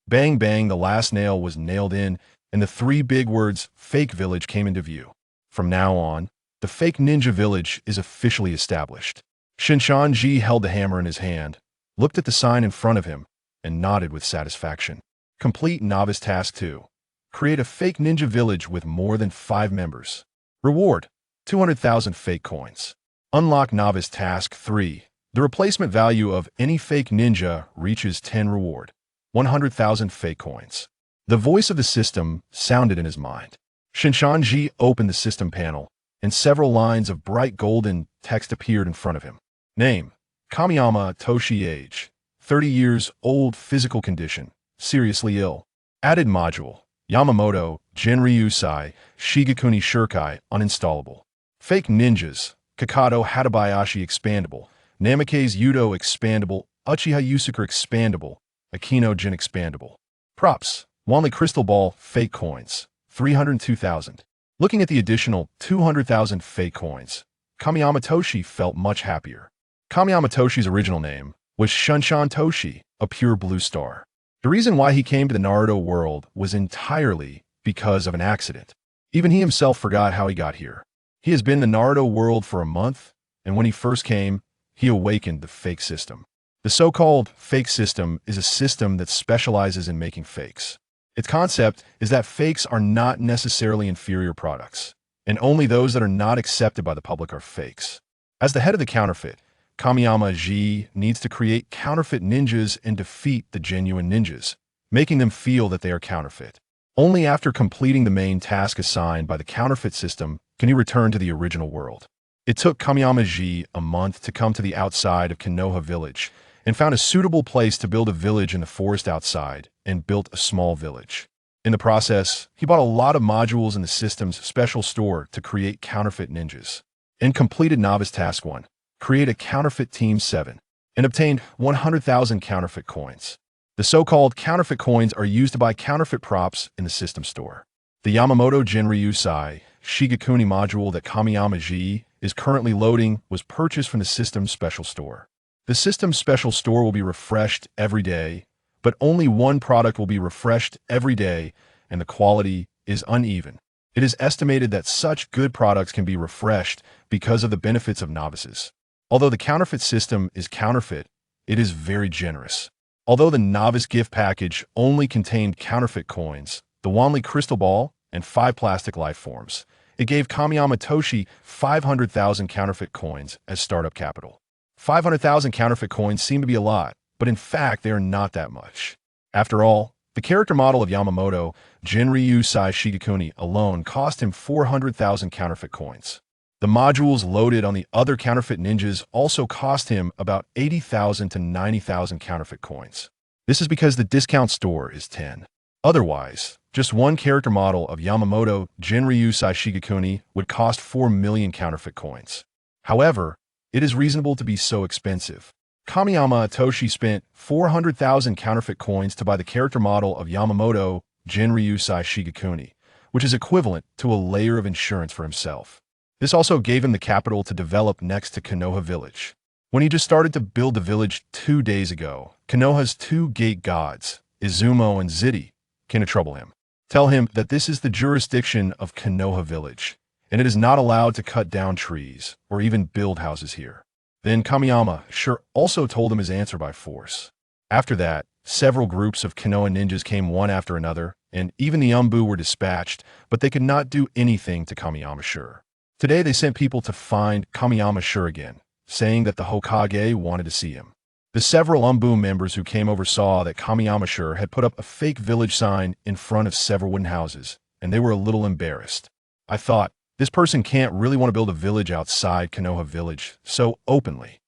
Bang bang, the last nail was nailed in, and the three big words, fake village, came into view. From now on, the fake ninja village is officially established. Shinshanji held the hammer in his hand, looked at the sign in front of him, and nodded with satisfaction. Complete Novice Task 2. Create a fake ninja village with more than 5 members. Reward: 200,000 fake coins. Unlock Novice Task 3. The replacement value of any fake ninja reaches 10 reward: 100,000 fake coins. The voice of the system sounded in his mind. Shinshanji opened the system panel, and several lines of bright golden text appeared in front of him. Name: Kamiyama Toshi. Age: 30 years old. Physical condition: seriously ill. Added module: Yamamoto, Jinryusai, Shigekuni Shurikai, uninstallable. Fake ninjas: Kakato Hatabayashi expandable, Namikaze Yudo expandable, Uchiha Yusuke expandable, Akino Jin expandable. Props: Wanli Crystal Ball, fake coins, 302,000. Looking at the additional 200,000 fake coins, Kamiyama Toshi felt much happier. Kamiyama Toshi's original name was Shunshan Toshi, a pure blue star. The reason why he came to the Naruto world was entirely because of an accident. Even he himself forgot how he got here. He has been in the Naruto world for a month, and when he first came, he awakened the fake system. The so-called fake system is a system that specializes in making fakes. Its concept is that fakes are not necessarily inferior products, and only those that are not accepted by the public are fakes. As the head of the counterfeit, Kamiyama Ji needs to create counterfeit ninjas and defeat the genuine ninjas, making them feel that they are counterfeit. Only after completing the main task assigned by the counterfeit system can he return to the original world. It took Kamiyama Ji a month to come to the outside of Konoha village and found a suitable place to build a village in the forest outside and built a small village. In the process, he bought a lot of modules in the system's special store to create counterfeit ninjas, and completed Novice Task 1. Create a counterfeit Team 7, and obtained 100,000 counterfeit coins. The so-called counterfeit coins are used to buy counterfeit props in the system store. The Yamamoto Jinryusai Shigekuni module that Kamiyama Ji is currently loading was purchased from the system's special store. The system's special store will be refreshed every day, but only one product will be refreshed every day, and the quality is uneven. It is estimated that such good products can be refreshed because of the benefits of novices. Although the counterfeit system is counterfeit, it is very generous. Although the novice gift package only contained counterfeit coins, the Wanli Crystal Ball, and 5 plastic life forms, it gave Kamiyama Toshi 500,000 counterfeit coins as startup capital. 500,000 counterfeit coins seem to be a lot, but in fact they are not that much. After all, the character model of Yamamoto, Jinryusai Shigekuni, alone cost him 400,000 counterfeit coins. The modules loaded on the other counterfeit ninjas also cost him about 80,000 to 90,000 counterfeit coins. This is because the discount store is 10. Otherwise, just one character model of Yamamoto Jinryusai Shigekuni would cost 4 million counterfeit coins. However, it is reasonable to be so expensive. Kamiyama Toshi spent 400,000 counterfeit coins to buy the character model of Yamamoto Jinryusai Shigekuni, which is equivalent to a layer of insurance for himself. This also gave him the capital to develop next to Konoha village. When he just started to build the village 2 days ago, Konoha's 2 gate gods, Izumo and Zidi, came to trouble him. Tell him that this is the jurisdiction of Konoha village, and it is not allowed to cut down trees or even build houses here. Then Kamiyama sure also told him his answer by force. After that, several groups of Konoha ninjas came one after another, and even the Umbu were dispatched, but they could not do anything to Kamiyama Sure. Today they sent people to find Kamiyama Sure again, saying that the Hokage wanted to see him. The several Umbu members who came over saw that Kamiyama Sure had put up a fake village sign in front of several wooden houses, and they were a little embarrassed. I thought, this person can't really want to build a village outside Konoha village so openly.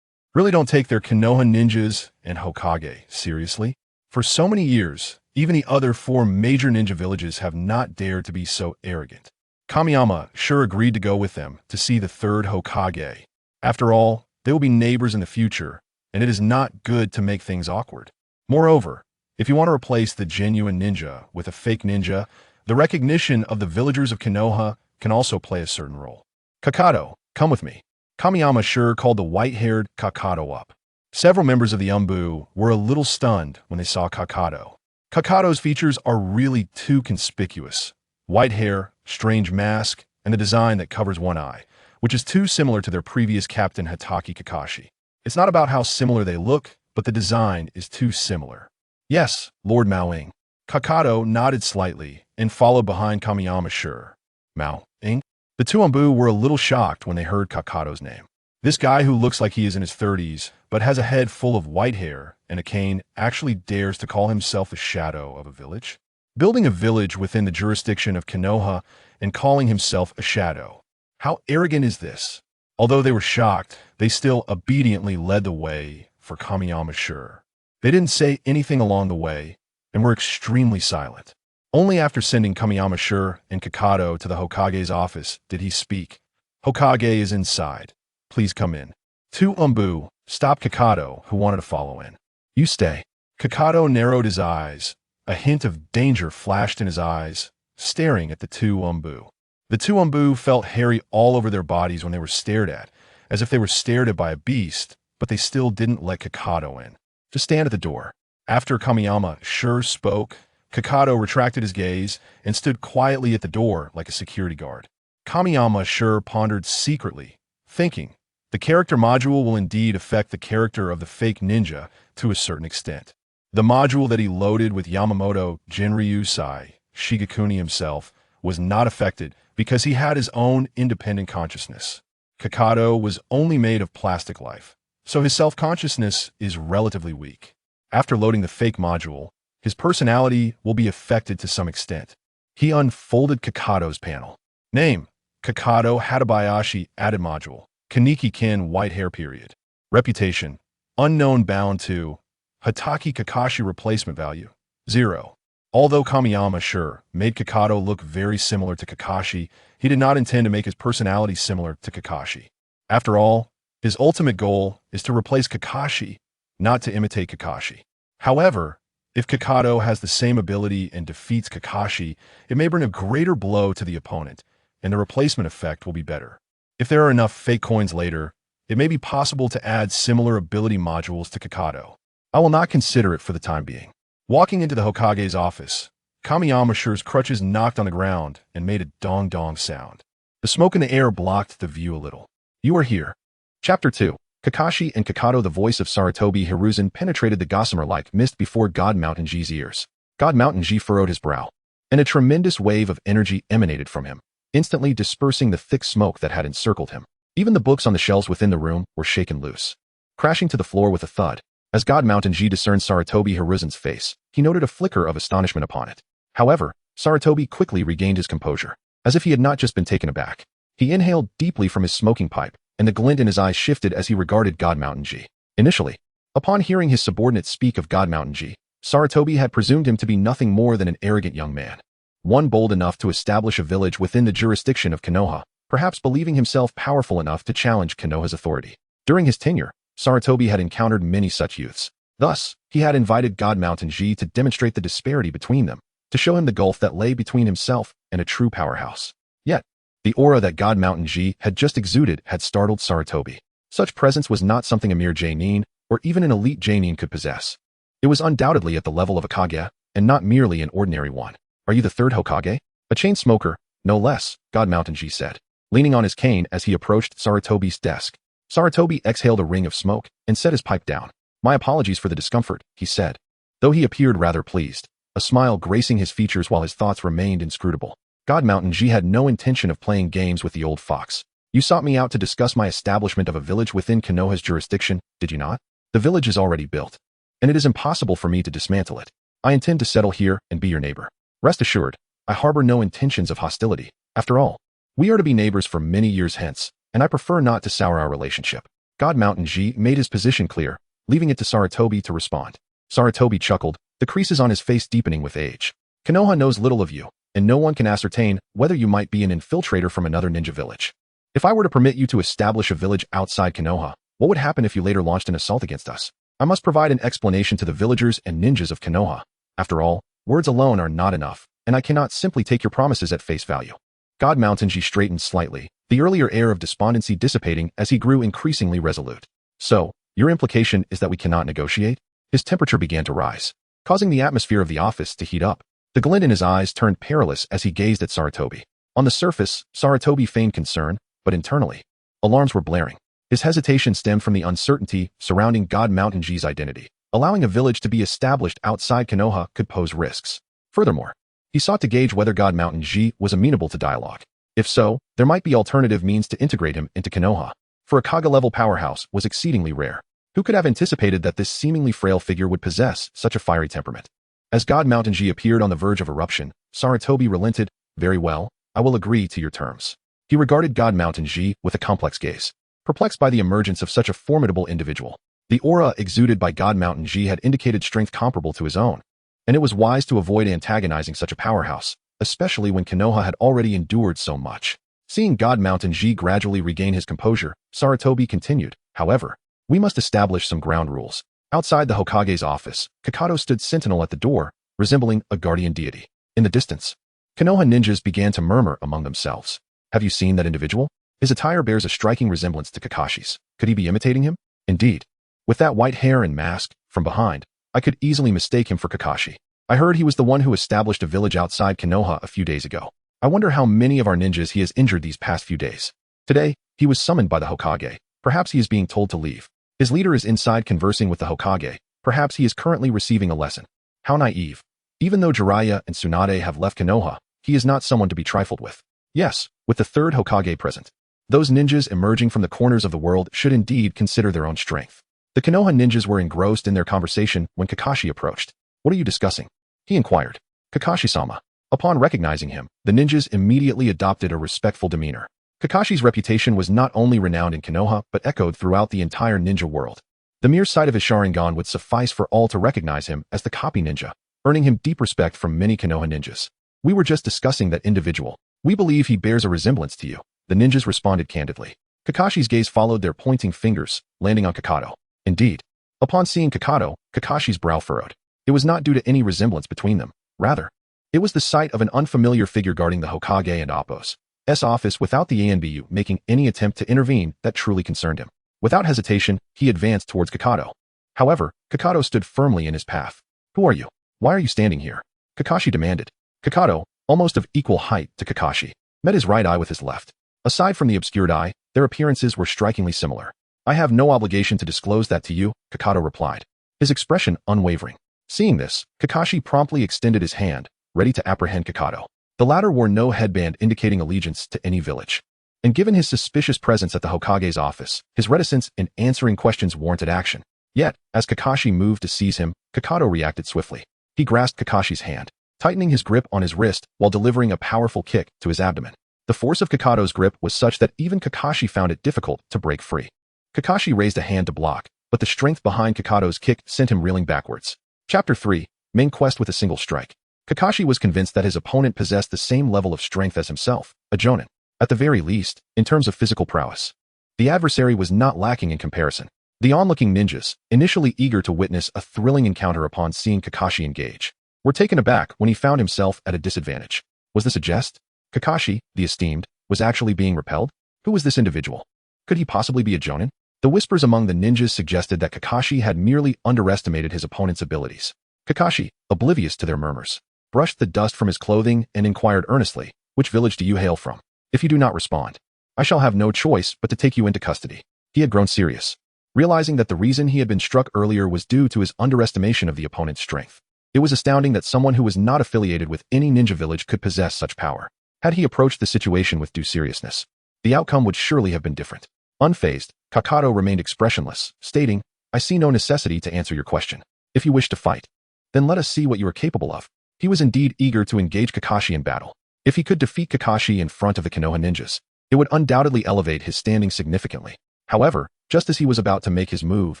Really don't take their Konoha ninjas and Hokage seriously. For so many years, even the other 4 major ninja villages have not dared to be so arrogant. Kamiyama Sure agreed to go with them to see the 3rd Hokage. After all, they will be neighbors in the future, and it is not good to make things awkward. Moreover, if you want to replace the genuine ninja with a fake ninja, the recognition of the villagers of Konoha can also play a certain role. Kakato, come with me. Kamiyama Sure called the white-haired Kakato up. Several members of the Umbu were a little stunned when they saw Kakato. Kakado's features are really too conspicuous. White hair, strange mask, and a design that covers one eye, which is too similar to their previous captain Hatake Kakashi. It's not about how similar they look, but the design is too similar. Yes, Lord Mao-ing. Kakado nodded slightly and followed behind Kamiyama Sure. Mao-ing? The two Umbu were a little shocked when they heard Kakado's name. This guy who looks like he is in his 30s, but has a head full of white hair and a cane, actually dares to call himself the shadow of a village? Building a village within the jurisdiction of Konoha and calling himself a shadow. How arrogant is this? Although they were shocked, they still obediently led the way for Kamiyama Sure. They didn't say anything along the way and were extremely silent. Only after sending Kamiyama Sure and Kakado to the Hokage's office did he speak. Hokage is inside. Please come in. Two Umbu stopped Kakado, who wanted to follow in. You stay. Kakado narrowed his eyes. A hint of danger flashed in his eyes, staring at the two Umbu. The two Umbu felt hairy all over their bodies when they were stared at, as if they were stared at by a beast, but they still didn't let Kakado in. Just stand at the door. After Kamiyama Sure spoke, Kakado retracted his gaze and stood quietly at the door like a security guard. Kamiyama Sure pondered secretly, thinking, the character module will indeed affect the character of the fake ninja to a certain extent. The module that he loaded with Yamamoto Jinryusai, Shigekuni himself, was not affected because he had his own independent consciousness. Kakado was only made of plastic life, so his self-consciousness is relatively weak. After loading the fake module, his personality will be affected to some extent. He unfolded Kakado's panel. Name: Kakado Hatabayashi added module. Kaneki Kin white hair period. Reputation: unknown bound to Hatake Kakashi replacement value 0. Although Kamiyama Sure made Kakado look very similar to Kakashi, he did not intend to make his personality similar to Kakashi. After all, his ultimate goal is to replace Kakashi, not to imitate Kakashi. However, if Kakado has the same ability and defeats Kakashi, it may bring a greater blow to the opponent, and the replacement effect will be better. If there are enough fake coins later, it may be possible to add similar ability modules to Kakado. I will not consider it for the time being. Walking into the Hokage's office, Kamiyama Sure's crutches knocked on the ground and made a dong-dong sound. The smoke in the air blocked the view a little. You are here. Chapter 2. Kakashi and Kakado. The voice of Sarutobi Hiruzen penetrated the gossamer-like mist before God Mountain G's ears. God Mountain G furrowed his brow, and a tremendous wave of energy emanated from him, instantly dispersing the thick smoke that had encircled him. Even the books on the shelves within the room were shaken loose, crashing to the floor with a thud. As God Mountain G discerned Sarutobi Hiruzen's face, he noted a flicker of astonishment upon it. However, Sarutobi quickly regained his composure, as if he had not just been taken aback. He inhaled deeply from his smoking pipe, and the glint in his eyes shifted as he regarded God Mountain G. Initially, upon hearing his subordinate speak of God Mountain G, Sarutobi had presumed him to be nothing more than an arrogant young man, one bold enough to establish a village within the jurisdiction of Konoha, perhaps believing himself powerful enough to challenge Konoha's authority. During his tenure, Sarutobi had encountered many such youths. Thus, he had invited God Mountain G to demonstrate the disparity between them, to show him the gulf that lay between himself and a true powerhouse. Yet, the aura that God Mountain G had just exuded had startled Sarutobi. Such presence was not something a mere Jonin, or even an elite Jonin could possess. It was undoubtedly at the level of a Kage, and not merely an ordinary one. Are you the third Hokage? A chain smoker, no less, God Mountain G said, leaning on his cane as he approached Sarutobi's desk. Sarutobi exhaled a ring of smoke and set his pipe down. My apologies for the discomfort, he said, though he appeared rather pleased, a smile gracing his features while his thoughts remained inscrutable. God Mountain G had no intention of playing games with the old fox. You sought me out to discuss my establishment of a village within Konoha's jurisdiction, did you not? The village is already built, and it is impossible for me to dismantle it. I intend to settle here and be your neighbor. Rest assured, I harbor no intentions of hostility. After all, we are to be neighbors for many years hence, and I prefer not to sour our relationship. God Mountain G made his position clear, leaving it to Sarutobi to respond. Sarutobi chuckled, the creases on his face deepening with age. Konoha knows little of you, and no one can ascertain whether you might be an infiltrator from another ninja village. If I were to permit you to establish a village outside Konoha, what would happen if you later launched an assault against us? I must provide an explanation to the villagers and ninjas of Konoha. After all, words alone are not enough, and I cannot simply take your promises at face value. God Mountain G straightened slightly, the earlier air of despondency dissipating as he grew increasingly resolute. So, your implication is that we cannot negotiate? His temperature began to rise. causing the atmosphere of the office to heat up. The glint in his eyes turned perilous as he gazed at Sarutobi. On the surface, Sarutobi feigned concern, but internally, alarms were blaring. His hesitation stemmed from the uncertainty surrounding God Mountain G's identity. Allowing a village to be established outside Konoha could pose risks. Furthermore, he sought to gauge whether God Mountain G was amenable to dialogue. If so, there might be alternative means to integrate him into Konoha. For a Kaga-level powerhouse was exceedingly rare. Who could have anticipated that this seemingly frail figure would possess such a fiery temperament? As God Mountain G appeared on the verge of eruption, Sarutobi relented. Very well, I will agree to your terms. He regarded God Mountain G with a complex gaze, perplexed by the emergence of such a formidable individual. The aura exuded by God Mountain G had indicated strength comparable to his own, and it was wise to avoid antagonizing such a powerhouse, especially when Konoha had already endured so much. Seeing God Mountain G gradually regain his composure, Sarutobi continued, however, we must establish some ground rules. Outside the Hokage's office, Kakato stood sentinel at the door, resembling a guardian deity. In the distance, Konoha ninjas began to murmur among themselves. Have you seen that individual? His attire bears a striking resemblance to Kakashi's. Could he be imitating him? Indeed. With that white hair and mask, from behind, I could easily mistake him for Kakashi. I heard he was the one who established a village outside Konoha a few days ago. I wonder how many of our ninjas he has injured these past few days. Today, he was summoned by the Hokage. Perhaps he is being told to leave. His leader is inside conversing with the Hokage. Perhaps he is currently receiving a lesson. How naive. Even though Jiraiya and Tsunade have left Konoha, he is not someone to be trifled with. Yes, with the third Hokage present, those ninjas emerging from the corners of the world should indeed consider their own strength. The Konoha ninjas were engrossed in their conversation when Kakashi approached. What are you discussing? He inquired. Kakashi-sama. Upon recognizing him, the ninjas immediately adopted a respectful demeanor. Kakashi's reputation was not only renowned in Konoha, but echoed throughout the entire ninja world. The mere sight of his Sharingan would suffice for all to recognize him as the copy ninja, earning him deep respect from many Konoha ninjas. We were just discussing that individual. We believe he bears a resemblance to you. The ninjas responded candidly. Kakashi's gaze followed their pointing fingers, landing on Kakato. Indeed. Upon seeing Kakato, Kakashi's brow furrowed. It was not due to any resemblance between them. Rather, it was the sight of an unfamiliar figure guarding the Hokage and Appo's office without the ANBU making any attempt to intervene that truly concerned him. Without hesitation, he advanced towards Kakato. However, Kakato stood firmly in his path. Who are you? Why are you standing here? Kakashi demanded. Kakato, almost of equal height to Kakashi, met his right eye with his left. Aside from the obscured eye, their appearances were strikingly similar. I have no obligation to disclose that to you, Kakato replied, his expression unwavering. Seeing this, Kakashi promptly extended his hand, ready to apprehend Kakato. The latter wore no headband indicating allegiance to any village. And given his suspicious presence at the Hokage's office, his reticence in answering questions warranted action. Yet, as Kakashi moved to seize him, Kakato reacted swiftly. He grasped Kakashi's hand, tightening his grip on his wrist while delivering a powerful kick to his abdomen. The force of Kakato's grip was such that even Kakashi found it difficult to break free. Kakashi raised a hand to block, but the strength behind Kakato's kick sent him reeling backwards. Chapter 3, Main Quest with a Single Strike. Kakashi was convinced that his opponent possessed the same level of strength as himself, a jonin. At the very least, in terms of physical prowess. The adversary was not lacking in comparison. The onlooking ninjas, initially eager to witness a thrilling encounter upon seeing Kakashi engage, were taken aback when he found himself at a disadvantage. Was this a jest? Kakashi, the esteemed, was actually being repelled? Who was this individual? Could he possibly be a jonin? The whispers among the ninjas suggested that Kakashi had merely underestimated his opponent's abilities. Kakashi, oblivious to their murmurs, brushed the dust from his clothing and inquired earnestly, which village do you hail from? If you do not respond, I shall have no choice but to take you into custody. He had grown serious, realizing that the reason he had been struck earlier was due to his underestimation of the opponent's strength. It was astounding that someone who was not affiliated with any ninja village could possess such power. Had he approached the situation with due seriousness, the outcome would surely have been different. Unfazed, Kakato remained expressionless, stating, I see no necessity to answer your question. If you wish to fight, then let us see what you are capable of. He was indeed eager to engage Kakashi in battle. If he could defeat Kakashi in front of the Konoha ninjas, it would undoubtedly elevate his standing significantly. However, just as he was about to make his move,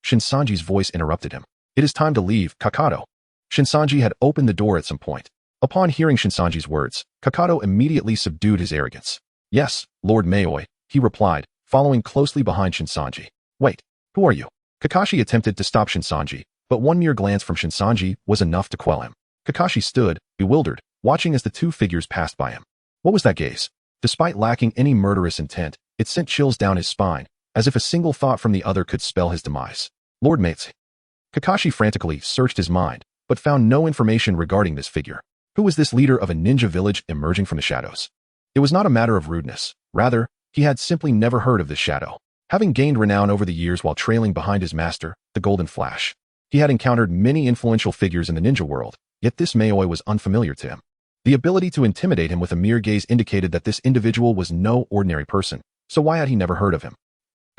Shinsanji's voice interrupted him. It is time to leave, Kakato. Shinsanji had opened the door at some point. Upon hearing Shinsanji's words, Kakato immediately subdued his arrogance. Yes, Lord Maoi, he replied, following closely behind Shinsanji. Wait, who are you? Kakashi attempted to stop Shinsanji, but one mere glance from Shinsanji was enough to quell him. Kakashi stood, bewildered, watching as the two figures passed by him. What was that gaze? Despite lacking any murderous intent, it sent chills down his spine, as if a single thought from the other could spell his demise. Lord Maitsui. Kakashi frantically searched his mind, but found no information regarding this figure. Who was this leader of a ninja village emerging from the shadows? It was not a matter of rudeness. Rather, he had simply never heard of this shadow. Having gained renown over the years while trailing behind his master, the Golden Flash, he had encountered many influential figures in the ninja world, yet this Maoi was unfamiliar to him. The ability to intimidate him with a mere gaze indicated that this individual was no ordinary person, so why had he never heard of him?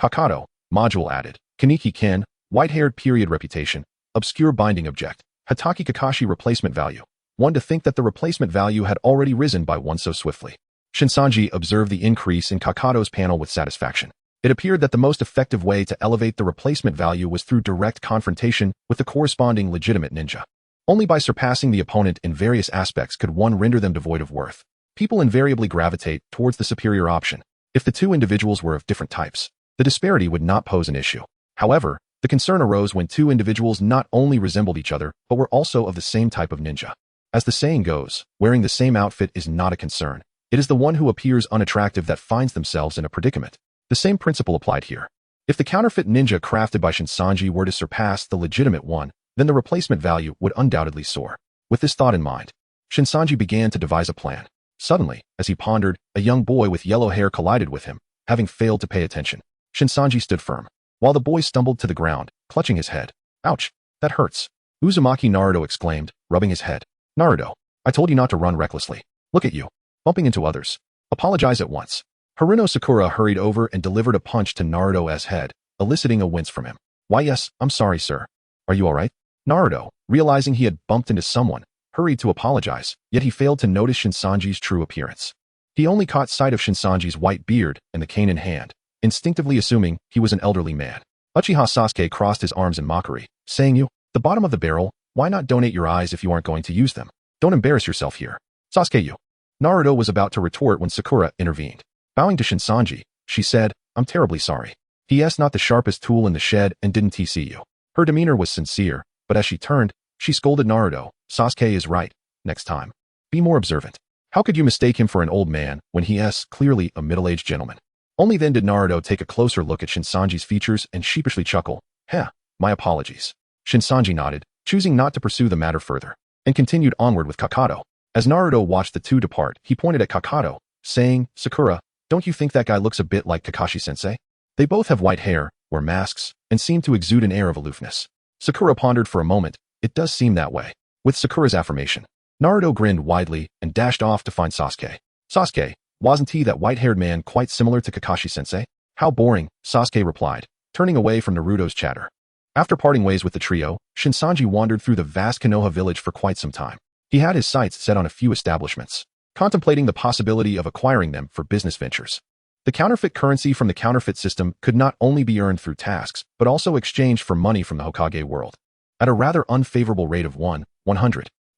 Kakato, module added. Kaneki Ken, white-haired period reputation, obscure binding object. Hataki Kakashi replacement value. One to think that the replacement value had already risen by one so swiftly. Shinsanji observed the increase in Kakato's panel with satisfaction. It appeared that the most effective way to elevate the replacement value was through direct confrontation with the corresponding legitimate ninja. Only by surpassing the opponent in various aspects could one render them devoid of worth. People invariably gravitate towards the superior option. If the two individuals were of different types, the disparity would not pose an issue. However, the concern arose when two individuals not only resembled each other, but were also of the same type of ninja. As the saying goes, wearing the same outfit is not a concern. It is the one who appears unattractive that finds themselves in a predicament. The same principle applied here. If the counterfeit ninja crafted by Shinsanji were to surpass the legitimate one, then the replacement value would undoubtedly soar. With this thought in mind, Shinsanji began to devise a plan. Suddenly, as he pondered, a young boy with yellow hair collided with him, having failed to pay attention. Shinsanji stood firm, while the boy stumbled to the ground, clutching his head. Ouch, that hurts. Uzumaki Naruto exclaimed, rubbing his head. Naruto, I told you not to run recklessly. Look at you, bumping into others. Apologize at once. Haruno Sakura hurried over and delivered a punch to Naruto's head, eliciting a wince from him. Why yes, I'm sorry sir. Are you alright? Naruto, realizing he had bumped into someone, hurried to apologize, yet he failed to notice Shinsanji's true appearance. He only caught sight of Shinsanji's white beard and the cane in hand, instinctively assuming he was an elderly man. Uchiha Sasuke crossed his arms in mockery, saying you, the bottom of the barrel, why not donate your eyes if you aren't going to use them? Don't embarrass yourself here. Sasuke you. Naruto was about to retort when Sakura intervened. Bowing to Shinsanji, she said, I'm terribly sorry. He's not the sharpest tool in the shed and didn't TC you. Her demeanor was sincere, but as she turned, she scolded Naruto. Sasuke is right. Next time, be more observant. How could you mistake him for an old man when he is clearly a middle-aged gentleman? Only then did Naruto take a closer look at Shinsanji's features and sheepishly chuckle. My apologies. Shinsanji nodded, choosing not to pursue the matter further, and continued onward with Kakato. As Naruto watched the two depart, he pointed at Kakato, saying, Sakura, don't you think that guy looks a bit like Kakashi-sensei? They both have white hair, wear masks, and seem to exude an air of aloofness. Sakura pondered for a moment. It does seem that way. With Sakura's affirmation, Naruto grinned widely and dashed off to find Sasuke. Sasuke, wasn't he that white-haired man quite similar to Kakashi-sensei? How boring, Sasuke replied, turning away from Naruto's chatter. After parting ways with the trio, Shinsanji wandered through the vast Konoha village for quite some time. He had his sights set on a few establishments, contemplating the possibility of acquiring them for business ventures. The counterfeit currency from the counterfeit system could not only be earned through tasks, but also exchanged for money from the Hokage world. At a rather unfavorable rate of 100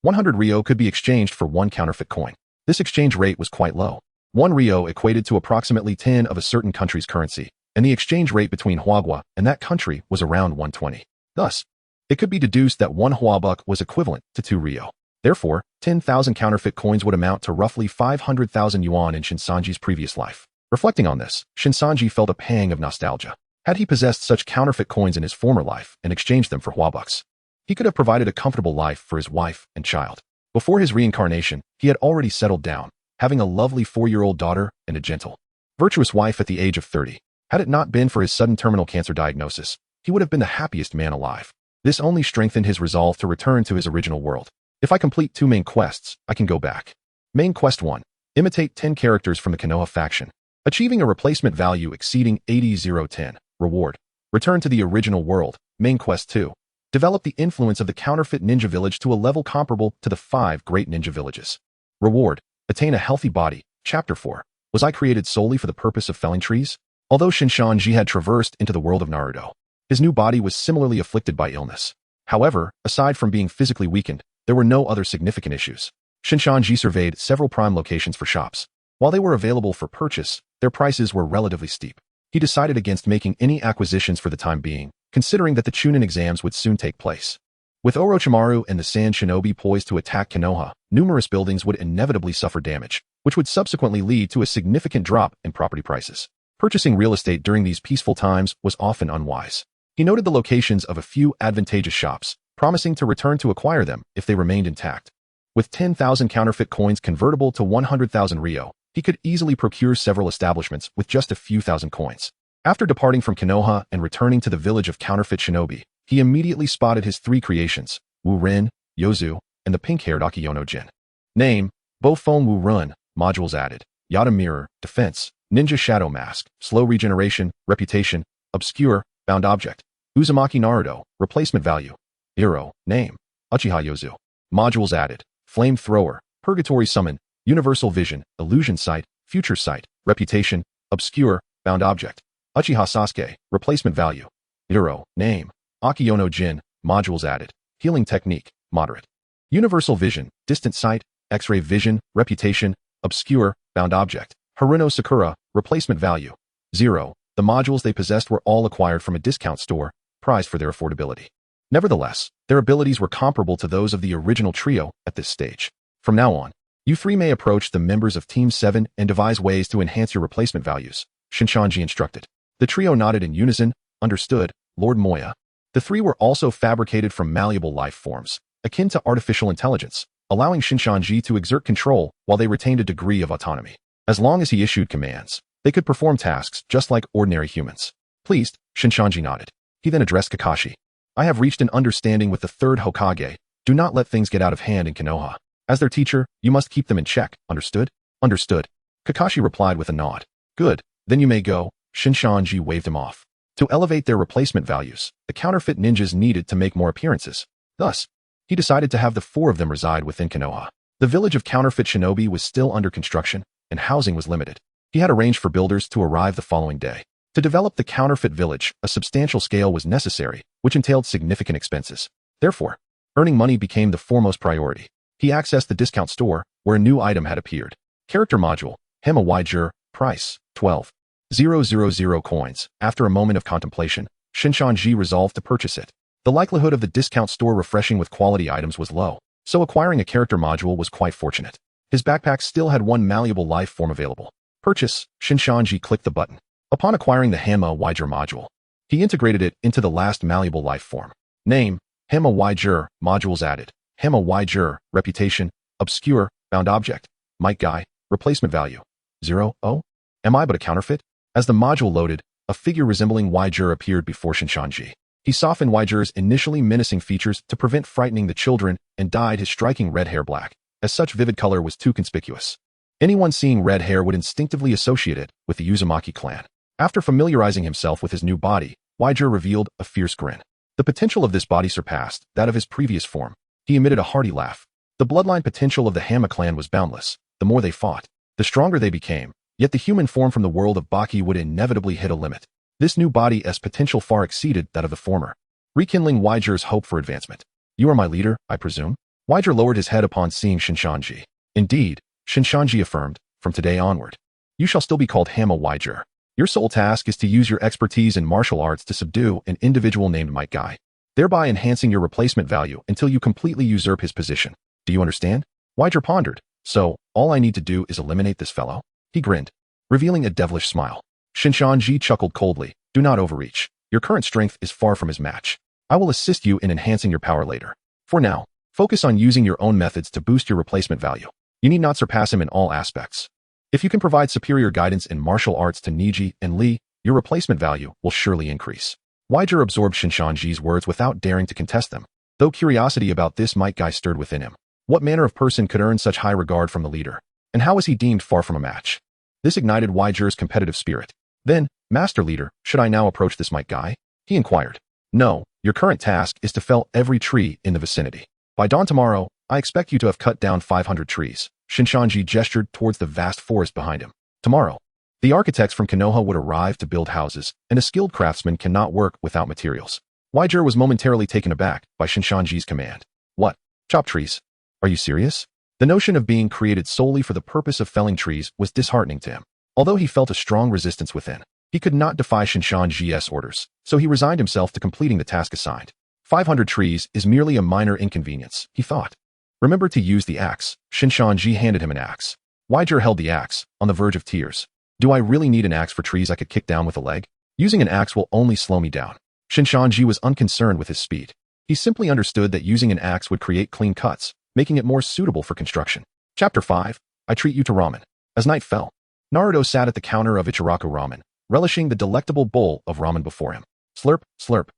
Ryo could be exchanged for one counterfeit coin. This exchange rate was quite low. 1 Ryo equated to approximately 10 of a certain country's currency, and the exchange rate between Huagua and that country was around 120. Thus, it could be deduced that 1 Huabuck was equivalent to 2 Ryo. Therefore, 10,000 counterfeit coins would amount to roughly 500,000 yuan in Shinsanji's previous life. Reflecting on this, Shinsanji felt a pang of nostalgia. Had he possessed such counterfeit coins in his former life and exchanged them for Huabucks, he could have provided a comfortable life for his wife and child. Before his reincarnation, he had already settled down, having a lovely 4-year-old daughter and a gentle, virtuous wife at the age of 30. Had it not been for his sudden terminal cancer diagnosis, he would have been the happiest man alive. This only strengthened his resolve to return to his original world. If I complete 2 main quests, I can go back. Main Quest 1. Imitate 10 characters from the Konoha faction. Achieving a replacement value exceeding 80,010. Reward. Return to the original world. Main Quest 2. Develop the influence of the counterfeit ninja village to a level comparable to the 5 great ninja villages. Reward. Attain a healthy body. Chapter 4. Was I created solely for the purpose of felling trees? Although Shinsanji had traversed into the world of Naruto, his new body was similarly afflicted by illness. However, aside from being physically weakened, there were no other significant issues. Shinsanji surveyed several prime locations for shops. While they were available for purchase, their prices were relatively steep. He decided against making any acquisitions for the time being, considering that the Chunin exams would soon take place. With Orochimaru and the Sand Shinobi poised to attack Konoha, numerous buildings would inevitably suffer damage, which would subsequently lead to a significant drop in property prices. Purchasing real estate during these peaceful times was often unwise. He noted the locations of a few advantageous shops, promising to return to acquire them if they remained intact. With 10,000 counterfeit coins convertible to 100,000 Rio, he could easily procure several establishments with just a few thousand coins. After departing from Konoha and returning to the village of counterfeit shinobi, he immediately spotted his three creations, Wu Rin, Yozu, and the pink-haired Akiyono Jin. Name: Bofone Wu Run, modules added, Yada Mirror, defense, Ninja Shadow Mask, slow regeneration, reputation, obscure, bound object, Uzumaki Naruto, replacement value, Hero, name, Uchiha Yozu. Modules added, Flame Thrower, Purgatory Summon, Universal Vision, Illusion Sight, Future Sight, Reputation, Obscure, Bound Object, Uchiha Sasuke, replacement value, Hero, name, Akiyono Jin, modules added, Healing Technique, moderate. Universal Vision, Distant Sight, X-Ray Vision, Reputation, Obscure, Bound Object, Haruno Sakura, replacement value, 0. The modules they possessed were all acquired from a discount store, prized for their affordability. Nevertheless, their abilities were comparable to those of the original trio at this stage. From now on, you three may approach the members of Team 7 and devise ways to enhance your replacement values, Shinshanji instructed. The trio nodded in unison. Understood, Lord Moya. The three were also fabricated from malleable life forms, akin to artificial intelligence, allowing Shinshanji to exert control while they retained a degree of autonomy. As long as he issued commands, they could perform tasks just like ordinary humans. Pleased, Shinshanji nodded. He then addressed Kakashi. I have reached an understanding with the third Hokage. Do not let things get out of hand in Konoha. As their teacher, you must keep them in check, understood? Understood. Kakashi replied with a nod. Good, then you may go. Shinshanji waved him off. To elevate their replacement values, the counterfeit ninjas needed to make more appearances. Thus, he decided to have the four of them reside within Konoha. The village of counterfeit shinobi was still under construction, and housing was limited. He had arranged for builders to arrive the following day. To develop the counterfeit village, a substantial scale was necessary, which entailed significant expenses. Therefore, earning money became the foremost priority. He accessed the discount store, where a new item had appeared. Character module, Hema Waijur, price, 12,000 coins. After a moment of contemplation, Shinshanji resolved to purchase it. The likelihood of the discount store refreshing with quality items was low, so acquiring a character module was quite fortunate. His backpack still had one malleable life form available. Purchase, Shinshanji clicked the button. Upon acquiring the Hema Waijur module, he integrated it into the last malleable life form. Name, Hema Waijur, modules added. Hema Waijur, reputation, obscure, bound object, Might Guy, replacement value, 0. Oh? Am I but a counterfeit? As the module loaded, a figure resembling Waijur appeared before Shinshanji. He softened Waijur's initially menacing features to prevent frightening the children and dyed his striking red hair black, as such vivid color was too conspicuous. Anyone seeing red hair would instinctively associate it with the Uzumaki clan. After familiarizing himself with his new body, Waijur revealed a fierce grin. The potential of this body surpassed that of his previous form. He emitted a hearty laugh. The bloodline potential of the Hama clan was boundless. The more they fought, the stronger they became, yet the human form from the world of Baki would inevitably hit a limit. This new body's potential far exceeded that of the former, rekindling Waijur's hope for advancement. You are my leader, I presume? Waijur lowered his head upon seeing Shinshanji. Indeed, Shinshanji affirmed, from today onward, you shall still be called Hama Waijur. Your sole task is to use your expertise in martial arts to subdue an individual named Might Guy, thereby enhancing your replacement value until you completely usurp his position. Do you understand? Waijur pondered. So, all I need to do is eliminate this fellow? He grinned, revealing a devilish smile. Shinshanji chuckled coldly. Do not overreach. Your current strength is far from his match. I will assist you in enhancing your power later. For now, focus on using your own methods to boost your replacement value. You need not surpass him in all aspects. If you can provide superior guidance in martial arts to Niji and Lee, your replacement value will surely increase. Waijur absorbed Shinshanji's words without daring to contest them, though curiosity about this Might Guy stirred within him. What manner of person could earn such high regard from the leader? And how was he deemed far from a match? This ignited Waijur's competitive spirit. Then, Master Leader, should I now approach this Might Guy? He inquired. No, your current task is to fell every tree in the vicinity. By dawn tomorrow, I expect you to have cut down 500 trees. Shinshanji gestured towards the vast forest behind him. Tomorrow, the architects from Konoha would arrive to build houses, and a skilled craftsman cannot work without materials. Waijur was momentarily taken aback by Shinshanji's command. What? Chop trees? Are you serious? The notion of being created solely for the purpose of felling trees was disheartening to him. Although he felt a strong resistance within, he could not defy Shinshanji's orders, so he resigned himself to completing the task assigned. 500 trees is merely a minor inconvenience, he thought. Remember to use the axe. Shinshanji handed him an axe. Waijur held the axe, on the verge of tears. Do I really need an axe for trees I could kick down with a leg? Using an axe will only slow me down. Shinshanji was unconcerned with his speed. He simply understood that using an axe would create clean cuts, making it more suitable for construction. Chapter 5. I treat you to ramen. As night fell, Naruto sat at the counter of Ichiraku Ramen, relishing the delectable bowl of ramen before him. Slurp, slurp.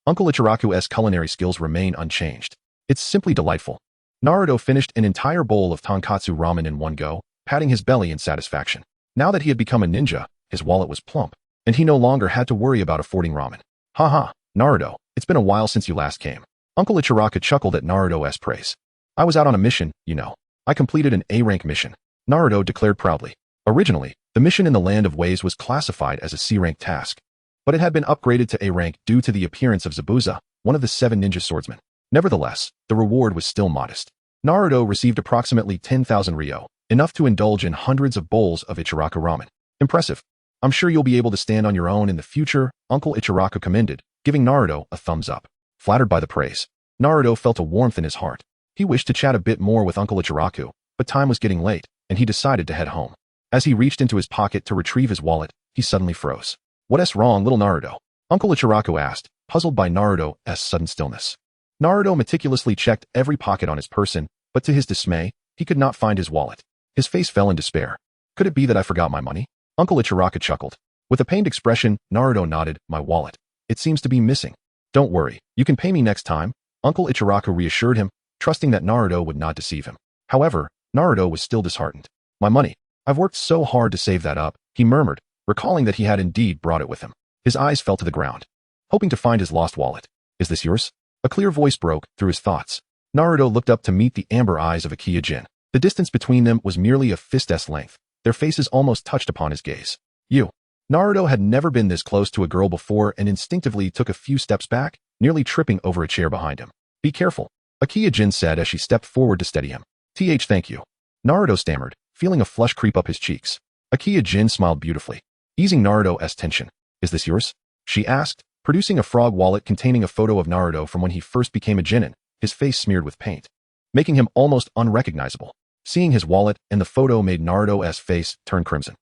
Uncle Ichiraku's culinary skills remain unchanged. It's simply delightful. Naruto finished an entire bowl of tonkatsu ramen in one go, patting his belly in satisfaction. Now that he had become a ninja, his wallet was plump, and he no longer had to worry about affording ramen. Haha, Naruto, it's been a while since you last came. Uncle Ichiraku chuckled at Naruto's praise. I was out on a mission, you know. I completed an A-rank mission, Naruto declared proudly. Originally, the mission in the Land of Ways was classified as a C-rank task, but it had been upgraded to A-rank due to the appearance of Zabuza, one of the 7 ninja swordsmen. Nevertheless, the reward was still modest. Naruto received approximately 10,000 ryo, enough to indulge in hundreds of bowls of Ichiraku ramen. Impressive. I'm sure you'll be able to stand on your own in the future, Uncle Ichiraku commended, giving Naruto a thumbs up. Flattered by the praise, Naruto felt a warmth in his heart. He wished to chat a bit more with Uncle Ichiraku, but time was getting late, and he decided to head home. As he reached into his pocket to retrieve his wallet, he suddenly froze. What's wrong, little Naruto? Uncle Ichiraku asked, puzzled by Naruto's sudden stillness. Naruto meticulously checked every pocket on his person, but to his dismay, he could not find his wallet. His face fell in despair. Could it be that I forgot my money? Uncle Ichiraku chuckled. With a pained expression, Naruto nodded, my wallet. It seems to be missing. Don't worry, you can pay me next time, Uncle Ichiraku reassured him, trusting that Naruto would not deceive him. However, Naruto was still disheartened. My money. I've worked so hard to save that up, he murmured, recalling that he had indeed brought it with him. His eyes fell to the ground, hoping to find his lost wallet. Is this yours? A clear voice broke through his thoughts. Naruto looked up to meet the amber eyes of Akiya Jin. The distance between them was merely a fist's length. Their faces almost touched upon his gaze. You. Naruto had never been this close to a girl before and instinctively took a few steps back, nearly tripping over a chair behind him. Be careful, Akiya Jin said as she stepped forward to steady him. Thank you. Naruto stammered, feeling a flush creep up his cheeks. Akiya Jin smiled beautifully, easing Naruto's tension. Is this yours? She asked, producing a frog wallet containing a photo of Naruto from when he first became a genin, his face smeared with paint, making him almost unrecognizable. Seeing his wallet and the photo made Naruto's face turn crimson.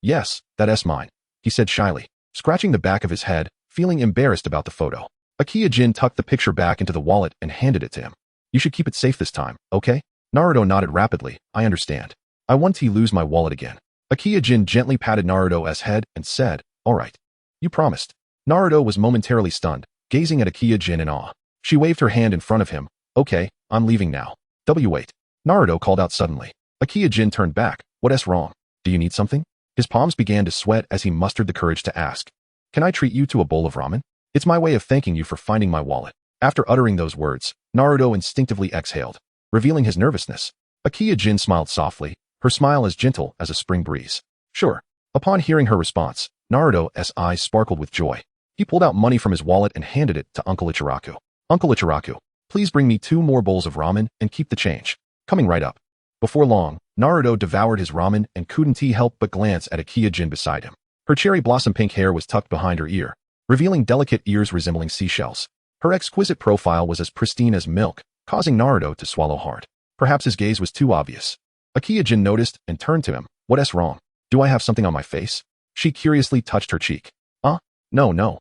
Yes, that's mine, he said shyly, scratching the back of his head, feeling embarrassed about the photo. Akiya Jin tucked the picture back into the wallet and handed it to him. You should keep it safe this time, okay? Naruto nodded rapidly. I understand. I won't lose my wallet again. Akiya Jin gently patted Naruto's head and said, all right. You promised. Naruto was momentarily stunned, gazing at Akiya Jin in awe. She waved her hand in front of him. Okay, I'm leaving now. Wait. Naruto called out suddenly. Akiya Jin turned back. What's wrong? Do you need something? His palms began to sweat as he mustered the courage to ask. Can I treat you to a bowl of ramen? It's my way of thanking you for finding my wallet. After uttering those words, Naruto instinctively exhaled, revealing his nervousness. Akiya Jin smiled softly, her smile as gentle as a spring breeze. Sure. Upon hearing her response, Naruto's eyes sparkled with joy. He pulled out money from his wallet and handed it to Uncle Ichiraku. Uncle Ichiraku, please bring me 2 more bowls of ramen and keep the change. Coming right up. Before long, Naruto devoured his ramen and couldn't help but glance at Akiya Jin beside him. Her cherry blossom pink hair was tucked behind her ear, revealing delicate ears resembling seashells. Her exquisite profile was as pristine as milk, causing Naruto to swallow hard. Perhaps his gaze was too obvious. Akiya Jin noticed and turned to him. What's wrong? Do I have something on my face? She curiously touched her cheek. No.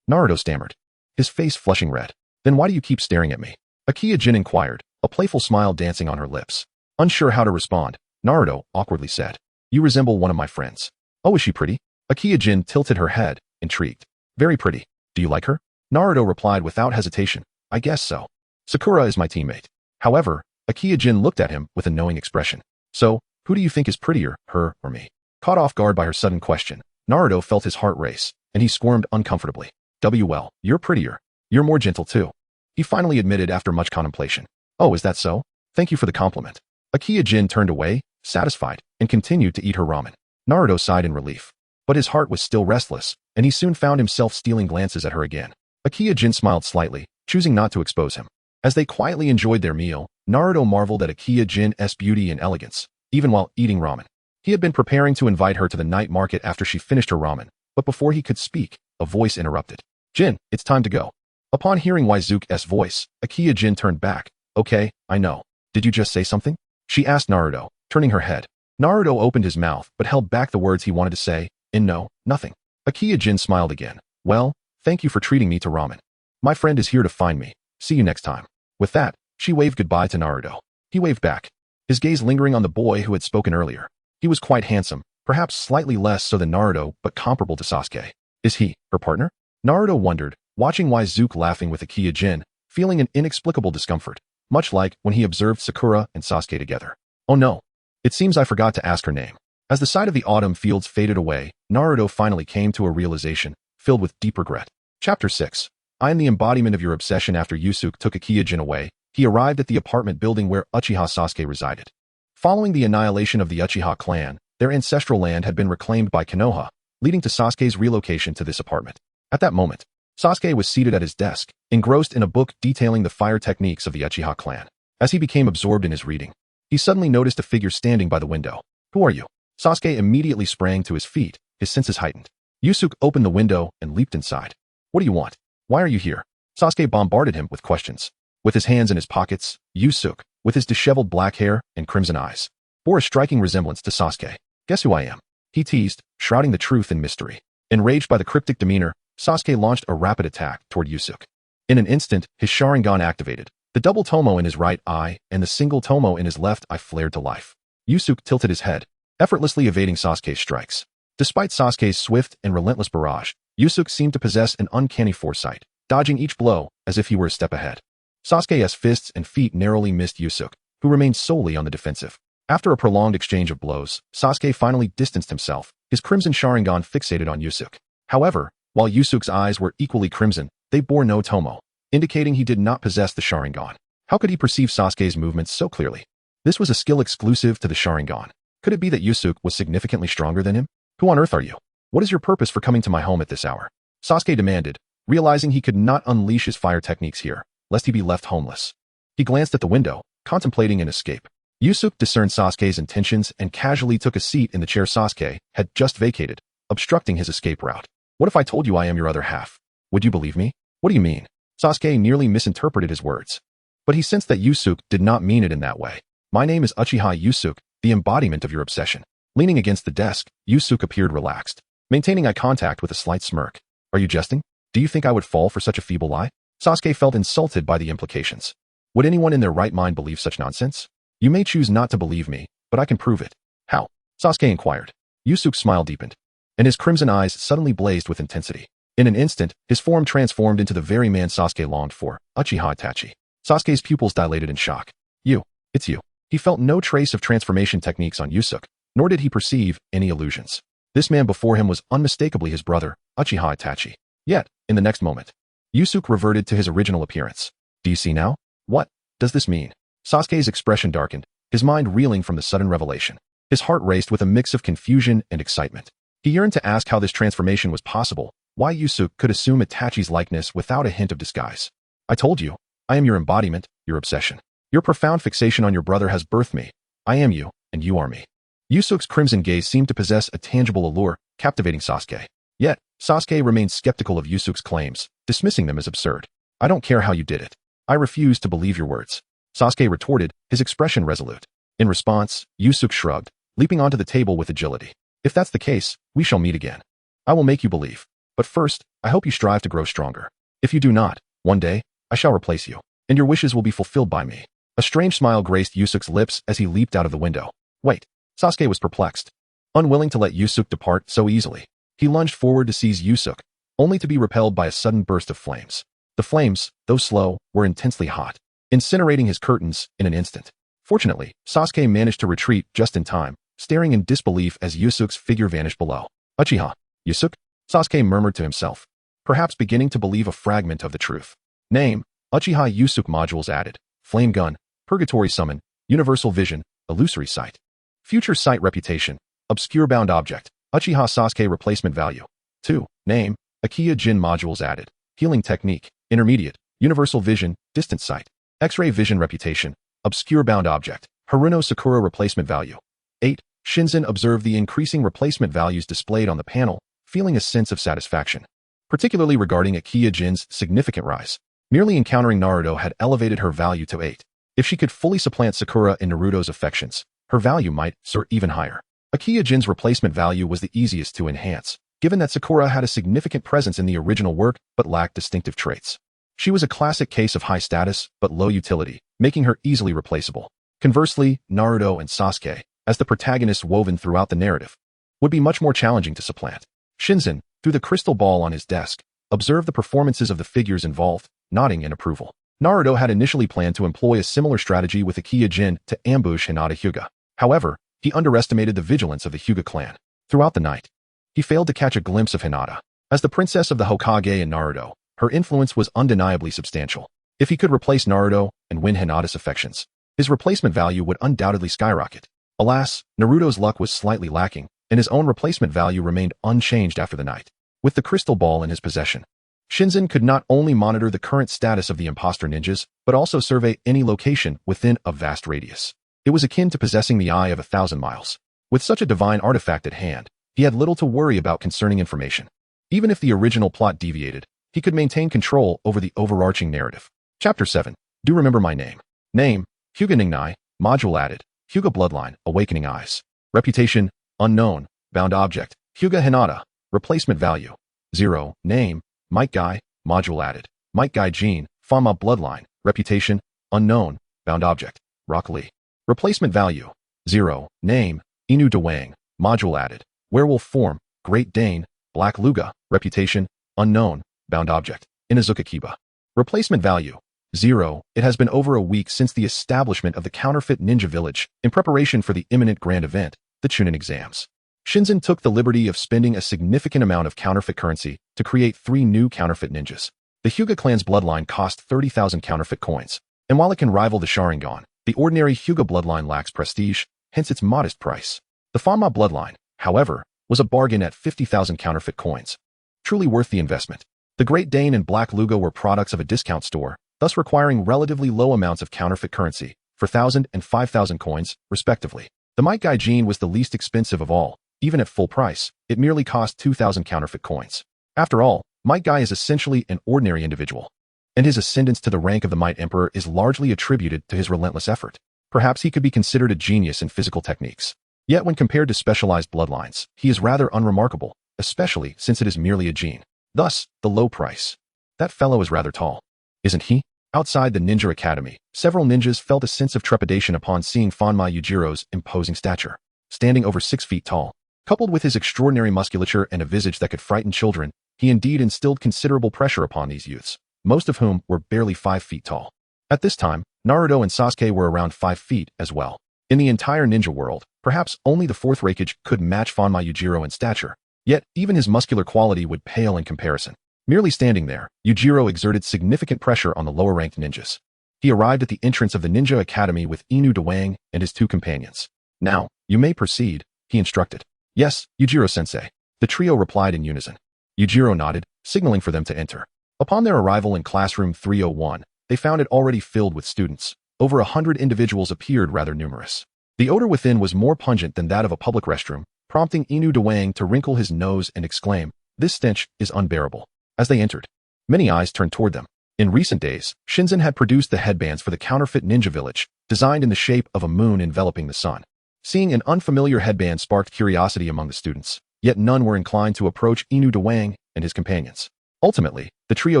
Naruto stammered, his face flushing red. Then why do you keep staring at me? Akiya Jin inquired, a playful smile dancing on her lips. Unsure how to respond, Naruto awkwardly said, you resemble one of my friends. Oh, is she pretty? Akiya Jin tilted her head, intrigued. Very pretty. Do you like her? Naruto replied without hesitation. I guess so. Sakura is my teammate. However, Akiya Jin looked at him with a knowing expression. So, who do you think is prettier, her or me? Caught off guard by her sudden question, Naruto felt his heart race, and he squirmed uncomfortably. Well, you're prettier. You're more gentle too. He finally admitted after much contemplation. Oh, is that so? Thank you for the compliment. Akiya Jin turned away, satisfied, and continued to eat her ramen. Naruto sighed in relief. But his heart was still restless, and he soon found himself stealing glances at her again. Akiya Jin smiled slightly, choosing not to expose him. As they quietly enjoyed their meal, Naruto marveled at Akiya Jin's beauty and elegance, even while eating ramen. He had been preparing to invite her to the night market after she finished her ramen, but before he could speak, a voice interrupted. Jin, it's time to go. Upon hearing Waizuke's voice, Akiya Jin turned back. Okay, I know. Did you just say something? She asked Naruto, turning her head. Naruto opened his mouth but held back the words he wanted to say. No, nothing. Akiya Jin smiled again. Well, thank you for treating me to ramen. My friend is here to find me, See you next time. With that, she waved goodbye to Naruto. He waved back, his gaze lingering on the boy who had spoken earlier. He was quite handsome, perhaps slightly less so than Naruto, but comparable to Sasuke. Is he her partner? Naruto wondered, watching Izuku laughing with Akiya Jin, feeling an inexplicable discomfort, much like when he observed Sakura and Sasuke together. Oh no. It seems I forgot to ask her name. As the sight of the autumn fields faded away, Naruto finally came to a realization, filled with deep regret. Chapter 6. I am the embodiment of your obsession. After Yusuke took Akiya Jin away, he arrived at the apartment building where Uchiha Sasuke resided. Following the annihilation of the Uchiha clan, their ancestral land had been reclaimed by Konoha, leading to Sasuke's relocation to this apartment. At that moment, Sasuke was seated at his desk, engrossed in a book detailing the fire techniques of the Uchiha clan. As he became absorbed in his reading, he suddenly noticed a figure standing by the window. Who are you? Sasuke immediately sprang to his feet, his senses heightened. Yusuke opened the window and leaped inside. What do you want? Why are you here? Sasuke bombarded him with questions. With his hands in his pockets, Yusuke, with his disheveled black hair and crimson eyes, bore a striking resemblance to Sasuke. Guess who I am? He teased, shrouding the truth in mystery. Enraged by the cryptic demeanor, Sasuke launched a rapid attack toward Yusuke. In an instant, his Sharingan activated. The double tomo in his right eye and the single tomo in his left eye flared to life. Yusuke tilted his head, effortlessly evading Sasuke's strikes. Despite Sasuke's swift and relentless barrage, Yusuke seemed to possess an uncanny foresight, dodging each blow as if he were a step ahead. Sasuke's fists and feet narrowly missed Yusuke, who remained solely on the defensive. After a prolonged exchange of blows, Sasuke finally distanced himself, his crimson Sharingan fixated on Yusuke. However, while Yusuke's eyes were equally crimson, they bore no tomo, indicating he did not possess the Sharingan. How could he perceive Sasuke's movements so clearly? This was a skill exclusive to the Sharingan. Could it be that Yusuke was significantly stronger than him? Who on earth are you? What is your purpose for coming to my home at this hour? Sasuke demanded, realizing he could not unleash his fire techniques here, lest he be left homeless. He glanced at the window, contemplating an escape. Yusuke discerned Sasuke's intentions and casually took a seat in the chair Sasuke had just vacated, obstructing his escape route. What if I told you I am your other half? Would you believe me? What do you mean? Sasuke nearly misinterpreted his words. But he sensed that Yusuke did not mean it in that way. My name is Uchiha Yusuke, the embodiment of your obsession. Leaning against the desk, Yusuke appeared relaxed, maintaining eye contact with a slight smirk. Are you jesting? Do you think I would fall for such a feeble lie? Sasuke felt insulted by the implications. Would anyone in their right mind believe such nonsense? You may choose not to believe me, but I can prove it. How? Sasuke inquired. Yusuke's smile deepened, and his crimson eyes suddenly blazed with intensity. In an instant, his form transformed into the very man Sasuke longed for, Uchiha Itachi. Sasuke's pupils dilated in shock. You. It's you. He felt no trace of transformation techniques on Yusuke, nor did he perceive any illusions. This man before him was unmistakably his brother, Uchiha Itachi. Yet, in the next moment, Yusuke reverted to his original appearance. Do you see now? What does this mean? Sasuke's expression darkened, his mind reeling from the sudden revelation. His heart raced with a mix of confusion and excitement. He yearned to ask how this transformation was possible, why Yusuke could assume Itachi's likeness without a hint of disguise. I told you, I am your embodiment, your obsession. Your profound fixation on your brother has birthed me. I am you, and you are me. Yusuke's crimson gaze seemed to possess a tangible allure, captivating Sasuke. Yet, Sasuke remained skeptical of Yusuke's claims, dismissing them as absurd. I don't care how you did it. I refuse to believe your words. Sasuke retorted, his expression resolute. In response, Yusuke shrugged, leaping onto the table with agility. If that's the case, we shall meet again. I will make you believe. But first, I hope you strive to grow stronger. If you do not, one day, I shall replace you, and your wishes will be fulfilled by me. A strange smile graced Yusuke's lips as he leaped out of the window. Wait. Sasuke was perplexed. Unwilling to let Yusuke depart so easily, he lunged forward to seize Yusuke, only to be repelled by a sudden burst of flames. The flames, though slow, were intensely hot, incinerating his curtains in an instant. Fortunately, Sasuke managed to retreat just in time, staring in disbelief as Yusuke's figure vanished below. Uchiha, Yusuke? Sasuke murmured to himself, perhaps beginning to believe a fragment of the truth. Name, Uchiha Yusuke modules added. Flame gun, purgatory summon, universal vision, illusory sight. Future sight reputation, obscure bound object, Uchiha Sasuke replacement value. 2. Name, Akiya Jin modules added. Healing technique, intermediate, universal vision, distant sight. X-ray vision reputation, obscure bound object, Haruno Sakura replacement value. 8. Shinzen observed the increasing replacement values displayed on the panel, feeling a sense of satisfaction, particularly regarding Akiya Jin's significant rise. Merely encountering Naruto had elevated her value to 8. If she could fully supplant Sakura in Naruto's affections, her value might soar even higher. Akiya Jin's replacement value was the easiest to enhance, given that Sakura had a significant presence in the original work but lacked distinctive traits. She was a classic case of high status but low utility, making her easily replaceable. Conversely, Naruto and Sasuke, as the protagonists woven throughout the narrative, would be much more challenging to supplant. Shinzen, through the crystal ball on his desk, observed the performances of the figures involved, nodding in approval. Naruto had initially planned to employ a similar strategy with Akiya Jin to ambush Hinata Hyuga. However, he underestimated the vigilance of the Hyuga clan. Throughout the night, he failed to catch a glimpse of Hinata. As the princess of the Hokage in Naruto, her influence was undeniably substantial. If he could replace Naruto and win Hinata's affections, his replacement value would undoubtedly skyrocket. Alas, Naruto's luck was slightly lacking, and his own replacement value remained unchanged after the night. With the crystal ball in his possession, Shinzen could not only monitor the current status of the imposter ninjas, but also survey any location within a vast radius. It was akin to possessing the eye of 1,000 miles. With such a divine artifact at hand, he had little to worry about concerning information. Even if the original plot deviated, he could maintain control over the overarching narrative. Chapter 7. Do remember my name. Name, Hyuga Ningnai, module added, Hyuga Bloodline, Awakening Eyes. Reputation, unknown, bound object, Hyuga Hinata, replacement value, 0. Name, Might Guy, module added, Might Guy Gene, Fama Bloodline, reputation, unknown, bound object, Rock Lee. Replacement value, 0. Name, Inu Dewang, module added, Werewolf form, Great Dane, Black Luga, reputation, unknown, bound object, Inazuka Kiba. Replacement value, 0. It has been over a week since the establishment of the counterfeit ninja village in preparation for the imminent grand event, the Chunin exams. Shinzen took the liberty of spending a significant amount of counterfeit currency to create 3 new counterfeit ninjas. The Hyuga clan's bloodline cost 30,000 counterfeit coins, and while it can rival the Sharingan, the ordinary Hyuga bloodline lacks prestige, hence its modest price. The Fama bloodline, however, was a bargain at 50,000 counterfeit coins. Truly worth the investment. The Great Dane and Black Luga were products of a discount store, thus requiring relatively low amounts of counterfeit currency, 4,000 and 5,000 coins, respectively. The Might Guy Gene was the least expensive of all. Even at full price, it merely cost 2,000 counterfeit coins. After all, Might Guy is essentially an ordinary individual, and his ascendance to the rank of the Might Emperor is largely attributed to his relentless effort. Perhaps he could be considered a genius in physical techniques. Yet when compared to specialized bloodlines, he is rather unremarkable, especially since it is merely a gene. Thus, the low price. That fellow is rather tall, isn't he? Outside the Ninja Academy, several ninjas felt a sense of trepidation upon seeing Fanma Yujiro's imposing stature. Standing over 6 feet tall, coupled with his extraordinary musculature and a visage that could frighten children, he indeed instilled considerable pressure upon these youths, most of whom were barely 5 feet tall. At this time, Naruto and Sasuke were around 5 feet as well. In the entire ninja world, perhaps only the 4th Raikage could match Fanma Yujiro in stature, yet even his muscular quality would pale in comparison. Merely standing there, Yujiro exerted significant pressure on the lower-ranked ninjas. He arrived at the entrance of the Ninja Academy with Inu Dewang and his 2 companions. Now, you may proceed, he instructed. Yes, Yujiro-sensei. The trio replied in unison. Yujiro nodded, signaling for them to enter. Upon their arrival in classroom 301, they found it already filled with students. Over 100 individuals appeared rather numerous. The odor within was more pungent than that of a public restroom, prompting Inu Dewang to wrinkle his nose and exclaim, "This stench is unbearable." As they entered, many eyes turned toward them. In recent days, Shinzen had produced the headbands for the counterfeit ninja village, designed in the shape of a moon enveloping the sun. Seeing an unfamiliar headband sparked curiosity among the students, yet none were inclined to approach Inu Dewang and his companions. Ultimately, the trio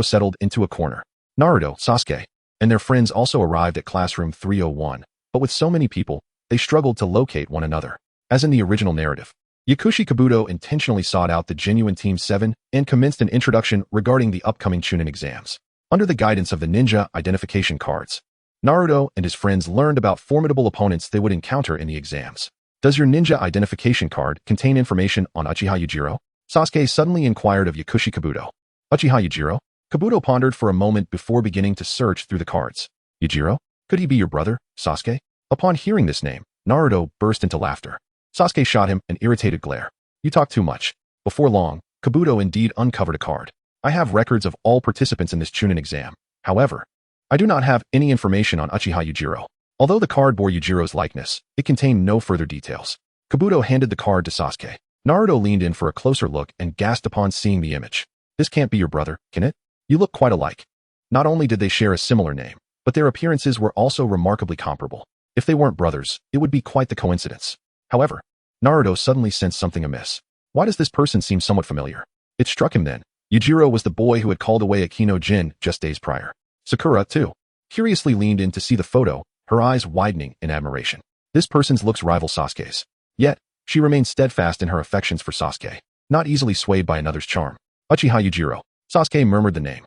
settled into a corner. Naruto, Sasuke, and their friends also arrived at classroom 301, but with so many people, they struggled to locate one another. As in the original narrative, Yakushi Kabuto intentionally sought out the genuine Team 7 and commenced an introduction regarding the upcoming Chunin exams. Under the guidance of the ninja identification cards, Naruto and his friends learned about formidable opponents they would encounter in the exams. Does your ninja identification card contain information on Uchiha Yujiro? Sasuke suddenly inquired of Yakushi Kabuto. Uchiha Yujiro? Kabuto pondered for a moment before beginning to search through the cards. Yujiro? Could he be your brother, Sasuke? Upon hearing this name, Naruto burst into laughter. Sasuke shot him an irritated glare. You talk too much. Before long, Kabuto indeed uncovered a card. I have records of all participants in this Chunin exam. However, I do not have any information on Uchiha Yujiro. Although the card bore Yujiro's likeness, it contained no further details. Kabuto handed the card to Sasuke. Naruto leaned in for a closer look and gasped upon seeing the image. This can't be your brother, can it? You look quite alike. Not only did they share a similar name, but their appearances were also remarkably comparable. If they weren't brothers, it would be quite the coincidence. However, Naruto suddenly sensed something amiss. Why does this person seem somewhat familiar? It struck him then, Yujiro was the boy who had called away Akino Jin just days prior. Sakura, too, curiously leaned in to see the photo, her eyes widening in admiration. This person's looks rival Sasuke's. Yet, she remained steadfast in her affections for Sasuke, not easily swayed by another's charm. Uchiha Yujiro. Sasuke murmured the name.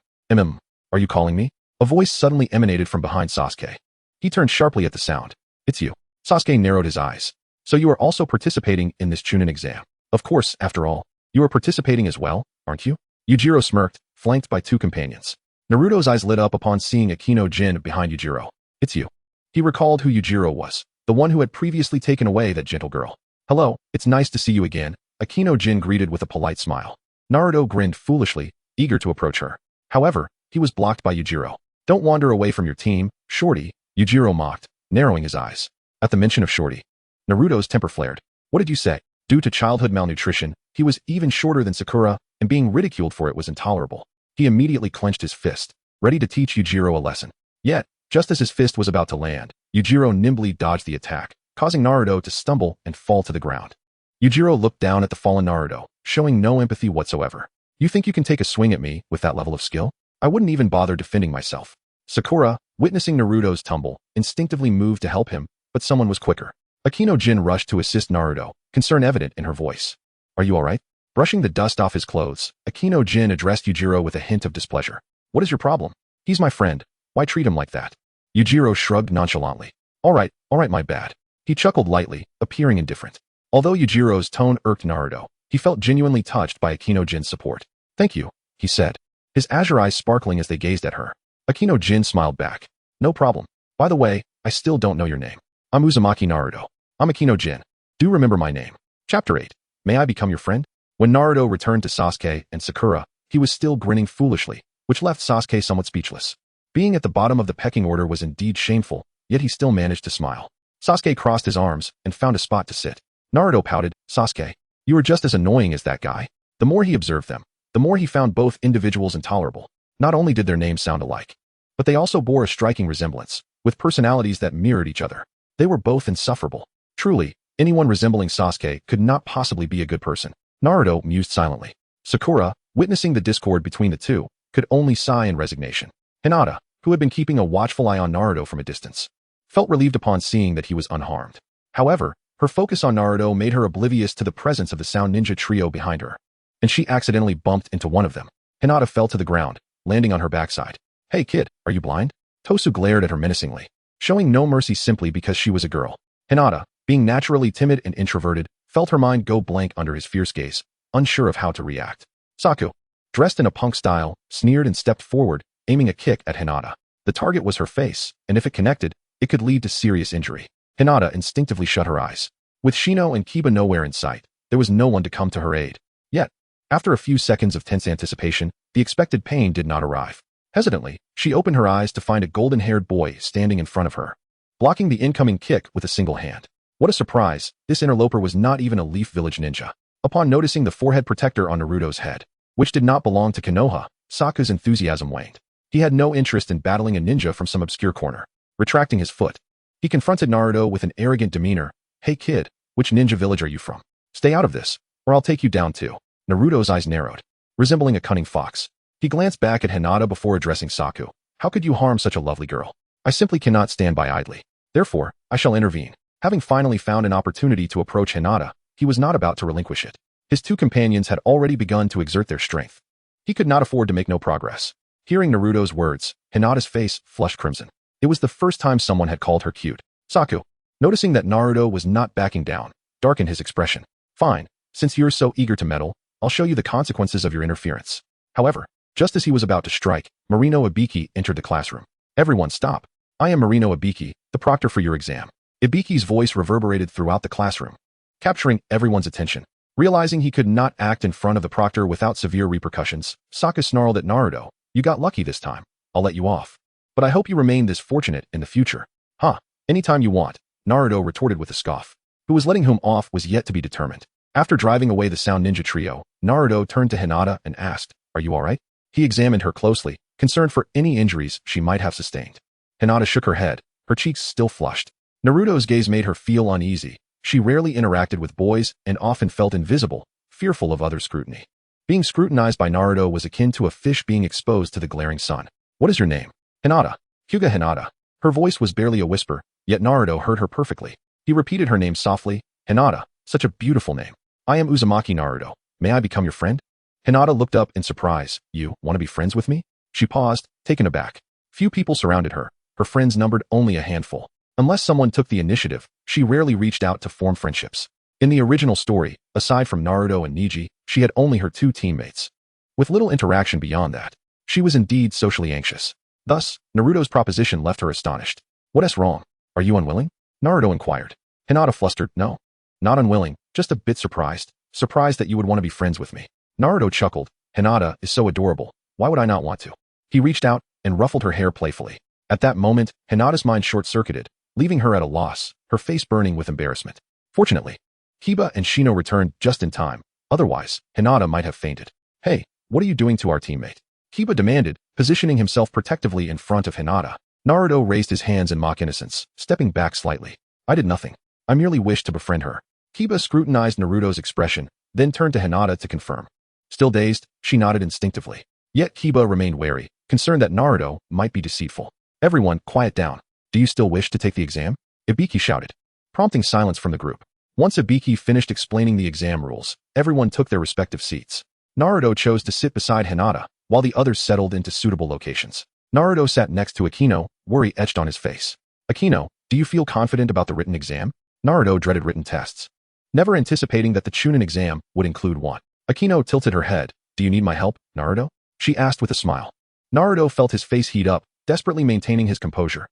Are you calling me? A voice suddenly emanated from behind Sasuke. He turned sharply at the sound. It's you. Sasuke narrowed his eyes. So you are also participating in this Chunin exam. Of course, after all, you are participating as well, aren't you? Yujiro smirked, flanked by two companions. Naruto's eyes lit up upon seeing Akino Jin behind Yujiro. It's you. He recalled who Yujiro was, the one who had previously taken away that gentle girl. Hello, it's nice to see you again, Akino Jin greeted with a polite smile. Naruto grinned foolishly, eager to approach her. However, he was blocked by Yujiro. Don't wander away from your team, Shorty, Yujiro mocked, narrowing his eyes. At the mention of Shorty, Naruto's temper flared. What did you say? Due to childhood malnutrition, he was even shorter than Sakura, and being ridiculed for it was intolerable. He immediately clenched his fist, ready to teach Yujiro a lesson. Yet, just as his fist was about to land, Yujiro nimbly dodged the attack, causing Naruto to stumble and fall to the ground. Yujiro looked down at the fallen Naruto, showing no empathy whatsoever. You think you can take a swing at me with that level of skill? I wouldn't even bother defending myself. Sakura, witnessing Naruto's tumble, instinctively moved to help him, but someone was quicker. Akino Jin rushed to assist Naruto, concern evident in her voice. Are you alright? Brushing the dust off his clothes, Akino Jin addressed Yujiro with a hint of displeasure. What is your problem? He's my friend. Why treat him like that? Yujiro shrugged nonchalantly. Alright, my bad. He chuckled lightly, appearing indifferent. Although Yujiro's tone irked Naruto, he felt genuinely touched by Akino Jin's support. Thank you, he said, his azure eyes sparkling as they gazed at her. Akino Jin smiled back. No problem. By the way, I still don't know your name. I'm Uzumaki Naruto. I'm Akino Jin. Do remember my name. Chapter 8. May I become your friend? When Naruto returned to Sasuke and Sakura, he was still grinning foolishly, which left Sasuke somewhat speechless. Being at the bottom of the pecking order was indeed shameful, yet he still managed to smile. Sasuke crossed his arms and found a spot to sit. Naruto pouted, Sasuke, you are just as annoying as that guy. The more he observed them, the more he found both individuals intolerable. Not only did their names sound alike, but they also bore a striking resemblance, with personalities that mirrored each other. They were both insufferable. Truly, anyone resembling Sasuke could not possibly be a good person. Naruto mused silently. Sakura, witnessing the discord between the two, could only sigh in resignation. Hinata, who had been keeping a watchful eye on Naruto from a distance, felt relieved upon seeing that he was unharmed. However, her focus on Naruto made her oblivious to the presence of the Sound Ninja trio behind her, and she accidentally bumped into one of them. Hinata fell to the ground, landing on her backside. Hey kid, are you blind? Tosu glared at her menacingly, showing no mercy simply because she was a girl. Hinata, being naturally timid and introverted, felt her mind go blank under his fierce gaze, unsure of how to react. Saku, dressed in a punk style, sneered and stepped forward, aiming a kick at Hinata. The target was her face, and if it connected, it could lead to serious injury. Hinata instinctively shut her eyes. With Shino and Kiba nowhere in sight, there was no one to come to her aid. Yet, after a few seconds of tense anticipation, the expected pain did not arrive. Hesitantly, she opened her eyes to find a golden-haired boy standing in front of her, blocking the incoming kick with a single hand. What a surprise, this interloper was not even a Leaf Village ninja. Upon noticing the forehead protector on Naruto's head, which did not belong to Konoha, Saku's enthusiasm waned. He had no interest in battling a ninja from some obscure corner. Retracting his foot, he confronted Naruto with an arrogant demeanor. Hey kid, which ninja village are you from? Stay out of this, or I'll take you down too. Naruto's eyes narrowed, resembling a cunning fox. He glanced back at Hinata before addressing Saku. How could you harm such a lovely girl? I simply cannot stand by idly. Therefore, I shall intervene. Having finally found an opportunity to approach Hinata, he was not about to relinquish it. His two companions had already begun to exert their strength. He could not afford to make no progress. Hearing Naruto's words, Hinata's face flushed crimson. It was the first time someone had called her cute. Saku, noticing that Naruto was not backing down, darkened his expression. Fine, since you're so eager to meddle, I'll show you the consequences of your interference. However, just as he was about to strike, Marino Ibiki entered the classroom. Everyone stop. I am Marino Ibiki, the proctor for your exam. Ibiki's voice reverberated throughout the classroom, capturing everyone's attention. Realizing he could not act in front of the proctor without severe repercussions, Saku snarled at Naruto. You got lucky this time. I'll let you off. But I hope you remain this fortunate in the future. Huh, anytime you want, Naruto retorted with a scoff. Who was letting whom off was yet to be determined. After driving away the Sound Ninja trio, Naruto turned to Hinata and asked, Are you alright? He examined her closely, concerned for any injuries she might have sustained. Hinata shook her head, her cheeks still flushed. Naruto's gaze made her feel uneasy. She rarely interacted with boys and often felt invisible, fearful of other scrutiny. Being scrutinized by Naruto was akin to a fish being exposed to the glaring sun. What is your name? Hinata. Hyuga Hinata. Her voice was barely a whisper, yet Naruto heard her perfectly. He repeated her name softly. Hinata. Such a beautiful name. I am Uzumaki Naruto. May I become your friend? Hinata looked up in surprise. You want to be friends with me? She paused, taken aback. Few people surrounded her. Her friends numbered only a handful. Unless someone took the initiative, she rarely reached out to form friendships. In the original story, aside from Naruto and Neji, she had only her two teammates. With little interaction beyond that, she was indeed socially anxious. Thus, Naruto's proposition left her astonished. What's wrong? Are you unwilling? Naruto inquired. Hinata flustered. No. Not unwilling, just a bit surprised. Surprised that you would want to be friends with me. Naruto chuckled. Hinata is so adorable. Why would I not want to? He reached out and ruffled her hair playfully. At that moment, Hinata's mind short-circuited, leaving her at a loss, her face burning with embarrassment. Fortunately, Kiba and Shino returned just in time. Otherwise, Hinata might have fainted. Hey, what are you doing to our teammate? Kiba demanded, positioning himself protectively in front of Hinata. Naruto raised his hands in mock innocence, stepping back slightly. I did nothing. I merely wished to befriend her. Kiba scrutinized Naruto's expression, then turned to Hinata to confirm. Still dazed, she nodded instinctively. Yet Kiba remained wary, concerned that Naruto might be deceitful. Everyone, quiet down. Do you still wish to take the exam? Ibiki shouted, prompting silence from the group. Once Ibiki finished explaining the exam rules, everyone took their respective seats. Naruto chose to sit beside Hinata, while the others settled into suitable locations. Naruto sat next to Akino, worry etched on his face. Akino, do you feel confident about the written exam? Naruto dreaded written tests, never anticipating that the Chunin exam would include one. Akino tilted her head. Do you need my help, Naruto? She asked with a smile. Naruto felt his face heat up, desperately maintaining his composure.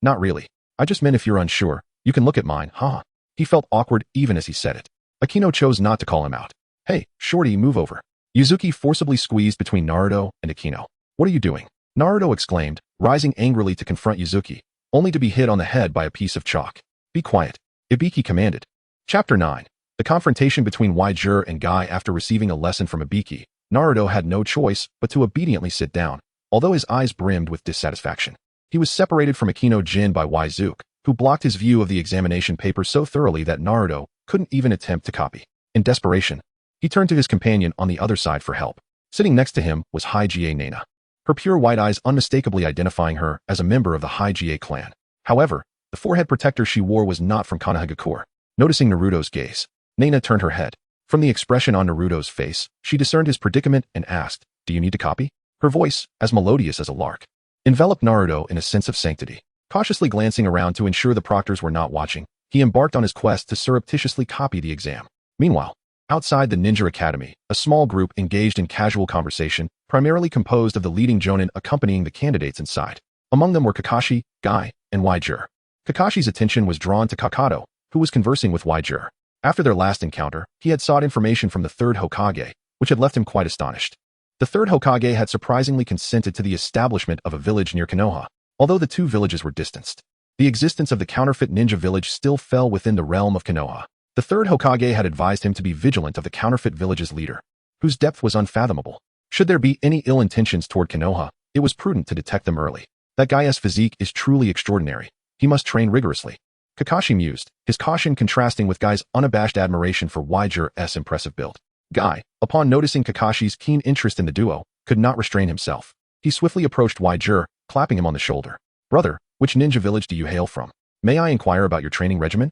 Not really. I just meant if you're unsure, you can look at mine, huh? He felt awkward even as he said it. Akino chose not to call him out. Hey, shorty, move over. Yuzuki forcibly squeezed between Naruto and Akino. What are you doing? Naruto exclaimed, rising angrily to confront Yuzuki, only to be hit on the head by a piece of chalk. Be quiet. Ibiki commanded. Chapter 9. The confrontation between Waijur and Guy. After receiving a lesson from Ibiki, Naruto had no choice but to obediently sit down, although his eyes brimmed with dissatisfaction. He was separated from Akino Jin by Waizuke, who blocked his view of the examination paper so thoroughly that Naruto couldn't even attempt to copy. In desperation, he turned to his companion on the other side for help. Sitting next to him was Hige Nana, her pure white eyes unmistakably identifying her as a member of the Hige clan. However, the forehead protector she wore was not from Konoha. Noticing Naruto's gaze, Nana turned her head. From the expression on Naruto's face, she discerned his predicament and asked, Do you need to copy? Her voice, as melodious as a lark, enveloped Naruto in a sense of sanctity. Cautiously glancing around to ensure the proctors were not watching, he embarked on his quest to surreptitiously copy the exam. Meanwhile, outside the Ninja Academy, a small group engaged in casual conversation, primarily composed of the leading jonin accompanying the candidates inside. Among them were Kakashi, Guy, and Waijur. Kakashi's attention was drawn to Kakato, who was conversing with Waijur. After their last encounter, he had sought information from the third Hokage, which had left him quite astonished. The third Hokage had surprisingly consented to the establishment of a village near Konoha, although the two villages were distanced. The existence of the counterfeit ninja village still fell within the realm of Konoha. The third Hokage had advised him to be vigilant of the counterfeit village's leader, whose depth was unfathomable. Should there be any ill intentions toward Konoha, it was prudent to detect them early. That guy's physique is truly extraordinary. He must train rigorously. Kakashi mused, his caution contrasting with Guy's unabashed admiration for Waijur's impressive build. Guy, upon noticing Kakashi's keen interest in the duo, could not restrain himself. He swiftly approached Waijur, clapping him on the shoulder. Brother, which ninja village do you hail from? May I inquire about your training regimen?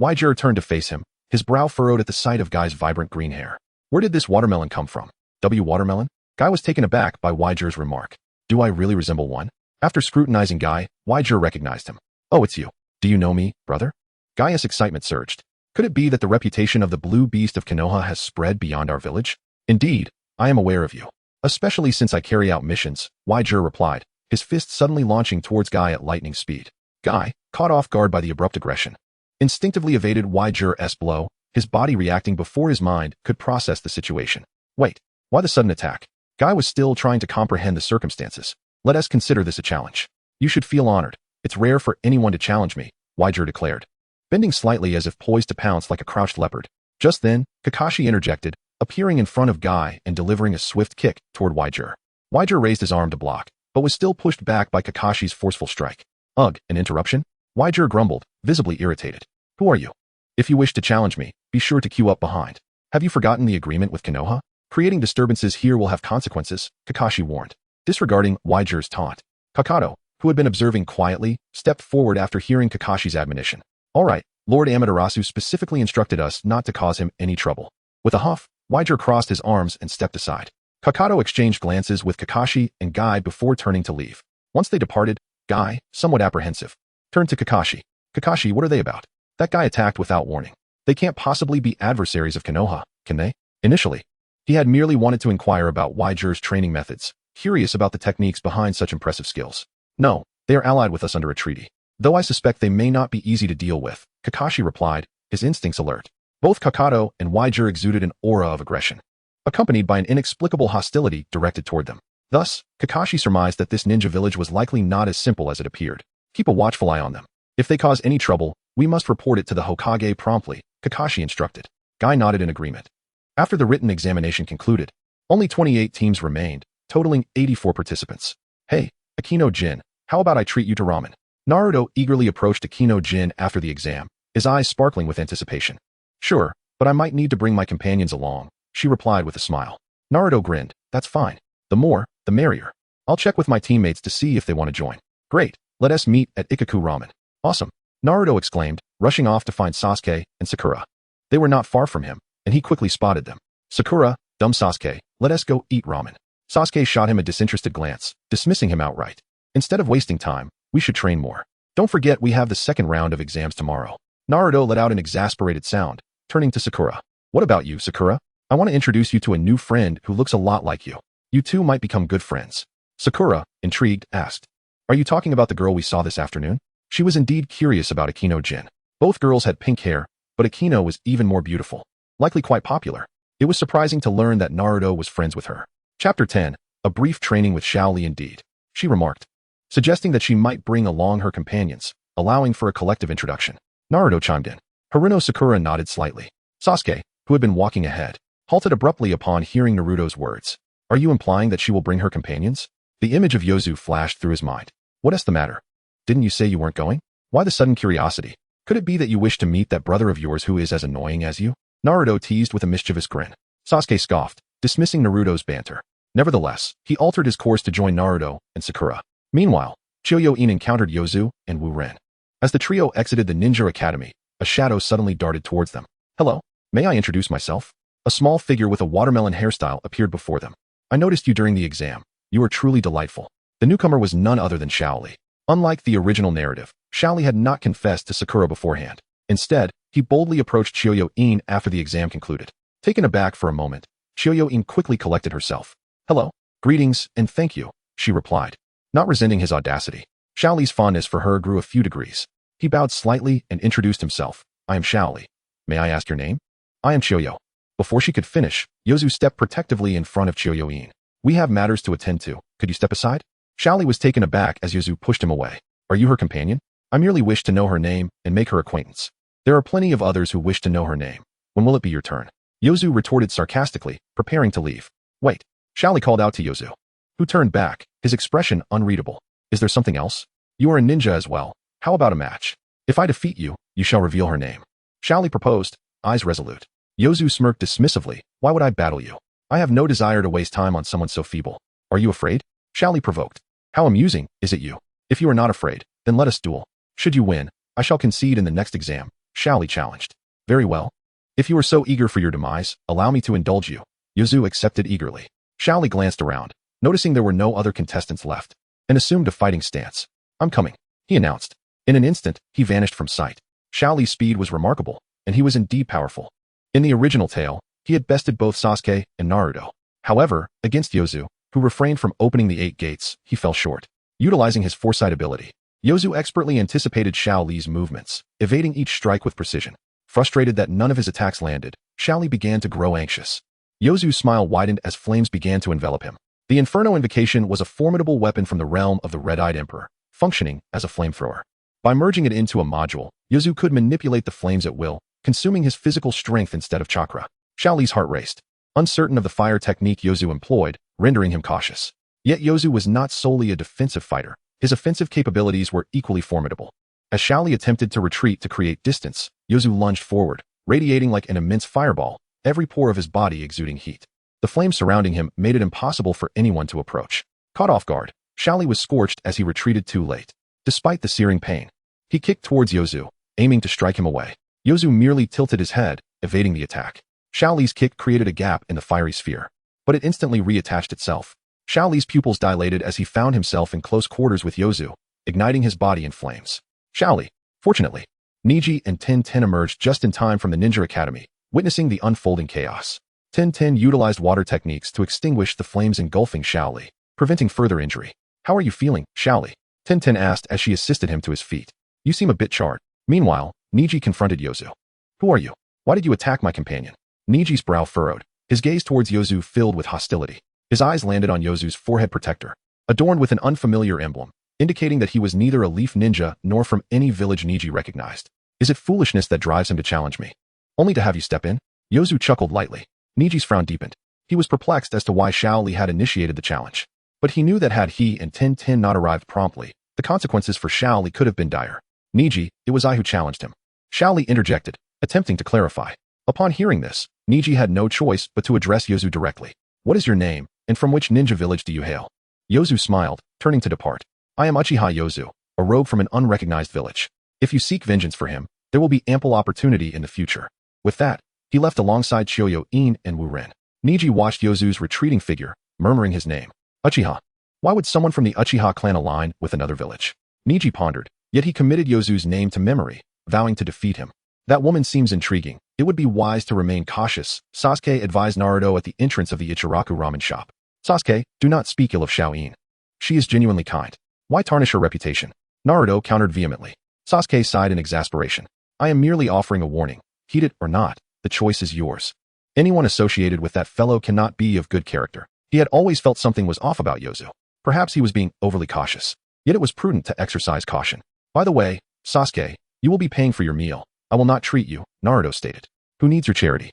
Waijur turned to face him, his brow furrowed at the sight of Guy's vibrant green hair. Where did this watermelon come from? Watermelon? Guy was taken aback by Waijur's remark. Do I really resemble one? After scrutinizing Guy, Waijur recognized him. Oh, it's you. Do you know me, brother? Guy's excitement surged. Could it be that the reputation of the blue beast of Konoha has spread beyond our village? Indeed, I am aware of you. Especially since I carry out missions, Waijur replied, his fist suddenly launching towards Guy at lightning speed. Guy, caught off guard by the abrupt aggression, instinctively evaded Waijur's blow, his body reacting before his mind could process the situation. Wait, why the sudden attack? Guy was still trying to comprehend the circumstances. Let us consider this a challenge. You should feel honored. It's rare for anyone to challenge me, Waijur declared, bending slightly as if poised to pounce like a crouched leopard. Just then, Kakashi interjected, appearing in front of Guy and delivering a swift kick toward Waijur. Waijur raised his arm to block, but was still pushed back by Kakashi's forceful strike. Ugh, an interruption? Waijur grumbled, visibly irritated. Who are you? If you wish to challenge me, be sure to queue up behind. Have you forgotten the agreement with Konoha? Creating disturbances here will have consequences, Kakashi warned. Disregarding Waiger's taunt, Kakato, who had been observing quietly, stepped forward after hearing Kakashi's admonition. All right, Lord Amaterasu specifically instructed us not to cause him any trouble. With a huff, Waiger crossed his arms and stepped aside. Kakato exchanged glances with Kakashi and Guy before turning to leave. Once they departed, Guy, somewhat apprehensive, turned to Kakashi. Kakashi, what are they about? That guy attacked without warning. They can't possibly be adversaries of Konoha, can they? Initially, he had merely wanted to inquire about Waiger's training methods, curious about the techniques behind such impressive skills. No, they are allied with us under a treaty. Though I suspect they may not be easy to deal with, Kakashi replied, his instincts alert. Both Kakato and Waiger exuded an aura of aggression, accompanied by an inexplicable hostility directed toward them. Thus, Kakashi surmised that this ninja village was likely not as simple as it appeared. Keep a watchful eye on them. If they cause any trouble, we must report it to the Hokage promptly, Kakashi instructed. Guy nodded in agreement. After the written examination concluded, only 28 teams remained, totaling 84 participants. Hey, Akino Jin, how about I treat you to ramen? Naruto eagerly approached Akino Jin after the exam, his eyes sparkling with anticipation. Sure, but I might need to bring my companions along, she replied with a smile. Naruto grinned, that's fine. The more, the merrier. I'll check with my teammates to see if they want to join. Great, let us meet at Ikaku Ramen. Awesome, Naruto exclaimed, rushing off to find Sasuke and Sakura. They were not far from him, and he quickly spotted them. Sakura, dumb Sasuke, let us go eat ramen. Sasuke shot him a disinterested glance, dismissing him outright. Instead of wasting time, we should train more. Don't forget we have the second round of exams tomorrow. Naruto let out an exasperated sound, turning to Sakura. What about you, Sakura? I want to introduce you to a new friend who looks a lot like you. You two might become good friends. Sakura, intrigued, asked. Are you talking about the girl we saw this afternoon? She was indeed curious about Akino Jin. Both girls had pink hair, but Akino was even more beautiful. Likely quite popular. It was surprising to learn that Naruto was friends with her. Chapter 10, a brief training with Shaoli indeed, she remarked, suggesting that she might bring along her companions, allowing for a collective introduction. Naruto chimed in. Haruno Sakura nodded slightly. Sasuke, who had been walking ahead, halted abruptly upon hearing Naruto's words. Are you implying that she will bring her companions? The image of Yozu flashed through his mind. What's the matter? Didn't you say you weren't going? Why the sudden curiosity? Could it be that you wish to meet that brother of yours who is as annoying as you? Naruto teased with a mischievous grin. Sasuke scoffed, dismissing Naruto's banter. Nevertheless, he altered his course to join Naruto and Sakura. Meanwhile, Chiyo-in encountered Yozu and Wu-Ren. As the trio exited the ninja academy, a shadow suddenly darted towards them. Hello, may I introduce myself? A small figure with a watermelon hairstyle appeared before them. I noticed you during the exam. You are truly delightful. The newcomer was none other than Shaoli. Unlike the original narrative, Shaoli had not confessed to Sakura beforehand. Instead, he boldly approached Chiyo-in after the exam concluded. Taken aback for a moment, Chiyo-in quickly collected herself. Hello, greetings, and thank you, she replied, not resenting his audacity. Shaoli's fondness for her grew a few degrees. He bowed slightly and introduced himself. I am Shaoli. May I ask your name? I am Chiyo. Before she could finish, Yozu stepped protectively in front of Chiyo-in. We have matters to attend to. Could you step aside? Shaoli was taken aback as Yozu pushed him away. Are you her companion? I merely wish to know her name and make her acquaintance. There are plenty of others who wish to know her name. When will it be your turn? Yozu retorted sarcastically, preparing to leave. Wait. Shaoli called out to Yozu, who turned back, his expression unreadable. Is there something else? You are a ninja as well. How about a match? If I defeat you, you shall reveal her name. Shaoli proposed, eyes resolute. Yozu smirked dismissively. Why would I battle you? I have no desire to waste time on someone so feeble. Are you afraid? Shaoli provoked. How amusing, is it you? If you are not afraid, then let us duel. Should you win, I shall concede in the next exam, Shaoli challenged. Very well. If you are so eager for your demise, allow me to indulge you. Yozu accepted eagerly. Shaoli glanced around, noticing there were no other contestants left, and assumed a fighting stance. I'm coming, he announced. In an instant, he vanished from sight. Shaoli's speed was remarkable, and he was indeed powerful. In the original tale, he had bested both Sasuke and Naruto. However, against Yozu, who refrained from opening the 8 gates, he fell short. Utilizing his foresight ability, Yozu expertly anticipated Shaoli's movements, evading each strike with precision. Frustrated that none of his attacks landed, Shaoli began to grow anxious. Yozu's smile widened as flames began to envelop him. The Inferno Invocation was a formidable weapon from the realm of the Red-Eyed Emperor, functioning as a flamethrower. By merging it into a module, Yozu could manipulate the flames at will, consuming his physical strength instead of chakra. Shaoli's heart raced, uncertain of the fire technique Yozu employed, rendering him cautious. Yet Yozu was not solely a defensive fighter. His offensive capabilities were equally formidable. As Shaoli attempted to retreat to create distance, Yozu lunged forward, radiating like an immense fireball, every pore of his body exuding heat. The flames surrounding him made it impossible for anyone to approach. Caught off guard, Xiaoli was scorched as he retreated too late. Despite the searing pain, he kicked towards Yozu, aiming to strike him away. Yozu merely tilted his head, evading the attack. Xiaoli's kick created a gap in the fiery sphere, but it instantly reattached itself. Xiaoli's pupils dilated as he found himself in close quarters with Yozu, igniting his body in flames. Xiaoli. Fortunately, Niji and Ten emerged just in time from the Ninja Academy, witnessing the unfolding chaos. Ten utilized water techniques to extinguish the flames engulfing Xiaoli, preventing further injury. How are you feeling, Xiaoli? Ten asked as she assisted him to his feet. You seem a bit charred. Meanwhile, Niji confronted Yozu. Who are you? Why did you attack my companion? Niji's brow furrowed, his gaze towards Yozu filled with hostility. His eyes landed on Yozu's forehead protector, adorned with an unfamiliar emblem, indicating that he was neither a leaf ninja nor from any village Niji recognized. Is it foolishness that drives him to challenge me? Only to have you step in? Yozu chuckled lightly. Niji's frown deepened. He was perplexed as to why Xiaoli had initiated the challenge. But he knew that had he and Ten not arrived promptly, the consequences for Xiaoli could have been dire. Niji, it was I who challenged him. Xiaoli interjected, attempting to clarify. Upon hearing this, Niji had no choice but to address Yozu directly. What is your name, and from which ninja village do you hail? Yozu smiled, turning to depart. I am Uchiha Yozu, a rogue from an unrecognized village. If you seek vengeance for him, there will be ample opportunity in the future. With that, he left alongside Shioyo-in and Wu-Ren. Niji watched Yozu's retreating figure, murmuring his name. Uchiha. Why would someone from the Uchiha clan align with another village? Niji pondered, yet he committed Yozu's name to memory, vowing to defeat him. That woman seems intriguing. It would be wise to remain cautious, Sasuke advised Naruto at the entrance of the Ichiraku ramen shop. Sasuke, do not speak ill of Xiao-in. She is genuinely kind. Why tarnish her reputation? Naruto countered vehemently. Sasuke sighed in exasperation. I am merely offering a warning. Heed it or not, the choice is yours. Anyone associated with that fellow cannot be of good character. He had always felt something was off about Yozu. Perhaps he was being overly cautious. Yet it was prudent to exercise caution. By the way, Sasuke, you will be paying for your meal. I will not treat you, Naruto stated. Who needs your charity?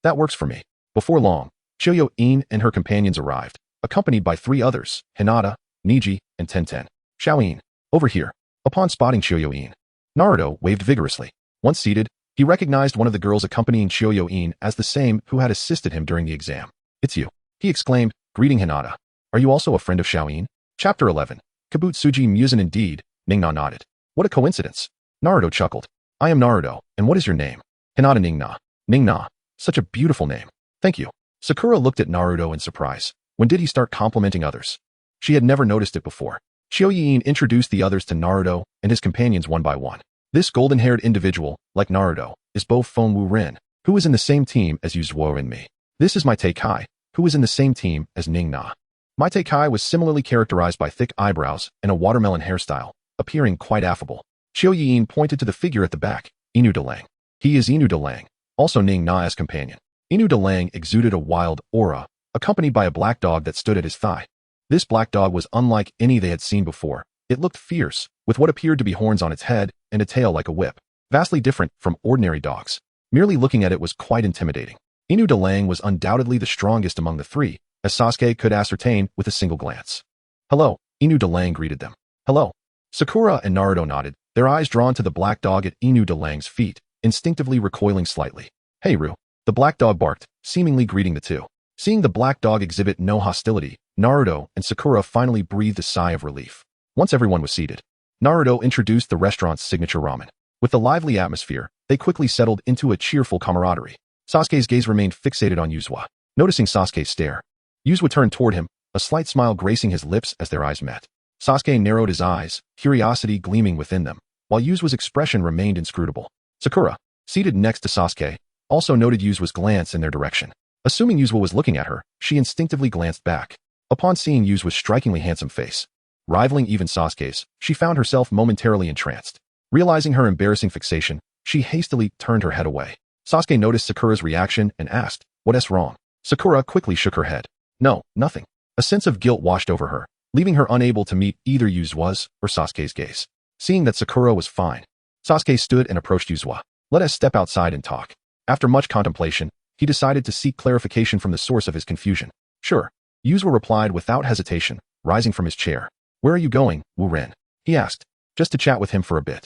That works for me. Before long, Shioyo-in and her companions arrived, accompanied by 3 others, Hinata, Niji, and Ten. Xiao-in, over here. Upon spotting Shioyo-in, Naruto waved vigorously. Once seated, he recognized one of the girls accompanying Shioyo-in as the same who had assisted him during the exam. It's you, he exclaimed, greeting Hinata. Are you also a friend of Xiao-in? Chapter 11. Kabutsuji Musen indeed, Ningna nodded. What a coincidence. Naruto chuckled. I am Naruto, and what is your name? Hinata Ningna. Ningna. Such a beautiful name. Thank you. Sakura looked at Naruto in surprise. When did he start complimenting others? She had never noticed it before. Shioyin introduced the others to Naruto and his companions one by one. This golden-haired individual, like Naruto, is Bo-Fong Wu-Ren, who is in the same team as Yuzuo and me. This is my Teikai, who is in the same team as Ningna. My Teikai was similarly characterized by thick eyebrows and a watermelon hairstyle, appearing quite affable. Shioyin pointed to the figure at the back, Inu Delang. He is Inu Delang, also Ningna's companion. Inu Delang exuded a wild aura, accompanied by a black dog that stood at his thigh. This black dog was unlike any they had seen before. It looked fierce, with what appeared to be horns on its head and a tail like a whip, vastly different from ordinary dogs. Merely looking at it was quite intimidating. Inu Delang was undoubtedly the strongest among the 3, as Sasuke could ascertain with a single glance. Hello, Inu Delang greeted them. Hello. Sakura and Naruto nodded, their eyes drawn to the black dog at Inu Delang's feet, instinctively recoiling slightly. Hey Ru. The black dog barked, seemingly greeting the 2. Seeing the black dog exhibit no hostility, Naruto and Sakura finally breathed a sigh of relief. Once everyone was seated, Naruto introduced the restaurant's signature ramen. With the lively atmosphere, they quickly settled into a cheerful camaraderie. Sasuke's gaze remained fixated on Yuzua. Noticing Sasuke's stare, Yuzua turned toward him, a slight smile gracing his lips as their eyes met. Sasuke narrowed his eyes, curiosity gleaming within them, while Yuzua's expression remained inscrutable. Sakura, seated next to Sasuke, also noted Yuzua's glance in their direction. Assuming Yuzua was looking at her, she instinctively glanced back. Upon seeing Yuzua's strikingly handsome face, rivaling even Sasuke's, she found herself momentarily entranced. Realizing her embarrassing fixation, she hastily turned her head away. Sasuke noticed Sakura's reaction and asked, "What's wrong?" Sakura quickly shook her head. No, nothing. A sense of guilt washed over her, leaving her unable to meet either Yuzua's or Sasuke's gaze. Seeing that Sakura was fine, Sasuke stood and approached Yuzua. Let us step outside and talk. After much contemplation, he decided to seek clarification from the source of his confusion. Sure. Yuzua replied without hesitation, rising from his chair. Where are you going, Wu-Ren? He asked. Just to chat with him for a bit.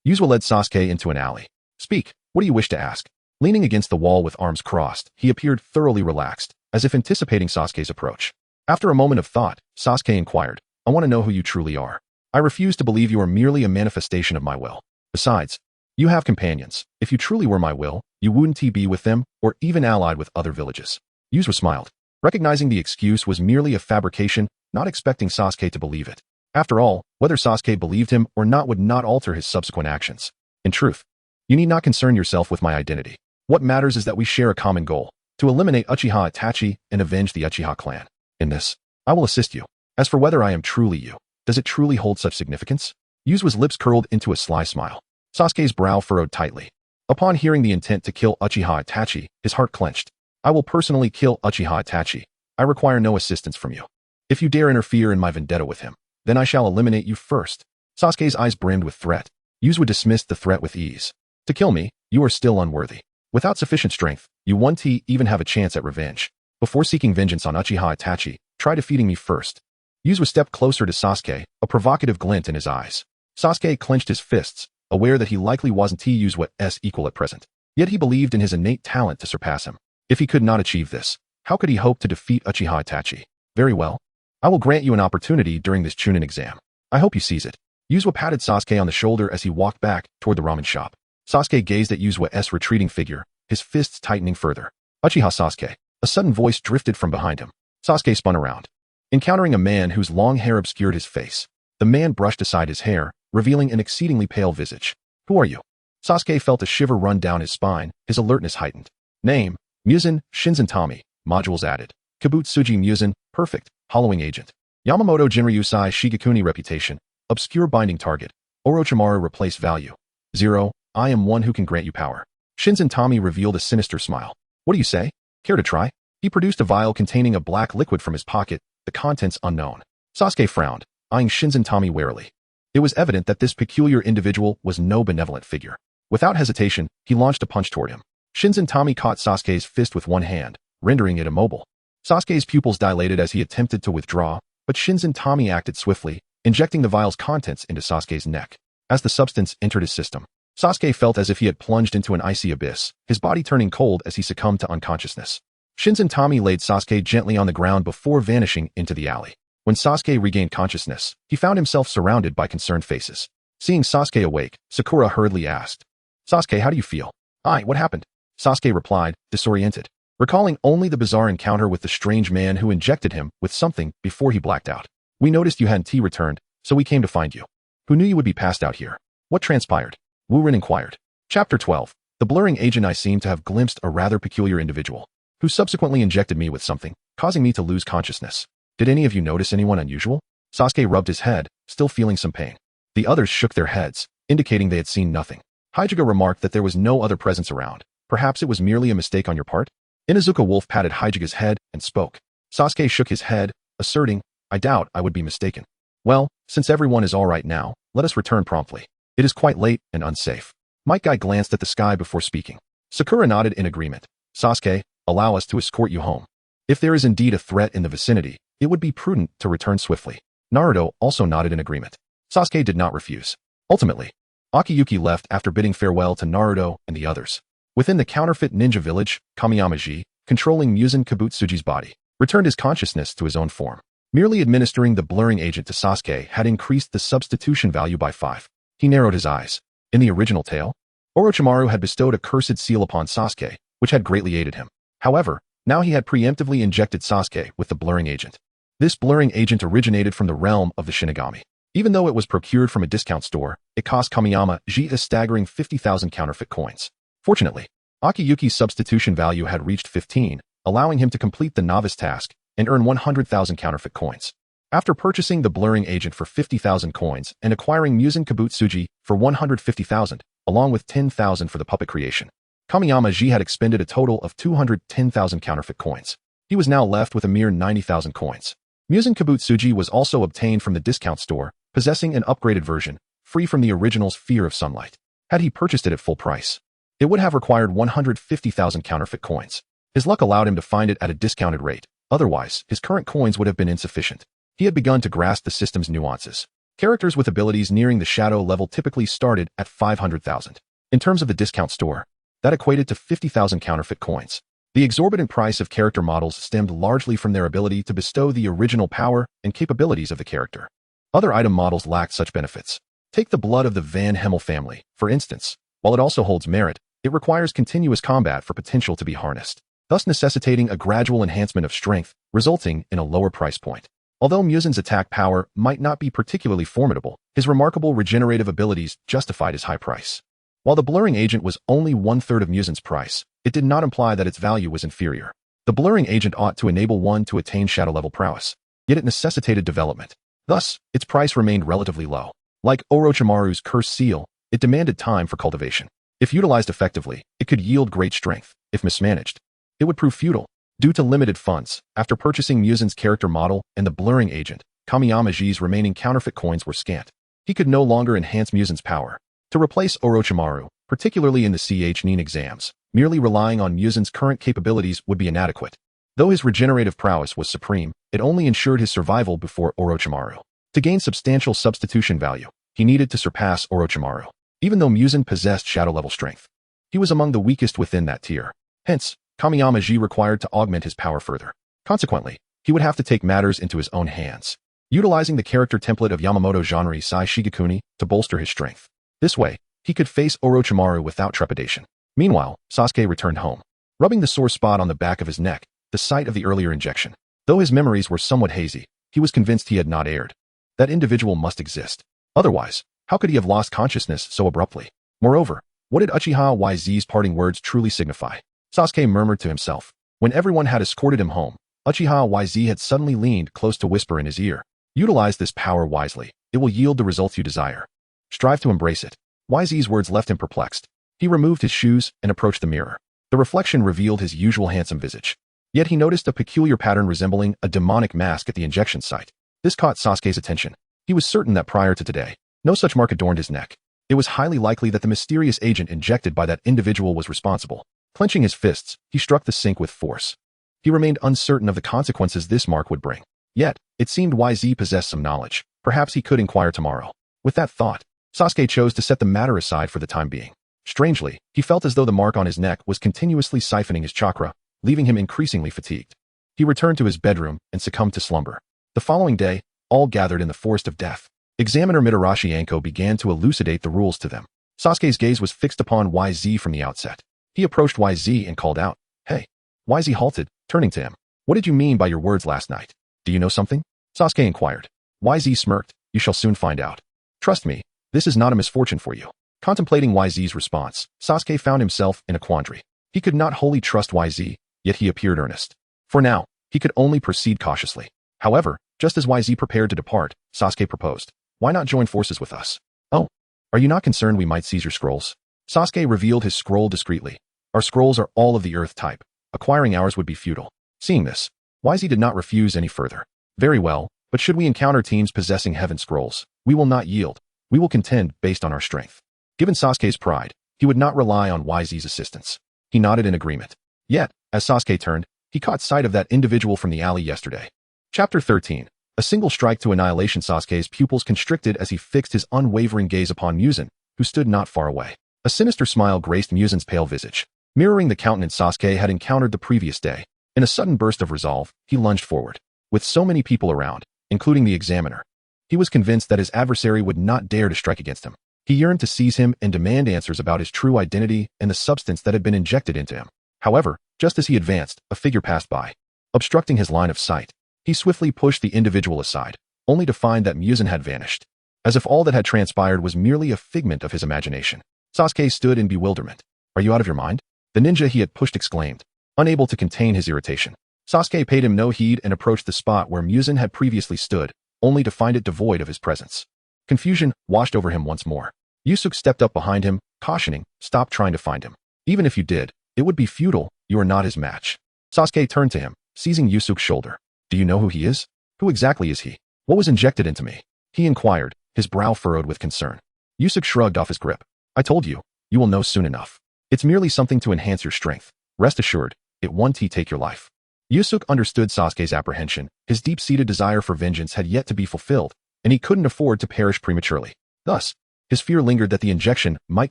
Yuzua led Sasuke into an alley. Speak, what do you wish to ask? Leaning against the wall with arms crossed, he appeared thoroughly relaxed, as if anticipating Sasuke's approach. After a moment of thought, Sasuke inquired, I want to know who you truly are. I refuse to believe you are merely a manifestation of my will. Besides, you have companions. If you truly were my will, you wouldn't be with them or even allied with other villages. Yuzua smiled, recognizing the excuse was merely a fabrication, not expecting Sasuke to believe it. After all, whether Sasuke believed him or not would not alter his subsequent actions. In truth, you need not concern yourself with my identity. What matters is that we share a common goal, to eliminate Uchiha Itachi and avenge the Uchiha clan. In this, I will assist you. As for whether I am truly you, does it truly hold such significance? Yuzua's lips curled into a sly smile. Sasuke's brow furrowed tightly. Upon hearing the intent to kill Uchiha Itachi, his heart clenched. I will personally kill Uchiha Itachi. I require no assistance from you. If you dare interfere in my vendetta with him, then I shall eliminate you first. Sasuke's eyes brimmed with threat. Yuzua dismissed the threat with ease. To kill me, you are still unworthy. Without sufficient strength, you won't even have a chance at revenge. Before seeking vengeance on Uchiha Itachi, try defeating me first. Yuzua stepped closer to Sasuke, a provocative glint in his eyes. Sasuke clenched his fists, aware that he likely wasn't Yuzua's equal at present. Yet he believed in his innate talent to surpass him. If he could not achieve this, how could he hope to defeat Uchiha Itachi? Very well. I will grant you an opportunity during this Chunin exam. I hope you seize it. Yuzua patted Sasuke on the shoulder as he walked back toward the ramen shop. Sasuke gazed at Yuzua's retreating figure, his fists tightening further. Uchiha Sasuke. A sudden voice drifted from behind him. Sasuke spun around, encountering a man whose long hair obscured his face. The man brushed aside his hair, revealing an exceedingly pale visage. Who are you? Sasuke felt a shiver run down his spine, his alertness heightened. Name, Muzan, Shinzentami, modules added. Kabutsuji Muzan, perfect, hollowing agent. Yamamoto Jinryusai Shigekuni reputation, obscure binding target. Orochimaru replace value. 0, I am one who can grant you power. Shinzentami revealed a sinister smile. What do you say? Care to try? He produced a vial containing a black liquid from his pocket, the contents unknown. Sasuke frowned, eyeing Shinzentami warily. It was evident that this peculiar individual was no benevolent figure. Without hesitation, he launched a punch toward him. Shinzentami caught Sasuke's fist with one hand, rendering it immobile. Sasuke's pupils dilated as he attempted to withdraw, but Shinzentami acted swiftly, injecting the vial's contents into Sasuke's neck. As the substance entered his system, Sasuke felt as if he had plunged into an icy abyss, his body turning cold as he succumbed to unconsciousness. Shinzentami laid Sasuke gently on the ground before vanishing into the alley. When Sasuke regained consciousness, he found himself surrounded by concerned faces. Seeing Sasuke awake, Sakura hurriedly asked, Sasuke, how do you feel? What happened? Sasuke replied, disoriented, recalling only the bizarre encounter with the strange man who injected him with something before he blacked out. We noticed you hadn't returned, so we came to find you. Who knew you would be passed out here? What transpired? Wu Ren inquired. Chapter 12. The blurring agent. I seem to have glimpsed a rather peculiar individual, who subsequently injected me with something, causing me to lose consciousness. Did any of you notice anyone unusual? Sasuke rubbed his head, still feeling some pain. The others shook their heads, indicating they had seen nothing. Hijika remarked that there was no other presence around. Perhaps it was merely a mistake on your part? Inuzuka Wolf patted Hijika's head and spoke. Sasuke shook his head, asserting, I doubt I would be mistaken. Well, since everyone is all right now, let us return promptly. It is quite late and unsafe. Might Guy glanced at the sky before speaking. Sakura nodded in agreement. Sasuke, allow us to escort you home. If there is indeed a threat in the vicinity, it would be prudent to return swiftly. Naruto also nodded in agreement. Sasuke did not refuse. Ultimately, Akiyuki left after bidding farewell to Naruto and the others. Within the counterfeit ninja village, Kamiyama-ji, controlling Muzan Kabutsuji's body, returned his consciousness to his own form. Merely administering the blurring agent to Sasuke had increased the substitution value by 5. He narrowed his eyes. In the original tale, Orochimaru had bestowed a cursed seal upon Sasuke, which had greatly aided him. However, now he had preemptively injected Sasuke with the blurring agent. This blurring agent originated from the realm of the Shinigami. Even though it was procured from a discount store, it cost Kamiyama-ji a staggering 50,000 counterfeit coins. Fortunately, Akiyuki's substitution value had reached 15, allowing him to complete the novice task and earn 100,000 counterfeit coins. After purchasing the blurring agent for 50,000 coins and acquiring Muzan Kabutsuji for 150,000, along with 10,000 for the puppet creation, Kamiyama-ji had expended a total of 210,000 counterfeit coins. He was now left with a mere 90,000 coins. Muzan Kabutsuji was also obtained from the discount store, possessing an upgraded version, free from the original's fear of sunlight. Had he purchased it at full price, it would have required 150,000 counterfeit coins. His luck allowed him to find it at a discounted rate. Otherwise, his current coins would have been insufficient. He had begun to grasp the system's nuances. Characters with abilities nearing the shadow level typically started at 500,000. In terms of the discount store, that equated to 50,000 counterfeit coins. The exorbitant price of character models stemmed largely from their ability to bestow the original power and capabilities of the character. Other item models lacked such benefits. Take the blood of the Van Hemel family, for instance. While it also holds merit, it requires continuous combat for potential to be harnessed, thus necessitating a gradual enhancement of strength, resulting in a lower price point. Although Muzin's attack power might not be particularly formidable, his remarkable regenerative abilities justified his high price. While the blurring agent was only one-third of Muzin's price, it did not imply that its value was inferior. The blurring agent ought to enable one to attain shadow-level prowess, yet it necessitated development. Thus, its price remained relatively low. Like Orochimaru's cursed seal, it demanded time for cultivation. If utilized effectively, it could yield great strength. If mismanaged, it would prove futile. Due to limited funds, after purchasing Muzin's character model and the blurring agent, Kamiyama-ji's remaining counterfeit coins were scant. He could no longer enhance Muzin's power. To replace Orochimaru, particularly in the Ch-Nin exams, merely relying on Muzin's current capabilities would be inadequate. Though his regenerative prowess was supreme, it only ensured his survival before Orochimaru. To gain substantial substitution value, he needed to surpass Orochimaru. Even though Muzin possessed shadow-level strength, he was among the weakest within that tier. Hence, Kamiyama-ji required to augment his power further. Consequently, he would have to take matters into his own hands, utilizing the character template of Yamamoto Genre Sai Shigekuni to bolster his strength. This way, he could face Orochimaru without trepidation. Meanwhile, Sasuke returned home, rubbing the sore spot on the back of his neck, the site of the earlier injection. Though his memories were somewhat hazy, he was convinced he had not erred. That individual must exist. Otherwise, how could he have lost consciousness so abruptly? Moreover, what did Uchiha YZ's parting words truly signify? Sasuke murmured to himself. When everyone had escorted him home, Uchiha YZ had suddenly leaned close to whisper in his ear. Utilize this power wisely. It will yield the results you desire. Strive to embrace it. YZ's words left him perplexed. He removed his shoes and approached the mirror. The reflection revealed his usual handsome visage. Yet he noticed a peculiar pattern resembling a demonic mask at the injection site. This caught Sasuke's attention. He was certain that prior to today, no such mark adorned his neck. It was highly likely that the mysterious agent injected by that individual was responsible. Clenching his fists, he struck the sink with force. He remained uncertain of the consequences this mark would bring. Yet, it seemed YZ possessed some knowledge. Perhaps he could inquire tomorrow. With that thought, Sasuke chose to set the matter aside for the time being. Strangely, he felt as though the mark on his neck was continuously siphoning his chakra, leaving him increasingly fatigued. He returned to his bedroom and succumbed to slumber. The following day, all gathered in the Forest of Death. Examiner Mitarashi Anko began to elucidate the rules to them. Sasuke's gaze was fixed upon YZ from the outset. He approached YZ and called out, "Hey." YZ halted, turning to him. "What did you mean by your words last night? Do you know something?" Sasuke inquired. YZ smirked. "You shall soon find out. Trust me, this is not a misfortune for you." Contemplating YZ's response, Sasuke found himself in a quandary. He could not wholly trust YZ, yet he appeared earnest. For now, he could only proceed cautiously. However, just as YZ prepared to depart, Sasuke proposed, "Why not join forces with us?" "Oh, are you not concerned we might seize your scrolls?" Sasuke revealed his scroll discreetly. "Our scrolls are all of the earth type. Acquiring ours would be futile." Seeing this, YZ did not refuse any further. "Very well, but should we encounter teams possessing heaven scrolls, we will not yield. We will contend based on our strength." Given Sasuke's pride, he would not rely on YZ's assistance. He nodded in agreement. Yet, as Sasuke turned, he caught sight of that individual from the alley yesterday. Chapter 13. A single strike to annihilation. Sasuke's pupils constricted as he fixed his unwavering gaze upon Muzin, who stood not far away. A sinister smile graced Muzin's pale visage, mirroring the countenance Sasuke had encountered the previous day. In a sudden burst of resolve, he lunged forward. With so many people around, including the examiner, he was convinced that his adversary would not dare to strike against him. He yearned to seize him and demand answers about his true identity and the substance that had been injected into him. However, just as he advanced, a figure passed by, obstructing his line of sight. He swiftly pushed the individual aside, only to find that Muzin had vanished. As if all that had transpired was merely a figment of his imagination, Sasuke stood in bewilderment. "Are you out of your mind?" the ninja he had pushed exclaimed, unable to contain his irritation. Sasuke paid him no heed and approached the spot where Muzin had previously stood, only to find it devoid of his presence. Confusion washed over him once more. Yusuke stepped up behind him, cautioning, "Stop trying to find him. Even if you did, it would be futile. You are not his match." Sasuke turned to him, seizing Yusuke's shoulder. "Do you know who he is? Who exactly is he? What was injected into me?" he inquired, his brow furrowed with concern. Yusuke shrugged off his grip. "I told you, you will know soon enough. It's merely something to enhance your strength. Rest assured, it won't take your life." Yusuke understood Sasuke's apprehension. His deep-seated desire for vengeance had yet to be fulfilled, and he couldn't afford to perish prematurely. Thus, his fear lingered that the injection might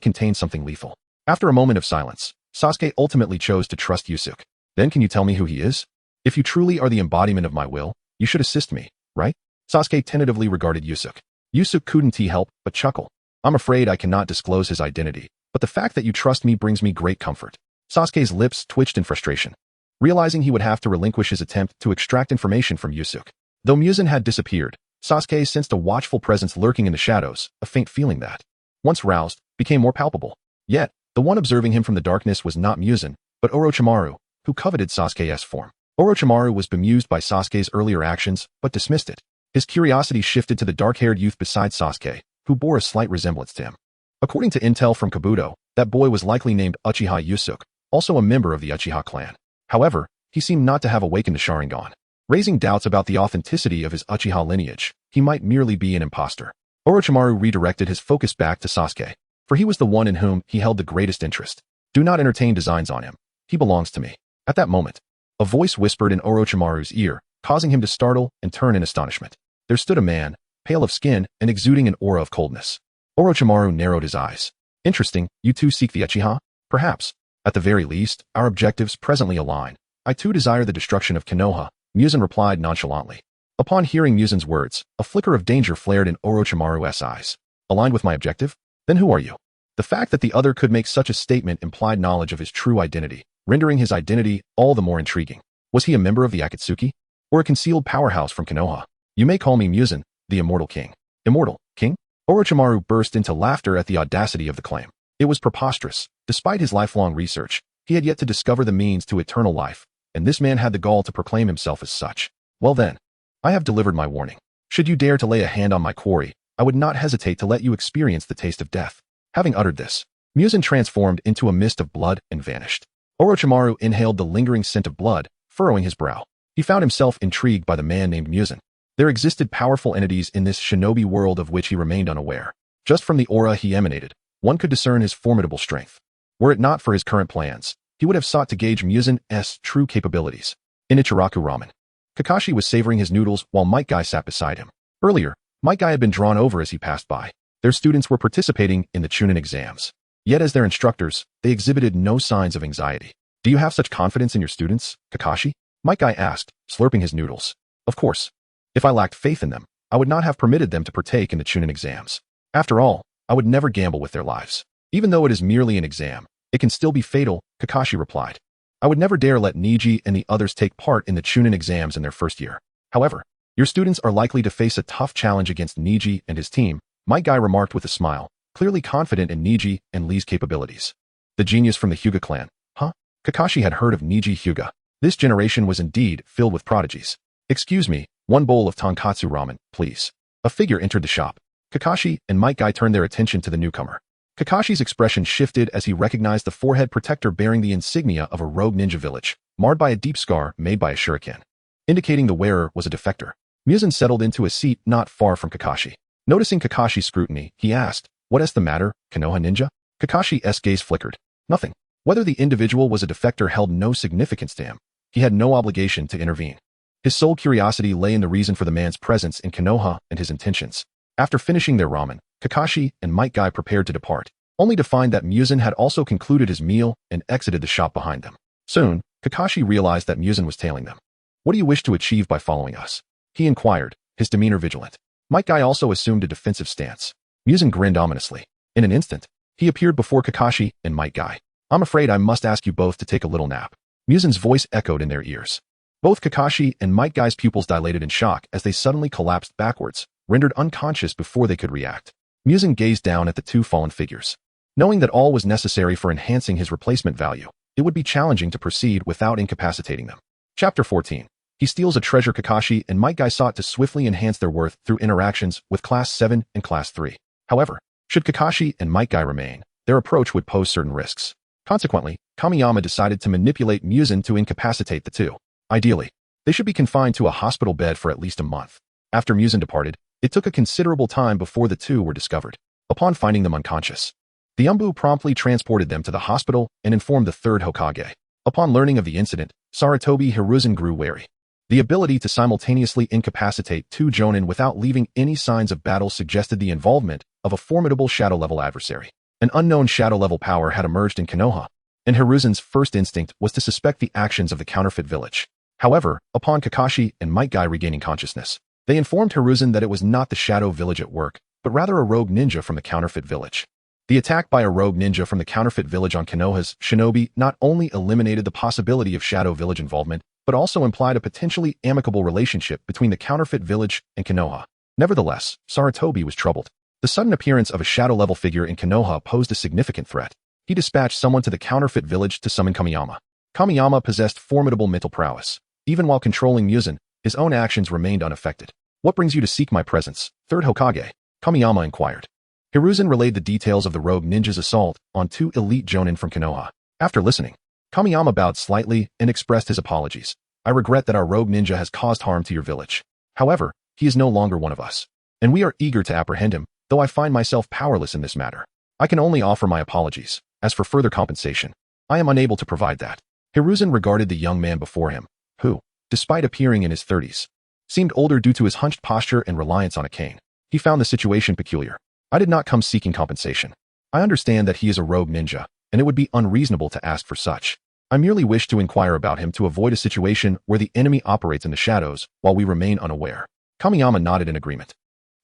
contain something lethal. After a moment of silence, Sasuke ultimately chose to trust Yusuke. Then can you tell me who he is? If you truly are the embodiment of my will, you should assist me, right? Sasuke tentatively regarded Yusuke. Yusuke couldn't help but chuckle. I'm afraid I cannot disclose his identity, but the fact that you trust me brings me great comfort. Sasuke's lips twitched in frustration, realizing he would have to relinquish his attempt to extract information from Yusuke. Though Muzan had disappeared, Sasuke sensed a watchful presence lurking in the shadows, a faint feeling that, once roused, became more palpable. Yet, the one observing him from the darkness was not Muzan, but Orochimaru, who coveted Sasuke's form. Orochimaru was bemused by Sasuke's earlier actions, but dismissed it. His curiosity shifted to the dark-haired youth beside Sasuke, who bore a slight resemblance to him. According to intel from Kabuto, that boy was likely named Uchiha Yusuke, also a member of the Uchiha clan. However, he seemed not to have awakened the Sharingan. Raising doubts about the authenticity of his Uchiha lineage, he might merely be an impostor. Orochimaru redirected his focus back to Sasuke, for he was the one in whom he held the greatest interest. Do not entertain designs on him. He belongs to me. At that moment, a voice whispered in Orochimaru's ear, causing him to startle and turn in astonishment. There stood a man, pale of skin and exuding an aura of coldness. Orochimaru narrowed his eyes. Interesting, you two seek the Uchiha? Perhaps. At the very least, our objectives presently align. I too desire the destruction of Konoha, Muzan replied nonchalantly. Upon hearing Muzan's words, a flicker of danger flared in Orochimaru's eyes. Aligned with my objective? Then who are you? The fact that the other could make such a statement implied knowledge of his true identity, rendering his identity all the more intriguing. Was he a member of the Akatsuki? Or a concealed powerhouse from Konoha? You may call me Muzan, the Immortal King. Immortal King? Orochimaru burst into laughter at the audacity of the claim. It was preposterous. Despite his lifelong research, he had yet to discover the means to eternal life, and this man had the gall to proclaim himself as such. Well then, I have delivered my warning. Should you dare to lay a hand on my quarry, I would not hesitate to let you experience the taste of death. Having uttered this, Muzan transformed into a mist of blood and vanished. Orochimaru inhaled the lingering scent of blood, furrowing his brow. He found himself intrigued by the man named Muzan. There existed powerful entities in this shinobi world of which he remained unaware. Just from the aura he emanated, one could discern his formidable strength. Were it not for his current plans, he would have sought to gauge Muzan's true capabilities. In Ichiraku Ramen, Kakashi was savoring his noodles while Might Guy sat beside him. Earlier, Might Guy had been drawn over as he passed by. Their students were participating in the Chunin exams. Yet as their instructors, they exhibited no signs of anxiety. Do you have such confidence in your students, Kakashi? Might Guy asked, slurping his noodles. Of course. If I lacked faith in them, I would not have permitted them to partake in the Chunin exams. After all, I would never gamble with their lives. Even though it is merely an exam, it can still be fatal, Kakashi replied. I would never dare let Niji and the others take part in the Chunin exams in their first year. However, your students are likely to face a tough challenge against Niji and his team, Might Guy remarked with a smile, clearly confident in Niji and Lee's capabilities. The genius from the Hyuga clan, huh? Kakashi had heard of Niji Hyuga. This generation was indeed filled with prodigies. Excuse me, one bowl of tonkatsu ramen, please. A figure entered the shop. Kakashi and Might Guy turned their attention to the newcomer. Kakashi's expression shifted as he recognized the forehead protector bearing the insignia of a rogue ninja village, marred by a deep scar made by a shuriken, indicating the wearer was a defector. Muzan settled into a seat not far from Kakashi. Noticing Kakashi's scrutiny, he asked, "What is the matter, Konoha ninja?" Kakashi's gaze flickered. Nothing. Whether the individual was a defector held no significance to him. He had no obligation to intervene. His sole curiosity lay in the reason for the man's presence in Konoha and his intentions. After finishing their ramen, Kakashi and Might Guy prepared to depart, only to find that Muzan had also concluded his meal and exited the shop behind them. Soon, Kakashi realized that Muzan was tailing them. What do you wish to achieve by following us? He inquired, his demeanor vigilant. Might Guy also assumed a defensive stance. Muzan grinned ominously. In an instant, he appeared before Kakashi and Might Guy. I'm afraid I must ask you both to take a little nap. Muzan's voice echoed in their ears. Both Kakashi and Might Guy's pupils dilated in shock as they suddenly collapsed backwards, rendered unconscious before they could react. Muzan gazed down at the two fallen figures. Knowing that all was necessary for enhancing his replacement value, it would be challenging to proceed without incapacitating them. Chapter 14. He steals a treasure. Kakashi and Might Guy sought to swiftly enhance their worth through interactions with Class 7 and Class 3. However, should Kakashi and Might Guy remain, their approach would pose certain risks. Consequently, Kamiyama decided to manipulate Muzan to incapacitate the two. Ideally, they should be confined to a hospital bed for at least a month. After Muzan departed, it took a considerable time before the two were discovered. Upon finding them unconscious, the Umbu promptly transported them to the hospital and informed the third Hokage. Upon learning of the incident, Sarutobi Hiruzen grew wary. The ability to simultaneously incapacitate two Jonin without leaving any signs of battle suggested the involvement of a formidable shadow-level adversary. An unknown shadow-level power had emerged in Konoha, and Hiruzen's first instinct was to suspect the actions of the counterfeit village. However, upon Kakashi and Might Guy regaining consciousness, they informed Hiruzen that it was not the Shadow Village at work, but rather a rogue ninja from the counterfeit village. The attack by a rogue ninja from the counterfeit village on Konoha's shinobi not only eliminated the possibility of Shadow Village involvement, but also implied a potentially amicable relationship between the counterfeit village and Konoha. Nevertheless, Sarutobi was troubled. The sudden appearance of a shadow-level figure in Konoha posed a significant threat. He dispatched someone to the counterfeit village to summon Kamiyama. Kamiyama possessed formidable mental prowess. Even while controlling Muzan, his own actions remained unaffected. "What brings you to seek my presence, Third Hokage?" Kamiyama inquired. Hiruzen relayed the details of the rogue ninja's assault on 2 elite jonin from Konoha. After listening, Kamiyama bowed slightly and expressed his apologies. "I regret that our rogue ninja has caused harm to your village. However, he is no longer one of us, and we are eager to apprehend him, though I find myself powerless in this matter. I can only offer my apologies. As for further compensation, I am unable to provide that." Hiruzen regarded the young man before him, who, despite appearing in his 30s, seemed older due to his hunched posture and reliance on a cane. He found the situation peculiar. "I did not come seeking compensation. I understand that he is a rogue ninja, and it would be unreasonable to ask for such. I merely wish to inquire about him to avoid a situation where the enemy operates in the shadows while we remain unaware." Kamiyama nodded in agreement.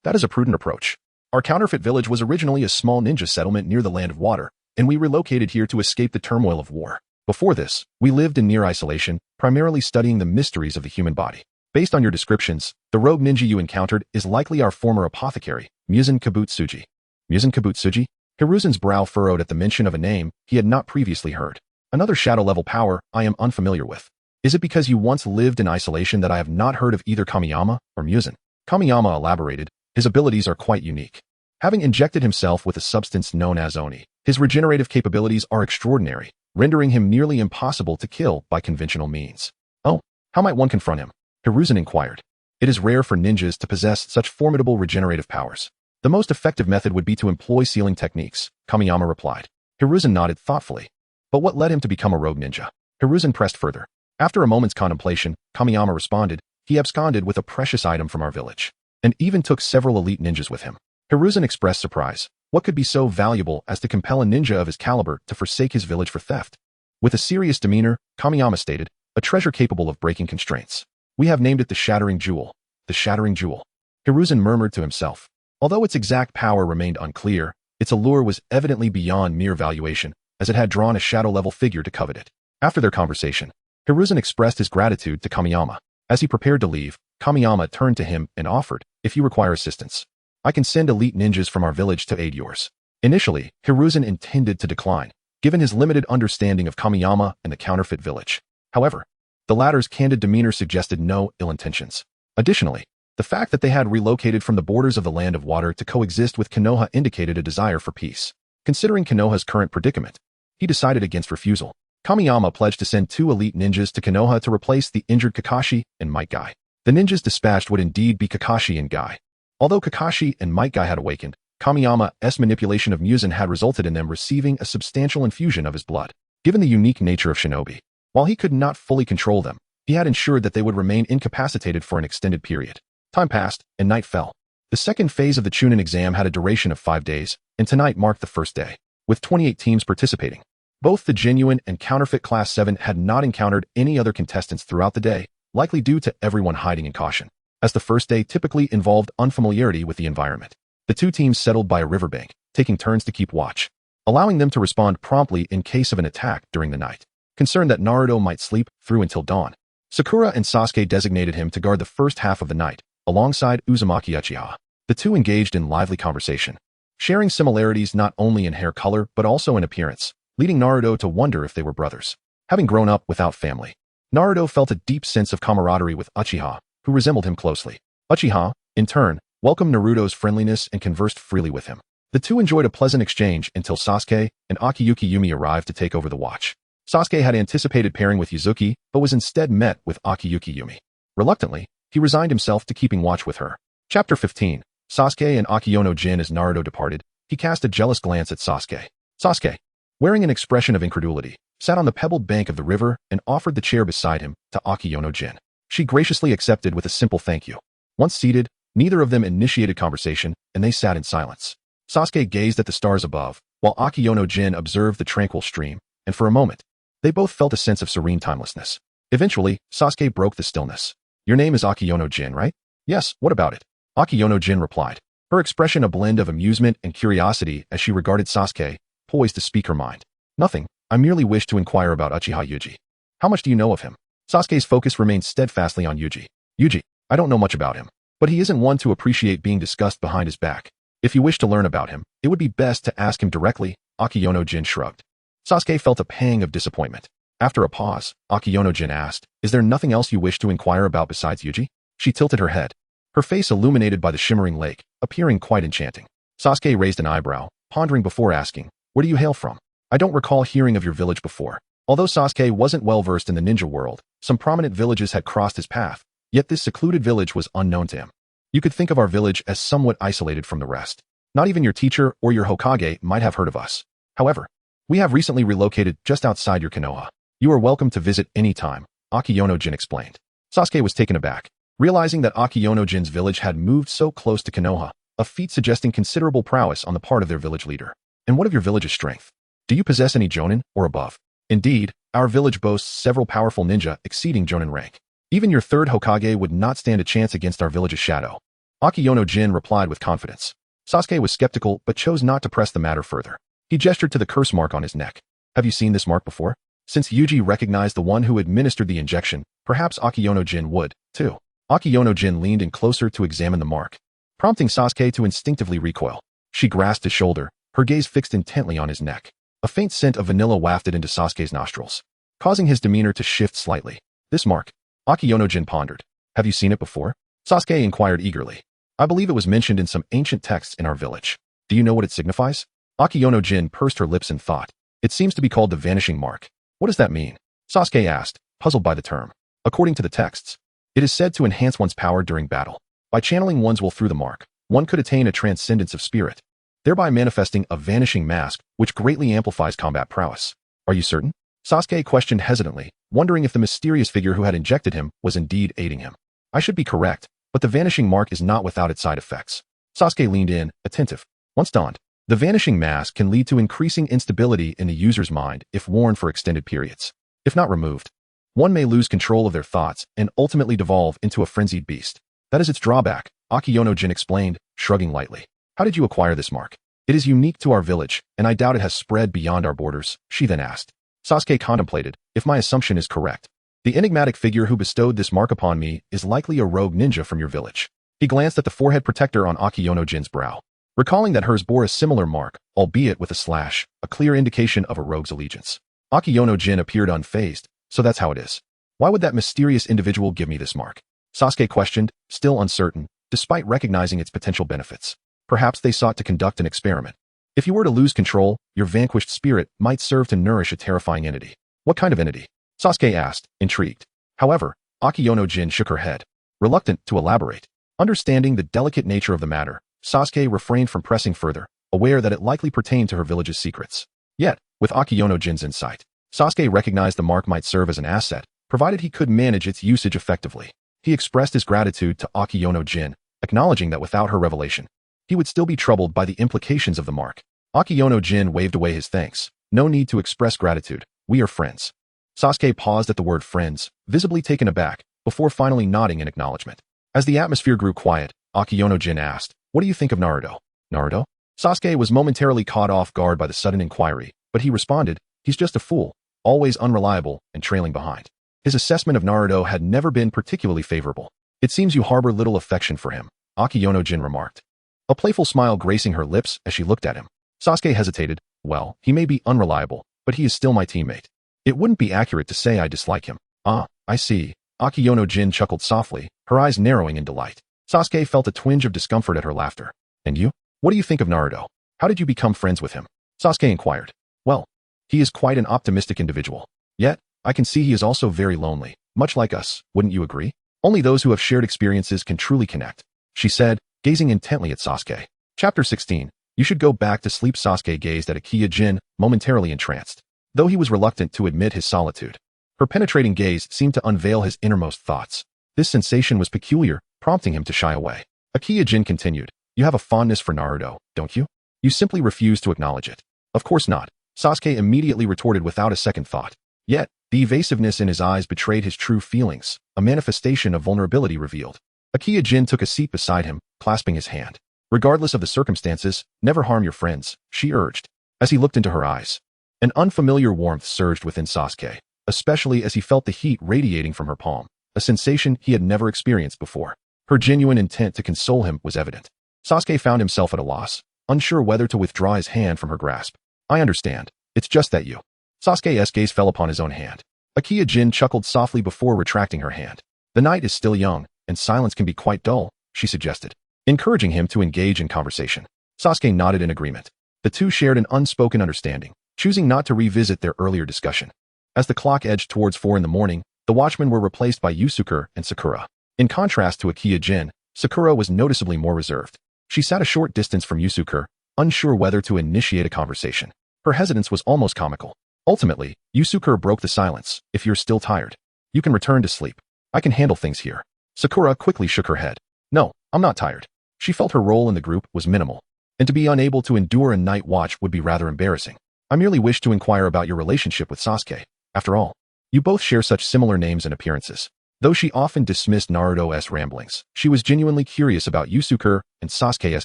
"That is a prudent approach. Our counterfeit village was originally a small ninja settlement near the Land of Water, and we relocated here to escape the turmoil of war. Before this, we lived in near isolation, primarily studying the mysteries of the human body. Based on your descriptions, the rogue ninja you encountered is likely our former apothecary, Muzan Kabutsuji." Muzan Kabutsuji? Hiruzen's brow furrowed at the mention of a name he had not previously heard. "Another shadow-level power I am unfamiliar with. Is it because you once lived in isolation that I have not heard of either Kamiyama or Muzan?" Kamiyama elaborated. "His abilities are quite unique. Having injected himself with a substance known as Oni, his regenerative capabilities are extraordinary, rendering him nearly impossible to kill by conventional means." "Oh, how might one confront him?" Hiruzen inquired. "It is rare for ninjas to possess such formidable regenerative powers. The most effective method would be to employ sealing techniques," Kamiyama replied. Hiruzen nodded thoughtfully. "But what led him to become a rogue ninja?" Hiruzen pressed further. After a moment's contemplation, Kamiyama responded, "He absconded with a precious item from our village, and even took several elite ninjas with him." Hiruzen expressed surprise. What could be so valuable as to compel a ninja of his caliber to forsake his village for theft? With a serious demeanor, Kamiyama stated, "A treasure capable of breaking constraints. We have named it the Shattering Jewel." "The Shattering Jewel." Hiruzen murmured to himself. Although its exact power remained unclear, its allure was evidently beyond mere valuation, as it had drawn a shadow-level figure to covet it. After their conversation, Hiruzen expressed his gratitude to Kamiyama. As he prepared to leave, Kamiyama turned to him and offered, "If you require assistance, I can send elite ninjas from our village to aid yours." Initially, Hiruzen intended to decline, given his limited understanding of Kamiyama and the counterfeit village. However, the latter's candid demeanor suggested no ill intentions. Additionally, the fact that they had relocated from the borders of the Land of Water to coexist with Konoha indicated a desire for peace. Considering Konoha's current predicament, he decided against refusal. Kamiyama pledged to send 2 elite ninjas to Konoha to replace the injured Kakashi and Might Guy. The ninjas dispatched would indeed be Kakashi and Guy. Although Kakashi and Might Guy had awakened, Kamiyama's manipulation of Muzan had resulted in them receiving a substantial infusion of his blood. Given the unique nature of shinobi, while he could not fully control them, he had ensured that they would remain incapacitated for an extended period. Time passed, and night fell. The second phase of the Chunin exam had a duration of 5 days, and tonight marked the first day, with 28 teams participating. Both the genuine and counterfeit Class 7 had not encountered any other contestants throughout the day, likely due to everyone hiding in caution, as the first day typically involved unfamiliarity with the environment. The 2 teams settled by a riverbank, taking turns to keep watch, allowing them to respond promptly in case of an attack during the night. Concerned that Naruto might sleep through until dawn, Sakura and Sasuke designated him to guard the first half of the night, alongside Uzumaki Uchiha. The 2 engaged in lively conversation, sharing similarities not only in hair color but also in appearance, leading Naruto to wonder if they were brothers. Having grown up without family, Naruto felt a deep sense of camaraderie with Uchiha, who resembled him closely. Uchiha, in turn, welcomed Naruto's friendliness and conversed freely with him. The 2 enjoyed a pleasant exchange until Sasuke and Akiyuki Yumi arrived to take over the watch. Sasuke had anticipated pairing with Yuzuki, but was instead met with Akiyuki Yumi. Reluctantly, he resigned himself to keeping watch with her. Chapter 15. Sasuke and Akiyono Jin. As Naruto departed, he cast a jealous glance at Sasuke. Sasuke, wearing an expression of incredulity, sat on the pebbled bank of the river and offered the chair beside him to Akiyono Jin. She graciously accepted with a simple thank you. Once seated, neither of them initiated conversation, and they sat in silence. Sasuke gazed at the stars above, while Akiyono Jin observed the tranquil stream, and for a moment, they both felt a sense of serene timelessness. Eventually, Sasuke broke the stillness. Your name is Akiyono Jin, right? Yes, what about it? Akiyono Jin replied, her expression a blend of amusement and curiosity as she regarded Sasuke, poised to speak her mind. Nothing, I merely wish to inquire about Uchiha Yuji. How much do you know of him? Sasuke's focus remained steadfastly on Yuji. Yuji, I don't know much about him, but he isn't one to appreciate being discussed behind his back. If you wish to learn about him, it would be best to ask him directly, Akiyono Jin shrugged. Sasuke felt a pang of disappointment. After a pause, Akiyono Jin asked, is there nothing else you wish to inquire about besides Yuji? She tilted her head, her face illuminated by the shimmering lake, appearing quite enchanting. Sasuke raised an eyebrow, pondering before asking, where do you hail from? I don't recall hearing of your village before. Although Sasuke wasn't well versed in the ninja world, some prominent villages had crossed his path, yet this secluded village was unknown to him. You could think of our village as somewhat isolated from the rest. Not even your teacher or your Hokage might have heard of us. However, we have recently relocated just outside your Konoha. You are welcome to visit any time, Akiyono Jin explained. Sasuke was taken aback, realizing that Akiyono Jin's village had moved so close to Konoha, a feat suggesting considerable prowess on the part of their village leader. And what of your village's strength? Do you possess any Jonin or above? Indeed, our village boasts several powerful ninja exceeding Jonin rank. Even your third Hokage would not stand a chance against our village's shadow. Akiyono Jin replied with confidence. Sasuke was skeptical but chose not to press the matter further. He gestured to the curse mark on his neck. Have you seen this mark before? Since Yuji recognized the one who administered the injection, perhaps Akiyono Jin would, too. Akiyono Jin leaned in closer to examine the mark, prompting Sasuke to instinctively recoil. She grasped his shoulder, her gaze fixed intently on his neck. A faint scent of vanilla wafted into Sasuke's nostrils, causing his demeanor to shift slightly. This mark, Akiyono Jin pondered. Have you seen it before? Sasuke inquired eagerly. I believe it was mentioned in some ancient texts in our village. Do you know what it signifies? Akiyono Jin pursed her lips in thought. It seems to be called the vanishing mark. What does that mean? Sasuke asked, puzzled by the term. According to the texts, it is said to enhance one's power during battle. By channeling one's will through the mark, one could attain a transcendence of spirit, thereby manifesting a vanishing mask which greatly amplifies combat prowess. Are you certain? Sasuke questioned hesitantly, wondering if the mysterious figure who had injected him was indeed aiding him. I should be correct, but the vanishing mark is not without its side effects. Sasuke leaned in, attentive. Once donned, the vanishing mask can lead to increasing instability in the user's mind if worn for extended periods. If not removed, one may lose control of their thoughts and ultimately devolve into a frenzied beast. That is its drawback, Akiyono Jin explained, shrugging lightly. How did you acquire this mark? It is unique to our village, and I doubt it has spread beyond our borders, she then asked. Sasuke contemplated, if my assumption is correct. The enigmatic figure who bestowed this mark upon me is likely a rogue ninja from your village. He glanced at the forehead protector on Akiyono Jin's brow, recalling that hers bore a similar mark, albeit with a slash, a clear indication of a rogue's allegiance. Akiyono Jin appeared unfazed, so that's how it is. Why would that mysterious individual give me this mark? Sasuke questioned, still uncertain, despite recognizing its potential benefits. Perhaps they sought to conduct an experiment. If you were to lose control, your vanquished spirit might serve to nourish a terrifying entity. What kind of entity? Sasuke asked, intrigued. However, Akiyono Jin shook her head, reluctant to elaborate. Understanding the delicate nature of the matter, Sasuke refrained from pressing further, aware that it likely pertained to her village's secrets. Yet, with Akiyono Jin's insight, Sasuke recognized the mark might serve as an asset, provided he could manage its usage effectively. He expressed his gratitude to Akiyono Jin, acknowledging that without her revelation, he would still be troubled by the implications of the mark. Akiyono Jin waved away his thanks. No need to express gratitude. We are friends. Sasuke paused at the word friends, visibly taken aback, before finally nodding in acknowledgement. As the atmosphere grew quiet, Akiyono Jin asked, what do you think of Naruto? Naruto? Sasuke was momentarily caught off guard by the sudden inquiry, but he responded, he's just a fool, always unreliable and trailing behind. His assessment of Naruto had never been particularly favorable. It seems you harbor little affection for him, Akiyono Jin remarked, a playful smile gracing her lips as she looked at him. Sasuke hesitated. Well, he may be unreliable, but he is still my teammate. It wouldn't be accurate to say I dislike him. Ah, I see. Akiyono Jin chuckled softly, her eyes narrowing in delight. Sasuke felt a twinge of discomfort at her laughter. And you? What do you think of Naruto? How did you become friends with him? Sasuke inquired. Well, he is quite an optimistic individual. Yet, I can see he is also very lonely, much like us, wouldn't you agree? Only those who have shared experiences can truly connect, she said, gazing intently at Sasuke. Chapter 16. You should go back to sleep. Sasuke gazed at Akiya Jin, momentarily entranced, though he was reluctant to admit his solitude. Her penetrating gaze seemed to unveil his innermost thoughts. This sensation was peculiar, prompting him to shy away. Akiya Jin continued, you have a fondness for Naruto, don't you? You simply refuse to acknowledge it. Of course not. Sasuke immediately retorted without a second thought. Yet, the evasiveness in his eyes betrayed his true feelings, a manifestation of vulnerability revealed. Akiya Jin took a seat beside him, clasping his hand. Regardless of the circumstances, never harm your friends, she urged. As he looked into her eyes, an unfamiliar warmth surged within Sasuke, especially as he felt the heat radiating from her palm, a sensation he had never experienced before. Her genuine intent to console him was evident. Sasuke found himself at a loss, unsure whether to withdraw his hand from her grasp. I understand. It's just that you. Sasuke's gaze fell upon his own hand. Akiya Jin chuckled softly before retracting her hand. The night is still young, and silence can be quite dull, she suggested, encouraging him to engage in conversation. Sasuke nodded in agreement. The two shared an unspoken understanding, choosing not to revisit their earlier discussion. As the clock edged towards 4 in the morning, the watchmen were replaced by Yusuke and Sakura. In contrast to Akiya Jin, Sakura was noticeably more reserved. She sat a short distance from Yusuke, unsure whether to initiate a conversation. Her hesitance was almost comical. Ultimately, Yusuke broke the silence. If you're still tired, you can return to sleep. I can handle things here. Sakura quickly shook her head. No, I'm not tired. She felt her role in the group was minimal, and to be unable to endure a night watch would be rather embarrassing. I merely wish to inquire about your relationship with Sasuke. After all, you both share such similar names and appearances. Though she often dismissed Naruto's ramblings, she was genuinely curious about Yusuke and Sasuke's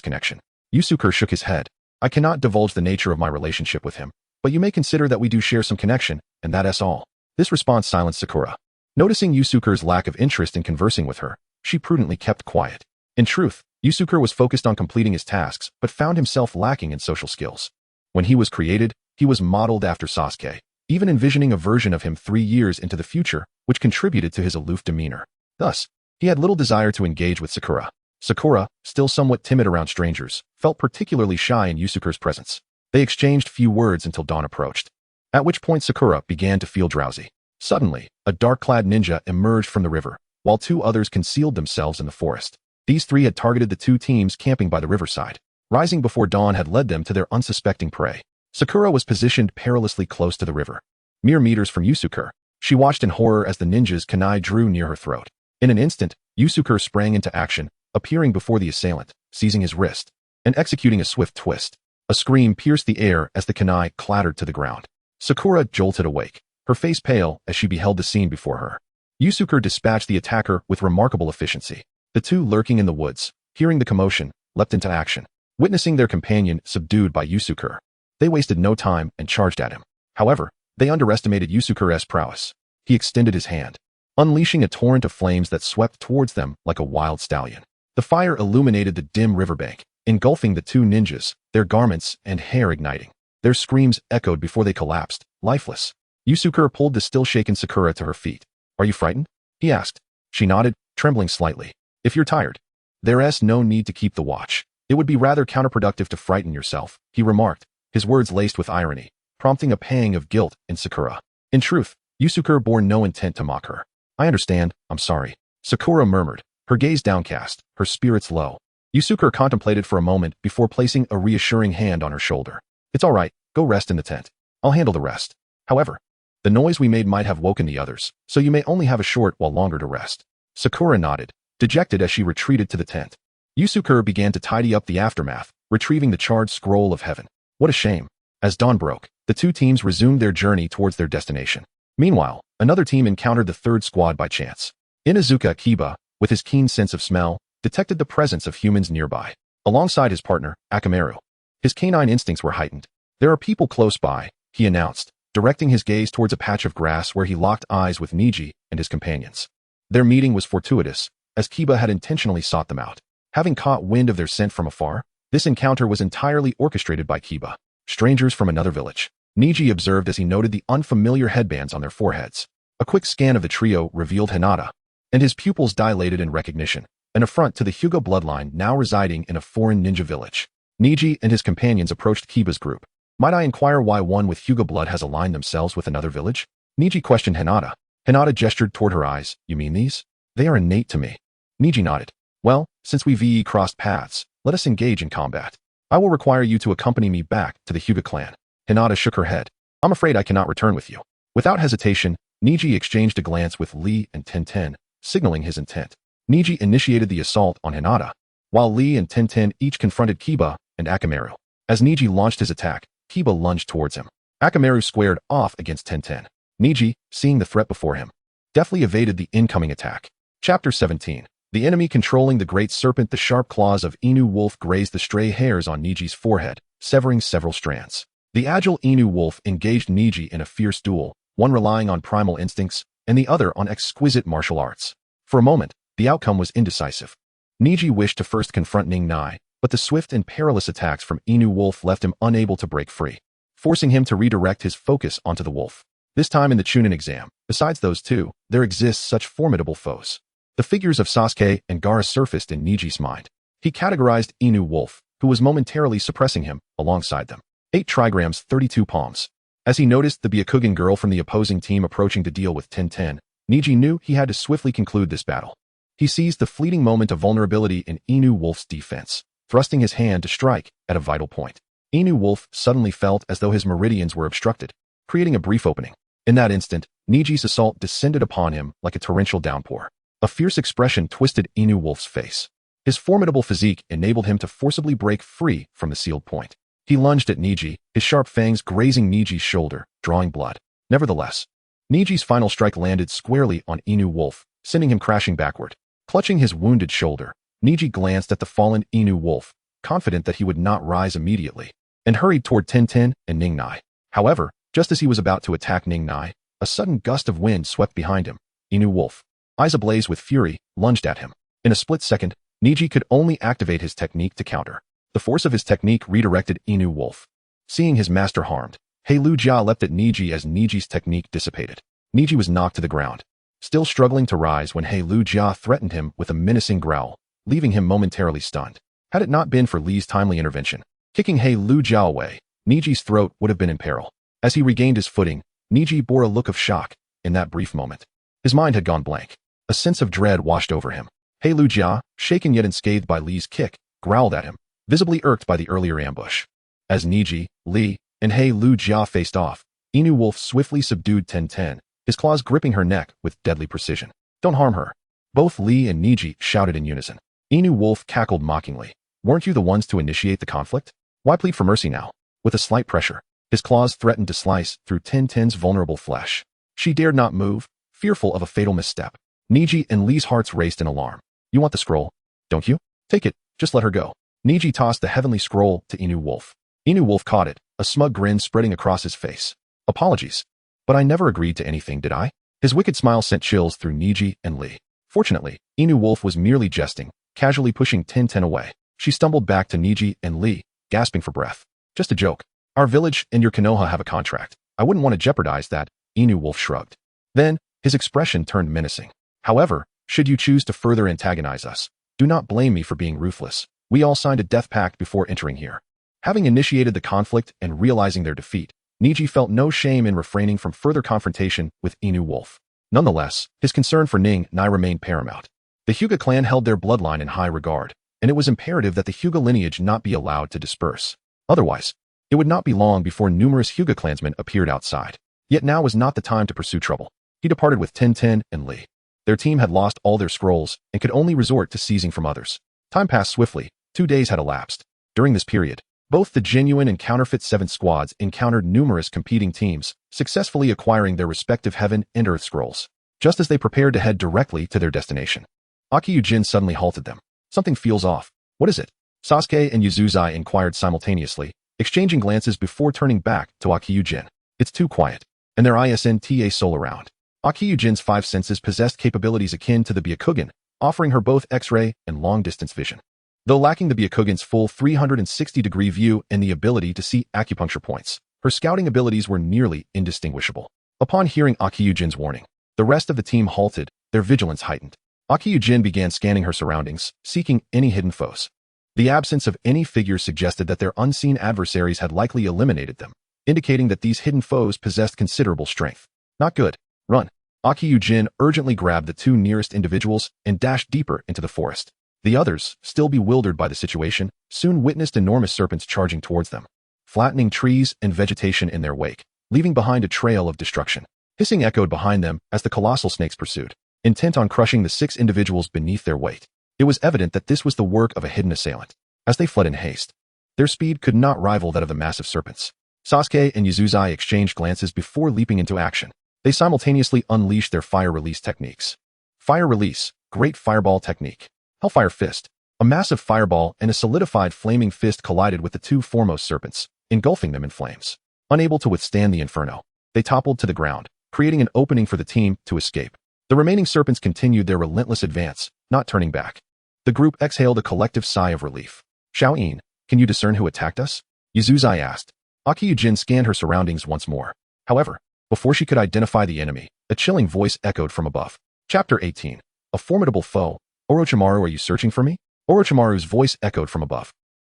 connection. Yusuke shook his head. I cannot divulge the nature of my relationship with him, but you may consider that we do share some connection, and that's all. This response silenced Sakura. Noticing Yusuke's lack of interest in conversing with her, she prudently kept quiet. In truth, Yusuke was focused on completing his tasks, but found himself lacking in social skills. When he was created, he was modeled after Sasuke, even envisioning a version of him 3 years into the future, which contributed to his aloof demeanor. Thus, he had little desire to engage with Sakura. Sakura, still somewhat timid around strangers, felt particularly shy in Yusuke's presence. They exchanged few words until dawn approached, at which point Sakura began to feel drowsy. Suddenly, a dark-clad ninja emerged from the river, while 2 others concealed themselves in the forest. These 3 had targeted the 2 teams camping by the riverside. Rising before dawn had led them to their unsuspecting prey. Sakura was positioned perilously close to the river. Mere meters from Yusuke, she watched in horror as the ninja's kunai drew near her throat. In an instant, Yusuke sprang into action, appearing before the assailant, seizing his wrist, and executing a swift twist. A scream pierced the air as the kunai clattered to the ground. Sakura jolted awake, her face pale as she beheld the scene before her. Yusuke dispatched the attacker with remarkable efficiency. The 2 lurking in the woods, hearing the commotion, leapt into action. Witnessing their companion subdued by Yusuke, they wasted no time and charged at him. However, they underestimated Yusuke's prowess. He extended his hand, unleashing a torrent of flames that swept towards them like a wild stallion. The fire illuminated the dim riverbank, engulfing the 2 ninjas, their garments and hair igniting. Their screams echoed before they collapsed, lifeless. Yusuke pulled the still-shaken Sakura to her feet. Are you frightened? He asked. She nodded, trembling slightly. If you're tired, there's no need to keep the watch. It would be rather counterproductive to frighten yourself, he remarked, his words laced with irony, prompting a pang of guilt in Sakura. In truth, Yusuke bore no intent to mock her. I understand, I'm sorry. Sakura murmured, her gaze downcast, her spirits low. Yusuke contemplated for a moment before placing a reassuring hand on her shoulder. It's all right, go rest in the tent. I'll handle the rest. However, the noise we made might have woken the others, so you may only have a short while longer to rest. Sakura nodded, dejected as she retreated to the tent. Yusuke began to tidy up the aftermath, retrieving the charred scroll of heaven. What a shame. As dawn broke, the 2 teams resumed their journey towards their destination. Meanwhile, another team encountered the 3rd squad by chance. Inuzuka Kiba, with his keen sense of smell, detected the presence of humans nearby. Alongside his partner, Akamaru, his canine instincts were heightened. There are people close by, he announced, directing his gaze towards a patch of grass where he locked eyes with Niji and his companions. Their meeting was fortuitous, as Kiba had intentionally sought them out. Having caught wind of their scent from afar, this encounter was entirely orchestrated by Kiba. Strangers from another village, Niji observed as he noted the unfamiliar headbands on their foreheads. A quick scan of the trio revealed Hinata, and his pupils dilated in recognition, an affront to the Hyuga bloodline now residing in a foreign ninja village. Niji and his companions approached Kiba's group. Might I inquire why one with Hyuga blood has aligned themselves with another village? Niji questioned Hinata. Hinata gestured toward her eyes. You mean these? They are innate to me. Niji nodded. Well, since we VE crossed paths, let us engage in combat. I will require you to accompany me back to the Hyuga clan. Hinata shook her head. I'm afraid I cannot return with you. Without hesitation, Niji exchanged a glance with Lee and Tenten, signaling his intent. Niji initiated the assault on Hinata, while Lee and Tenten each confronted Kiba and Akamaru. As Niji launched his attack, Kiba lunged towards him. Akamaru squared off against Tenten. Niji, seeing the threat before him, deftly evaded the incoming attack. Chapter 17. The enemy controlling the great serpent. The sharp claws of Inu Wolf grazed the stray hairs on Niji's forehead, severing several strands. The agile Inu Wolf engaged Niji in a fierce duel, one relying on primal instincts and the other on exquisite martial arts. For a moment, the outcome was indecisive. Niji wished to first confront Ning Nai, but the swift and perilous attacks from Inu Wolf left him unable to break free, forcing him to redirect his focus onto the wolf. This time in the Chunin exam, besides those two, there exists such formidable foes. The figures of Sasuke and Gaara surfaced in Niji's mind. He categorized Inu Wolf, who was momentarily suppressing him, alongside them. 8 trigrams 32 palms. As he noticed the Byakugan girl from the opposing team approaching to deal with Tenten, Niji knew he had to swiftly conclude this battle. He seized the fleeting moment of vulnerability in Inu Wolf's defense, thrusting his hand to strike at a vital point. Inu Wolf suddenly felt as though his meridians were obstructed, creating a brief opening. In that instant, Niji's assault descended upon him like a torrential downpour. A fierce expression twisted Inu Wolf's face. His formidable physique enabled him to forcibly break free from the sealed point. He lunged at Niji, his sharp fangs grazing Niji's shoulder, drawing blood. Nevertheless, Niji's final strike landed squarely on Inu Wolf, sending him crashing backward. Clutching his wounded shoulder, Niji glanced at the fallen Inu Wolf, confident that he would not rise immediately, and hurried toward Tenten and Ning Nai. However, just as he was about to attack Ning Nai, a sudden gust of wind swept behind him. Inu Wolf, eyes ablaze with fury, lunged at him. In a split second, Niji could only activate his technique to counter. The force of his technique redirected Inu Wolf. Seeing his master harmed, Lu Jia leapt at Niji as Niji's technique dissipated. Niji was knocked to the ground, still struggling to rise when Lu Jia threatened him with a menacing growl, leaving him momentarily stunned. Had it not been for Li's timely intervention, kicking Lu Jia away, Niji's throat would have been in peril. As he regained his footing, Niji bore a look of shock. In that brief moment, his mind had gone blank. A sense of dread washed over him. Lu Jia, shaken yet unscathed by Li's kick, growled at him, visibly irked by the earlier ambush. As Niji, Li, and Lu Jia faced off, Inu Wolf swiftly subdued Tenten, his claws gripping her neck with deadly precision. "Don't harm her." Both Li and Niji shouted in unison. Inu Wolf cackled mockingly. "Weren't you the ones to initiate the conflict? Why plead for mercy now?" With a slight pressure, his claws threatened to slice through Tenten's vulnerable flesh. She dared not move, fearful of a fatal misstep. Niji and Li's hearts raced in alarm. "You want the scroll, don't you? Take it, just let her go." Niji tossed the heavenly scroll to Inu Wolf. Inu Wolf caught it, a smug grin spreading across his face. "Apologies, but I never agreed to anything, did I?" His wicked smile sent chills through Niji and Li. Fortunately, Inu Wolf was merely jesting, casually pushing Tenten away. She stumbled back to Niji and Li, gasping for breath. "Just a joke. Our village and your Konoha have a contract. I wouldn't want to jeopardize that." Inu Wolf shrugged. Then, his expression turned menacing. "However, should you choose to further antagonize us, do not blame me for being ruthless. We all signed a death pact before entering here." Having initiated the conflict and realizing their defeat, Niji felt no shame in refraining from further confrontation with Inu Wolf. Nonetheless, his concern for Ning Nai remained paramount. The Hyuga clan held their bloodline in high regard, and it was imperative that the Hyuga lineage not be allowed to disperse. Otherwise, it would not be long before numerous Hyuga clansmen appeared outside. Yet now was not the time to pursue trouble. He departed with Tenten and Li. Their team had lost all their scrolls and could only resort to seizing from others. Time passed swiftly. 2 days had elapsed. During this period, both the genuine and counterfeit 7th squads encountered numerous competing teams, successfully acquiring their respective heaven and earth scrolls. Just as they prepared to head directly to their destination, Akiyujin suddenly halted them. "Something feels off. What is it?" Sasuke and Yuzuzai inquired simultaneously, exchanging glances before turning back to Akiyujin. "It's too quiet." And their ISNTA soul around. Akiyujin's 5 senses possessed capabilities akin to the Byakugan, offering her both X-ray and long-distance vision. Though lacking the Byakugan's full 360-degree view and the ability to see acupuncture points, her scouting abilities were nearly indistinguishable. Upon hearing Akiyujin's warning, the rest of the team halted, their vigilance heightened. Akiyujin began scanning her surroundings, seeking any hidden foes. The absence of any figures suggested that their unseen adversaries had likely eliminated them, indicating that these hidden foes possessed considerable strength. "Not good. Run." Akiyujin urgently grabbed the 2 nearest individuals and dashed deeper into the forest. The others, still bewildered by the situation, soon witnessed enormous serpents charging towards them, flattening trees and vegetation in their wake, leaving behind a trail of destruction. Hissing echoed behind them as the colossal snakes pursued, intent on crushing the 6 individuals beneath their weight. It was evident that this was the work of a hidden assailant. As they fled in haste, their speed could not rival that of the massive serpents. Sasuke and Yuzuzai exchanged glances before leaping into action. They simultaneously unleashed their fire release techniques. Fire release, Great Fireball Technique. Hellfire Fist. A massive fireball and a solidified flaming fist collided with the two foremost serpents, engulfing them in flames. Unable to withstand the inferno, they toppled to the ground, creating an opening for the team to escape. The remaining serpents continued their relentless advance, not turning back. The group exhaled a collective sigh of relief. Xiao-yin, can you discern who attacked us? Yuzuzai asked. Akiyujin scanned her surroundings once more. However, before she could identify the enemy, a chilling voice echoed from above. Chapter 18. A formidable foe. Orochimaru, are you searching for me? Orochimaru's voice echoed from above.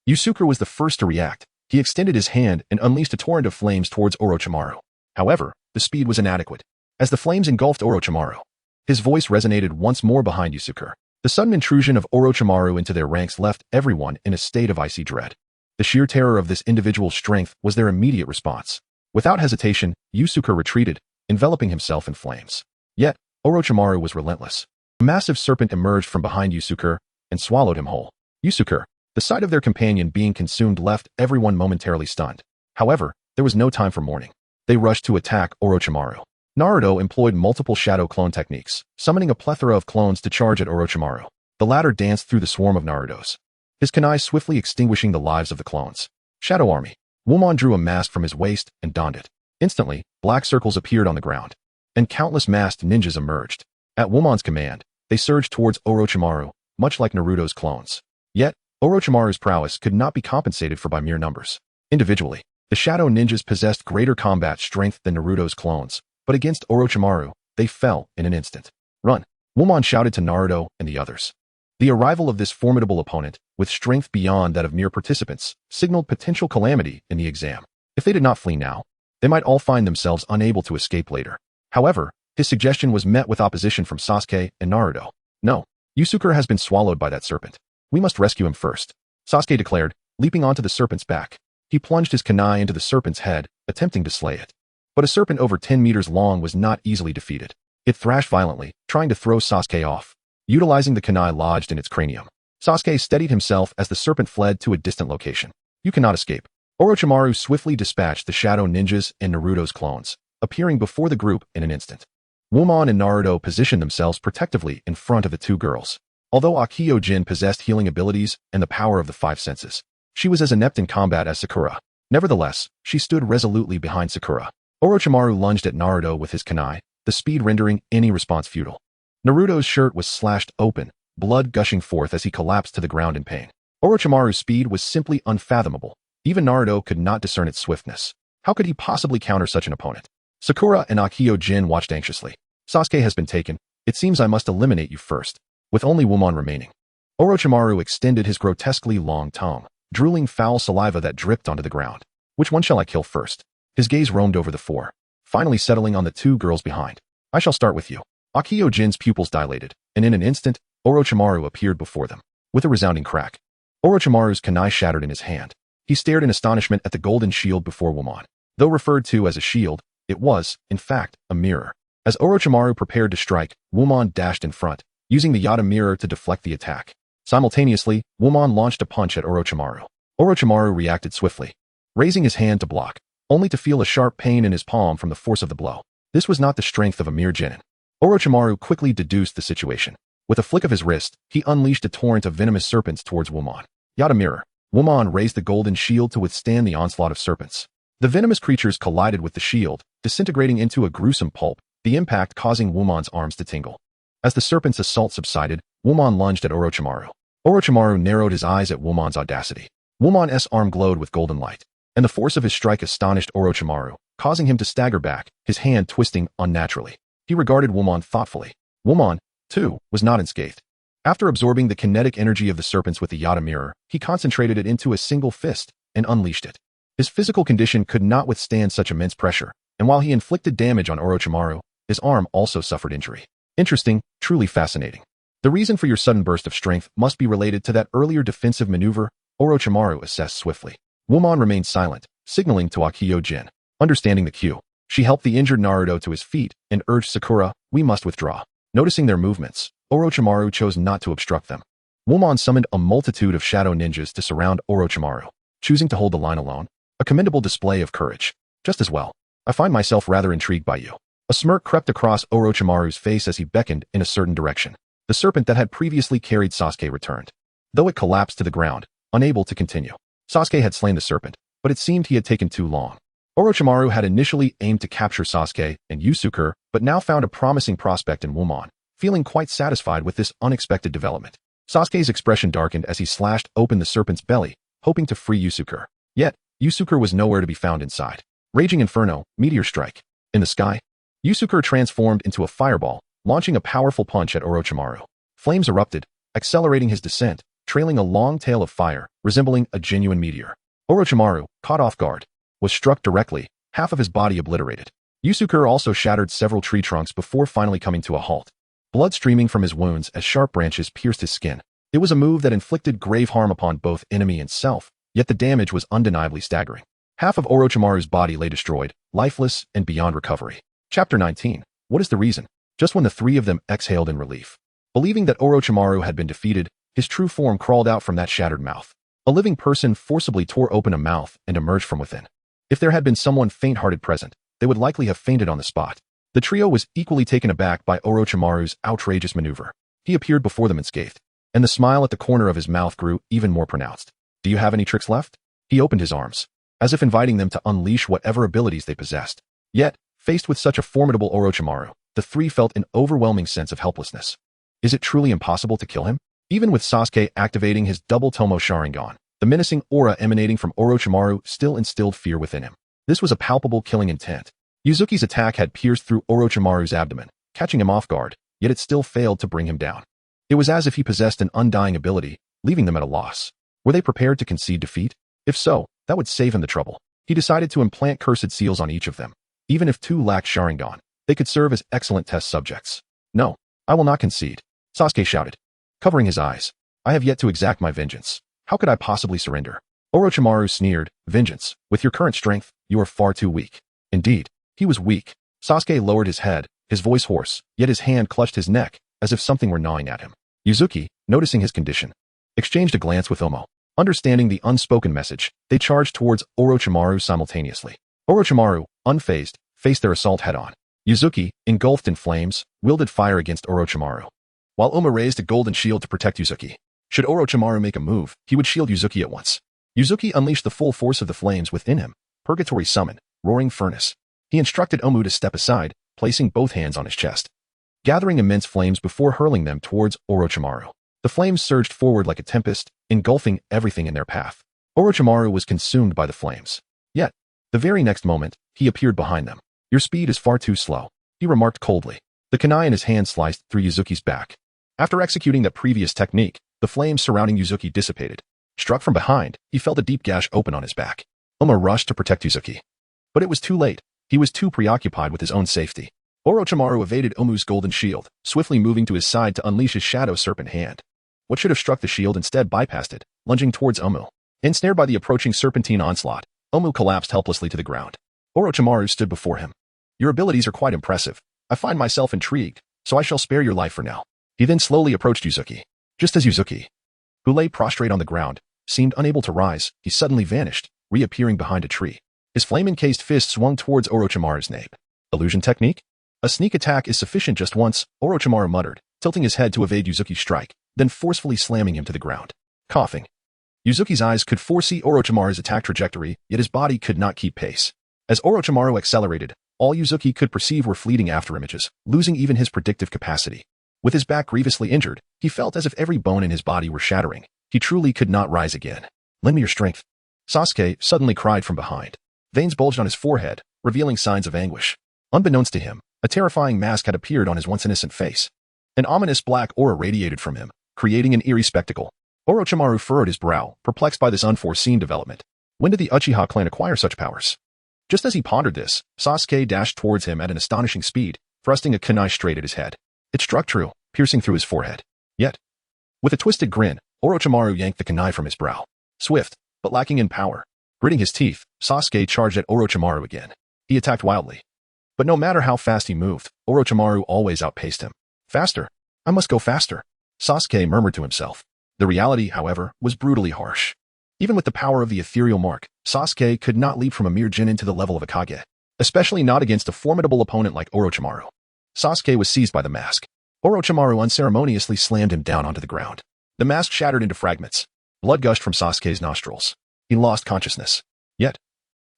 Yusuke was the first to react. He extended his hand and unleashed a torrent of flames towards Orochimaru. However, the speed was inadequate. As the flames engulfed Orochimaru, his voice resonated once more behind Yusuke. The sudden intrusion of Orochimaru into their ranks left everyone in a state of icy dread. The sheer terror of this individual's strength was their immediate response. Without hesitation, Yusuke retreated, enveloping himself in flames. Yet, Orochimaru was relentless. A massive serpent emerged from behind Yusuke and swallowed him whole. Yusuke, the sight of their companion being consumed left everyone momentarily stunned. However, there was no time for mourning. They rushed to attack Orochimaru. Naruto employed multiple shadow clone techniques, summoning a plethora of clones to charge at Orochimaru. The latter danced through the swarm of Narutos, his kunai swiftly extinguishing the lives of the clones. Shadow Army. Wumon drew a mask from his waist and donned it. Instantly, black circles appeared on the ground, and countless masked ninjas emerged. At Wumon's command, they surged towards Orochimaru, much like Naruto's clones. Yet, Orochimaru's prowess could not be compensated for by mere numbers. Individually, the shadow ninjas possessed greater combat strength than Naruto's clones, but against Orochimaru, they fell in an instant. Run! Wumon shouted to Naruto and the others. The arrival of this formidable opponent, with strength beyond that of mere participants, signaled potential calamity in the exam. If they did not flee now, they might all find themselves unable to escape later. However, his suggestion was met with opposition from Sasuke and Naruto. No, Yusuke has been swallowed by that serpent. We must rescue him first, Sasuke declared, leaping onto the serpent's back. He plunged his kunai into the serpent's head, attempting to slay it. But a serpent over 10 meters long was not easily defeated. It thrashed violently, trying to throw Sasuke off. Utilizing the kunai lodged in its cranium, Sasuke steadied himself as the serpent fled to a distant location. You cannot escape. Orochimaru swiftly dispatched the shadow ninjas and Naruto's clones, appearing before the group in an instant. Wumon and Naruto positioned themselves protectively in front of the two girls. Although Akio-jin possessed healing abilities and the power of the five senses, she was as inept in combat as Sakura. Nevertheless, she stood resolutely behind Sakura. Orochimaru lunged at Naruto with his kunai, the speed rendering any response futile. Naruto's shirt was slashed open, blood gushing forth as he collapsed to the ground in pain. Orochimaru's speed was simply unfathomable. Even Naruto could not discern its swiftness. How could he possibly counter such an opponent? Sakura and Akio-jin watched anxiously. Sasuke has been taken. It seems I must eliminate you first. With only Wumon remaining. Orochimaru extended his grotesquely long tongue, drooling foul saliva that dripped onto the ground. Which one shall I kill first? His gaze roamed over the four, finally settling on the two girls behind. I shall start with you. Akio-jin's pupils dilated, and in an instant, Orochimaru appeared before them. With a resounding crack, Orochimaru's kunai shattered in his hand. He stared in astonishment at the golden shield before Wumon. Though referred to as a shield, it was, in fact, a mirror. As Orochimaru prepared to strike, Wumon dashed in front, using the Yata mirror to deflect the attack. Simultaneously, Wumon launched a punch at Orochimaru. Orochimaru reacted swiftly, raising his hand to block, only to feel a sharp pain in his palm from the force of the blow. This was not the strength of a mere genin. Orochimaru quickly deduced the situation. With a flick of his wrist, he unleashed a torrent of venomous serpents towards Wumon. Yata mirror. Wumon raised the golden shield to withstand the onslaught of serpents. The venomous creatures collided with the shield, disintegrating into a gruesome pulp, the impact causing Wumon's arms to tingle. As the serpent's assault subsided, Wumon lunged at Orochimaru. Orochimaru narrowed his eyes at Wumon's audacity. Wumon's arm glowed with golden light, and the force of his strike astonished Orochimaru, causing him to stagger back, his hand twisting unnaturally. He regarded Wumon thoughtfully. Wumon, too, was not unscathed. After absorbing the kinetic energy of the serpents with the Yata mirror, he concentrated it into a single fist and unleashed it. His physical condition could not withstand such immense pressure, and while he inflicted damage on Orochimaru, his arm also suffered injury. Interesting, truly fascinating. The reason for your sudden burst of strength must be related to that earlier defensive maneuver, Orochimaru assessed swiftly. Wumon remained silent, signaling to Akio-jin. Understanding the cue, she helped the injured Naruto to his feet and urged Sakura, we must withdraw. Noticing their movements, Orochimaru chose not to obstruct them. Wumon summoned a multitude of shadow ninjas to surround Orochimaru, choosing to hold the line alone. A commendable display of courage. Just as well. I find myself rather intrigued by you. A smirk crept across Orochimaru's face as he beckoned in a certain direction. The serpent that had previously carried Sasuke returned. Though it collapsed to the ground, unable to continue. Sasuke had slain the serpent, but it seemed he had taken too long. Orochimaru had initially aimed to capture Sasuke and Yusuke, but now found a promising prospect in Wumon, feeling quite satisfied with this unexpected development. Sasuke's expression darkened as he slashed open the serpent's belly, hoping to free Yusuke. Yet, Yusuke was nowhere to be found inside. Raging Inferno, Meteor Strike. In the sky, Yusuke transformed into a fireball, launching a powerful punch at Orochimaru. Flames erupted, accelerating his descent, trailing a long tail of fire, resembling a genuine meteor. Orochimaru, caught off guard, was struck directly, half of his body obliterated. Yusuke also shattered several tree trunks before finally coming to a halt. Blood streaming from his wounds as sharp branches pierced his skin. It was a move that inflicted grave harm upon both enemy and self, yet the damage was undeniably staggering. Half of Orochimaru's body lay destroyed, lifeless, and beyond recovery. Chapter 19. What is the reason? Just when the three of them exhaled in relief. Believing that Orochimaru had been defeated, his true form crawled out from that shattered mouth. A living person forcibly tore open a mouth and emerged from within. If there had been someone faint-hearted present, they would likely have fainted on the spot. The trio was equally taken aback by Orochimaru's outrageous maneuver. He appeared before them unscathed, and the smile at the corner of his mouth grew even more pronounced. Do you have any tricks left? He opened his arms, as if inviting them to unleash whatever abilities they possessed. Yet, faced with such a formidable Orochimaru, the three felt an overwhelming sense of helplessness. Is it truly impossible to kill him? Even with Sasuke activating his double Tomo Sharingan, the menacing aura emanating from Orochimaru still instilled fear within him. This was a palpable killing intent. Yuzuki's attack had pierced through Orochimaru's abdomen, catching him off guard, yet it still failed to bring him down. It was as if he possessed an undying ability, leaving them at a loss. Were they prepared to concede defeat? If so, that would save him the trouble. He decided to implant cursed seals on each of them. Even if two lacked Sharingan, they could serve as excellent test subjects. No, I will not concede, Sasuke shouted, covering his eyes. I have yet to exact my vengeance. How could I possibly surrender? Orochimaru sneered, vengeance. With your current strength, you are far too weak. Indeed, he was weak. Sasuke lowered his head, his voice hoarse, yet his hand clutched his neck, as if something were gnawing at him. Yuzuki, noticing his condition, exchanged a glance with Omo. Understanding the unspoken message, they charged towards Orochimaru simultaneously. Orochimaru, unfazed, faced their assault head-on. Yuzuki, engulfed in flames, wielded fire against Orochimaru, while Omo raised a golden shield to protect Yuzuki. Should Orochimaru make a move, he would shield Yuzuki at once. Yuzuki unleashed the full force of the flames within him. Purgatory summon, roaring furnace. He instructed Omu to step aside, placing both hands on his chest, gathering immense flames before hurling them towards Orochimaru. The flames surged forward like a tempest, engulfing everything in their path. Orochimaru was consumed by the flames. Yet, the very next moment, he appeared behind them. Your speed is far too slow, he remarked coldly. The kunai in his hand sliced through Yuzuki's back. After executing that previous technique, the flames surrounding Yuzuki dissipated. Struck from behind, he felt a deep gash open on his back. Oma rushed to protect Yuzuki. But it was too late. He was too preoccupied with his own safety. Orochimaru evaded Omu's golden shield, swiftly moving to his side to unleash his shadow serpent hand. What should have struck the shield instead bypassed it, lunging towards Omu. Ensnared by the approaching serpentine onslaught, Omu collapsed helplessly to the ground. Orochimaru stood before him. Your abilities are quite impressive. I find myself intrigued, so I shall spare your life for now. He then slowly approached Yuzuki. Just as Yuzuki, who lay prostrate on the ground, seemed unable to rise, he suddenly vanished, reappearing behind a tree. His flame-encased fist swung towards Orochimaru's nape. Illusion technique? A sneak attack is sufficient just once, Orochimaru muttered, tilting his head to evade Yuzuki's strike, then forcefully slamming him to the ground. Coughing. Yuzuki's eyes could foresee Orochimaru's attack trajectory, yet his body could not keep pace. As Orochimaru accelerated, all Yuzuki could perceive were fleeting afterimages, losing even his predictive capacity. With his back grievously injured, he felt as if every bone in his body were shattering. He truly could not rise again. Lend me your strength, Sasuke suddenly cried from behind. Veins bulged on his forehead, revealing signs of anguish. Unbeknownst to him, a terrifying mask had appeared on his once innocent face. An ominous black aura radiated from him, creating an eerie spectacle. Orochimaru furrowed his brow, perplexed by this unforeseen development. When did the Uchiha clan acquire such powers? Just as he pondered this, Sasuke dashed towards him at an astonishing speed, thrusting a kunai straight at his head. It struck true, piercing through his forehead. Yet, with a twisted grin, Orochimaru yanked the kunai from his brow. Swift, but lacking in power. Gritting his teeth, Sasuke charged at Orochimaru again. He attacked wildly. But no matter how fast he moved, Orochimaru always outpaced him. Faster. I must go faster, Sasuke murmured to himself. The reality, however, was brutally harsh. Even with the power of the ethereal mark, Sasuke could not leap from a mere Jinin to the level of a Kage, especially not against a formidable opponent like Orochimaru. Sasuke was seized by the mask. Orochimaru unceremoniously slammed him down onto the ground. The mask shattered into fragments. Blood gushed from Sasuke's nostrils. He lost consciousness. Yet,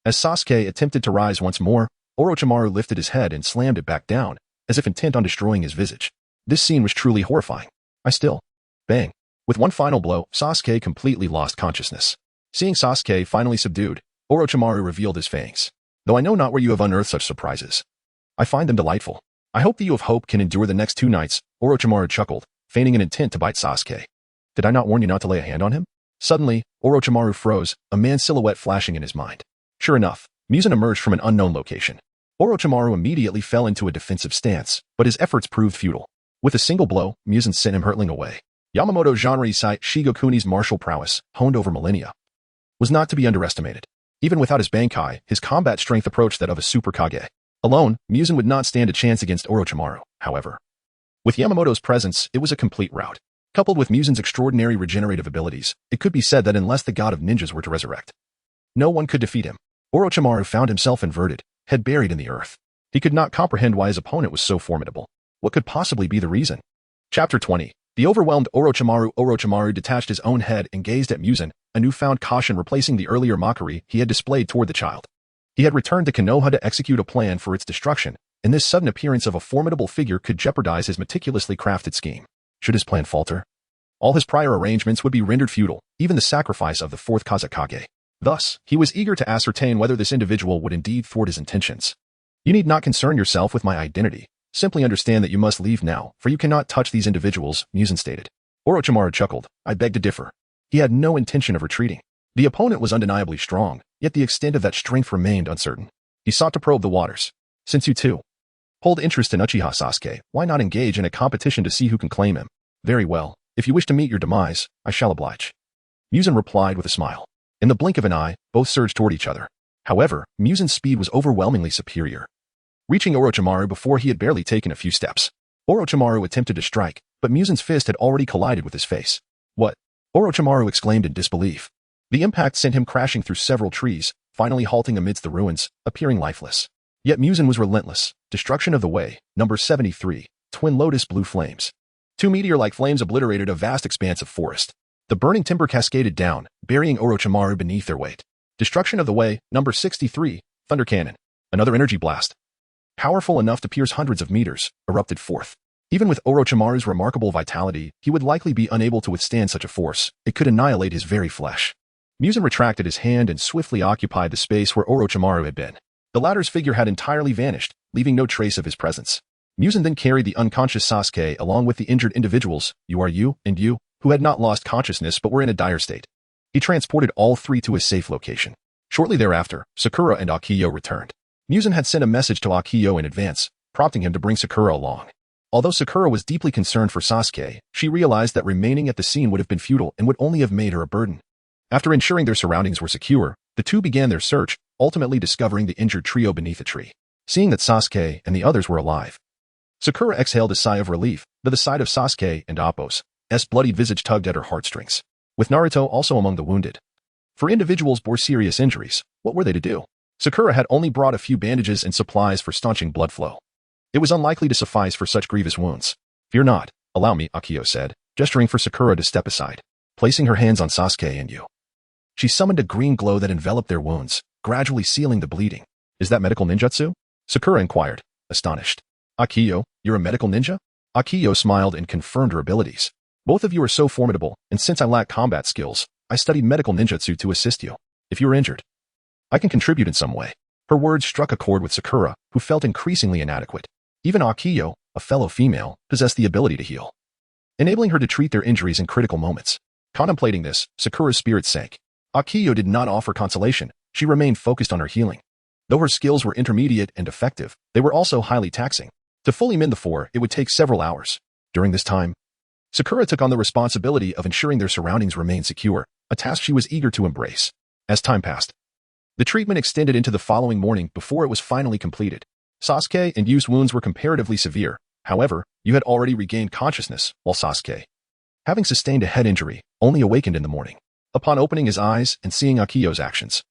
as Sasuke attempted to rise once more, Orochimaru lifted his head and slammed it back down, as if intent on destroying his visage. This scene was truly horrifying. Bang. With one final blow, Sasuke completely lost consciousness. Seeing Sasuke finally subdued, Orochimaru revealed his fangs. Though I know not where you have unearthed such surprises, I find them delightful. I hope that you of hope can endure the next 2 nights, Orochimaru chuckled, feigning an intent to bite Sasuke. Did I not warn you not to lay a hand on him? Suddenly, Orochimaru froze, a man's silhouette flashing in his mind. Sure enough, Muzan emerged from an unknown location. Orochimaru immediately fell into a defensive stance, but his efforts proved futile. With a single blow, Muzan sent him hurtling away. Yamamoto Genreisai Shigokuni's martial prowess, honed over millennia, was not to be underestimated. Even without his Bankai, his combat strength approached that of a Super Kage. Alone, Muzan would not stand a chance against Orochimaru, however. With Yamamoto's presence, it was a complete rout. Coupled with Muzan's extraordinary regenerative abilities, it could be said that unless the god of ninjas were to resurrect, no one could defeat him. Orochimaru found himself inverted, head buried in the earth. He could not comprehend why his opponent was so formidable. What could possibly be the reason? Chapter 20. The overwhelmed Orochimaru detached his own head and gazed at Muzan, a newfound caution replacing the earlier mockery he had displayed toward the child. He had returned to Konoha to execute a plan for its destruction, and this sudden appearance of a formidable figure could jeopardize his meticulously crafted scheme. Should his plan falter, all his prior arrangements would be rendered futile, even the sacrifice of the 4th Kazekage. Thus, he was eager to ascertain whether this individual would indeed thwart his intentions. You need not concern yourself with my identity. Simply understand that you must leave now, for you cannot touch these individuals, Muzan stated. Orochimaru chuckled. I beg to differ. He had no intention of retreating. The opponent was undeniably strong, yet the extent of that strength remained uncertain. He sought to probe the waters. Since you too hold interest in Uchiha Sasuke, why not engage in a competition to see who can claim him? Very well. If you wish to meet your demise, I shall oblige. Muzan replied with a smile. In the blink of an eye, both surged toward each other. However, Muzan's speed was overwhelmingly superior, reaching Orochimaru before he had barely taken a few steps. Orochimaru attempted to strike, but Muzan's fist had already collided with his face. What? Orochimaru exclaimed in disbelief. The impact sent him crashing through several trees, finally halting amidst the ruins, appearing lifeless. Yet Muzan was relentless. Destruction of the Way, number 73, Twin Lotus Blue Flames. 2 meteor-like flames obliterated a vast expanse of forest. The burning timber cascaded down, burying Orochimaru beneath their weight. Destruction of the Way, number 63, Thunder Cannon. Another energy blast, powerful enough to pierce hundreds of meters, erupted forth. Even with Orochimaru's remarkable vitality, he would likely be unable to withstand such a force. It could annihilate his very flesh. Muzan retracted his hand and swiftly occupied the space where Orochimaru had been. The latter's figure had entirely vanished, leaving no trace of his presence. Muzan then carried the unconscious Sasuke along with the injured individuals, you, who had not lost consciousness but were in a dire state. He transported all 3 to a safe location. Shortly thereafter, Sakura and Akiyo returned. Muzan had sent a message to Akiyo in advance, prompting him to bring Sakura along. Although Sakura was deeply concerned for Sasuke, she realized that remaining at the scene would have been futile and would only have made her a burden. After ensuring their surroundings were secure, the two began their search, ultimately discovering the injured trio beneath a tree. Seeing that Sasuke and the others were alive, Sakura exhaled a sigh of relief, but the sight of Sasuke and Appo's bloodied visage tugged at her heartstrings. With Naruto also among the wounded. For individuals bore serious injuries, what were they to do? Sakura had only brought a few bandages and supplies for staunching blood flow. It was unlikely to suffice for such grievous wounds. Fear not, allow me, Akiyo said, gesturing for Sakura to step aside. Placing her hands on Sasuke and you, she summoned a green glow that enveloped their wounds, gradually sealing the bleeding. Is that medical ninjutsu? Sakura inquired, astonished. Akiyo, you're a medical ninja? Akiyo smiled and confirmed her abilities. Both of you are so formidable, and since I lack combat skills, I studied medical ninjutsu to assist you. If you are injured, I can contribute in some way. Her words struck a chord with Sakura, who felt increasingly inadequate. Even Akiyo, a fellow female, possessed the ability to heal, enabling her to treat their injuries in critical moments. Contemplating this, Sakura's spirit sank. Akiyo did not offer consolation. She remained focused on her healing. Though her skills were intermediate and effective, they were also highly taxing. To fully mend the four, it would take several hours. During this time, Sakura took on the responsibility of ensuring their surroundings remained secure, a task she was eager to embrace. As time passed, the treatment extended into the following morning before it was finally completed. Sasuke and Yu's wounds were comparatively severe. However, Yu had already regained consciousness, while Sasuke, having sustained a head injury, only awakened in the morning. Upon opening his eyes and seeing Akiyo's actions,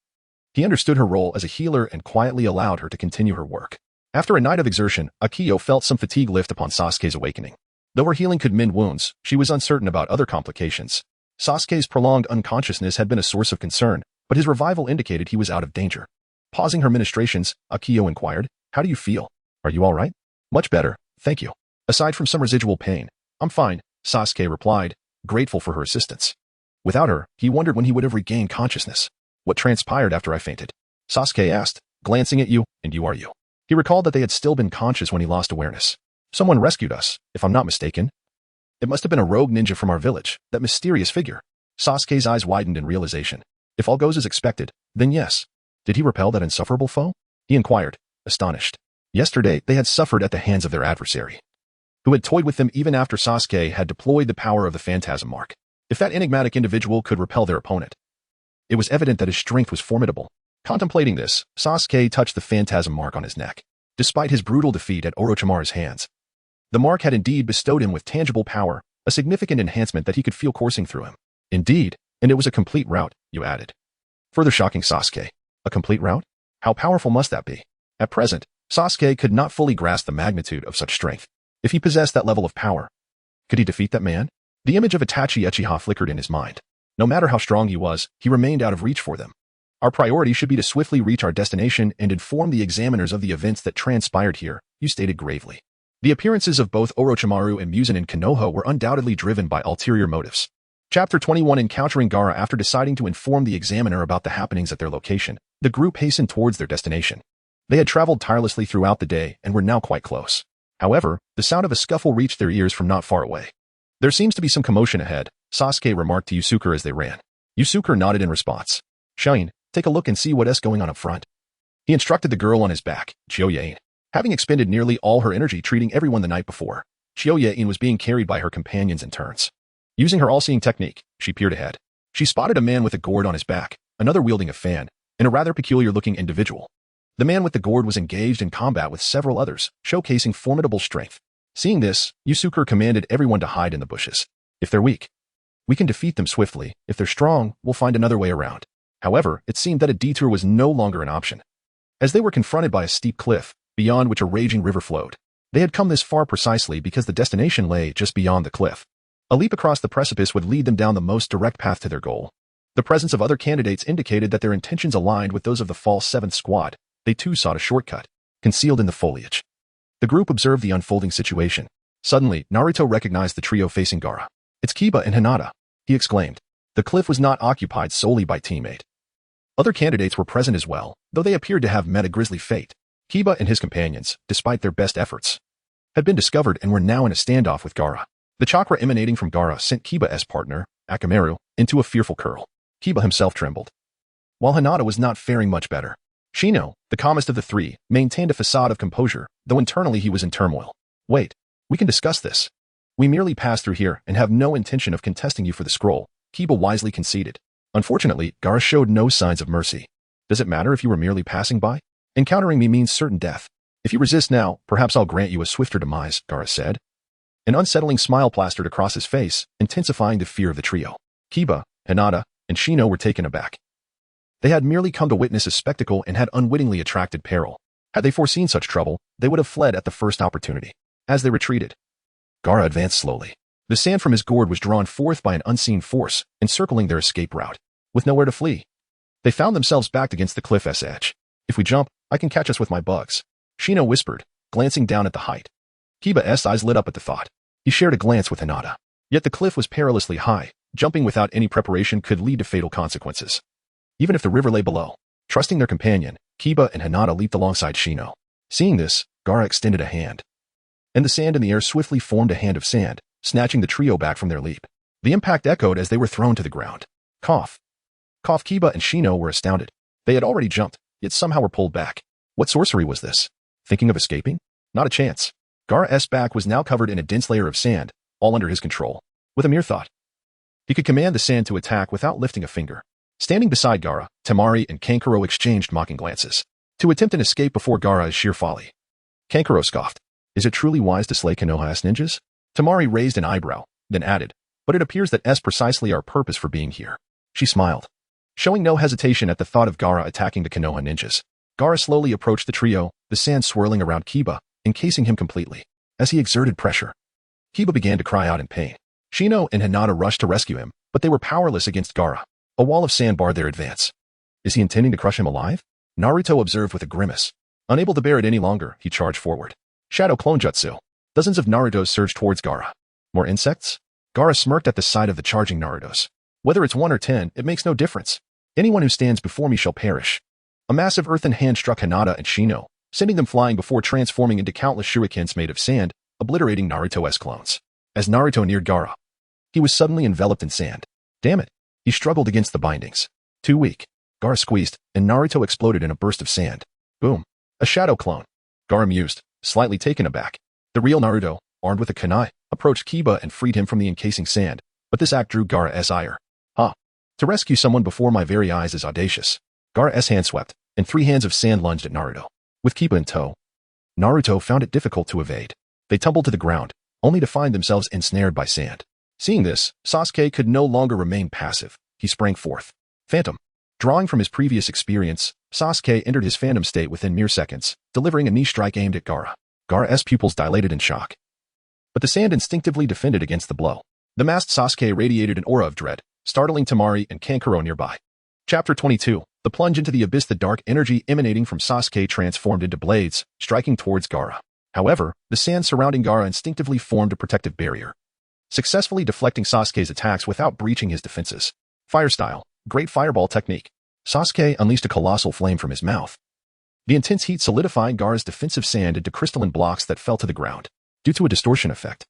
he understood her role as a healer and quietly allowed her to continue her work. After a night of exertion, Akiyo felt some fatigue lift upon Sasuke's awakening. Though her healing could mend wounds, she was uncertain about other complications. Sasuke's prolonged unconsciousness had been a source of concern, but his revival indicated he was out of danger. Pausing her ministrations, Akiyo inquired, "How do you feel? Are you all right?" "Much better, thank you. Aside from some residual pain, I'm fine," Sasuke replied, grateful for her assistance. Without her, he wondered when he would have regained consciousness. "What transpired after I fainted?" Sasuke asked, glancing at you, "And you are you?" He recalled that they had still been conscious when he lost awareness. "Someone rescued us, if I'm not mistaken. It must have been a rogue ninja from our village, that mysterious figure." Sasuke's eyes widened in realization. If all goes as expected, then yes. Did he repel that insufferable foe? He inquired, astonished. Yesterday, they had suffered at the hands of their adversary, who had toyed with them even after Sasuke had deployed the power of the Phantasm Mark. If that enigmatic individual could repel their opponent, it was evident that his strength was formidable. Contemplating this, Sasuke touched the Phantasm Mark on his neck. Despite his brutal defeat at Orochimaru's hands, the mark had indeed bestowed him with tangible power, a significant enhancement that he could feel coursing through him. Indeed, and it was a complete rout, you added. Further shocking Sasuke. A complete rout? How powerful must that be? At present, Sasuke could not fully grasp the magnitude of such strength. If he possessed that level of power, could he defeat that man? The image of Itachi Uchiha flickered in his mind. No matter how strong he was, he remained out of reach for them. Our priority should be to swiftly reach our destination and inform the examiners of the events that transpired here, you stated gravely. The appearances of both Orochimaru and Muzan in Konoha were undoubtedly driven by ulterior motives. Chapter 21 Encountering Gaara. After deciding to inform the examiner about the happenings at their location, the group hastened towards their destination. They had traveled tirelessly throughout the day and were now quite close. However, the sound of a scuffle reached their ears from not far away. "There seems to be some commotion ahead," Sasuke remarked to Yusuke as they ran. Yusuke nodded in response. "Shine, take a look and see what's going on up front." He instructed the girl on his back, Chiyoye. Having expended nearly all her energy treating everyone the night before, Chiyoye was being carried by her companions in turns. Using her all-seeing technique, she peered ahead. She spotted a man with a gourd on his back, another wielding a fan, and a rather peculiar-looking individual. The man with the gourd was engaged in combat with several others, showcasing formidable strength. Seeing this, Yusuke commanded everyone to hide in the bushes. "If they're weak, we can defeat them swiftly. If they're strong, we'll find another way around." However, it seemed that a detour was no longer an option. As they were confronted by a steep cliff, beyond which a raging river flowed, they had come this far precisely because the destination lay just beyond the cliff. A leap across the precipice would lead them down the most direct path to their goal. The presence of other candidates indicated that their intentions aligned with those of the false 7th Squad. They too sought a shortcut, concealed in the foliage. The group observed the unfolding situation. Suddenly, Naruto recognized the trio facing Gaara. "It's Kiba and Hinata," he exclaimed. The cliff was not occupied solely by teammate. Other candidates were present as well, though they appeared to have met a grisly fate. Kiba and his companions, despite their best efforts, had been discovered and were now in a standoff with Gaara. The chakra emanating from Gaara sent Kiba's partner, Akamaru, into a fearful curl. Kiba himself trembled, while Hinata was not faring much better. Shino, the calmest of the three, maintained a facade of composure, though internally he was in turmoil. "Wait, we can discuss this. We merely passed through here and have no intention of contesting you for the scroll," Kiba wisely conceded. Unfortunately, Gaara showed no signs of mercy. "Does it matter if you were merely passing by? Encountering me means certain death. If you resist now, perhaps I'll grant you a swifter demise," Gaara said. An unsettling smile plastered across his face, intensifying the fear of the trio. Kiba, Hinata, and Shino were taken aback. They had merely come to witness a spectacle and had unwittingly attracted peril. Had they foreseen such trouble, they would have fled at the first opportunity. As they retreated, Gaara advanced slowly. The sand from his gourd was drawn forth by an unseen force, encircling their escape route. With nowhere to flee, they found themselves backed against the cliff's edge. "If we jump, I can catch us with my bugs," Shino whispered, glancing down at the height. Kiba's eyes lit up at the thought. He shared a glance with Hinata. Yet the cliff was perilously high. Jumping without any preparation could lead to fatal consequences, even if the river lay below. Trusting their companion, Kiba and Hinata leaped alongside Shino. Seeing this, Gaara extended a hand, and the sand in the air swiftly formed a hand of sand, snatching the trio back from their leap. The impact echoed as they were thrown to the ground. Cough. Cough. Kiba and Shino were astounded. They had already jumped, yet somehow were pulled back. What sorcery was this? Thinking of escaping? Not a chance. Gaara's back was now covered in a dense layer of sand, all under his control. With a mere thought, he could command the sand to attack without lifting a finger. Standing beside Gaara, Temari and Kankuro exchanged mocking glances. To attempt an escape before Gaara is sheer folly. Kankuro scoffed. "Is it truly wise to slay Konoha's ninjas?" Temari raised an eyebrow, then added, "But it appears that is precisely our purpose for being here." She smiled, showing no hesitation at the thought of Gaara attacking the Konoha ninjas. Gaara slowly approached the trio, the sand swirling around Kiba, encasing him completely. As he exerted pressure, Kiba began to cry out in pain. Shino and Hinata rushed to rescue him, but they were powerless against Gaara. A wall of sand barred their advance. Is he intending to crush him alive? Naruto observed with a grimace. Unable to bear it any longer, he charged forward. Shadow clone jutsu. Dozens of Narutos surged towards Gaara. More insects? Gaara smirked at the sight of the charging Narutos. Whether it's 1 or 10, it makes no difference. Anyone who stands before me shall perish. A massive earthen hand struck Hinata and Shino, sending them flying before transforming into countless shurikens made of sand, obliterating Naruto-esque clones. As Naruto neared Gaara, he was suddenly enveloped in sand. Damn it. He struggled against the bindings. Too weak. Gaara squeezed, and Naruto exploded in a burst of sand. Boom. A shadow clone. Gaara mused, slightly taken aback. The real Naruto, armed with a kunai, approached Kiba and freed him from the encasing sand, but this act drew Gaara's ire. To rescue someone before my very eyes is audacious. Gaara's hand swept, and 3 hands of sand lunged at Naruto. With Kiba in tow, Naruto found it difficult to evade. They tumbled to the ground, only to find themselves ensnared by sand. Seeing this, Sasuke could no longer remain passive. He sprang forth. Phantom. Drawing from his previous experience, Sasuke entered his phantom state within mere seconds, delivering a knee strike aimed at Gaara. Gaara's pupils dilated in shock. But the sand instinctively defended against the blow. The masked Sasuke radiated an aura of dread, startling Temari and Kankuro nearby. Chapter 22. The plunge into the abyss. The dark energy emanating from Sasuke transformed into blades, striking towards Gaara. However, the sand surrounding Gaara instinctively formed a protective barrier, successfully deflecting Sasuke's attacks without breaching his defenses. Fire style. Great fireball technique. Sasuke unleashed a colossal flame from his mouth. The intense heat solidified Gaara's defensive sand into crystalline blocks that fell to the ground, due to a distortion effect.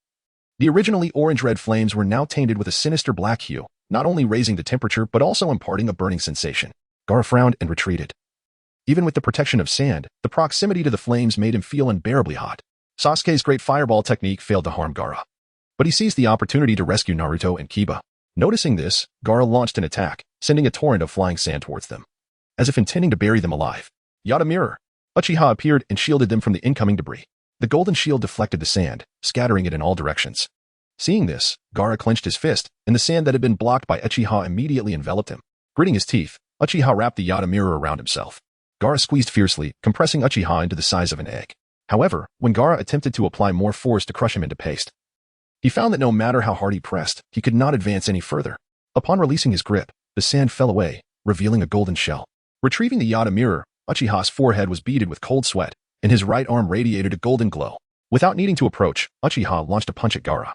The originally orange-red flames were now tainted with a sinister black hue, not only raising the temperature but also imparting a burning sensation. Gaara frowned and retreated. Even with the protection of sand, the proximity to the flames made him feel unbearably hot. Sasuke's great fireball technique failed to harm Gaara, but he seized the opportunity to rescue Naruto and Kiba. Noticing this, Gaara launched an attack, sending a torrent of flying sand towards them, as if intending to bury them alive. Yada mirror. Uchiha appeared and shielded them from the incoming debris. The golden shield deflected the sand, scattering it in all directions. Seeing this, Gaara clenched his fist, and the sand that had been blocked by Uchiha immediately enveloped him. Gritting his teeth, Uchiha wrapped the Yada mirror around himself. Gaara squeezed fiercely, compressing Uchiha into the size of an egg. However, when Gaara attempted to apply more force to crush him into paste, he found that no matter how hard he pressed, he could not advance any further. Upon releasing his grip, the sand fell away, revealing a golden shell. Retrieving the Yada mirror, Uchiha's forehead was beaded with cold sweat, and his right arm radiated a golden glow. Without needing to approach, Uchiha launched a punch at Gaara,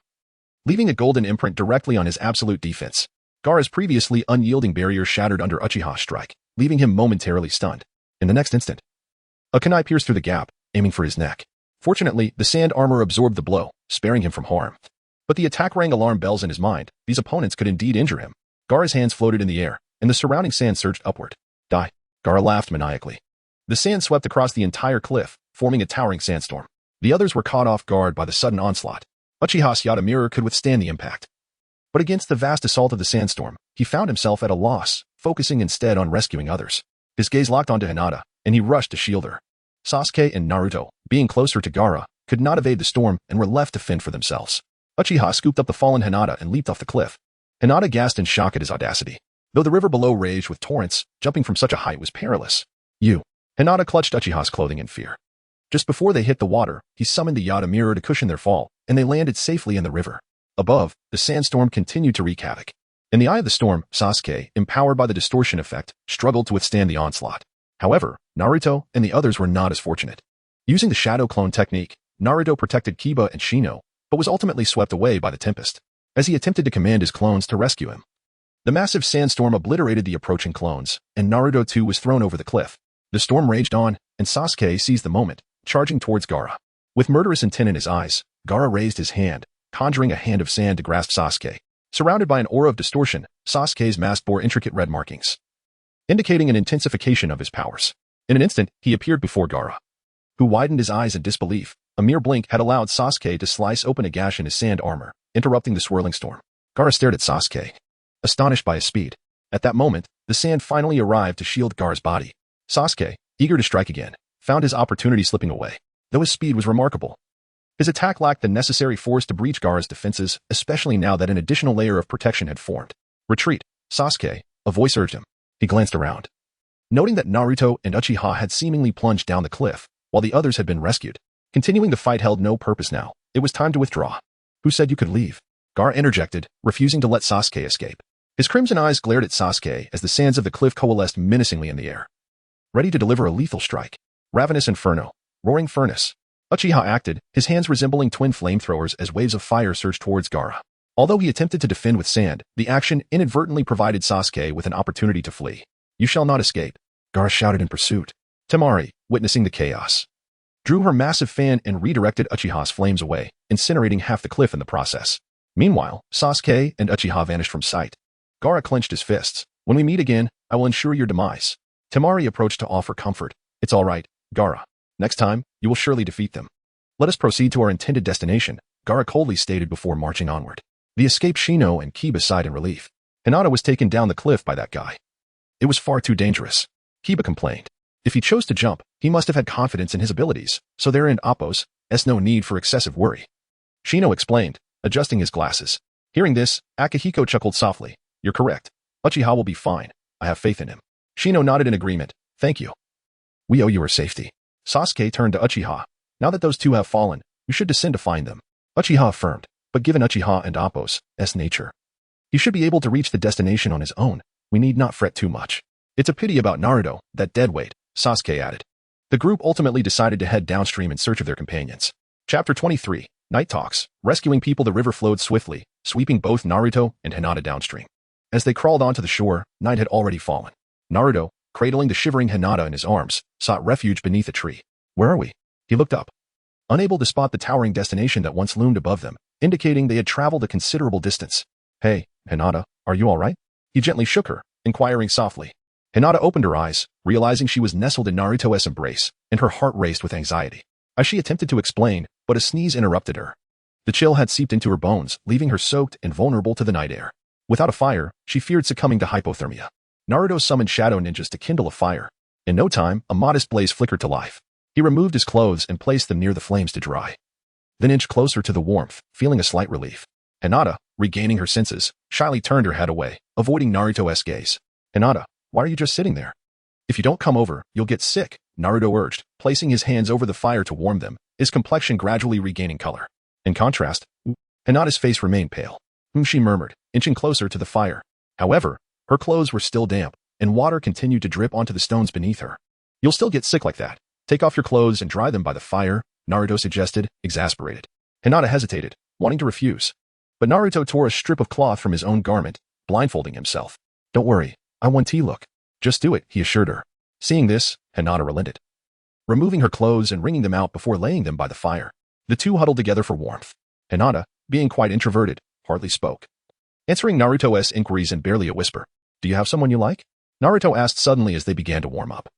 leaving a golden imprint directly on his absolute defense. Gaara's previously unyielding barrier shattered under Uchiha's strike, leaving him momentarily stunned. In the next instant, a kunai pierced through the gap, aiming for his neck. Fortunately, the sand armor absorbed the blow, sparing him from harm. But the attack rang alarm bells in his mind. These opponents could indeed injure him. Gaara's hands floated in the air, and the surrounding sand surged upward. Die. Gaara laughed maniacally. The sand swept across the entire cliff, forming a towering sandstorm. The others were caught off guard by the sudden onslaught. Uchiha's Yada mirror could withstand the impact, but against the vast assault of the sandstorm, he found himself at a loss, focusing instead on rescuing others. His gaze locked onto Hinata, and he rushed to shield her. Sasuke and Naruto, being closer to Gaara, could not evade the storm and were left to fend for themselves. Uchiha scooped up the fallen Hinata and leaped off the cliff. Hinata gasped in shock at his audacity. Though the river below raged with torrents, jumping from such a height was perilous. Hinata clutched Uchiha's clothing in fear. Just before they hit the water, he summoned the Yada mirror to cushion their fall, and they landed safely in the river. Above, the sandstorm continued to wreak havoc. In the eye of the storm, Sasuke, empowered by the distortion effect, struggled to withstand the onslaught. However, Naruto and the others were not as fortunate. Using the shadow clone technique, Naruto protected Kiba and Shino, but was ultimately swept away by the tempest, as he attempted to command his clones to rescue him. The massive sandstorm obliterated the approaching clones, and Naruto too was thrown over the cliff. The storm raged on, and Sasuke seized the moment, charging towards Gaara. With murderous intent in his eyes, Gaara raised his hand, conjuring a hand of sand to grasp Sasuke. Surrounded by an aura of distortion, Sasuke's mask bore intricate red markings, indicating an intensification of his powers. In an instant, he appeared before Gaara, who widened his eyes in disbelief. A mere blink had allowed Sasuke to slice open a gash in his sand armor, interrupting the swirling storm. Gaara stared at Sasuke, astonished by his speed. At that moment, the sand finally arrived to shield Gaara's body. Sasuke, eager to strike again, found his opportunity slipping away. Though his speed was remarkable, his attack lacked the necessary force to breach Gaara's defenses, especially now that an additional layer of protection had formed. Retreat. Sasuke, A voice urged him. He glanced around. Noting that Naruto and Uchiha had seemingly plunged down the cliff, while the others had been rescued. Continuing the fight held no purpose now. It was time to withdraw. Who said you could leave? Gaara interjected, refusing to let Sasuke escape. His crimson eyes glared at Sasuke as the sands of the cliff coalesced menacingly in the air. Ready to deliver a lethal strike. Ravenous Inferno. Roaring Furnace. Uchiha acted, his hands resembling twin flamethrowers as waves of fire surged towards Gaara. Although he attempted to defend with sand, the action inadvertently provided Sasuke with an opportunity to flee. You shall not escape. Gaara shouted in pursuit. Temari, witnessing the chaos, drew her massive fan and redirected Uchiha's flames away, incinerating half the cliff in the process. Meanwhile, Sasuke and Uchiha vanished from sight. Gaara clenched his fists. When we meet again, I will ensure your demise. Temari approached to offer comfort. It's all right, Gaara. Next time, you will surely defeat them. Let us proceed to our intended destination, Gaara coldly stated before marching onward. The escaped Shino and Kiba sighed in relief. Hinata was taken down the cliff by that guy. It was far too dangerous. Kiba complained. If he chose to jump, he must have had confidence in his abilities, so there in Appo's no need for excessive worry. Shino explained, adjusting his glasses. Hearing this, Akihiko chuckled softly. You're correct. Uchiha will be fine. I have faith in him. Shino nodded in agreement. Thank you. We owe you our safety. Sasuke turned to Uchiha. Now that those two have fallen, you should descend to find them. Uchiha affirmed, but given Uchiha and Appo's nature, he should be able to reach the destination on his own. We need not fret too much. It's a pity about Naruto, that deadweight, Sasuke added. The group ultimately decided to head downstream in search of their companions. Chapter 23, Night Talks. Rescuing people. The river flowed swiftly, sweeping both Naruto and Hinata downstream. As they crawled onto the shore, night had already fallen. Naruto, cradling the shivering Hinata in his arms, sought refuge beneath a tree. Where are we? He looked up. Unable to spot the towering destination that once loomed above them, indicating they had traveled a considerable distance. Hey, Hinata, are you all right? He gently shook her, inquiring softly. Hinata opened her eyes, realizing she was nestled in Naruto's embrace, and her heart raced with anxiety. As she attempted to explain, but a sneeze interrupted her. The chill had seeped into her bones, leaving her soaked and vulnerable to the night air. Without a fire, she feared succumbing to hypothermia. Naruto summoned shadow ninjas to kindle a fire. In no time, a modest blaze flickered to life. He removed his clothes and placed them near the flames to dry. Then inched closer to the warmth, feeling a slight relief. Hinata, regaining her senses, shyly turned her head away, avoiding Naruto's gaze. Hinata, why are you just sitting there? If you don't come over, you'll get sick, Naruto urged, placing his hands over the fire to warm them, his complexion gradually regaining color. In contrast, Hinata's face remained pale. She murmured, inching closer to the fire. However, her clothes were still damp, and water continued to drip onto the stones beneath her. You'll still get sick like that. Take off your clothes and dry them by the fire, Naruto suggested, exasperated. Hinata hesitated, wanting to refuse. But Naruto tore a strip of cloth from his own garment, blindfolding himself. Don't worry, I want tea look. Just do it, he assured her. Seeing this, Hinata relented. Removing her clothes and wringing them out before laying them by the fire, the two huddled together for warmth. Hinata, being quite introverted, hardly spoke. Answering Naruto's inquiries in barely a whisper. Do you have someone you like? Naruto asked suddenly as they began to warm up.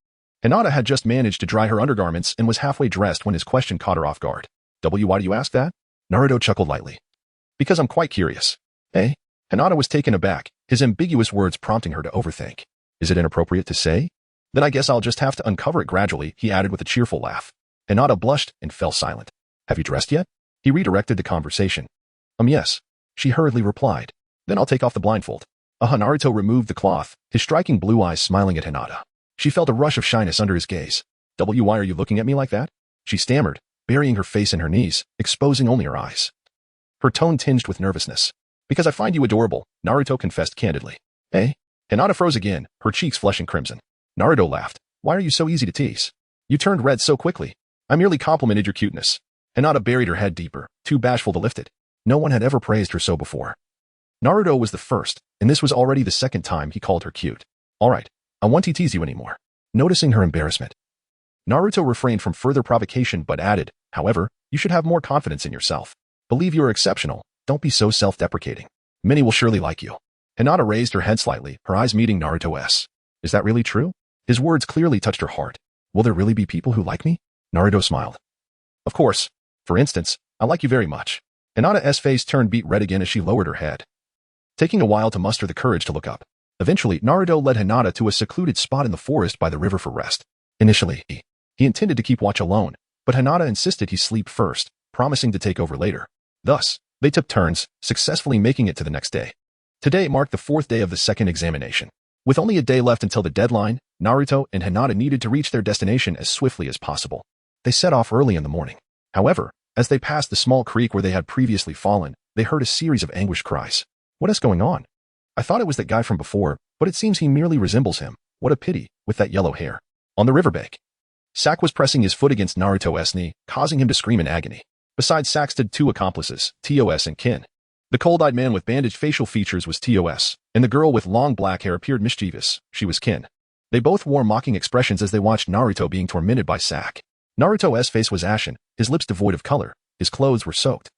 Hinata had just managed to dry her undergarments and was halfway dressed when his question caught her off guard. Why do you ask that? Naruto chuckled lightly. Because I'm quite curious. Eh? Hinata was taken aback, his ambiguous words prompting her to overthink. Is it inappropriate to say? Then I guess I'll just have to uncover it gradually, he added with a cheerful laugh. Hinata blushed and fell silent. Have you dressed yet? He redirected the conversation. Yes. She hurriedly replied. Then I'll take off the blindfold. Naruto removed the cloth, his striking blue eyes smiling at Hinata. She felt a rush of shyness under his gaze. Why are you looking at me like that? She stammered, burying her face in her knees, exposing only her eyes. Her tone tinged with nervousness. Because I find you adorable, Naruto confessed candidly. Eh? Hinata froze again, her cheeks flushing crimson. Naruto laughed. Why are you so easy to tease? You turned red so quickly. I merely complimented your cuteness. Hinata buried her head deeper, too bashful to lift it. No one had ever praised her so before. Naruto was the first, and this was already the second time he called her cute. All right, I won't tease you anymore. Noticing her embarrassment, Naruto refrained from further provocation but added, however, you should have more confidence in yourself. Believe you are exceptional. Don't be so self-deprecating. Many will surely like you. Hinata raised her head slightly, her eyes meeting Naruto's. Is that really true? His words clearly touched her heart. Will there really be people who like me? Naruto smiled. Of course. For instance, I like you very much. Hinata's face turned beet red again as she lowered her head, taking a while to muster the courage to look up. Eventually, Naruto led Hinata to a secluded spot in the forest by the river for rest. Initially, he intended to keep watch alone, but Hinata insisted he sleep first, promising to take over later. Thus, they took turns, successfully making it to the next day. Today marked the fourth day of the second examination. With only a day left until the deadline, Naruto and Hinata needed to reach their destination as swiftly as possible. They set off early in the morning. However, as they passed the small creek where they had previously fallen, they heard a series of anguished cries. What is going on? I thought it was that guy from before, but it seems he merely resembles him. What a pity, with that yellow hair. On the riverbank, Sak was pressing his foot against Naruto's knee, causing him to scream in agony. Beside Sak stood two accomplices, TOS and Kin. The cold-eyed man with bandaged facial features was TOS, and the girl with long black hair appeared mischievous. She was Kin. They both wore mocking expressions as they watched Naruto being tormented by Sak. Naruto's face was ashen, his lips devoid of color, his clothes were soaked,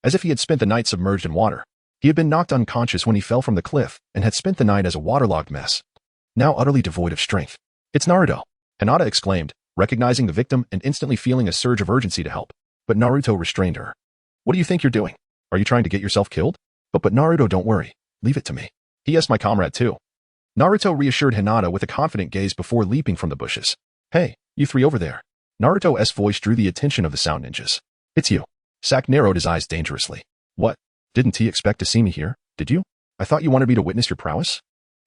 as if he had spent the night submerged in water. He had been knocked unconscious when he fell from the cliff, and had spent the night as a waterlogged mess, now utterly devoid of strength. It's Naruto! Hinata exclaimed, recognizing the victim and instantly feeling a surge of urgency to help. But Naruto restrained her. What do you think you're doing? Are you trying to get yourself killed? But Naruto, don't worry. Leave it to me. He is my comrade too. Naruto reassured Hinata with a confident gaze before leaping from the bushes. Hey, you three over there. Naruto's voice drew the attention of the sound ninjas. It's you. Sak narrowed his eyes dangerously. What? Didn't he expect to see me here? Did you? I thought you wanted me to witness your prowess?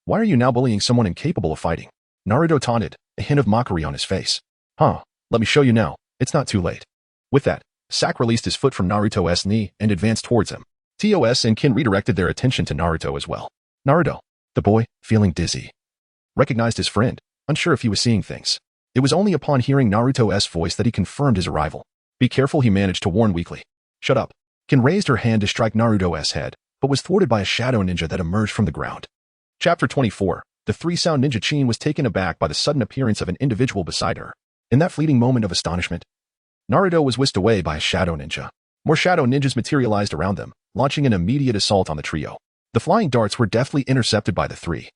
Why are you now bullying someone incapable of fighting? Naruto taunted, a hint of mockery on his face. Huh, let me show you now. It's not too late. With that, Sak released his foot from Naruto's knee and advanced towards him. TOS and Kin redirected their attention to Naruto as well. Naruto, the boy, feeling dizzy, recognized his friend, unsure if he was seeing things. It was only upon hearing Naruto's voice that he confirmed his arrival. Be careful, he managed to warn weakly. Shut up. Kin raised her hand to strike Naruto's head, but was thwarted by a shadow ninja that emerged from the ground. Chapter 24. The three-sound ninja Chin was taken aback by the sudden appearance of an individual beside her. In that fleeting moment of astonishment, Naruto was whisked away by a shadow ninja. More shadow ninjas materialized around them, launching an immediate assault on the trio. The flying darts were deftly intercepted by the three.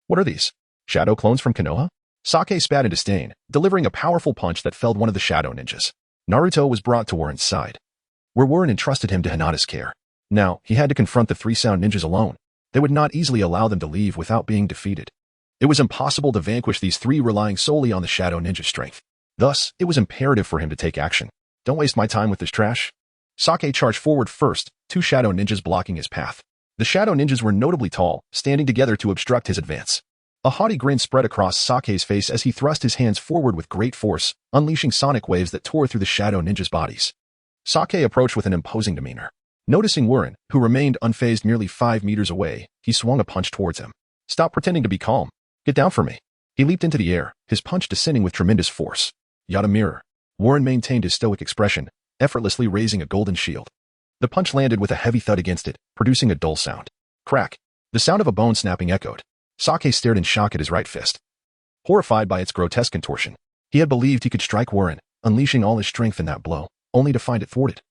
What are these? Shadow clones from Konoha? Sake spat in disdain, delivering a powerful punch that felled one of the shadow ninjas. Naruto was brought to Warren's side, where Warren entrusted him to Hinata's care. Now, he had to confront the three sound ninjas alone. They would not easily allow them to leave without being defeated. It was impossible to vanquish these three relying solely on the shadow ninja's strength. Thus, it was imperative for him to take action. Don't waste my time with this trash. Sake charged forward first, two shadow ninjas blocking his path. The shadow ninjas were notably tall, standing together to obstruct his advance. A haughty grin spread across Sake's face as he thrust his hands forward with great force, unleashing sonic waves that tore through the shadow ninjas' bodies. Sake approached with an imposing demeanor. Noticing Warren, who remained unfazed nearly 5 meters away, he swung a punch towards him. Stop pretending to be calm. Get down for me. He leaped into the air, his punch descending with tremendous force. Yada mirror. Warren maintained his stoic expression, effortlessly raising a golden shield. The punch landed with a heavy thud against it, producing a dull sound. Crack. The sound of a bone snapping echoed. Sake stared in shock at his right fist, horrified by its grotesque contortion. He had believed he could strike Warren, unleashing all his strength in that blow, only to find it thwarted,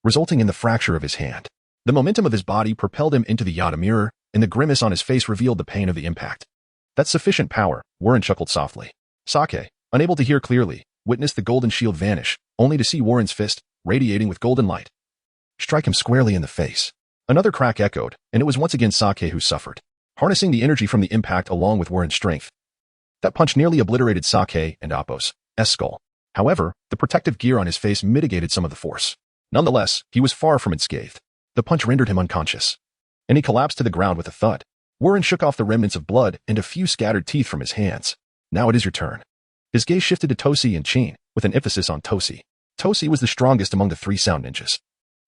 resulting in the fracture of his hand. The momentum of his body propelled him into the Yada mirror, and the grimace on his face revealed the pain of the impact. That's sufficient power, Warren chuckled softly. Sake, unable to hear clearly, witnessed the golden shield vanish, only to see Warren's fist, radiating with golden light, strike him squarely in the face. Another crack echoed, and it was once again Sake who suffered, harnessing the energy from the impact along with Warren's strength. That punch nearly obliterated Sake and Appo's skull. However, the protective gear on his face mitigated some of the force. Nonetheless, he was far from unscathed. The punch rendered him unconscious, and he collapsed to the ground with a thud. Warren shook off the remnants of blood and a few scattered teeth from his hands. Now it is your turn. His gaze shifted to Toshi and Chin, with an emphasis on Toshi. Toshi was the strongest among the three sound ninjas,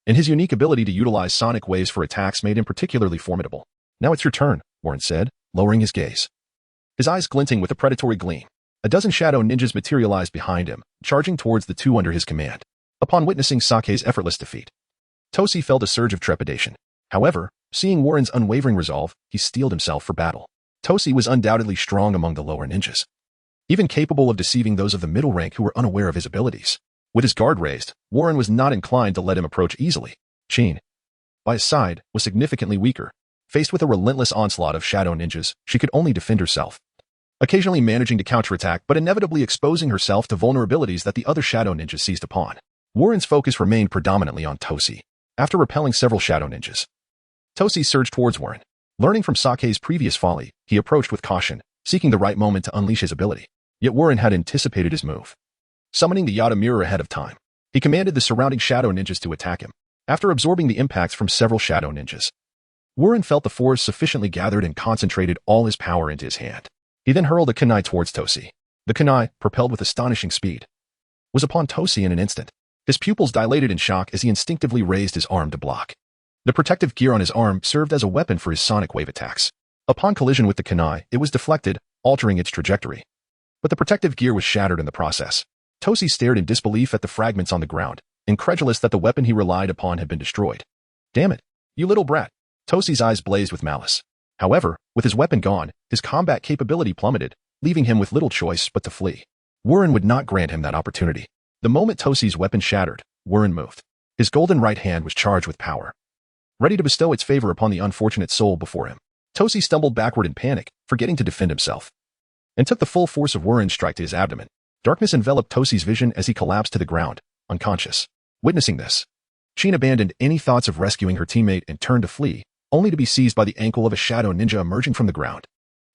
and his unique ability to utilize sonic waves for attacks made him particularly formidable. Now it's your turn, Warren said, lowering his gaze, his eyes glinting with a predatory gleam. A dozen shadow ninjas materialized behind him, charging towards the two under his command. Upon witnessing Sake's effortless defeat, Toshi felt a surge of trepidation. However, seeing Warren's unwavering resolve, he steeled himself for battle. Toshi was undoubtedly strong among the lower ninjas, even capable of deceiving those of the middle rank who were unaware of his abilities. With his guard raised, Warren was not inclined to let him approach easily. Chin, by his side, was significantly weaker. Faced with a relentless onslaught of shadow ninjas, she could only defend herself, occasionally managing to counterattack but inevitably exposing herself to vulnerabilities that the other shadow ninjas seized upon. Warren's focus remained predominantly on Toshi. After repelling several shadow ninjas, Toshi surged towards Warren. Learning from Sake's previous folly, he approached with caution, seeking the right moment to unleash his ability. Yet Warren had anticipated his move. Summoning the Yada mirror ahead of time, he commanded the surrounding shadow ninjas to attack him. After absorbing the impacts from several shadow ninjas, Warren felt the force sufficiently gathered and concentrated all his power into his hand. He then hurled a kunai towards Toshi. The kunai, propelled with astonishing speed, was upon Toshi in an instant. His pupils dilated in shock as he instinctively raised his arm to block. The protective gear on his arm served as a weapon for his sonic wave attacks. Upon collision with the kunai, it was deflected, altering its trajectory. But the protective gear was shattered in the process. Toshi stared in disbelief at the fragments on the ground, incredulous that the weapon he relied upon had been destroyed. Damn it, you little brat. Toshi's eyes blazed with malice. However, with his weapon gone, his combat capability plummeted, leaving him with little choice but to flee. Warren would not grant him that opportunity. The moment Toshi's weapon shattered, Warren moved. His golden right hand was charged with power, ready to bestow its favor upon the unfortunate soul before him. Toshi stumbled backward in panic, forgetting to defend himself, and took the full force of Warren's strike to his abdomen. Darkness enveloped Toshi's vision as he collapsed to the ground, unconscious. Witnessing this, Sheen abandoned any thoughts of rescuing her teammate and turned to flee, only to be seized by the ankle of a shadow ninja emerging from the ground.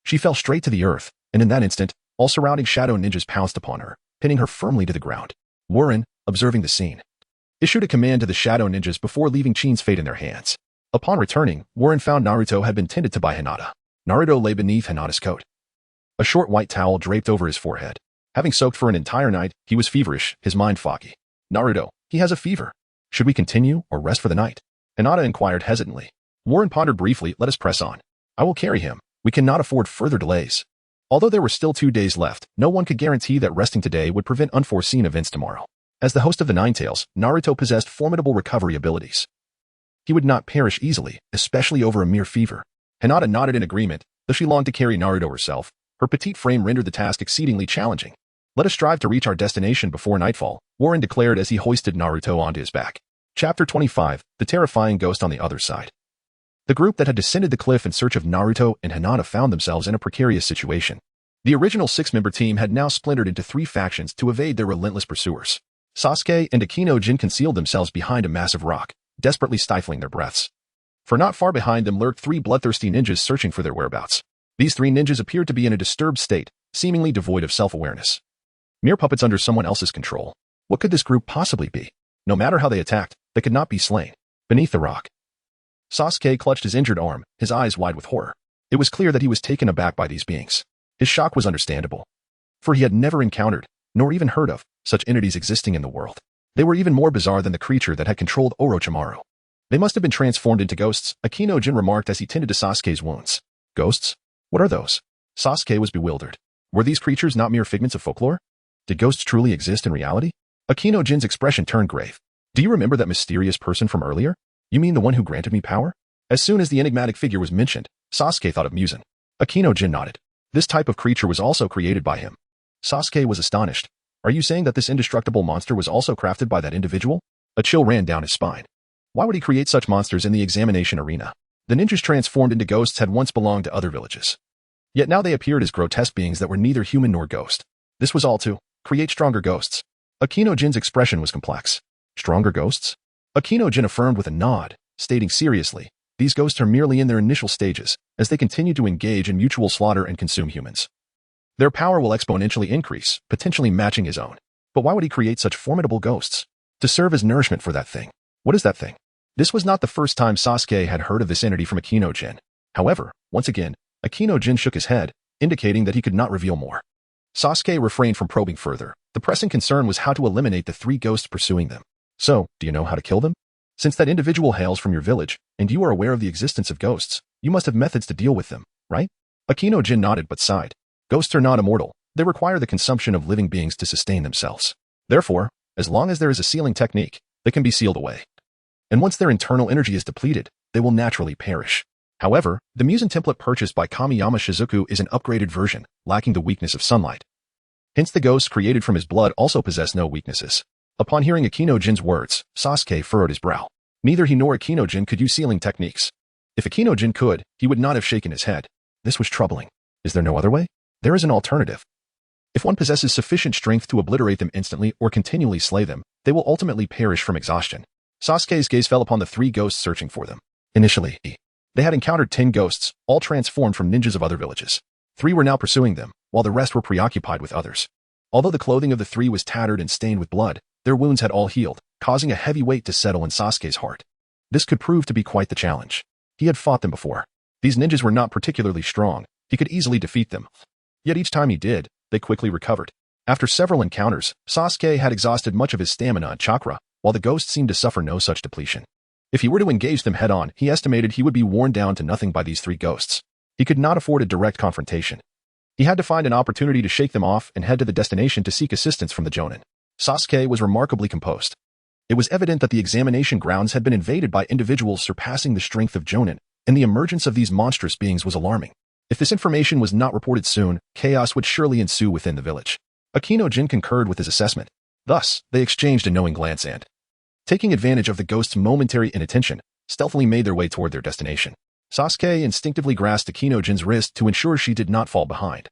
She fell straight to the earth, and in that instant, all surrounding shadow ninjas pounced upon her, pinning her firmly to the ground. Warren, observing the scene, issued a command to the shadow ninjas before leaving Sheen's fate in their hands. Upon returning, Warren found Naruto had been tended to by Hinata. Naruto lay beneath Hinata's coat, a short white towel draped over his forehead. Having soaked for an entire night, he was feverish, his mind foggy. Naruto, he has a fever. Should we continue or rest for the night? Hinata inquired hesitantly. Warren pondered briefly. Let us press on. I will carry him. We cannot afford further delays. Although there were still 2 days left, no one could guarantee that resting today would prevent unforeseen events tomorrow. As the host of the Nine Tails, Naruto possessed formidable recovery abilities. He would not perish easily, especially over a mere fever. Hinata nodded in agreement, though she longed to carry Naruto herself. Her petite frame rendered the task exceedingly challenging. Let us strive to reach our destination before nightfall, Warren declared as he hoisted Naruto onto his back. Chapter 25, The Terrifying Ghost on the Other Side. The group that had descended the cliff in search of Naruto and Hinata found themselves in a precarious situation. The original 6-member team had now splintered into 3 factions to evade their relentless pursuers. Sasuke and Akino Jin concealed themselves behind a massive rock, desperately stifling their breaths. For not far behind them lurked 3 bloodthirsty ninjas searching for their whereabouts. These 3 ninjas appeared to be in a disturbed state, seemingly devoid of self-awareness. Mere puppets under someone else's control. What could this group possibly be? No matter how they attacked, they could not be slain. Beneath the rock, Sasuke clutched his injured arm, his eyes wide with horror. It was clear that he was taken aback by these beings. His shock was understandable, for he had never encountered, nor even heard of, such entities existing in the world. They were even more bizarre than the creature that had controlled Orochimaru. They must have been transformed into ghosts, Akino Jin remarked as he tended to Sasuke's wounds. Ghosts? What are those? Sasuke was bewildered. Were these creatures not mere figments of folklore? Did ghosts truly exist in reality? Akino Jin's expression turned grave. Do you remember that mysterious person from earlier? You mean the one who granted me power? As soon as the enigmatic figure was mentioned, Sasuke thought of Muzan. Akino Jin nodded. This type of creature was also created by him. Sasuke was astonished. Are you saying that this indestructible monster was also crafted by that individual? A chill ran down his spine. Why would he create such monsters in the examination arena? The ninjas transformed into ghosts had once belonged to other villages. Yet now they appeared as grotesque beings that were neither human nor ghost. This was all to create stronger ghosts. Akino Jin's expression was complex. Stronger ghosts? Akino Jin affirmed with a nod, stating seriously, these ghosts are merely in their initial stages, as they continue to engage in mutual slaughter and consume humans. Their power will exponentially increase, potentially matching his own. But why would he create such formidable ghosts? To serve as nourishment for that thing. What is that thing? This was not the first time Sasuke had heard of this entity from Akino Jin. However, once again, Akino Jin shook his head, indicating that he could not reveal more. Sasuke refrained from probing further. The pressing concern was how to eliminate the 3 ghosts pursuing them. So, do you know how to kill them? Since that individual hails from your village, and you are aware of the existence of ghosts, you must have methods to deal with them, right? Akino Jin nodded but sighed. Ghosts are not immortal. They require the consumption of living beings to sustain themselves. Therefore, as long as there is a sealing technique, they can be sealed away. And once their internal energy is depleted, they will naturally perish. However, the Muzan template purchased by Kamiyama Shizuku is an upgraded version, lacking the weakness of sunlight. Hence the ghosts created from his blood also possess no weaknesses. Upon hearing Akino Jin's words, Sasuke furrowed his brow. Neither he nor Akino Jin could use sealing techniques. If Akino Jin could, he would not have shaken his head. This was troubling. Is there no other way? There is an alternative. If one possesses sufficient strength to obliterate them instantly or continually slay them, they will ultimately perish from exhaustion. Sasuke's gaze fell upon the 3 ghosts searching for them. Initially, they had encountered 10 ghosts, all transformed from ninjas of other villages. 3 were now pursuing them, while the rest were preoccupied with others. Although the clothing of the 3 was tattered and stained with blood, their wounds had all healed, causing a heavy weight to settle in Sasuke's heart. This could prove to be quite the challenge. He had fought them before. These ninjas were not particularly strong. He could easily defeat them. Yet each time he did, they quickly recovered. After several encounters, Sasuke had exhausted much of his stamina and chakra, while the ghosts seemed to suffer no such depletion. If he were to engage them head-on, he estimated he would be worn down to nothing by these three ghosts. He could not afford a direct confrontation. He had to find an opportunity to shake them off and head to the destination to seek assistance from the Jonin. Sasuke was remarkably composed. It was evident that the examination grounds had been invaded by individuals surpassing the strength of Jonin, and the emergence of these monstrous beings was alarming. If this information was not reported soon, chaos would surely ensue within the village. Akino-jin concurred with his assessment. Thus, they exchanged a knowing glance and, taking advantage of the ghost's momentary inattention, stealthily made their way toward their destination. Sasuke instinctively grasped Akino-jin's wrist to ensure she did not fall behind.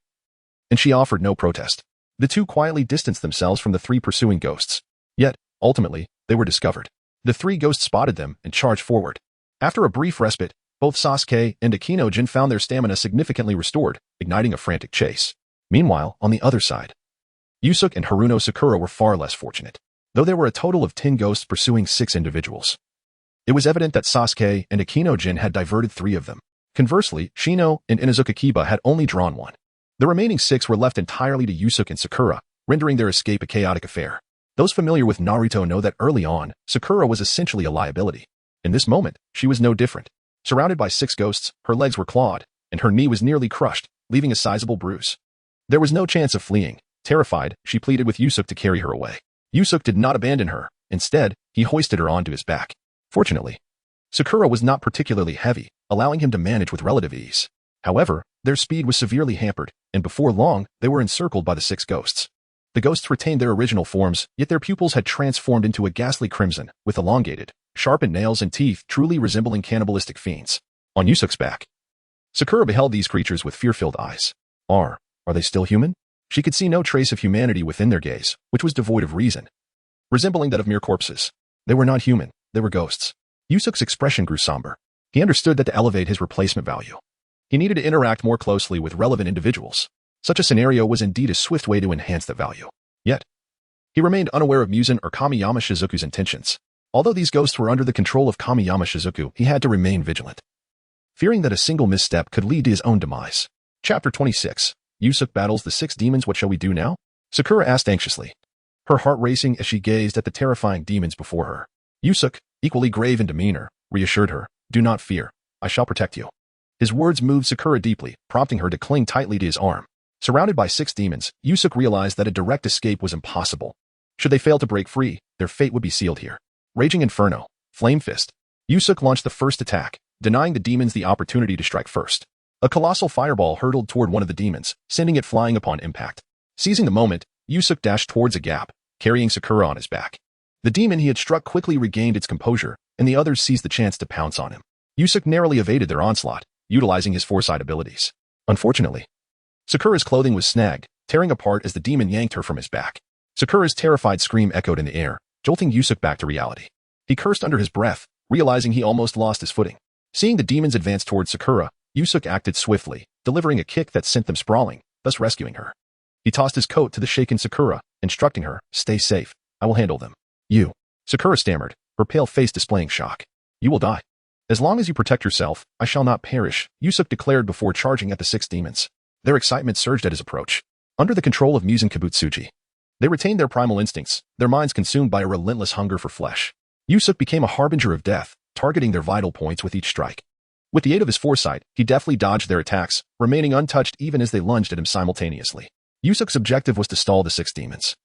And she offered no protest. The two quietly distanced themselves from the three pursuing ghosts. Yet, ultimately, they were discovered. The three ghosts spotted them and charged forward. After a brief respite, both Sasuke and Akino-jin found their stamina significantly restored, igniting a frantic chase. Meanwhile, on the other side, Yusuke and Haruno Sakura were far less fortunate, though there were a total of 10 ghosts pursuing 6 individuals. It was evident that Sasuke and Akino-jin had diverted 3 of them. Conversely, Shino and Inuzuka Kiba had only drawn 1. The remaining 6 were left entirely to Yusuke and Sakura, rendering their escape a chaotic affair. Those familiar with Naruto know that early on, Sakura was essentially a liability. In this moment, she was no different. Surrounded by 6 ghosts, her legs were clawed, and her knee was nearly crushed, leaving a sizable bruise. There was no chance of fleeing. Terrified, she pleaded with Yusuke to carry her away. Yusuke did not abandon her. Instead, he hoisted her onto his back. Fortunately, Sakura was not particularly heavy, allowing him to manage with relative ease. However, their speed was severely hampered, and before long, they were encircled by the 6 ghosts. The ghosts retained their original forms, yet their pupils had transformed into a ghastly crimson, with elongated, sharpened nails and teeth truly resembling cannibalistic fiends. On Yusuke's back, Sakura beheld these creatures with fear-filled eyes. Are they still human? She could see no trace of humanity within their gaze, which was devoid of reason, resembling that of mere corpses. They were not human, they were ghosts. Yusuke's expression grew somber. He understood that to elevate his replacement value, he needed to interact more closely with relevant individuals. Such a scenario was indeed a swift way to enhance that value. Yet, he remained unaware of Muzan or Kamiyama Shizuku's intentions. Although these ghosts were under the control of Kamiyama Shizuku, he had to remain vigilant, fearing that a single misstep could lead to his own demise. Chapter 26. Yusuke battles the 6 demons. What shall we do now? Sakura asked anxiously, her heart racing as she gazed at the terrifying demons before her. Yusuke, equally grave in demeanor, reassured her, do not fear, I shall protect you. His words moved Sakura deeply, prompting her to cling tightly to his arm. Surrounded by 6 demons, Yusuke realized that a direct escape was impossible. Should they fail to break free, their fate would be sealed here. Raging Inferno, Flame Fist. Yusuke launched the first attack, denying the demons the opportunity to strike first. A colossal fireball hurtled toward one of the demons, sending it flying upon impact. Seizing the moment, Yusuke dashed towards a gap, carrying Sakura on his back. The demon he had struck quickly regained its composure, and the others seized the chance to pounce on him. Yusuke narrowly evaded their onslaught, utilizing his foresight abilities. Unfortunately, Sakura's clothing was snagged, tearing apart as the demon yanked her from his back. Sakura's terrified scream echoed in the air, jolting Yusuke back to reality. He cursed under his breath, realizing he almost lost his footing. Seeing the demons advance towards Sakura, Yusuke acted swiftly, delivering a kick that sent them sprawling, thus rescuing her. He tossed his coat to the shaken Sakura, instructing her, stay safe, I will handle them. You. Sakura stammered, her pale face displaying shock. You will die. As long as you protect yourself, I shall not perish, Yusuke declared before charging at the 6 demons. Their excitement surged at his approach. Under the control of Muzan Kibutsuji, they retained their primal instincts, their minds consumed by a relentless hunger for flesh. Yusuke became a harbinger of death, targeting their vital points with each strike. With the aid of his foresight, he deftly dodged their attacks, remaining untouched even as they lunged at him simultaneously. Yusuke's objective was to stall the 6 demons,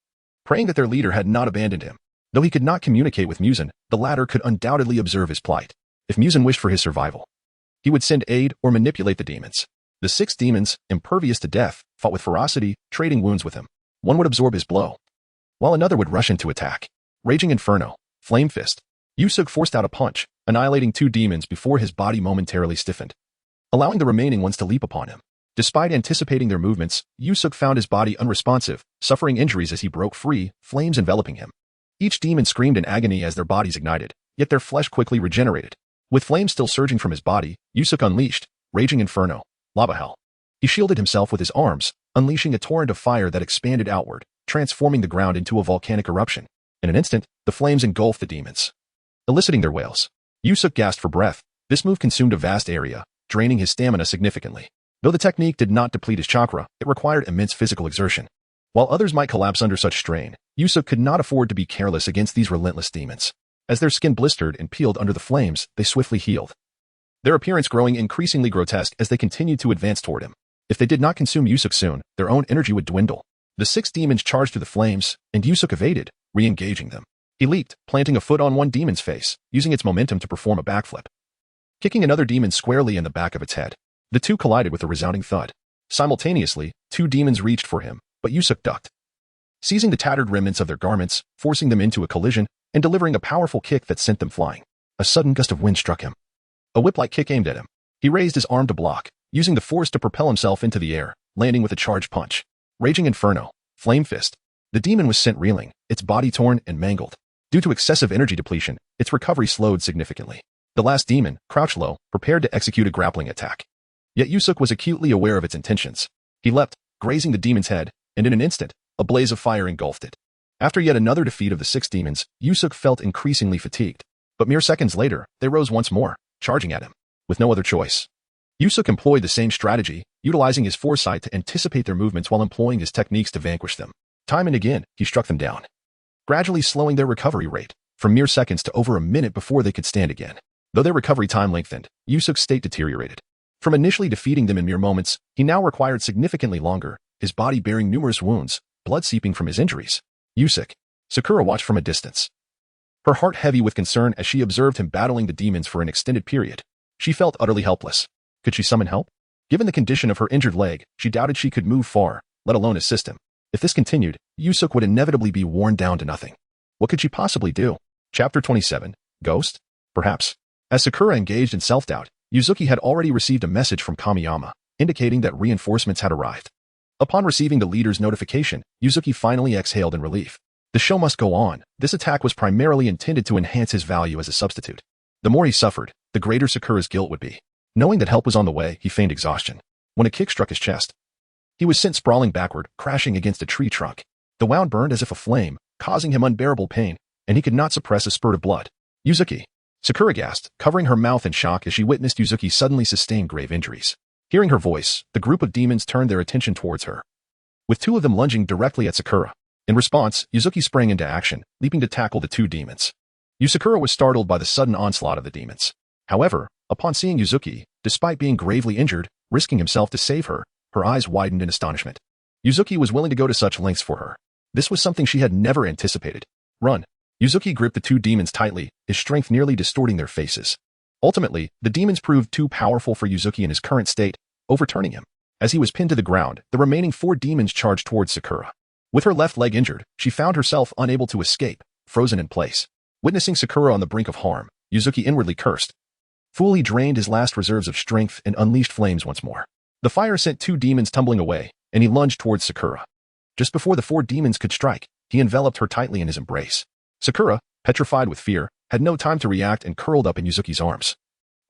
praying that their leader had not abandoned him. Though he could not communicate with Muzan, the latter could undoubtedly observe his plight. If Muzan wished for his survival, he would send aid or manipulate the demons. The 6 demons, impervious to death, fought with ferocity, trading wounds with him. One would absorb his blow, while another would rush in to attack. Raging Inferno, Flame Fist. Yusuke forced out a punch, annihilating 2 demons before his body momentarily stiffened, allowing the remaining ones to leap upon him. Despite anticipating their movements, Yusuke found his body unresponsive, suffering injuries as he broke free, flames enveloping him. Each demon screamed in agony as their bodies ignited, yet their flesh quickly regenerated. With flames still surging from his body, Yusuke unleashed Raging Inferno, Lava Hell. He shielded himself with his arms, unleashing a torrent of fire that expanded outward, transforming the ground into a volcanic eruption. In an instant, the flames engulfed the demons, eliciting their wails. Yusuke gasped for breath. This move consumed a vast area, draining his stamina significantly. Though the technique did not deplete his chakra, it required immense physical exertion. While others might collapse under such strain, Yusuk could not afford to be careless against these relentless demons. As their skin blistered and peeled under the flames, they swiftly healed, their appearance growing increasingly grotesque as they continued to advance toward him. If they did not consume Yusuk soon, their own energy would dwindle. The 6 demons charged through the flames, and Yusuk evaded, re-engaging them. He leaped, planting a foot on one demon's face, using its momentum to perform a backflip, kicking another demon squarely in the back of its head. The two collided with a resounding thud. Simultaneously, 2 demons reached for him, but Yusuk ducked, seizing the tattered remnants of their garments, forcing them into a collision, and delivering a powerful kick that sent them flying. A sudden gust of wind struck him. A whip-like kick aimed at him. He raised his arm to block, using the force to propel himself into the air, landing with a charged punch. Raging Inferno, Flame Fist. The demon was sent reeling, its body torn and mangled. Due to excessive energy depletion, its recovery slowed significantly. The last demon, crouched low, prepared to execute a grappling attack. Yet Yusuk was acutely aware of its intentions. He leapt, grazing the demon's head, and in an instant, a blaze of fire engulfed it. After yet another defeat of the 6 demons, Yusuk felt increasingly fatigued. But mere seconds later, they rose once more, charging at him. With no other choice, Yusuk employed the same strategy, utilizing his foresight to anticipate their movements while employing his techniques to vanquish them. Time and again, he struck them down, gradually slowing their recovery rate, from mere seconds to over a minute before they could stand again. Though their recovery time lengthened, Yusuk's state deteriorated. From initially defeating them in mere moments, he now required significantly longer, his body bearing numerous wounds, blood seeping from his injuries. Yusuk. Sakura watched from a distance, her heart heavy with concern as she observed him battling the demons for an extended period. She felt utterly helpless. Could she summon help? Given the condition of her injured leg, she doubted she could move far, let alone assist him. If this continued, Yusuk would inevitably be worn down to nothing. What could she possibly do? Chapter 27. Ghost? Perhaps. As Sakura engaged in self-doubt, Yuzuki had already received a message from Kamiyama, indicating that reinforcements had arrived. Upon receiving the leader's notification, Yuzuki finally exhaled in relief. The show must go on. This attack was primarily intended to enhance his value as a substitute. The more he suffered, the greater Sakura's guilt would be. Knowing that help was on the way, he feigned exhaustion. When a kick struck his chest, he was sent sprawling backward, crashing against a tree trunk. The wound burned as if aflame, causing him unbearable pain, and he could not suppress a spurt of blood. Yuzuki. Sakura gasped, covering her mouth in shock as she witnessed Yuzuki suddenly sustain grave injuries. Hearing her voice, the group of demons turned their attention towards her, with 2 of them lunging directly at Sakura. In response, Yuzuki sprang into action, leaping to tackle the 2 demons. Sakura was startled by the sudden onslaught of the demons. However, upon seeing Yuzuki, despite being gravely injured, risking himself to save her, her eyes widened in astonishment. Yuzuki was willing to go to such lengths for her. This was something she had never anticipated. Run. Yuzuki gripped the 2 demons tightly, his strength nearly distorting their faces. Ultimately, the demons proved too powerful for Yuzuki in his current state, overturning him. As he was pinned to the ground, the remaining 4 demons charged towards Sakura. With her left leg injured, she found herself unable to escape, frozen in place. Witnessing Sakura on the brink of harm, Yuzuki inwardly cursed. Fully drained his last reserves of strength and unleashed flames once more. The fire sent 2 demons tumbling away, and he lunged towards Sakura. Just before the 4 demons could strike, he enveloped her tightly in his embrace. Sakura, petrified with fear, had no time to react and curled up in Yuzuki's arms.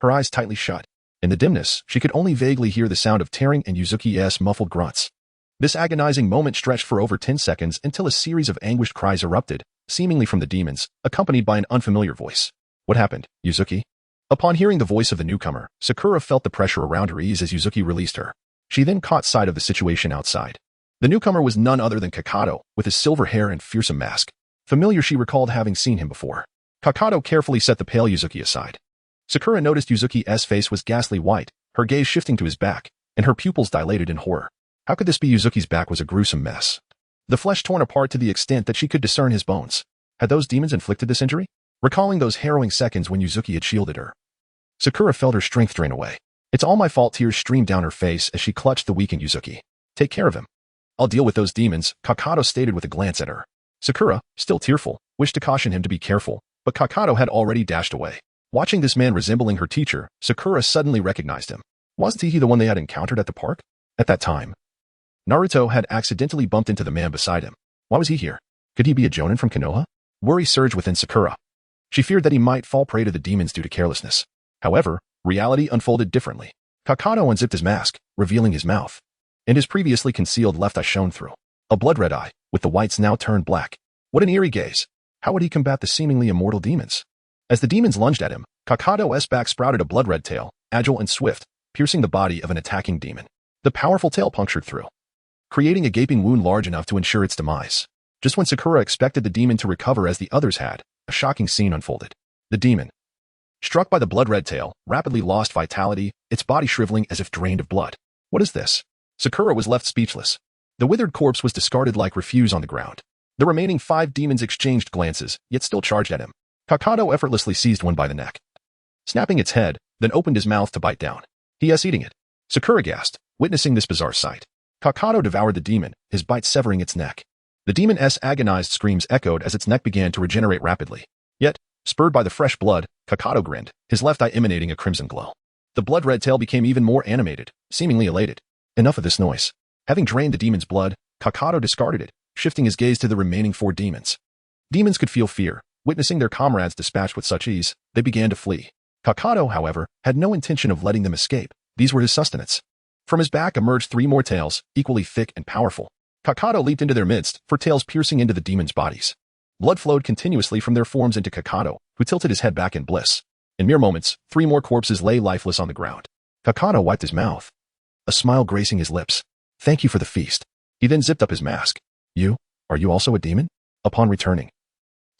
Her eyes tightly shut. In the dimness, she could only vaguely hear the sound of tearing and Yuzuki's muffled grunts. This agonizing moment stretched for over 10 seconds until a series of anguished cries erupted, seemingly from the demons, accompanied by an unfamiliar voice. What happened, Yuzuki? Upon hearing the voice of the newcomer, Sakura felt the pressure around her ease as Yuzuki released her. She then caught sight of the situation outside. The newcomer was none other than Kakato, with his silver hair and fearsome mask. Familiar, she recalled having seen him before. Kakato carefully set the pale Yuzuki aside. Sakura noticed Yuzuki's face was ghastly white, her gaze shifting to his back, and her pupils dilated in horror. How could this be? Yuzuki's back was a gruesome mess. The flesh torn apart to the extent that she could discern his bones. Had those demons inflicted this injury? Recalling those harrowing seconds when Yuzuki had shielded her, Sakura felt her strength drain away. It's all my fault. Tears streamed down her face as she clutched the weakened Yuzuki. Take care of him. I'll deal with those demons, Kakato stated with a glance at her. Sakura, still tearful, wished to caution him to be careful, but Kakato had already dashed away. Watching this man resembling her teacher, Sakura suddenly recognized him. Wasn't he the one they had encountered at the park? At that time, Naruto had accidentally bumped into the man beside him. Why was he here? Could he be a Jonin from Konoha? Worry surged within Sakura. She feared that he might fall prey to the demons due to carelessness. However, reality unfolded differently. Kakato unzipped his mask, revealing his mouth, and his previously concealed left eye shone through. A blood-red eye, with the whites now turned black. What an eerie gaze. How would he combat the seemingly immortal demons? As the demons lunged at him, Kakado's back sprouted a blood-red tail, agile and swift, piercing the body of an attacking demon. The powerful tail punctured through, creating a gaping wound large enough to ensure its demise. Just when Sakura expected the demon to recover as the others had, a shocking scene unfolded. The demon, struck by the blood-red tail, rapidly lost vitality, its body shriveling as if drained of blood. What is this? Sakura was left speechless. The withered corpse was discarded like refuse on the ground. The remaining 5 demons exchanged glances, yet still charged at him. Kakado effortlessly seized one by the neck, snapping its head, then opened his mouth to bite down. He is eating it. Sakura gasped, witnessing this bizarre sight. Kakado devoured the demon, his bite severing its neck. The demon's agonized screams echoed as its neck began to regenerate rapidly. Yet, spurred by the fresh blood, Kakado grinned, his left eye emanating a crimson glow. The blood-red tail became even more animated, seemingly elated. Enough of this noise. Having drained the demon's blood, Kakado discarded it, shifting his gaze to the remaining 4 demons. Demons could feel fear. Witnessing their comrades dispatched with such ease, they began to flee. Kakado, however, had no intention of letting them escape. These were his sustenance. From his back emerged 3 more tails, equally thick and powerful. Kakado leaped into their midst, 4 tails piercing into the demons' bodies. Blood flowed continuously from their forms into Kakado, who tilted his head back in bliss. In mere moments, 3 more corpses lay lifeless on the ground. Kakado wiped his mouth, a smile gracing his lips. Thank you for the feast. He then zipped up his mask. Are you also a demon? Upon returning,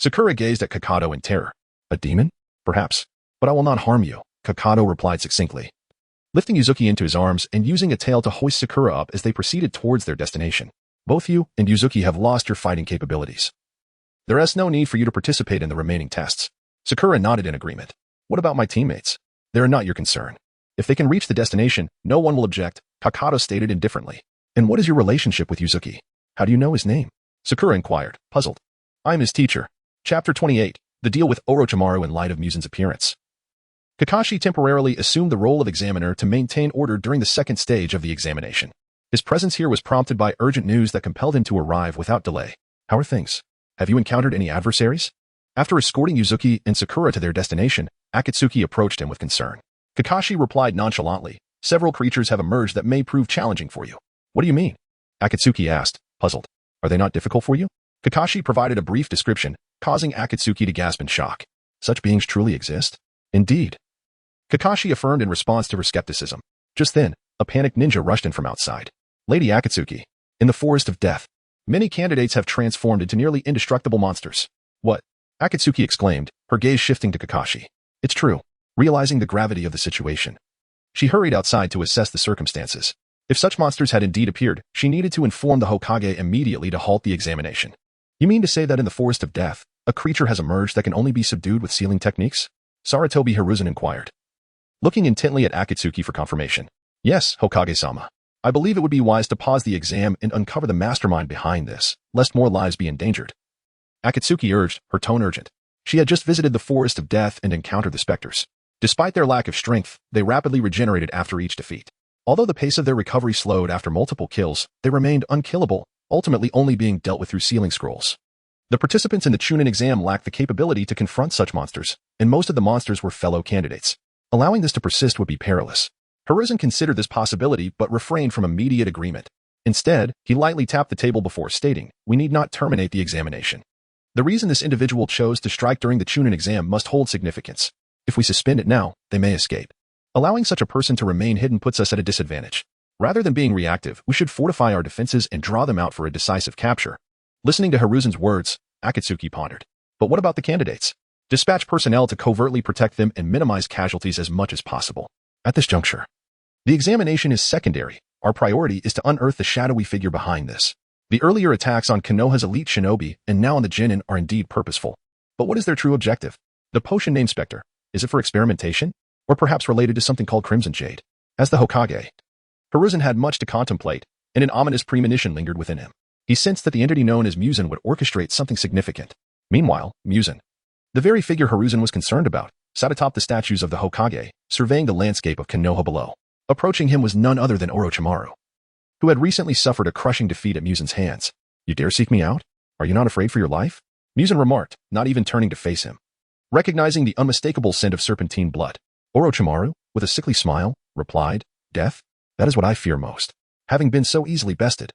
Sakura gazed at Kakado in terror. A demon? Perhaps. But I will not harm you, Kakado replied succinctly, lifting Yuzuki into his arms and using a tail to hoist Sakura up as they proceeded towards their destination. Both you and Yuzuki have lost your fighting capabilities. There is no need for you to participate in the remaining tests. Sakura nodded in agreement. What about my teammates? They are not your concern. If they can reach the destination, no one will object, Kakado stated indifferently. And what is your relationship with Yuzuki? How do you know his name? Sakura inquired, puzzled. I'm his teacher. Chapter 28, The Deal with Orochimaru in light of Musen's appearance. Kakashi temporarily assumed the role of examiner to maintain order during the second stage of the examination. His presence here was prompted by urgent news that compelled him to arrive without delay. How are things? Have you encountered any adversaries? After escorting Yuzuki and Sakura to their destination, Akatsuki approached him with concern. Kakashi replied nonchalantly, several creatures have emerged that may prove challenging for you. What do you mean? Akatsuki asked, puzzled. Are they not difficult for you? Kakashi provided a brief description, causing Akatsuki to gasp in shock. Such beings truly exist? Indeed. Kakashi affirmed in response to her skepticism. Just then, a panicked ninja rushed in from outside. Lady Akatsuki, in the forest of death, many candidates have transformed into nearly indestructible monsters. What? Akatsuki exclaimed, her gaze shifting to Kakashi. It's true. Realizing the gravity of the situation, she hurried outside to assess the circumstances. If such monsters had indeed appeared, she needed to inform the Hokage immediately to halt the examination. You mean to say that in the forest of death, a creature has emerged that can only be subdued with sealing techniques? Sarutobi Hiruzen inquired, looking intently at Akatsuki for confirmation. Yes, Hokage-sama. I believe it would be wise to pause the exam and uncover the mastermind behind this, lest more lives be endangered. Akatsuki urged, her tone urgent. She had just visited the forest of death and encountered the specters. Despite their lack of strength, they rapidly regenerated after each defeat. Although the pace of their recovery slowed after multiple kills, they remained unkillable, ultimately only being dealt with through sealing scrolls. The participants in the Chunin exam lacked the capability to confront such monsters, and most of the monsters were fellow candidates. Allowing this to persist would be perilous. Hiruzen considered this possibility but refrained from immediate agreement. Instead, he lightly tapped the table before stating, we need not terminate the examination. The reason this individual chose to strike during the Chunin exam must hold significance. If we suspend it now, they may escape. Allowing such a person to remain hidden puts us at a disadvantage. Rather than being reactive, we should fortify our defenses and draw them out for a decisive capture. Listening to Hiruzen's words, Akatsuki pondered. But what about the candidates? Dispatch personnel to covertly protect them and minimize casualties as much as possible. At this juncture, the examination is secondary. Our priority is to unearth the shadowy figure behind this. The earlier attacks on Konoha's elite shinobi and now on the genin are indeed purposeful. But what is their true objective? The potion name Spectre. Is it for experimentation? Or perhaps related to something called Crimson Jade? As the Hokage, Hiruzen had much to contemplate, and an ominous premonition lingered within him. He sensed that the entity known as Musen would orchestrate something significant. Meanwhile, Musen, the very figure Hiruzen was concerned about, sat atop the statues of the Hokage, surveying the landscape of Konoha below. Approaching him was none other than Orochimaru, who had recently suffered a crushing defeat at Musen's hands. You dare seek me out? Are you not afraid for your life? Musen remarked, not even turning to face him. Recognizing the unmistakable scent of serpentine blood, Orochimaru, with a sickly smile, replied, Death? That is what I fear most. Having been so easily bested.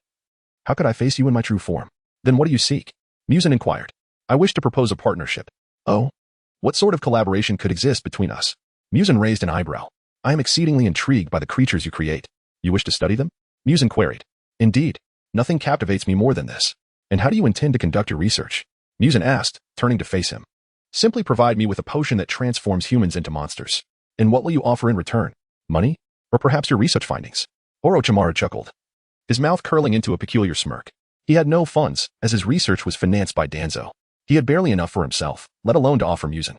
How could I face you in my true form? Then what do you seek? Musen inquired. I wish to propose a partnership. Oh? What sort of collaboration could exist between us? Muzan raised an eyebrow. I am exceedingly intrigued by the creatures you create. You wish to study them? Muzan queried. Indeed. Nothing captivates me more than this. And how do you intend to conduct your research? Muzan asked, turning to face him. Simply provide me with a potion that transforms humans into monsters. And what will you offer in return? Money? Or perhaps your research findings? Orochimaru chuckled, his mouth curling into a peculiar smirk. He had no funds, as his research was financed by Danzo. He had barely enough for himself, let alone to offer Muzan.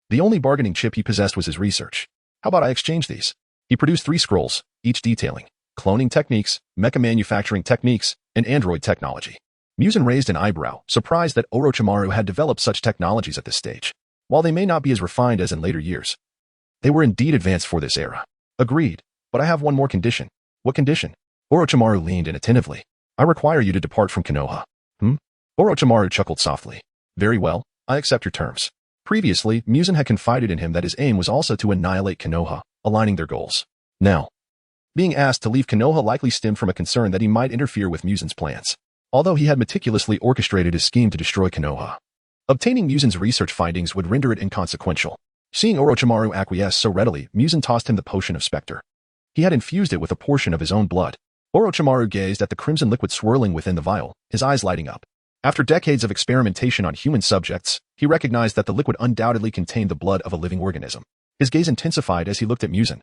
The only bargaining chip he possessed was his research. How about I exchange these? He produced 3 scrolls, each detailing cloning techniques, mecha manufacturing techniques, and android technology. Muzan raised an eyebrow, surprised that Orochimaru had developed such technologies at this stage. While they may not be as refined as in later years, they were indeed advanced for this era. Agreed, but I have one more condition. What condition? Orochimaru leaned in attentively. I require you to depart from Konoha. Orochimaru chuckled softly. Very well, I accept your terms. Previously, Muzan had confided in him that his aim was also to annihilate Konoha, aligning their goals. Now, being asked to leave Konoha likely stemmed from a concern that he might interfere with Muzan's plans, although he had meticulously orchestrated his scheme to destroy Konoha. Obtaining Muzan's research findings would render it inconsequential. Seeing Orochimaru acquiesce so readily, Muzan tossed him the potion of Spectre. He had infused it with a portion of his own blood. Orochimaru gazed at the crimson liquid swirling within the vial, his eyes lighting up. After decades of experimentation on human subjects, he recognized that the liquid undoubtedly contained the blood of a living organism. His gaze intensified as he looked at Muzan,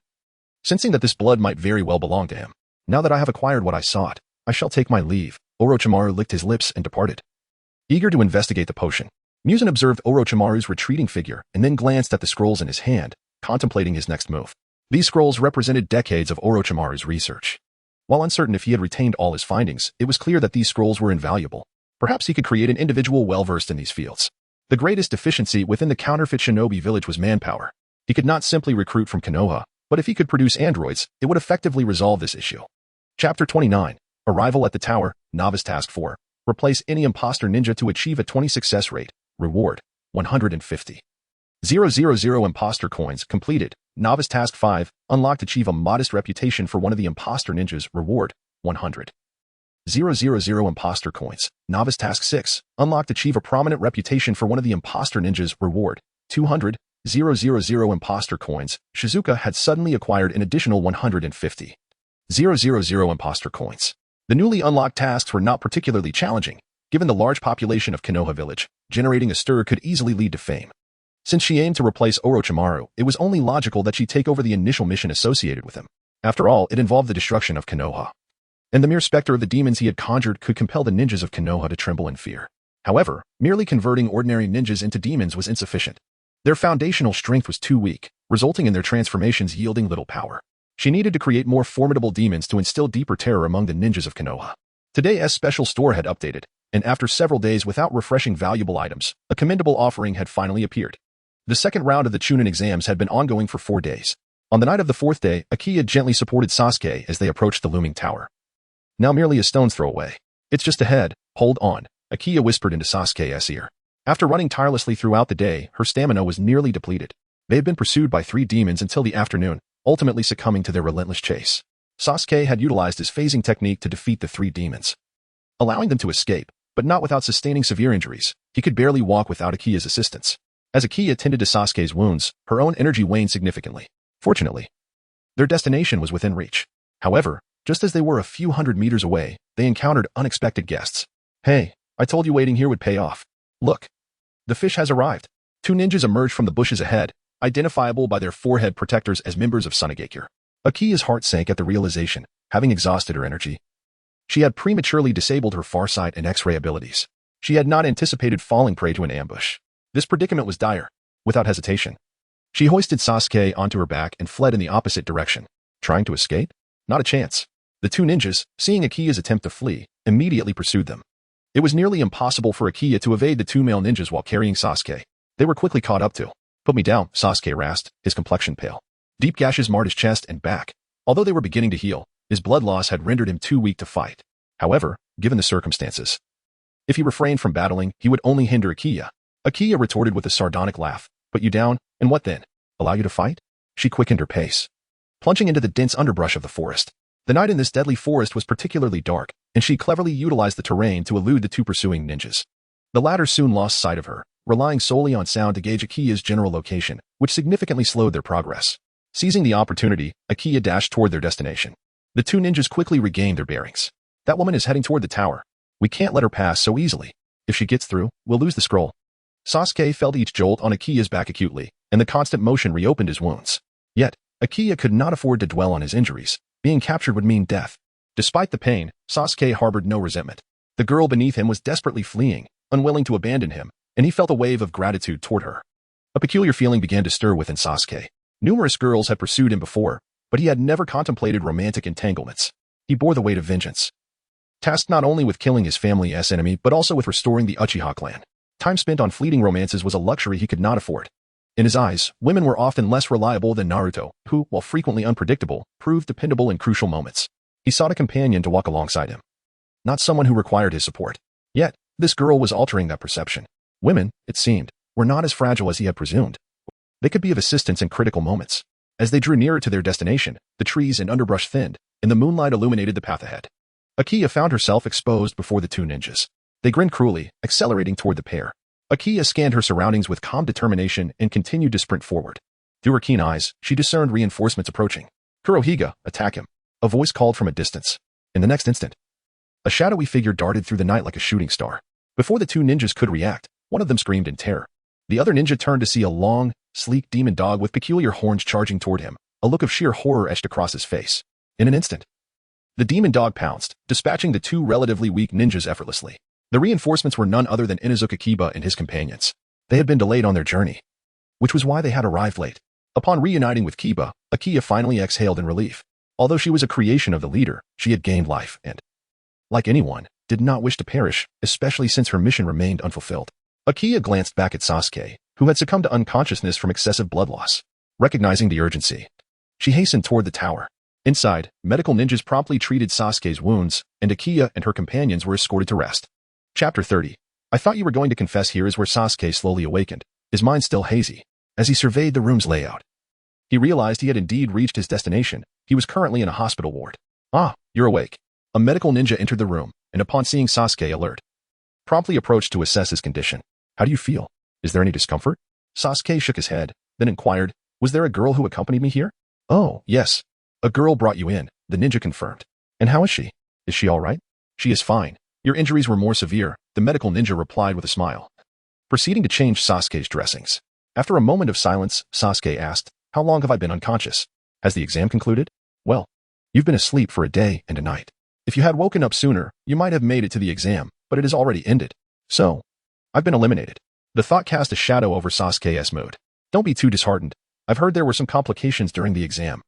sensing that this blood might very well belong to him. Now that I have acquired what I sought, I shall take my leave. Orochimaru licked his lips and departed. Eager to investigate the potion, Muzan observed Orochimaru's retreating figure and then glanced at the scrolls in his hand, contemplating his next move. These scrolls represented decades of Orochimaru's research. While uncertain if he had retained all his findings, it was clear that these scrolls were invaluable. Perhaps he could create an individual well-versed in these fields. The greatest deficiency within the counterfeit shinobi village was manpower. He could not simply recruit from Konoha, but if he could produce androids, it would effectively resolve this issue. Chapter 29. Arrival at the Tower, Novice Task 4. Replace any imposter ninja to achieve a 20 success rate. Reward, 150. 000 imposter coins completed. Novice Task 5. Unlocked achieve a modest reputation for one of the imposter ninjas. Reward, 100. 000 imposter coins. Novice Task 6. Unlocked achieve a prominent reputation for one of the imposter ninjas. Reward, 200. 000 imposter coins. Shizuka had suddenly acquired an additional 150. 000 imposter coins. The newly unlocked tasks were not particularly challenging. Given the large population of Konoha village, generating a stir could easily lead to fame. Since she aimed to replace Orochimaru, it was only logical that she take over the initial mission associated with him. After all, it involved the destruction of Konoha. And the mere specter of the demons he had conjured could compel the ninjas of Konoha to tremble in fear. However, merely converting ordinary ninjas into demons was insufficient. Their foundational strength was too weak, resulting in their transformations yielding little power. She needed to create more formidable demons to instill deeper terror among the ninjas of Konoha. Today's special store had updated, and after several days without refreshing valuable items, a commendable offering had finally appeared. The second round of the Chunin exams had been ongoing for 4 days. On the night of the 4th day, Akiya gently supported Sasuke as they approached the looming tower. Now merely a stone's throw away. It's just ahead, hold on, Akiya whispered into Sasuke's ear. After running tirelessly throughout the day, her stamina was nearly depleted. They had been pursued by 3 demons until the afternoon, ultimately succumbing to their relentless chase. Sasuke had utilized his phasing technique to defeat the 3 demons, allowing them to escape, but not without sustaining severe injuries. He could barely walk without Akiya's assistance. As Akiya tended to Sasuke's wounds, her own energy waned significantly. Fortunately, their destination was within reach. However, just as they were a few hundred meters away, they encountered unexpected guests. Hey, I told you waiting here would pay off. Look. The fish has arrived. 2 ninjas emerged from the bushes ahead, identifiable by their forehead protectors as members of Sunagakure. Akiya's heart sank at the realization, having exhausted her energy. She had prematurely disabled her farsight and X-ray abilities. She had not anticipated falling prey to an ambush. This predicament was dire. Without hesitation, she hoisted Sasuke onto her back and fled in the opposite direction. Trying to escape? Not a chance. The 2 ninjas, seeing Akiya's attempt to flee, immediately pursued them. It was nearly impossible for Akiya to evade the 2 male ninjas while carrying Sasuke. They were quickly caught up to. Put me down, Sasuke rasped, his complexion pale. Deep gashes marred his chest and back. Although they were beginning to heal, his blood loss had rendered him too weak to fight. However, given the circumstances, if he refrained from battling, he would only hinder Akiya. Akiya retorted with a sardonic laugh. Put you down, and what then? Allow you to fight? She quickened her pace, plunging into the dense underbrush of the forest. The night in this deadly forest was particularly dark, and she cleverly utilized the terrain to elude the 2 pursuing ninjas. The latter soon lost sight of her, relying solely on sound to gauge Akiya's general location, which significantly slowed their progress. Seizing the opportunity, Akiya dashed toward their destination. The two ninjas quickly regained their bearings. That woman is heading toward the tower. We can't let her pass so easily. If she gets through, we'll lose the scroll. Sasuke felt each jolt on Akiya's back acutely, and the constant motion reopened his wounds. Yet, Akiya could not afford to dwell on his injuries. Being captured would mean death. Despite the pain, Sasuke harbored no resentment. The girl beneath him was desperately fleeing, unwilling to abandon him, and he felt a wave of gratitude toward her. A peculiar feeling began to stir within Sasuke. Numerous girls had pursued him before, but he had never contemplated romantic entanglements. He bore the weight of vengeance. Tasked not only with killing his family's enemy, but also with restoring the Uchiha clan. Time spent on fleeting romances was a luxury he could not afford. In his eyes, women were often less reliable than Naruto, who, while frequently unpredictable, proved dependable in crucial moments. He sought a companion to walk alongside him, not someone who required his support. Yet, this girl was altering that perception. Women, it seemed, were not as fragile as he had presumed. They could be of assistance in critical moments. As they drew nearer to their destination, the trees and underbrush thinned, and the moonlight illuminated the path ahead. Akiya found herself exposed before the two ninjas. They grinned cruelly, accelerating toward the pair. Akiya scanned her surroundings with calm determination and continued to sprint forward. Through her keen eyes, she discerned reinforcements approaching. Kurohiga, attack him. A voice called from a distance. In the next instant, a shadowy figure darted through the night like a shooting star. Before the two ninjas could react, one of them screamed in terror. The other ninja turned to see a long, sleek demon dog with peculiar horns charging toward him, a look of sheer horror etched across his face. In an instant, the demon dog pounced, dispatching the two relatively weak ninjas effortlessly. The reinforcements were none other than Inuzuka Kiba and his companions. They had been delayed on their journey, which was why they had arrived late. Upon reuniting with Kiba, Akiya finally exhaled in relief. Although she was a creation of the leader, she had gained life and, like anyone, did not wish to perish, especially since her mission remained unfulfilled. Akiya glanced back at Sasuke, who had succumbed to unconsciousness from excessive blood loss. Recognizing the urgency, she hastened toward the tower. Inside, medical ninjas promptly treated Sasuke's wounds, and Akiya and her companions were escorted to rest. Chapter 30. I thought you were going to confess. Here is where Sasuke slowly awakened, his mind still hazy. As he surveyed the room's layout, he realized he had indeed reached his destination. He was currently in a hospital ward. Ah, you're awake. A medical ninja entered the room, and upon seeing Sasuke alert, promptly approached to assess his condition. How do you feel? Is there any discomfort? Sasuke shook his head, then inquired, was there a girl who accompanied me here? Oh, yes. A girl brought you in, the ninja confirmed. And how is she? Is she all right? She is fine. Your injuries were more severe, the medical ninja replied with a smile, proceeding to change Sasuke's dressings. After a moment of silence, Sasuke asked, how long have I been unconscious? Has the exam concluded? Well, you've been asleep for a day and a night. If you had woken up sooner, you might have made it to the exam, but it has already ended. So, I've been eliminated. The thought cast a shadow over Sasuke's mood. Don't be too disheartened. I've heard there were some complications during the exam,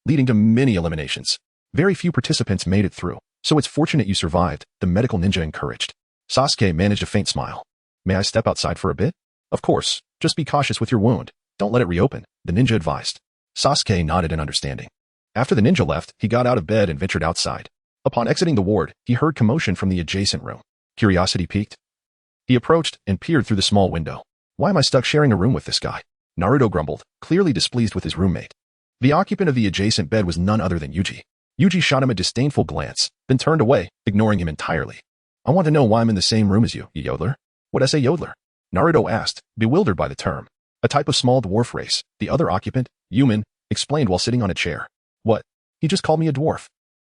leading to many eliminations. Very few participants made it through, so it's fortunate you survived, the medical ninja encouraged. Sasuke managed a faint smile. May I step outside for a bit? Of course, just be cautious with your wound. Don't let it reopen, the ninja advised. Sasuke nodded in understanding. After the ninja left, he got out of bed and ventured outside. Upon exiting the ward, he heard commotion from the adjacent room. Curiosity piqued. He approached and peered through the small window. Why am I stuck sharing a room with this guy? Naruto grumbled, clearly displeased with his roommate. The occupant of the adjacent bed was none other than Yuji. Yuji shot him a disdainful glance, then turned away, ignoring him entirely. I want to know why I'm in the same room as you yodeler. What'd I say, yodeler? Naruto asked, bewildered by the term. A type of small dwarf race, the other occupant, human, explained while sitting on a chair. What? He just called me a dwarf.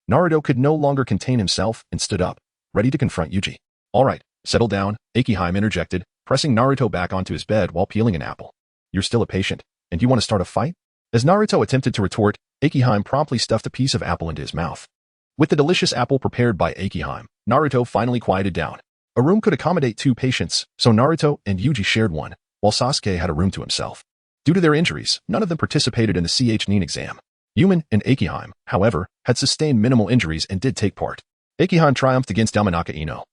Naruto could no longer contain himself and stood up, ready to confront Yuji. All right, settle down, Akihime interjected, pressing Naruto back onto his bed while peeling an apple. You're still a patient, and you want to start a fight? As Naruto attempted to retort, Akihime promptly stuffed a piece of apple into his mouth. With the delicious apple prepared by Akihime, Naruto finally quieted down. A room could accommodate two patients, so Naruto and Yuji shared one, while Sasuke had a room to himself. Due to their injuries, none of them participated in the Nin exam. Yuman and Akihime, however, had sustained minimal injuries and did take part. Akihime triumphed against Yamanaka Ino,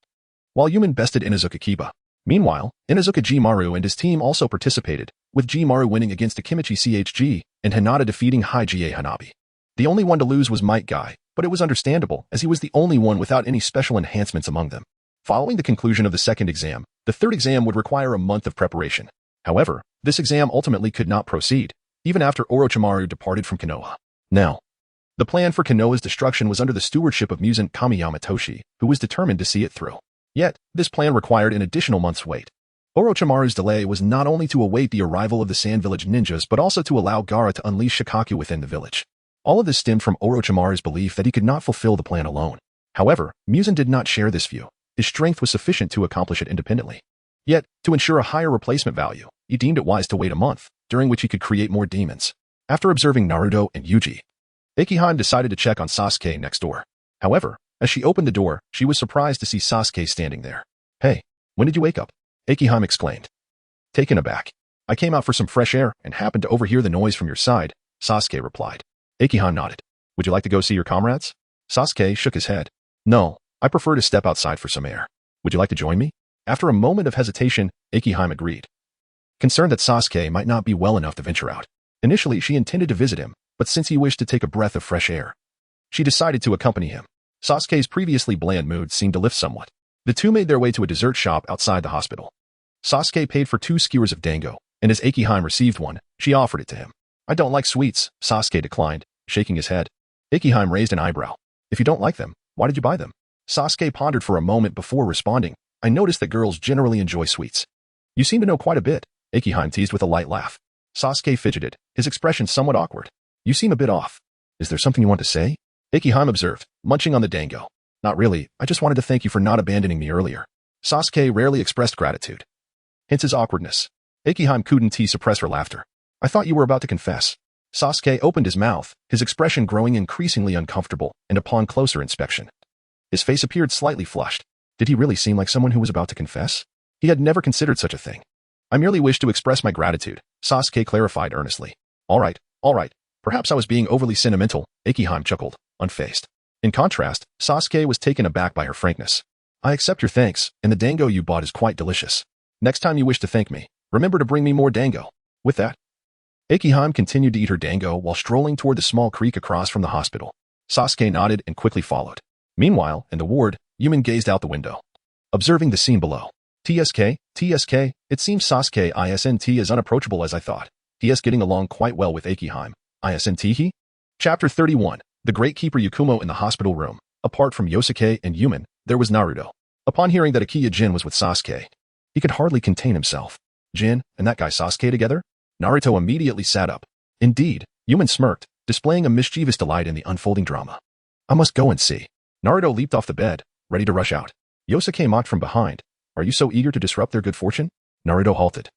while Yuman bested Inuzuka Kiba. Meanwhile, Inuzuka Jimaru and his team also participated, with Jimaru winning against Akimichi CHG and Hinata defeating Hige Hanabi. The only one to lose was Might Guy, but it was understandable as he was the only one without any special enhancements among them. Following the conclusion of the second exam, the third exam would require a month of preparation. However, this exam ultimately could not proceed, even after Orochimaru departed from Konoha. Now, the plan for Konoha's destruction was under the stewardship of Muzan Kamiyama Toshi, who was determined to see it through. Yet, this plan required an additional month's wait. Orochimaru's delay was not only to await the arrival of the Sand Village ninjas but also to allow Gaara to unleash Shikaku within the village. All of this stemmed from Orochimaru's belief that he could not fulfill the plan alone. However, Muzan did not share this view. His strength was sufficient to accomplish it independently. Yet, to ensure a higher replacement value, he deemed it wise to wait a month, during which he could create more demons. After observing Naruto and Yuji, Akihime decided to check on Sasuke next door. However, as she opened the door, she was surprised to see Sasuke standing there. "Hey, when did you wake up?" Akihime exclaimed. Taken aback. "I came out for some fresh air and happened to overhear the noise from your side," Sasuke replied. Akihime nodded. "Would you like to go see your comrades?" Sasuke shook his head. "No, I prefer to step outside for some air. Would you like to join me?" After a moment of hesitation, Akihime agreed. Concerned that Sasuke might not be well enough to venture out. Initially, she intended to visit him, but since he wished to take a breath of fresh air, she decided to accompany him. Sasuke's previously bland mood seemed to lift somewhat. The two made their way to a dessert shop outside the hospital. Sasuke paid for 2 skewers of dango, and as Akihime received one, she offered it to him. "I don't like sweets," Sasuke declined, shaking his head. Akihime raised an eyebrow. "If you don't like them, why did you buy them?" Sasuke pondered for a moment before responding. "I noticed that girls generally enjoy sweets." "You seem to know quite a bit," Akihime teased with a light laugh. Sasuke fidgeted, his expression somewhat awkward. "You seem a bit off. Is there something you want to say?" Akihime observed, munching on the dango. "Not really, I just wanted to thank you for not abandoning me earlier." Sasuke rarely expressed gratitude. Hence his awkwardness. Akihime couldn't suppress her laughter. "I thought you were about to confess." Sasuke opened his mouth, his expression growing increasingly uncomfortable, and upon closer inspection, his face appeared slightly flushed. Did he really seem like someone who was about to confess? He had never considered such a thing. "I merely wish to express my gratitude," Sasuke clarified earnestly. All right. Perhaps I was being overly sentimental," Akihime chuckled, unfazed. In contrast, Sasuke was taken aback by her frankness. "I accept your thanks, and the dango you bought is quite delicious. Next time you wish to thank me, remember to bring me more dango." With that, Akihime continued to eat her dango while strolling toward the small creek across from the hospital. Sasuke nodded and quickly followed. Meanwhile, in the ward, Yumin gazed out the window, observing the scene below. TSK, it seems Sasuke isn't as unapproachable as I thought. TS getting along quite well with Akihime. Isn't he? Chapter 31. The Great Keeper Yakumo in the hospital room. Apart from Yosuke and Yumin, there was Naruto. Upon hearing that Akiya Jin was with Sasuke, he could hardly contain himself. "Jin and that guy Sasuke together?" Naruto immediately sat up. Indeed, Yumin smirked, displaying a mischievous delight in the unfolding drama. "I must go and see." Naruto leaped off the bed, ready to rush out. Yosuke mocked from behind. "Are you so eager to disrupt their good fortune?" Naruto halted,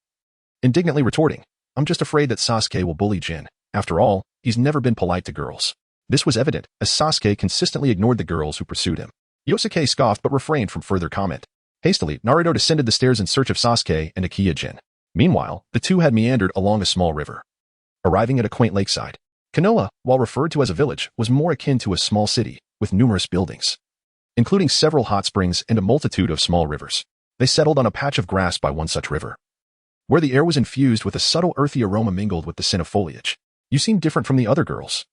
indignantly retorting, "I'm just afraid that Sasuke will bully Jin. After all, he's never been polite to girls." This was evident, as Sasuke consistently ignored the girls who pursued him. Yosuke scoffed but refrained from further comment. Hastily, Naruto descended the stairs in search of Sasuke and Akiya Jin. Meanwhile, the two had meandered along a small river, arriving at a quaint lakeside. Konoha, while referred to as a village, was more akin to a small city, with numerous buildings, including several hot springs and a multitude of small rivers. They settled on a patch of grass by one such river, where the air was infused with a subtle earthy aroma mingled with the scent of foliage. "You seem different from the other girls."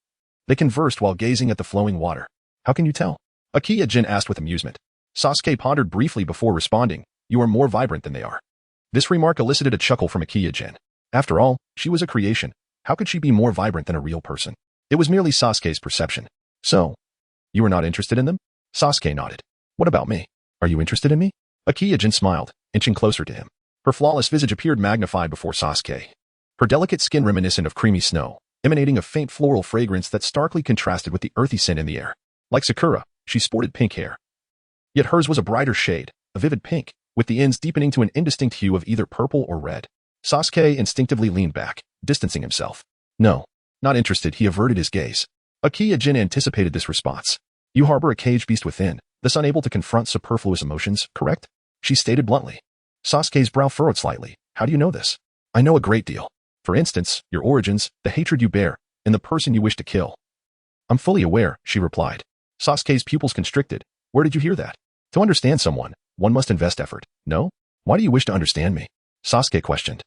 They conversed while gazing at the flowing water. "How can you tell?" Akiya Jin asked with amusement. Sasuke pondered briefly before responding, "You are more vibrant than they are." This remark elicited a chuckle from Akiya Jin. After all, she was a creation. How could she be more vibrant than a real person? It was merely Sasuke's perception. "So, you are not interested in them?" Sasuke nodded. "What about me? Are you interested in me?" Akiya Jin smiled, inching closer to him. Her flawless visage appeared magnified before Sasuke, her delicate skin reminiscent of creamy snow, emanating a faint floral fragrance that starkly contrasted with the earthy scent in the air. Like Sakura, she sported pink hair. Yet hers was a brighter shade, a vivid pink, with the ends deepening to an indistinct hue of either purple or red. Sasuke instinctively leaned back, distancing himself. "No, not interested," he averted his gaze. Akiya Jin anticipated this response. "You harbor a caged beast within, thus unable to confront superfluous emotions, correct?" she stated bluntly. Sasuke's brow furrowed slightly. "How do you know this?" "I know a great deal. For instance, your origins, the hatred you bear, and the person you wish to kill." "I'm fully aware," she replied. Sasuke's pupils constricted. "Where did you hear that?" "To understand someone, one must invest effort, no? Why do you wish to understand me?" Sasuke questioned.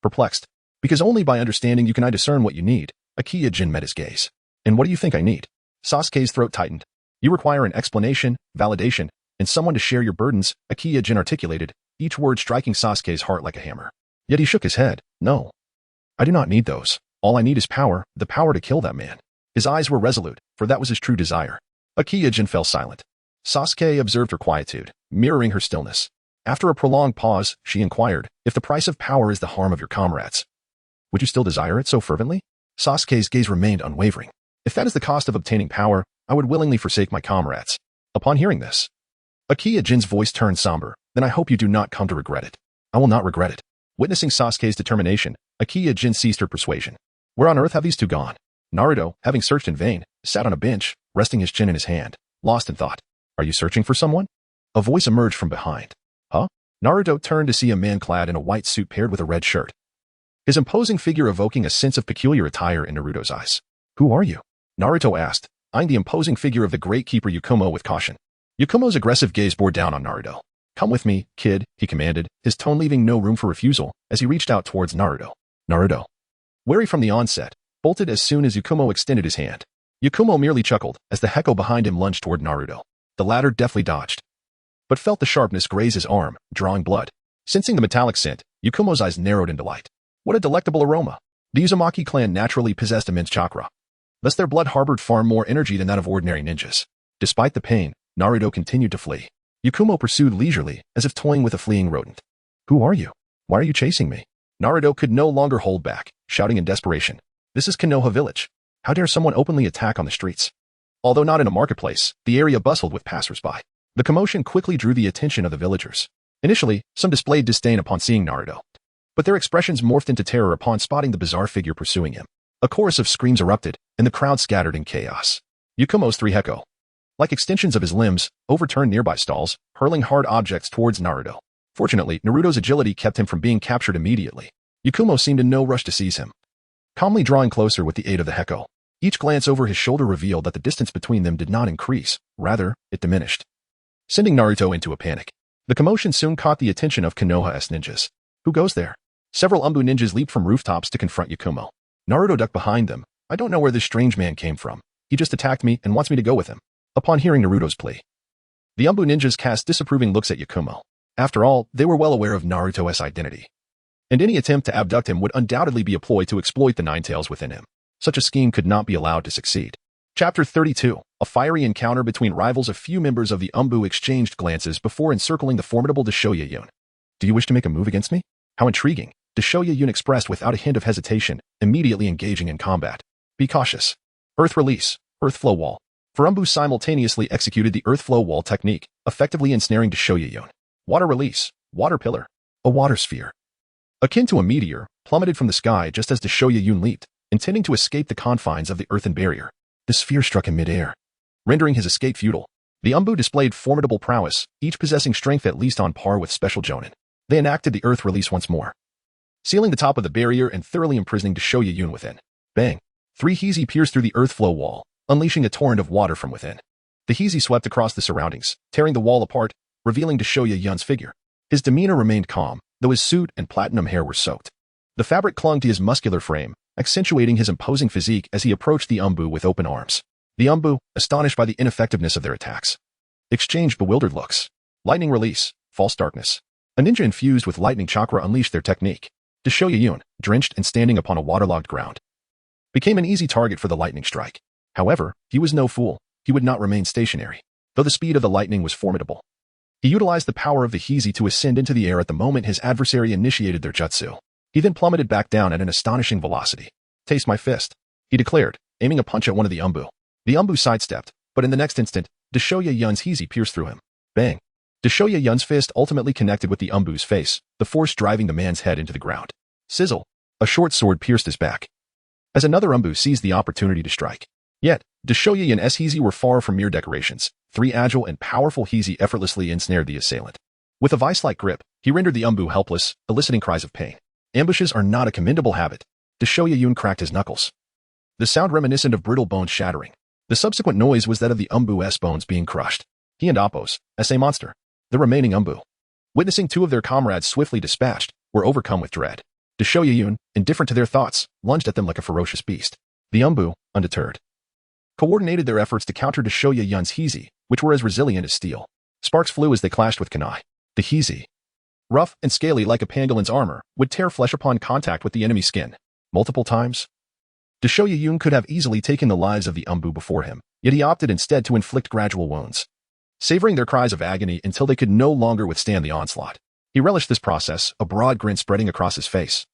Perplexed. "Because only by understanding you can I discern what you need." Akiya Jin met his gaze. "And what do you think I need?" Sasuke's throat tightened. "You require an explanation, validation, and someone to share your burdens," Akiya Jin articulated, each word striking Sasuke's heart like a hammer. Yet he shook his head. "No. I do not need those. All I need is power, the power to kill that man." His eyes were resolute, for that was his true desire. Akiya Jin fell silent. Sasuke observed her quietude, mirroring her stillness. After a prolonged pause, she inquired, if the price of power is the harm of your comrades, would you still desire it so fervently? Sasuke's gaze remained unwavering. If that is the cost of obtaining power, I would willingly forsake my comrades. Upon hearing this, Akiya Jin's voice turned somber. Then I hope you do not come to regret it. I will not regret it. Witnessing Sasuke's determination, Akiya Jin ceased her persuasion. Where on earth have these two gone? Naruto, having searched in vain, sat on a bench, resting his chin in his hand, lost in thought. Are you searching for someone? A voice emerged from behind. Huh? Naruto turned to see a man clad in a white suit paired with a red shirt, his imposing figure evoking a sense of peculiar attire in Naruto's eyes. Who are you? Naruto asked, eyeing the imposing figure of the great keeper Yakumo with caution. Yakumo's aggressive gaze bore down on Naruto. Come with me, kid, he commanded, his tone leaving no room for refusal as he reached out towards Naruto. Naruto, wary from the onset, bolted as soon as Yakumo extended his hand. Yakumo merely chuckled as the Heko behind him lunged toward Naruto. The latter deftly dodged, but felt the sharpness graze his arm, drawing blood. Sensing the metallic scent, Yakumo's eyes narrowed in delight. What a delectable aroma! The Uzumaki clan naturally possessed immense chakra. Thus their blood harbored far more energy than that of ordinary ninjas. Despite the pain, Naruto continued to flee. Yakumo pursued leisurely, as if toying with a fleeing rodent. Who are you? Why are you chasing me? Naruto could no longer hold back, shouting in desperation. This is Konoha village. How dare someone openly attack on the streets? Although not in a marketplace, the area bustled with passersby. The commotion quickly drew the attention of the villagers. Initially, some displayed disdain upon seeing Naruto, but their expressions morphed into terror upon spotting the bizarre figure pursuing him. A chorus of screams erupted, and the crowd scattered in chaos. Yakumo's three Heko, like extensions of his limbs, overturned nearby stalls, hurling hard objects towards Naruto. Fortunately, Naruto's agility kept him from being captured immediately. Yakumo seemed in no rush to seize him, calmly drawing closer with the aid of the Heko. Each glance over his shoulder revealed that the distance between them did not increase, rather, it diminished, sending Naruto into a panic. The commotion soon caught the attention of Konoha's ninjas. Who goes there? Several Umbu ninjas leaped from rooftops to confront Yakumo. Naruto ducked behind them. I don't know where this strange man came from. He just attacked me and wants me to go with him. Upon hearing Naruto's plea, the Umbu ninjas cast disapproving looks at Yakumo. After all, they were well aware of Naruto's identity, and any attempt to abduct him would undoubtedly be a ploy to exploit the Nine Tails within him. Such a scheme could not be allowed to succeed. Chapter 32. A fiery encounter between rivals. A few members of the Umbu exchanged glances before encircling the formidable Deshoya Yun. Do you wish to make a move against me? How intriguing. Deshoya Yun expressed without a hint of hesitation, immediately engaging in combat. Be cautious. Earth release. Earth flow wall. For Umbu simultaneously executed the earth flow wall technique, effectively ensnaring Deshoya Yun. Water release. Water pillar. A water sphere, akin to a meteor, plummeted from the sky just as Deshoya Yun leaped, intending to escape the confines of the earthen barrier. The sphere struck him mid-air, rendering his escape futile. The Umbu displayed formidable prowess, each possessing strength at least on par with special Jonin. They enacted the earth release once more, sealing the top of the barrier and thoroughly imprisoning Deshoya Yun within. Bang! 3 Hizi pierced through the earth flow wall, unleashing a torrent of water from within. The Hizi swept across the surroundings, tearing the wall apart, revealing Deshoya Yun's figure. His demeanor remained calm, though his suit and platinum hair were soaked. The fabric clung to his muscular frame, accentuating his imposing physique as he approached the Umbu with open arms. The Umbu, astonished by the ineffectiveness of their attacks, exchanged bewildered looks. Lightning release, false darkness. A ninja infused with lightning chakra unleashed their technique. Deshoya Yun, drenched and standing upon a waterlogged ground, became an easy target for the lightning strike. However, he was no fool. He would not remain stationary, though the speed of the lightning was formidable. He utilized the power of the Hizi to ascend into the air at the moment his adversary initiated their jutsu. He then plummeted back down at an astonishing velocity. Taste my fist, he declared, aiming a punch at one of the Umbu. The Umbu sidestepped, but in the next instant, Deshoya Yun's Hizi pierced through him. Bang! Deshoya Yun's fist ultimately connected with the Umbu's face, the force driving the man's head into the ground. Sizzle! A short sword pierced his back, as another Umbu seized the opportunity to strike. Yet, Deshoya Yun's Hizi were far from mere decorations. 3 agile and powerful Hizi effortlessly ensnared the assailant. With a vice-like grip, he rendered the Umbu helpless, eliciting cries of pain. Ambushes are not a commendable habit. Deshoya Yun cracked his knuckles, the sound reminiscent of brittle bones shattering. The subsequent noise was that of the Umbu's bones being crushed. He and Appos, as a monster, the remaining Umbu, witnessing 2 of their comrades swiftly dispatched, were overcome with dread. Deshoya Yun, indifferent to their thoughts, lunged at them like a ferocious beast. The Umbu, undeterred, coordinated their efforts to counter Deshoya Yun's Hizi, which were as resilient as steel. Sparks flew as they clashed with kunai. The Hizi, rough and scaly like a pangolin's armor, would tear flesh upon contact with the enemy's skin. Multiple times, Deshoya Yun could have easily taken the lives of the Umbu before him, yet he opted instead to inflict gradual wounds, savoring their cries of agony until they could no longer withstand the onslaught. He relished this process, a broad grin spreading across his face,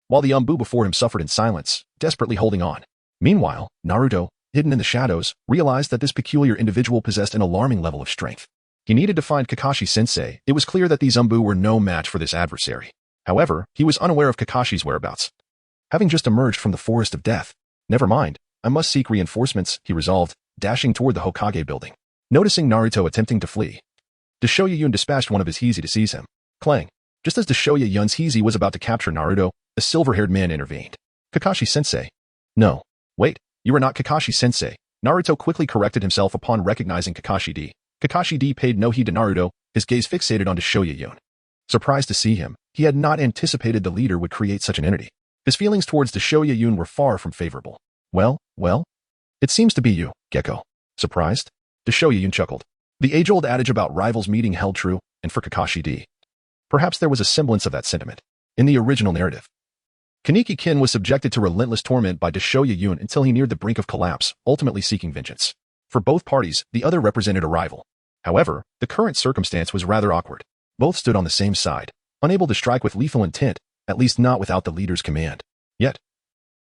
while the Umbu before him suffered in silence, desperately holding on. Meanwhile, Naruto, hidden in the shadows, realized that this peculiar individual possessed an alarming level of strength. He needed to find Kakashi-sensei. It was clear that these Umbu were no match for this adversary. However, he was unaware of Kakashi's whereabouts, having just emerged from the forest of death. Never mind, I must seek reinforcements, he resolved, dashing toward the Hokage building. Noticing Naruto attempting to flee, Deshoya-yun dispatched one of his Hizi to seize him. Clang. Just as Deshoya-yun's Hizi was about to capture Naruto, a silver-haired man intervened. Kakashi-sensei. No. Wait, you are not Kakashi-sensei. Naruto quickly corrected himself upon recognizing Kakashi-D. Kakashi-D paid no heed to Naruto, his gaze fixated on Deshoya-yun. Surprised to see him, he had not anticipated the leader would create such an entity. His feelings towards Deshoya-yun were far from favorable. Well? It seems to be you, Gecko. Surprised? Deshoya-yun chuckled. The age-old adage about rivals meeting held true, and for Kakashi-D. Perhaps there was a semblance of that sentiment in the original narrative. Kaneki-kin was subjected to relentless torment by Deshoya-yun until he neared the brink of collapse, ultimately seeking vengeance. For both parties, the other represented a rival. However, the current circumstance was rather awkward. Both stood on the same side, unable to strike with lethal intent, at least not without the leader's command. Yet,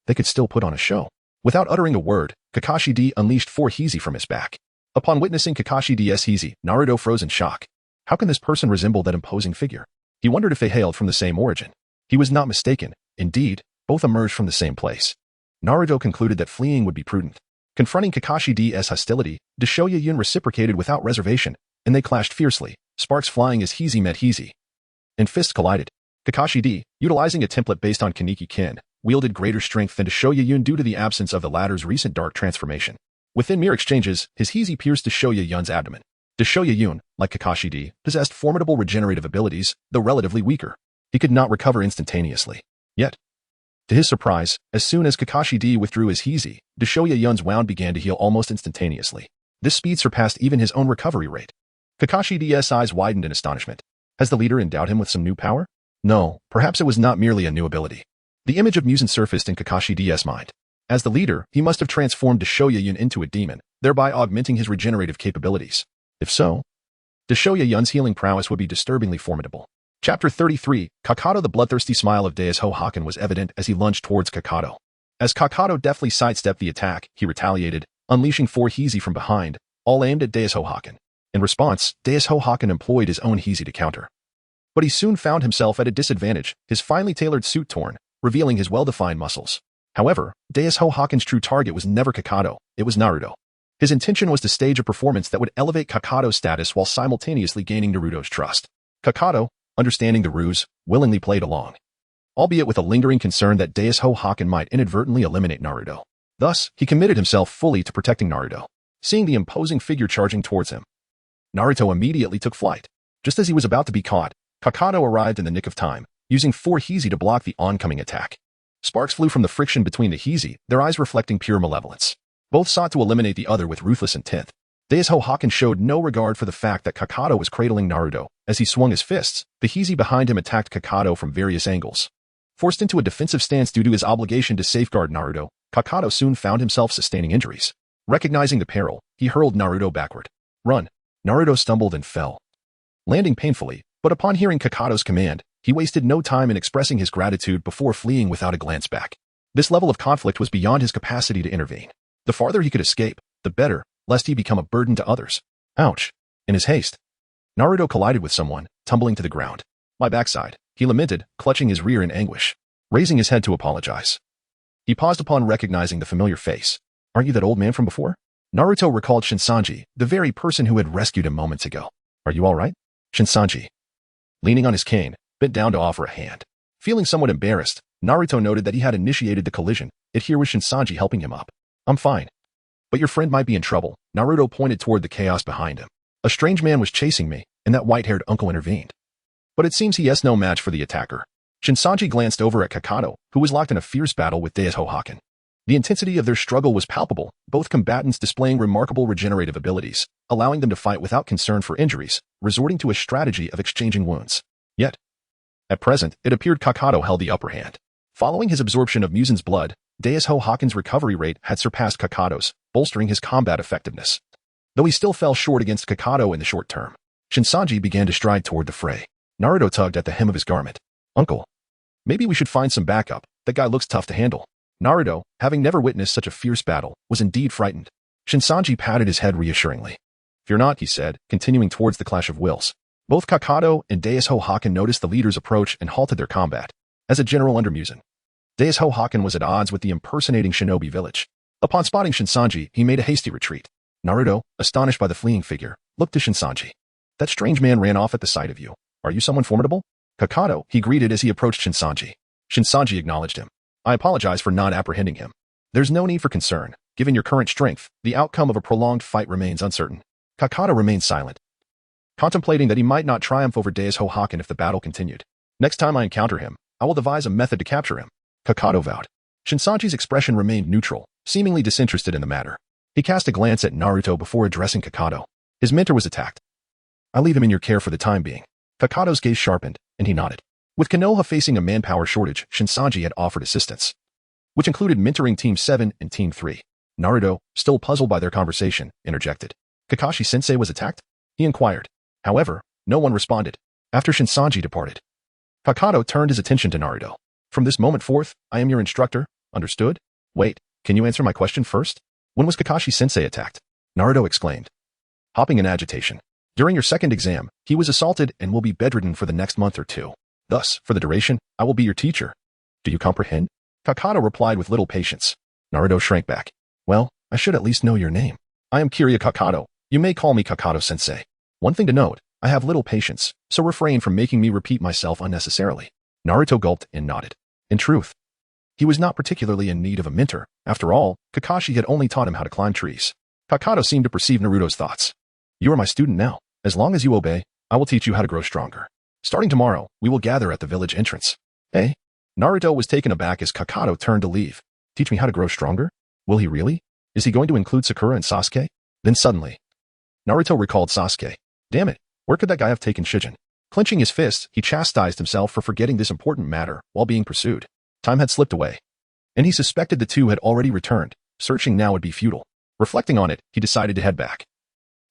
they could still put on a show. Without uttering a word, Kakashi-D unleashed 4 Hizi from his back. Upon witnessing Kakashi-D's Hizi, Naruto froze in shock. How can this person resemble that imposing figure? He wondered if they hailed from the same origin. He was not mistaken. Indeed, both emerged from the same place. Naruto concluded that fleeing would be prudent. Confronting Kakashi-D's hostility, Deshoya-yun reciprocated without reservation, and they clashed fiercely, sparks flying as Hizi met Hizi. And fists collided. Kakashi-D, utilizing a template based on Kaneki-kin, wielded greater strength than Deshoya-yun due to the absence of the latter's recent dark transformation. Within mere exchanges, his Hizi pierced Deshoya-yun's abdomen. Deshoya-yun, like Kakashi-D, possessed formidable regenerative abilities, though relatively weaker. He could not recover instantaneously. Yet, to his surprise, as soon as Kakashi-D withdrew his Hizi, Deshoya-yun's wound began to heal almost instantaneously. This speed surpassed even his own recovery rate. Kakashi-D's eyes widened in astonishment. Has the leader endowed him with some new power? No, perhaps it was not merely a new ability. The image of Muzan surfaced in Kakashi-D's mind. As the leader, he must have transformed Deshoya-yun into a demon, thereby augmenting his regenerative capabilities. If so, Deshoya-yun's healing prowess would be disturbingly formidable. Chapter 33, Kakato. The bloodthirsty smile of Deus Hohaken was evident as he lunged towards Kakato. As Kakato deftly sidestepped the attack, he retaliated, unleashing 4 Hizi from behind, all aimed at Deus Hohaken. In response, Deus Hohaken employed his own Hizi to counter. But he soon found himself at a disadvantage, his finely tailored suit torn, revealing his well-defined muscles. However, Deus Hohaken's true target was never Kakato, it was Naruto. His intention was to stage a performance that would elevate Kakato's status while simultaneously gaining Naruto's trust. Kakato, understanding the ruse, willingly played along, albeit with a lingering concern that Deus Hohaken might inadvertently eliminate Naruto. Thus, he committed himself fully to protecting Naruto. Seeing the imposing figure charging towards him, Naruto immediately took flight. Just as he was about to be caught, Kakato arrived in the nick of time, using 4 Hizi to block the oncoming attack. Sparks flew from the friction between the Hizi, their eyes reflecting pure malevolence. Both sought to eliminate the other with ruthless intent. Deus Hohaken showed no regard for the fact that Kakato was cradling Naruto. As he swung his fists, the Hizi behind him attacked Kakato from various angles. Forced into a defensive stance due to his obligation to safeguard Naruto, Kakato soon found himself sustaining injuries. Recognizing the peril, he hurled Naruto backward. Run! Naruto stumbled and fell, landing painfully, but upon hearing Kakato's command, he wasted no time in expressing his gratitude before fleeing without a glance back. This level of conflict was beyond his capacity to intervene. The farther he could escape, the better, lest he become a burden to others. Ouch! In his haste, Naruto collided with someone, tumbling to the ground. My backside, he lamented, clutching his rear in anguish, raising his head to apologize. He paused upon recognizing the familiar face. Aren't you that old man from before? Naruto recalled Shinsanji, the very person who had rescued him moments ago. Are you all right? Shinsanji, leaning on his cane, bent down to offer a hand. Feeling somewhat embarrassed, Naruto noted that he had initiated the collision, yet here was Shinsanji helping him up. I'm fine. But your friend might be in trouble. Naruto pointed toward the chaos behind him. A strange man was chasing me, and that white-haired uncle intervened. But it seems he is no match for the attacker. Shinsanji glanced over at Kakato, who was locked in a fierce battle with Deus Hohaken. The intensity of their struggle was palpable, both combatants displaying remarkable regenerative abilities, allowing them to fight without concern for injuries, resorting to a strategy of exchanging wounds. Yet, at present, it appeared Kakato held the upper hand. Following his absorption of Muzan's blood, Deus Hohaken's recovery rate had surpassed Kakato's, bolstering his combat effectiveness. Though he still fell short against Kakato in the short term, Shinsanji began to stride toward the fray. Naruto tugged at the hem of his garment. Uncle, maybe we should find some backup. That guy looks tough to handle. Naruto, having never witnessed such a fierce battle, was indeed frightened. Shinsanji patted his head reassuringly. Fear not, he said, continuing towards the clash of wills. Both Kakato and Deisuho Hakken noticed the leader's approach and halted their combat. As a general undermusen, Deisuho Hakken was at odds with the impersonating shinobi village. Upon spotting Shinsanji, he made a hasty retreat. Naruto, astonished by the fleeing figure, looked to Shinsanji. That strange man ran off at the sight of you. Are you someone formidable? Kakato, he greeted as he approached Shinsanji. Shinsanji acknowledged him. I apologize for not apprehending him. There's no need for concern. Given your current strength, the outcome of a prolonged fight remains uncertain. Kakato remained silent, contemplating that he might not triumph over Deisuho Hakken if the battle continued. Next time I encounter him, I will devise a method to capture him, Kakato vowed. Shinsanji's expression remained neutral, seemingly disinterested in the matter. He cast a glance at Naruto before addressing Kakato. His mentor was attacked. I leave him in your care for the time being. Kakato's gaze sharpened, and he nodded. With Konoha facing a manpower shortage, Shinsanji had offered assistance, which included mentoring Team 7 and Team 3. Naruto, still puzzled by their conversation, interjected. Kakashi-sensei was attacked? He inquired. However, no one responded. After Shinsanji departed, Kakato turned his attention to Naruto. From this moment forth, I am your instructor, understood? Wait, can you answer my question first? When was Kakashi-sensei attacked? Naruto exclaimed, hopping in agitation. During your second exam, he was assaulted and will be bedridden for the next month or two. Thus, for the duration, I will be your teacher. Do you comprehend? Kakato replied with little patience. Naruto shrank back. Well, I should at least know your name. I am Kiryu Kakato. You may call me Kakato-sensei. One thing to note, I have little patience, so refrain from making me repeat myself unnecessarily. Naruto gulped and nodded. In truth, he was not particularly in need of a mentor. After all, Kakashi had only taught him how to climb trees. Kakato seemed to perceive Naruto's thoughts. You are my student now. As long as you obey, I will teach you how to grow stronger. Starting tomorrow, we will gather at the village entrance. Eh? Naruto was taken aback as Kakato turned to leave. Teach me how to grow stronger? Will he really? Is he going to include Sakura and Sasuke? Then suddenly, Naruto recalled Sasuke. Damn it, where could that guy have taken Shijin? Clenching his fists, he chastised himself for forgetting this important matter while being pursued. Time had slipped away, and he suspected the two had already returned. Searching now would be futile. Reflecting on it, he decided to head back,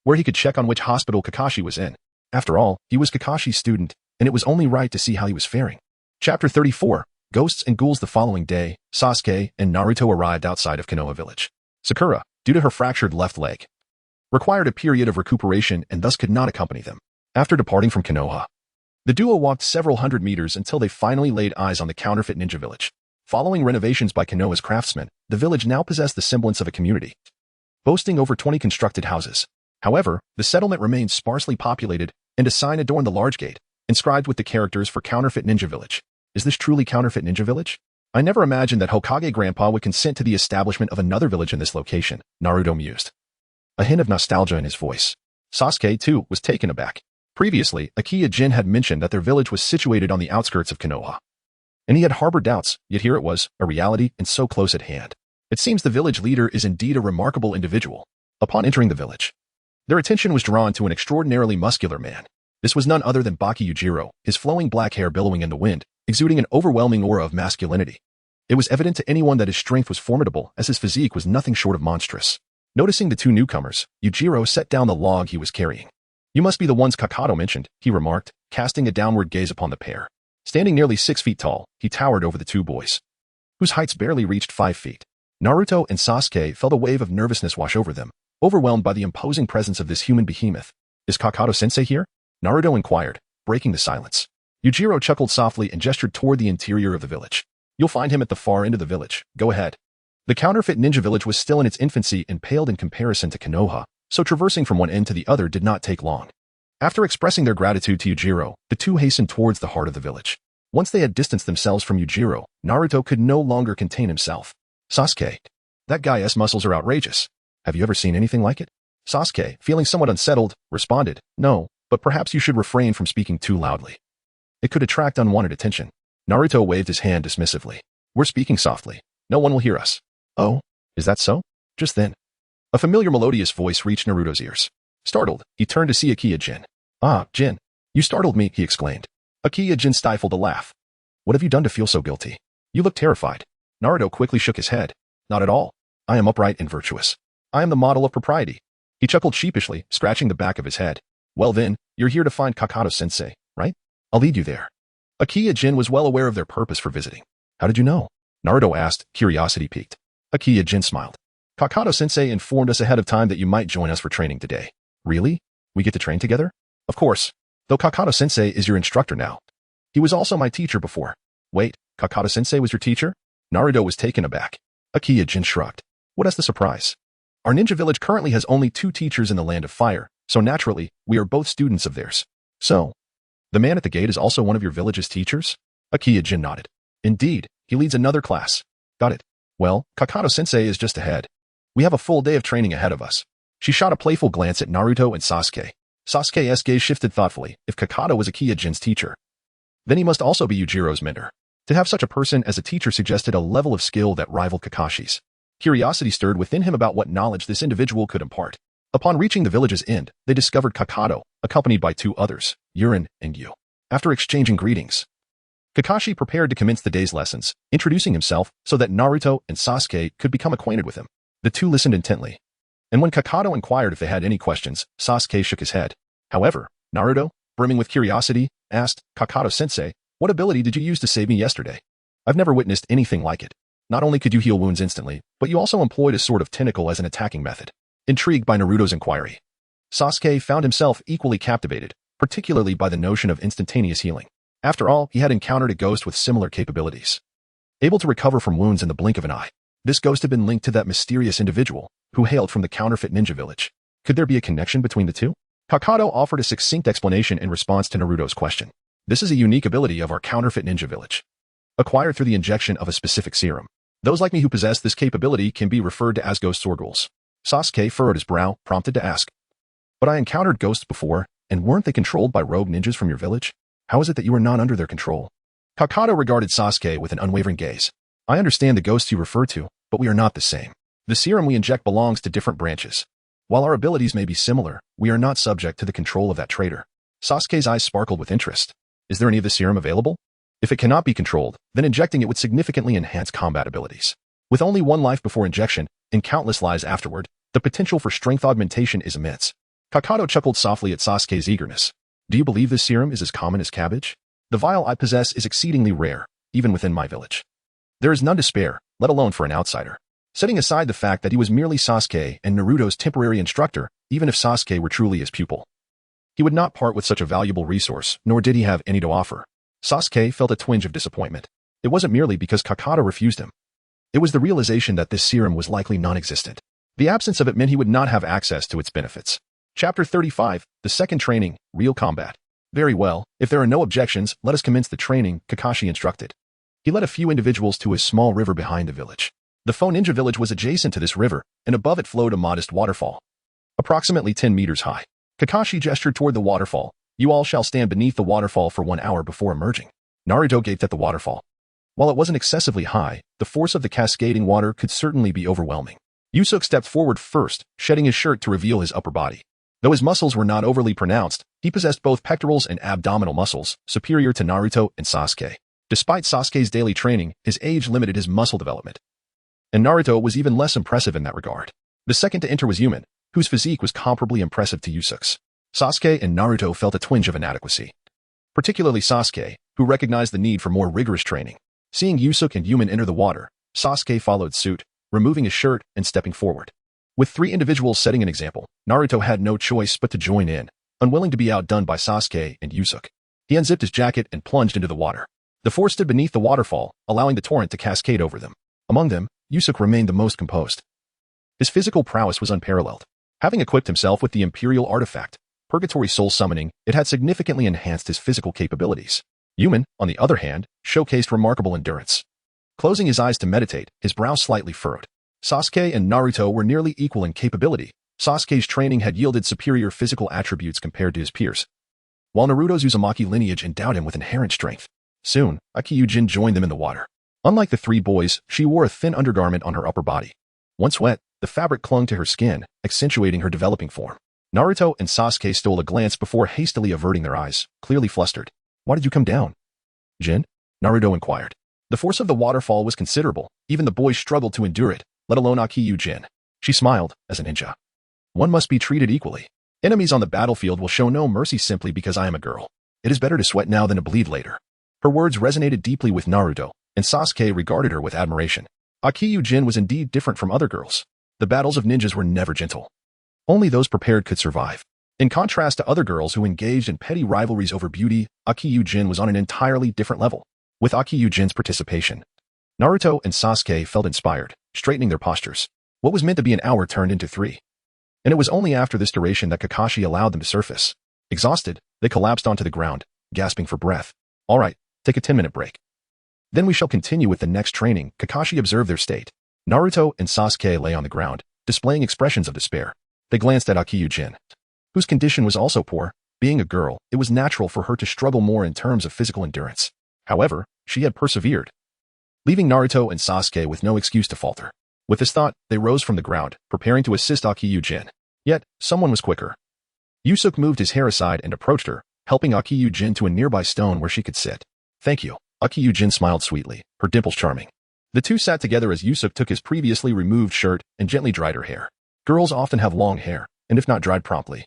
where he could check on which hospital Kakashi was in. After all, he was Kakashi's student, and it was only right to see how he was faring. Chapter 34, Ghosts and Ghouls. The following day, Sasuke and Naruto arrived outside of Konoha village. Sakura, due to her fractured left leg, required a period of recuperation and thus could not accompany them. After departing from Konoha, the duo walked several hundred meters until they finally laid eyes on the counterfeit ninja village. Following renovations by Konoha's craftsmen, the village now possessed the semblance of a community, boasting over 20 constructed houses. However, the settlement remained sparsely populated, and a sign adorned the large gate, inscribed with the characters for Counterfeit Ninja Village. Is this truly Counterfeit Ninja Village? I never imagined that Hokage Grandpa would consent to the establishment of another village in this location, Naruto mused, a hint of nostalgia in his voice. Sasuke, too, was taken aback. Previously, Akiya Jin had mentioned that their village was situated on the outskirts of Konoha, and he had harbored doubts, yet here it was, a reality and so close at hand. It seems the village leader is indeed a remarkable individual. Upon entering the village, their attention was drawn to an extraordinarily muscular man. This was none other than Baki Yujiro, his flowing black hair billowing in the wind, exuding an overwhelming aura of masculinity. It was evident to anyone that his strength was formidable, as his physique was nothing short of monstrous. Noticing the two newcomers, Yujiro set down the log he was carrying. You must be the ones Kakato mentioned, he remarked, casting a downward gaze upon the pair. Standing nearly 6 feet tall, he towered over the two boys, whose heights barely reached 5 feet. Naruto and Sasuke felt a wave of nervousness wash over them, overwhelmed by the imposing presence of this human behemoth. Is Kakato-sensei here? Naruto inquired, breaking the silence. Yujiro chuckled softly and gestured toward the interior of the village. You'll find him at the far end of the village. Go ahead. The counterfeit ninja village was still in its infancy and paled in comparison to Konoha, so traversing from one end to the other did not take long. After expressing their gratitude to Yujiro, the two hastened towards the heart of the village. Once they had distanced themselves from Yujiro, Naruto could no longer contain himself. Sasuke, that guy's muscles are outrageous. Have you ever seen anything like it? Sasuke, feeling somewhat unsettled, responded, No, but perhaps you should refrain from speaking too loudly. It could attract unwanted attention. Naruto waved his hand dismissively. We're speaking softly. No one will hear us. Oh, is that so? Just then, a familiar melodious voice reached Naruto's ears. Startled, he turned to see Akiya Jin. Ah, Jin. You startled me, he exclaimed. Akiya Jin stifled a laugh. What have you done to feel so guilty? You look terrified. Naruto quickly shook his head. Not at all. I am upright and virtuous. I am the model of propriety. He chuckled sheepishly, scratching the back of his head. Well then, you're here to find Kakato-sensei, right? I'll lead you there. Akiya Jin was well aware of their purpose for visiting. How did you know? Naruto asked, curiosity piqued. Akiya Jin smiled. Kakato-sensei informed us ahead of time that you might join us for training today. Really? We get to train together? Of course. Though Kakato-sensei is your instructor now. He was also my teacher before. Wait, Kakato-sensei was your teacher? Naruto was taken aback. Akiya Jin shrugged. What is the surprise? Our ninja village currently has only 2 teachers in the Land of Fire, so naturally, we are both students of theirs. So, the man at the gate is also one of your village's teachers? Akiya Jin nodded. Indeed, he leads another class. Got it. Well, Kakato-sensei is just ahead. We have a full day of training ahead of us. She shot a playful glance at Naruto and Sasuke. Sasuke's gaze shifted thoughtfully. If Kakato was Akiya Jin's teacher, then he must also be Yujiro's mentor. To have such a person as a teacher suggested a level of skill that rivaled Kakashi's. Curiosity stirred within him about what knowledge this individual could impart. Upon reaching the village's end, they discovered Kakato, accompanied by 2 others, Yurin and Yu. After exchanging greetings, Kakashi prepared to commence the day's lessons, introducing himself so that Naruto and Sasuke could become acquainted with him. The 2 listened intently. And when Kakato inquired if they had any questions, Sasuke shook his head. However, Naruto, brimming with curiosity, asked, Kakato-sensei, what ability did you use to save me yesterday? I've never witnessed anything like it. Not only could you heal wounds instantly, but you also employed a sort of tentacle as an attacking method. Intrigued by Naruto's inquiry, Sasuke found himself equally captivated, particularly by the notion of instantaneous healing. After all, he had encountered a ghost with similar capabilities, able to recover from wounds in the blink of an eye. This ghost had been linked to that mysterious individual who hailed from the counterfeit ninja village. Could there be a connection between the 2? Kakato offered a succinct explanation in response to Naruto's question. This is a unique ability of our counterfeit ninja village, acquired through the injection of a specific serum. Those like me who possess this capability can be referred to as ghost sorghouls. Sasuke furrowed his brow, prompted to ask. But I encountered ghosts before, and weren't they controlled by rogue ninjas from your village? How is it that you are not under their control? Kakato regarded Sasuke with an unwavering gaze. I understand the ghosts you refer to, but we are not the same. The serum we inject belongs to different branches. While our abilities may be similar, we are not subject to the control of that traitor. Sasuke's eyes sparkled with interest. Is there any of the serum available? If it cannot be controlled, then injecting it would significantly enhance combat abilities. With only 1 life before injection, and countless lives afterward, the potential for strength augmentation is immense. Kakato chuckled softly at Sasuke's eagerness. Do you believe this serum is as common as cabbage? The vial I possess is exceedingly rare, even within my village. There is none to spare, let alone for an outsider. Setting aside the fact that he was merely Sasuke and Naruto's temporary instructor, even if Sasuke were truly his pupil, he would not part with such a valuable resource, nor did he have any to offer. Sasuke felt a twinge of disappointment. It wasn't merely because Kakato refused him. It was the realization that this serum was likely non-existent. The absence of it meant he would not have access to its benefits. Chapter 35, The Second Training, Real Combat. Very well, if there are no objections, let us commence the training, Kakashi instructed. He led a few individuals to a small river behind the village. The Faux Ninja village was adjacent to this river, and above it flowed a modest waterfall, approximately 10 meters high. Kakashi gestured toward the waterfall. You all shall stand beneath the waterfall for 1 hour before emerging. Naruto gaped at the waterfall. While it wasn't excessively high, the force of the cascading water could certainly be overwhelming. Yusuke stepped forward first, shedding his shirt to reveal his upper body. Though his muscles were not overly pronounced, he possessed both pectorals and abdominal muscles, superior to Naruto and Sasuke. Despite Sasuke's daily training, his age limited his muscle development, and Naruto was even less impressive in that regard. The second to enter was Yumin, whose physique was comparably impressive to Yusuke's. Sasuke and Naruto felt a twinge of inadequacy, particularly Sasuke, who recognized the need for more rigorous training. Seeing Yusuke and Yumin enter the water, Sasuke followed suit, removing his shirt and stepping forward. With 3 individuals setting an example, Naruto had no choice but to join in, unwilling to be outdone by Sasuke and Yusuke. He unzipped his jacket and plunged into the water. The 4 stood beneath the waterfall, allowing the torrent to cascade over them. Among them, Yusuke remained the most composed. His physical prowess was unparalleled. Having equipped himself with the Imperial Artifact, Purgatory Soul Summoning, it had significantly enhanced his physical capabilities. Yumin, on the other hand, showcased remarkable endurance. Closing his eyes to meditate, his brow slightly furrowed. Sasuke and Naruto were nearly equal in capability. Sasuke's training had yielded superior physical attributes compared to his peers, while Naruto's Uzumaki lineage endowed him with inherent strength. Soon, Akiyu Jin joined them in the water. Unlike the 3 boys, she wore a thin undergarment on her upper body. Once wet, the fabric clung to her skin, accentuating her developing form. Naruto and Sasuke stole a glance before hastily averting their eyes, clearly flustered. Why did you come down? Jin? Naruto inquired. The force of the waterfall was considerable. Even the boys struggled to endure it, let alone Akiyu Jin. She smiled, as a ninja. One must be treated equally. Enemies on the battlefield will show no mercy simply because I am a girl. It is better to sweat now than to bleed later. Her words resonated deeply with Naruto, and Sasuke regarded her with admiration. Akiyu Jin was indeed different from other girls. The battles of ninjas were never gentle. Only those prepared could survive. In contrast to other girls who engaged in petty rivalries over beauty, Akiyu Jin was on an entirely different level. With Akiyu Jin's participation, Naruto and Sasuke felt inspired, straightening their postures. What was meant to be an hour turned into 3. And it was only after this duration that Kakashi allowed them to surface. Exhausted, they collapsed onto the ground, gasping for breath. All right, take a 10-minute break. Then we shall continue with the next training. Kakashi observed their state. Naruto and Sasuke lay on the ground, displaying expressions of despair. They glanced at Akiyu Jin, whose condition was also poor. Being a girl, it was natural for her to struggle more in terms of physical endurance. However, she had persevered, leaving Naruto and Sasuke with no excuse to falter. With this thought, they rose from the ground, preparing to assist Akiyu Jin. Yet, someone was quicker. Yusuke moved his hair aside and approached her, helping Akiyu Jin to a nearby stone where she could sit. Thank you. Akiyu Jin smiled sweetly, her dimples charming. The two sat together as Yusuke took his previously removed shirt and gently dried her hair. Girls often have long hair, and if not dried promptly,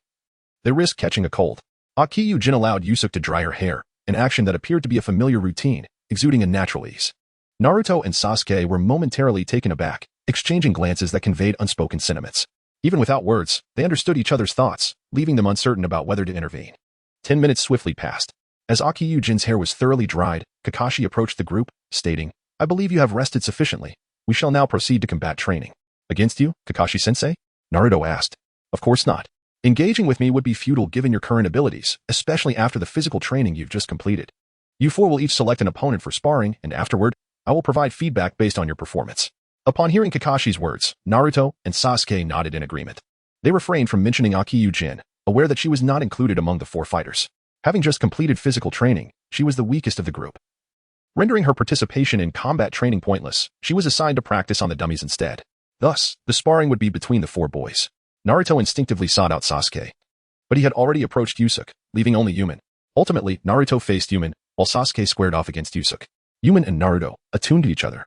they risk catching a cold. Akiyu Jin allowed Yusuke to dry her hair, an action that appeared to be a familiar routine, exuding a natural ease. Naruto and Sasuke were momentarily taken aback, exchanging glances that conveyed unspoken sentiments. Even without words, they understood each other's thoughts, leaving them uncertain about whether to intervene. 10 minutes swiftly passed. As Akiyu Jin's hair was thoroughly dried, Kakashi approached the group, stating, I believe you have rested sufficiently. We shall now proceed to combat training. Against you, Kakashi-sensei? Naruto asked. Of course not. Engaging with me would be futile given your current abilities, especially after the physical training you've just completed. You four will each select an opponent for sparring, and afterward, I will provide feedback based on your performance. Upon hearing Kakashi's words, Naruto and Sasuke nodded in agreement. They refrained from mentioning Akiyu Jin, aware that she was not included among the 4 fighters. Having just completed physical training, she was the weakest of the group. Rendering her participation in combat training pointless, she was assigned to practice on the dummies instead. Thus, the sparring would be between the 4 boys. Naruto instinctively sought out Sasuke, but he had already approached Yusuke, leaving only Yumen. Ultimately, Naruto faced Yumen, while Sasuke squared off against Yusuke. Yumen and Naruto, attuned to each other,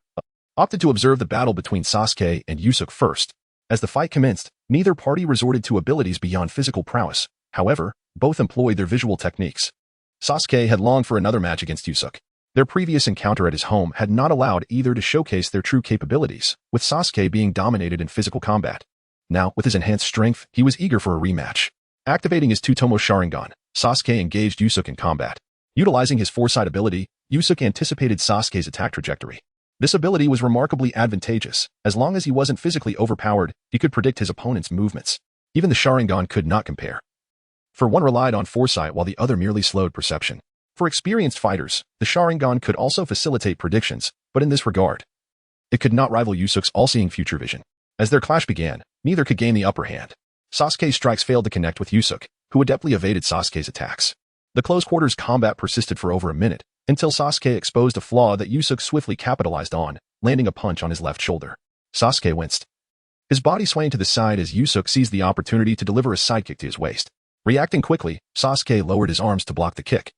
opted to observe the battle between Sasuke and Yusuke first. As the fight commenced, neither party resorted to abilities beyond physical prowess. However, both employed their visual techniques. Sasuke had longed for another match against Yusuke. Their previous encounter at his home had not allowed either to showcase their true capabilities, with Sasuke being dominated in physical combat. Now, with his enhanced strength, he was eager for a rematch. Activating his Tsutomu Sharingan, Sasuke engaged Yusuke in combat. Utilizing his foresight ability, Yusuke anticipated Sasuke's attack trajectory. This ability was remarkably advantageous. As long as he wasn't physically overpowered, he could predict his opponent's movements. Even the Sharingan could not compare. For one relied on foresight while the other merely slowed perception. For experienced fighters, the Sharingan could also facilitate predictions, but in this regard, it could not rival Yusuke's all-seeing future vision. As their clash began, neither could gain the upper hand. Sasuke's strikes failed to connect with Yusuke, who adeptly evaded Sasuke's attacks. The close-quarters combat persisted for over a minute, until Sasuke exposed a flaw that Yusuke swiftly capitalized on, landing a punch on his left shoulder. Sasuke winced, his body swaying to the side as Yusuke seized the opportunity to deliver a sidekick to his waist. Reacting quickly, Sasuke lowered his arms to block the kick.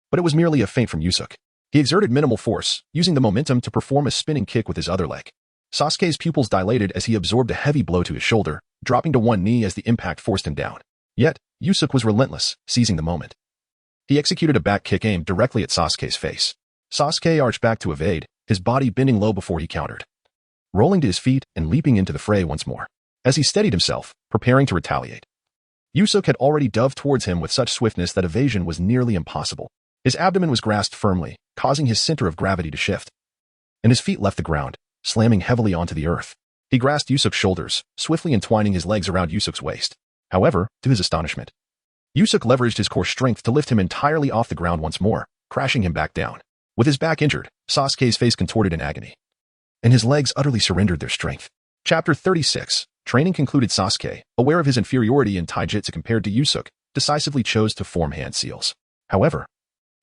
But it was merely a feint from Yusuke. He exerted minimal force, using the momentum to perform a spinning kick with his other leg. Sasuke's pupils dilated as he absorbed a heavy blow to his shoulder, dropping to one knee as the impact forced him down. Yet, Yusuke was relentless, seizing the moment. He executed a back kick aimed directly at Sasuke's face. Sasuke arched back to evade, his body bending low before he countered, rolling to his feet and leaping into the fray once more. As he steadied himself, preparing to retaliate, Yusuke had already dove towards him with such swiftness that evasion was nearly impossible. His abdomen was grasped firmly, causing his center of gravity to shift, and his feet left the ground, slamming heavily onto the earth. He grasped Yusuke's shoulders, swiftly entwining his legs around Yusuke's waist. However, to his astonishment, Yusuke leveraged his core strength to lift him entirely off the ground once more, crashing him back down. With his back injured, Sasuke's face contorted in agony, and his legs utterly surrendered their strength. Chapter 36. Training concluded. Sasuke, aware of his inferiority in taijutsu compared to Yusuke, decisively chose to form hand seals. However,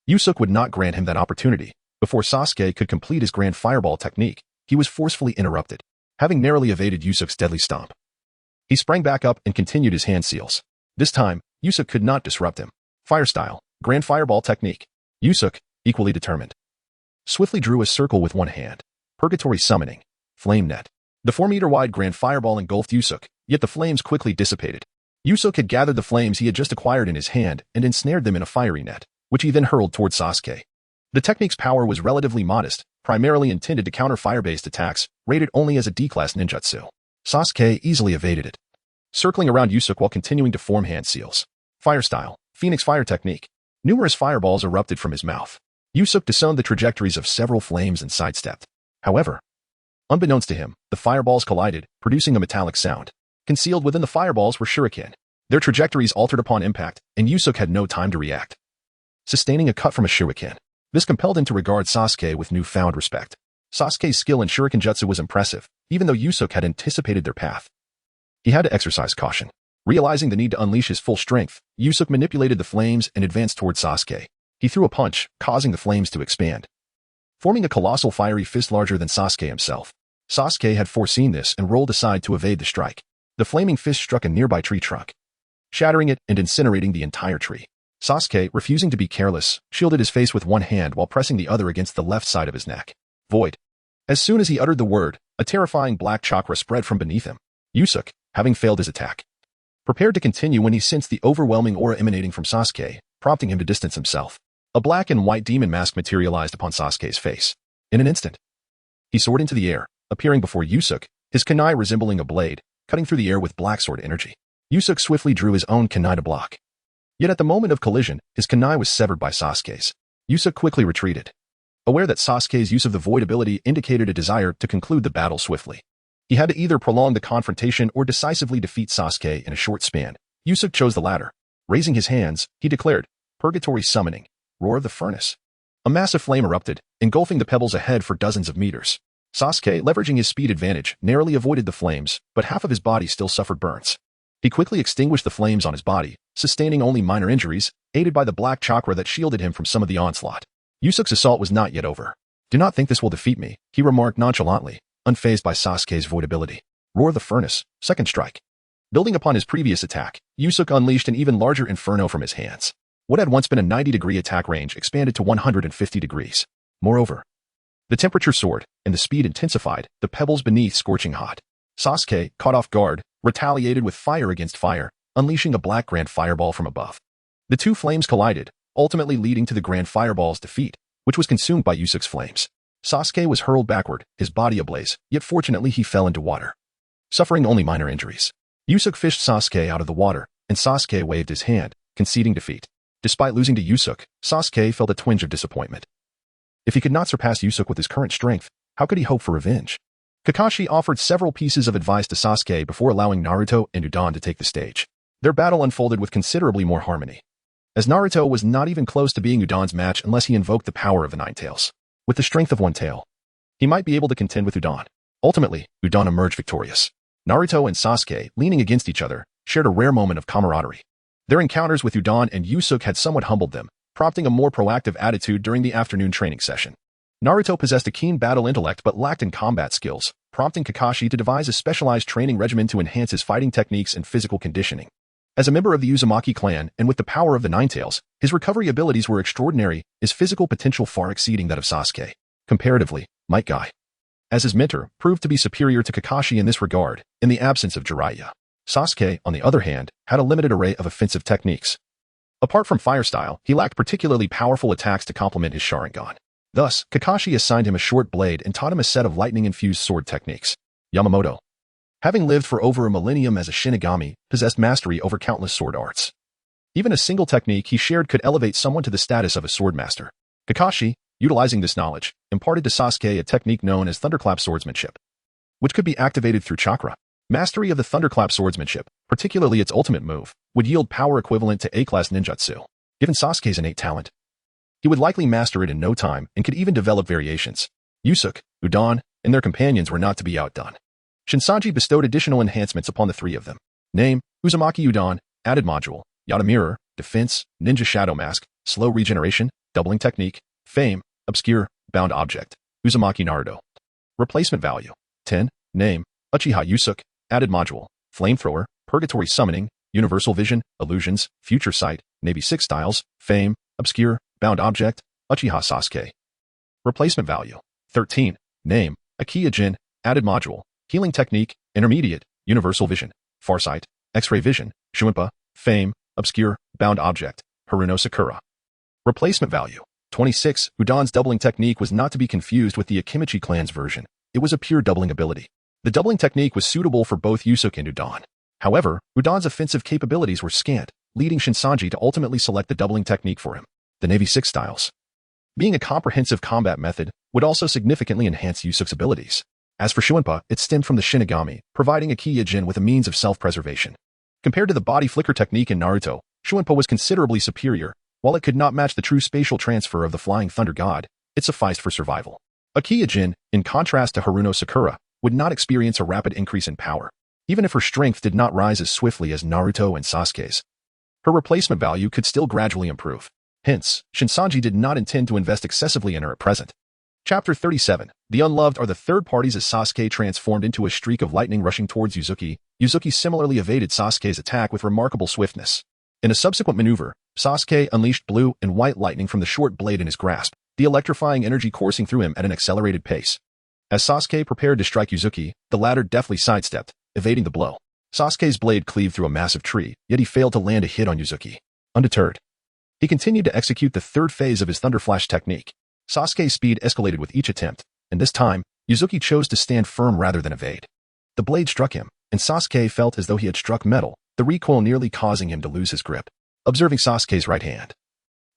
Yusuke would not grant him that opportunity. Before Sasuke could complete his grand fireball technique, he was forcefully interrupted. Having narrowly evaded Yusuke's deadly stomp, he sprang back up and continued his hand seals. This time, Yusuke could not disrupt him. Fire style, grand fireball technique. Yusuke, equally determined, swiftly drew a circle with one hand. Purgatory summoning, flame net. The 4-meter-wide Grand Fireball engulfed Yusuke, yet the flames quickly dissipated. Yusuke had gathered the flames he had just acquired in his hand and ensnared them in a fiery net, which he then hurled toward Sasuke. The technique's power was relatively modest, primarily intended to counter fire-based attacks, rated only as a D-class ninjutsu. Sasuke easily evaded it, circling around Yusuke while continuing to form hand seals. Fire style, Phoenix Fire technique. Numerous fireballs erupted from his mouth. Yusuke discerned the trajectories of several flames and sidestepped. However, unbeknownst to him, the fireballs collided, producing a metallic sound. Concealed within the fireballs were shuriken. Their trajectories altered upon impact, and Yusuke had no time to react. Sustaining a cut from a shuriken, this compelled him to regard Sasuke with newfound respect. Sasuke's skill in shuriken jutsu was impressive, even though Yusuke had anticipated their path. He had to exercise caution. Realizing the need to unleash his full strength, Yusuke manipulated the flames and advanced toward Sasuke. He threw a punch, causing the flames to expand, forming a colossal fiery fist larger than Sasuke himself. Sasuke had foreseen this and rolled aside to evade the strike. The flaming fist struck a nearby tree trunk, shattering it and incinerating the entire tree. Sasuke, refusing to be careless, shielded his face with one hand while pressing the other against the left side of his neck. Void. As soon as he uttered the word, a terrifying black chakra spread from beneath him. Yusuke, having failed his attack, prepared to continue when he sensed the overwhelming aura emanating from Sasuke, prompting him to distance himself. A black and white demon mask materialized upon Sasuke's face. In an instant, he soared into the air, appearing before Yusuke, his kunai resembling a blade, cutting through the air with black sword energy. Yusuke swiftly drew his own kunai to block. Yet at the moment of collision, his kunai was severed by Sasuke's. Yusuke quickly retreated, aware that Sasuke's use of the void ability indicated a desire to conclude the battle swiftly. He had to either prolong the confrontation or decisively defeat Sasuke in a short span. Yusuke chose the latter. Raising his hands, he declared, "Purgatory summoning, roar of the furnace." A massive flame erupted, engulfing the pebbles ahead for dozens of meters. Sasuke, leveraging his speed advantage, narrowly avoided the flames, but half of his body still suffered burns. He quickly extinguished the flames on his body, sustaining only minor injuries, aided by the black chakra that shielded him from some of the onslaught. Yusuke's assault was not yet over. "Do not think this will defeat me," he remarked nonchalantly, unfazed by Sasuke's void ability. Roar of the furnace, second strike. Building upon his previous attack, Yusuke unleashed an even larger inferno from his hands. What had once been a 90-degree attack range expanded to 150 degrees. Moreover, the temperature soared, and the speed intensified, the pebbles beneath scorching hot. Sasuke, caught off guard, retaliated with fire against fire, unleashing a black Grand Fireball from above. The two flames collided, ultimately leading to the Grand Fireball's defeat, which was consumed by Yusuke's flames. Sasuke was hurled backward, his body ablaze, yet fortunately he fell into water, suffering only minor injuries. Yusuke fished Sasuke out of the water, and Sasuke waved his hand, conceding defeat. Despite losing to Yusuke, Sasuke felt a twinge of disappointment. If he could not surpass Yusuke with his current strength, how could he hope for revenge? Kakashi offered several pieces of advice to Sasuke before allowing Naruto and Udon to take the stage. Their battle unfolded with considerably more harmony, as Naruto was not even close to being Udon's match unless he invoked the power of the Nine Tails. With the strength of one tail, he might be able to contend with Udon. Ultimately, Udon emerged victorious. Naruto and Sasuke, leaning against each other, shared a rare moment of camaraderie. Their encounters with Udon and Yusuke had somewhat humbled them, prompting a more proactive attitude during the afternoon training session. Naruto possessed a keen battle intellect but lacked in combat skills, prompting Kakashi to devise a specialized training regimen to enhance his fighting techniques and physical conditioning. As a member of the Uzumaki clan and with the power of the Nine Tails, his recovery abilities were extraordinary, his physical potential far exceeding that of Sasuke. Comparatively, Might Guy, as his mentor, proved to be superior to Kakashi in this regard, in the absence of Jiraiya. Sasuke, on the other hand, had a limited array of offensive techniques. Apart from fire style, he lacked particularly powerful attacks to complement his Sharingan. Thus, Kakashi assigned him a short blade and taught him a set of lightning-infused sword techniques. Yamamoto, having lived for over a millennium as a Shinigami, possessed mastery over countless sword arts. Even a single technique he shared could elevate someone to the status of a swordmaster. Kakashi, utilizing this knowledge, imparted to Sasuke a technique known as thunderclap swordsmanship, which could be activated through chakra. Mastery of the thunderclap swordsmanship, particularly its ultimate move, would yield power equivalent to A-class ninjutsu. Given Sasuke's innate talent, he would likely master it in no time and could even develop variations. Yusuke, Udon, and their companions were not to be outdone. Shinsanji bestowed additional enhancements upon the three of them. Name, Uzumaki Udon, added module, Yata Mirror, defense, ninja shadow mask, slow regeneration, doubling technique, fame, obscure, bound object, Uzumaki Naruto. Replacement value, 10, name, Uchiha Yusuke, added module, flamethrower, purgatory summoning, universal vision, illusions, future sight, Navy 6 styles, fame, obscure, bound object, Uchiha Sasuke. Replacement value, 13, name, Akiya Jin, added module, Healing Technique, Intermediate, Universal Vision, Farsight, X-Ray Vision, Shuinpa, Fame, Obscure, Bound Object, Haruno Sakura. Replacement Value, 26. Udan's doubling technique was not to be confused with the Akimichi clan's version. It was a pure doubling ability. The doubling technique was suitable for both Yusuke and Udan. However, Udan's offensive capabilities were scant, leading Shinsanji to ultimately select the doubling technique for him. The Navy 6 styles. Being a comprehensive combat method would also significantly enhance Yusuke's abilities. As for Shuinpa, it stemmed from the Shinigami, providing a Kyojin with a means of self-preservation. Compared to the body flicker technique in Naruto, Shuinpa was considerably superior. While it could not match the true spatial transfer of the Flying Thunder God, it sufficed for survival. A Kyojin, in contrast to Haruno Sakura, would not experience a rapid increase in power, even if her strength did not rise as swiftly as Naruto and Sasuke's. Her replacement value could still gradually improve. Hence, Shinsanji did not intend to invest excessively in her at present. Chapter 37. The Unloved are the third parties as Sasuke transformed into a streak of lightning rushing towards Yuzuki. Yuzuki similarly evaded Sasuke's attack with remarkable swiftness. In a subsequent maneuver, Sasuke unleashed blue and white lightning from the short blade in his grasp, the electrifying energy coursing through him at an accelerated pace. As Sasuke prepared to strike Yuzuki, the latter deftly sidestepped, evading the blow. Sasuke's blade cleaved through a massive tree, yet he failed to land a hit on Yuzuki. Undeterred, he continued to execute the third phase of his Thunder Flash technique. Sasuke's speed escalated with each attempt, and this time, Yuzuki chose to stand firm rather than evade. The blade struck him, and Sasuke felt as though he had struck metal, the recoil nearly causing him to lose his grip. Observing Sasuke's right hand,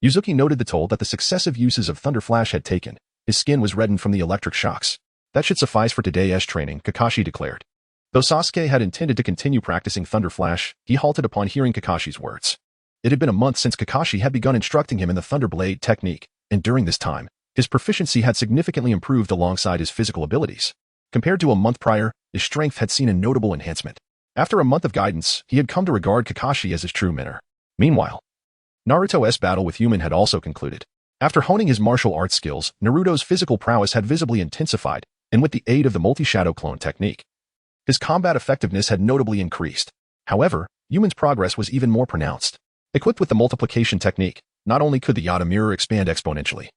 Yuzuki noted the toll that the successive uses of Thunder Flash had taken. His skin was reddened from the electric shocks. That should suffice for today's training, Kakashi declared. Though Sasuke had intended to continue practicing Thunder Flash, he halted upon hearing Kakashi's words. It had been a month since Kakashi had begun instructing him in the Thunder Blade technique, and during this time, his proficiency had significantly improved alongside his physical abilities. Compared to a month prior, his strength had seen a notable enhancement. After a month of guidance, he had come to regard Kakashi as his true mentor. Meanwhile, Naruto's battle with Human had also concluded. After honing his martial arts skills, Naruto's physical prowess had visibly intensified, and with the aid of the multi-shadow clone technique, his combat effectiveness had notably increased. However, Human's progress was even more pronounced. Equipped with the multiplication technique, not only could the Yata mirror expand exponentially,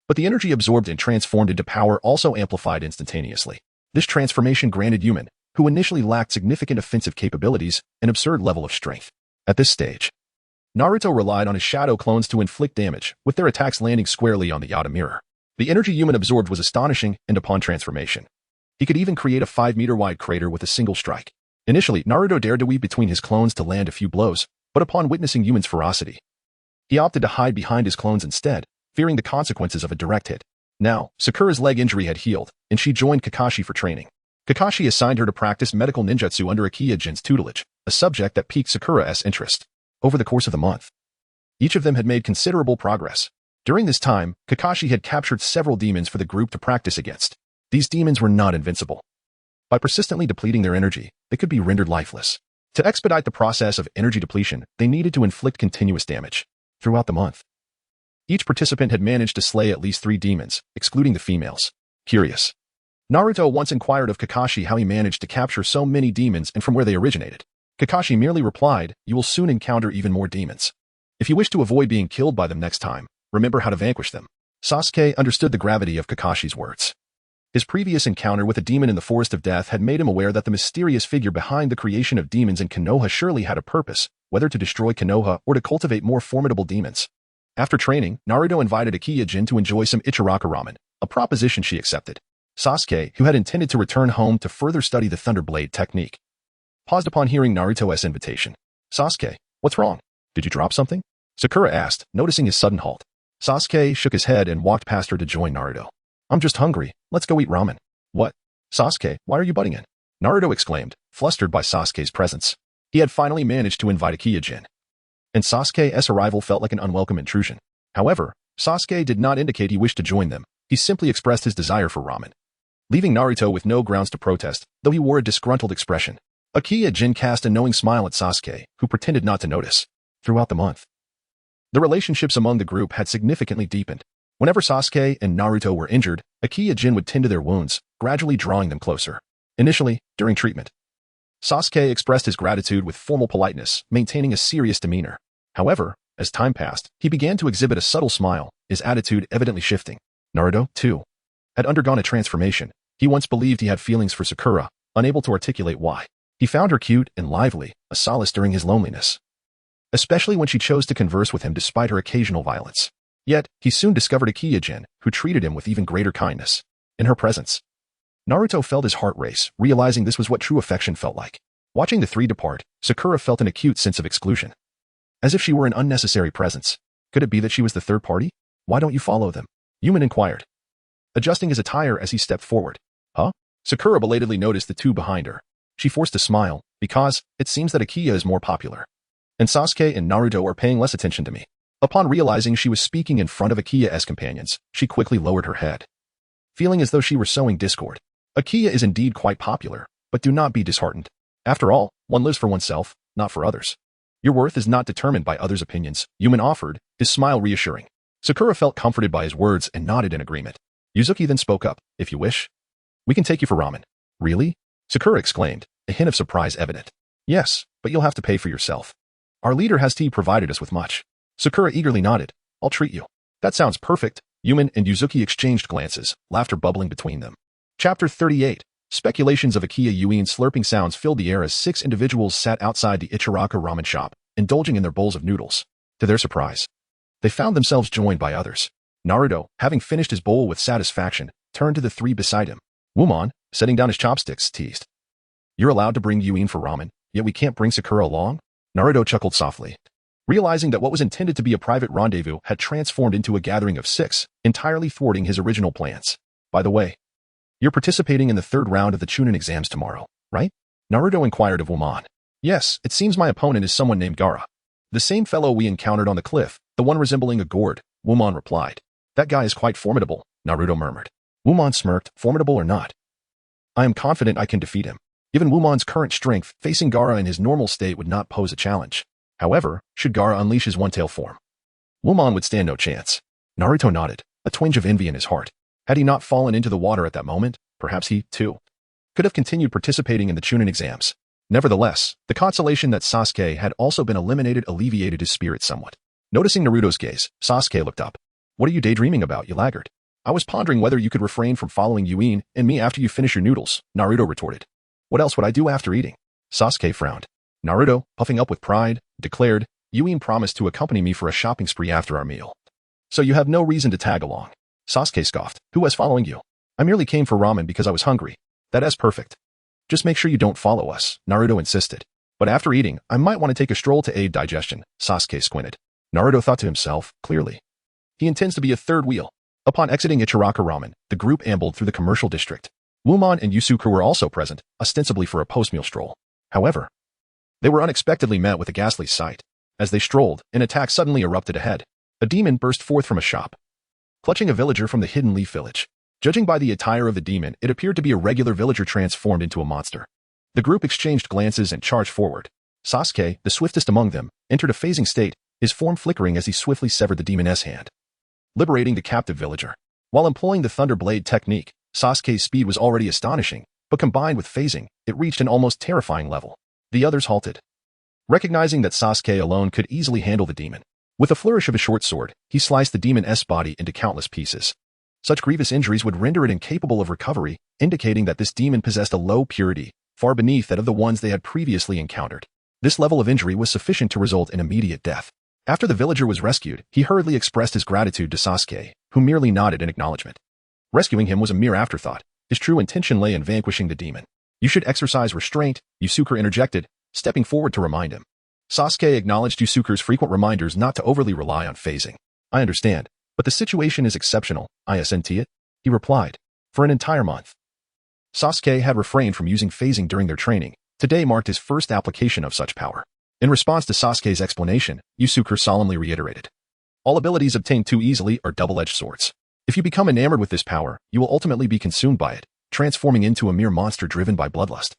but the energy absorbed and transformed into power also amplified instantaneously. This transformation granted Human, who initially lacked significant offensive capabilities, an absurd level of strength. At this stage, Naruto relied on his shadow clones to inflict damage, with their attacks landing squarely on the Yata mirror. The energy Human absorbed was astonishing, and upon transformation, he could even create a 5-meter-wide crater with a single strike. Initially, Naruto dared to weave between his clones to land a few blows, but upon witnessing Human's ferocity, he opted to hide behind his clones instead, fearing the consequences of a direct hit. Now, Sakura's leg injury had healed, and she joined Kakashi for training. Kakashi assigned her to practice medical ninjutsu under a Kyojin's tutelage, a subject that piqued Sakura's interest. Over the course of the month, each of them had made considerable progress. During this time, Kakashi had captured several demons for the group to practice against. These demons were not invincible. By persistently depleting their energy, they could be rendered lifeless. To expedite the process of energy depletion, they needed to inflict continuous damage. Throughout the month, each participant had managed to slay at least 3 demons, excluding the females. Curious, Naruto once inquired of Kakashi how he managed to capture so many demons and from where they originated. Kakashi merely replied, "You will soon encounter even more demons. If you wish to avoid being killed by them next time, remember how to vanquish them." Sasuke understood the gravity of Kakashi's words. His previous encounter with a demon in the Forest of Death had made him aware that the mysterious figure behind the creation of demons in Konoha surely had a purpose, whether to destroy Konoha or to cultivate more formidable demons. After training, Naruto invited a Kyojin to enjoy some Ichiraka ramen, a proposition she accepted. Sasuke, who had intended to return home to further study the Thunder Blade technique, paused upon hearing Naruto's invitation. "Sasuke, what's wrong? Did you drop something?" Sakura asked, noticing his sudden halt. Sasuke shook his head and walked past her to join Naruto. "I'm just hungry. Let's go eat ramen." "What? Sasuke, why are you butting in?" Naruto exclaimed, flustered by Sasuke's presence. He had finally managed to invite a Kyojin, and Sasuke's arrival felt like an unwelcome intrusion. However, Sasuke did not indicate he wished to join them. He simply expressed his desire for ramen, leaving Naruto with no grounds to protest, though he wore a disgruntled expression. A Kyojin cast a knowing smile at Sasuke, who pretended not to notice. Throughout the month, the relationships among the group had significantly deepened. Whenever Sasuke and Naruto were injured, a Kyojin would tend to their wounds, gradually drawing them closer. Initially, during treatment, Sasuke expressed his gratitude with formal politeness, maintaining a serious demeanor. However, as time passed, he began to exhibit a subtle smile, his attitude evidently shifting. Naruto, too, had undergone a transformation. He once believed he had feelings for Sakura, unable to articulate why. He found her cute and lively, a solace during his loneliness, especially when she chose to converse with him despite her occasional violence. Yet, he soon discovered a Kyojin who treated him with even greater kindness. In her presence, Naruto felt his heart race, realizing this was what true affection felt like. Watching the three depart, Sakura felt an acute sense of exclusion. As if she were an unnecessary presence. Could it be that she was the third party? Why don't you follow them? Yuman inquired, adjusting his attire as he stepped forward. Huh? Sakura belatedly noticed the two behind her. She forced a smile, because it seems that Akiya is more popular, and Sasuke and Naruto are paying less attention to me. Upon realizing she was speaking in front of Akiya's companions, she quickly lowered her head, feeling as though she were sowing discord. Akiya is indeed quite popular, but do not be disheartened. After all, one lives for oneself, not for others. Your worth is not determined by others' opinions, Yuman offered, his smile reassuring. Sakura felt comforted by his words and nodded in agreement. Yuzuki then spoke up, if you wish, we can take you for ramen. Really? Sakura exclaimed, a hint of surprise evident. Yes, but you'll have to pay for yourself. Our leader has provided us with much. Sakura eagerly nodded. I'll treat you. That sounds perfect. Yuman and Yuzuki exchanged glances, laughter bubbling between them. Chapter 38. Speculations of Akiya Yuin slurping sounds filled the air as 6 individuals sat outside the Ichiraka ramen shop, indulging in their bowls of noodles. To their surprise, they found themselves joined by others. Naruto, having finished his bowl with satisfaction, turned to the 3 beside him. Wumon, setting down his chopsticks, teased. You're allowed to bring Yuin for ramen, yet we can't bring Sakura along? Naruto chuckled softly, realizing that what was intended to be a private rendezvous had transformed into a gathering of 6, entirely thwarting his original plans. By the way, you're participating in the 3rd round of the Chunin exams tomorrow, right? Naruto inquired of Wumon. Yes, it seems my opponent is someone named Gaara. The same fellow we encountered on the cliff, the one resembling a gourd, Wumon replied. That guy is quite formidable, Naruto murmured. Wumon smirked, formidable or not, I am confident I can defeat him. Given Wumon's current strength, facing Gaara in his normal state would not pose a challenge. However, should Gaara unleash his one-tail form, Wumon would stand no chance. Naruto nodded, a twinge of envy in his heart. Had he not fallen into the water at that moment, perhaps he, too, could have continued participating in the Chunin exams. Nevertheless, the consolation that Sasuke had also been eliminated alleviated his spirit somewhat. Noticing Naruto's gaze, Sasuke looked up. What are you daydreaming about, you laggard? I was pondering whether you could refrain from following Yuin and me after you finish your noodles, Naruto retorted. What else would I do after eating? Sasuke frowned. Naruto, puffing up with pride, declared, Yuin promised to accompany me for a shopping spree after our meal. So you have no reason to tag along. Sasuke scoffed. Who was following you? I merely came for ramen because I was hungry. That is perfect. Just make sure you don't follow us, Naruto insisted. But after eating, I might want to take a stroll to aid digestion, Sasuke squinted. Naruto thought to himself, clearly, he intends to be a third wheel. Upon exiting Ichiraka Ramen, the group ambled through the commercial district. Wumon and Yusuke were also present, ostensibly for a post-meal stroll. However, they were unexpectedly met with a ghastly sight. As they strolled, an attack suddenly erupted ahead. A demon burst forth from a shop, clutching a villager from the Hidden Leaf Village. Judging by the attire of the demon, it appeared to be a regular villager transformed into a monster. The group exchanged glances and charged forward. Sasuke, the swiftest among them, entered a phasing state, his form flickering as he swiftly severed the demon's hand, liberating the captive villager. While employing the Thunder Blade technique, Sasuke's speed was already astonishing, but combined with phasing, it reached an almost terrifying level. The others halted, recognizing that Sasuke alone could easily handle the demon. With a flourish of a short sword, he sliced the demon's body into countless pieces. Such grievous injuries would render it incapable of recovery, indicating that this demon possessed a low purity, far beneath that of the ones they had previously encountered. This level of injury was sufficient to result in immediate death. After the villager was rescued, he hurriedly expressed his gratitude to Sasuke, who merely nodded in acknowledgement. Rescuing him was a mere afterthought. His true intention lay in vanquishing the demon. You should exercise restraint, Yusuke interjected, stepping forward to remind him. Sasuke acknowledged Yusuke's frequent reminders not to overly rely on phasing. I understand, but the situation is exceptional, isn't it? He replied. For an entire month, Sasuke had refrained from using phasing during their training. Today marked his first application of such power. In response to Sasuke's explanation, Yusuke solemnly reiterated. All abilities obtained too easily are double-edged swords. If you become enamored with this power, you will ultimately be consumed by it, transforming into a mere monster driven by bloodlust.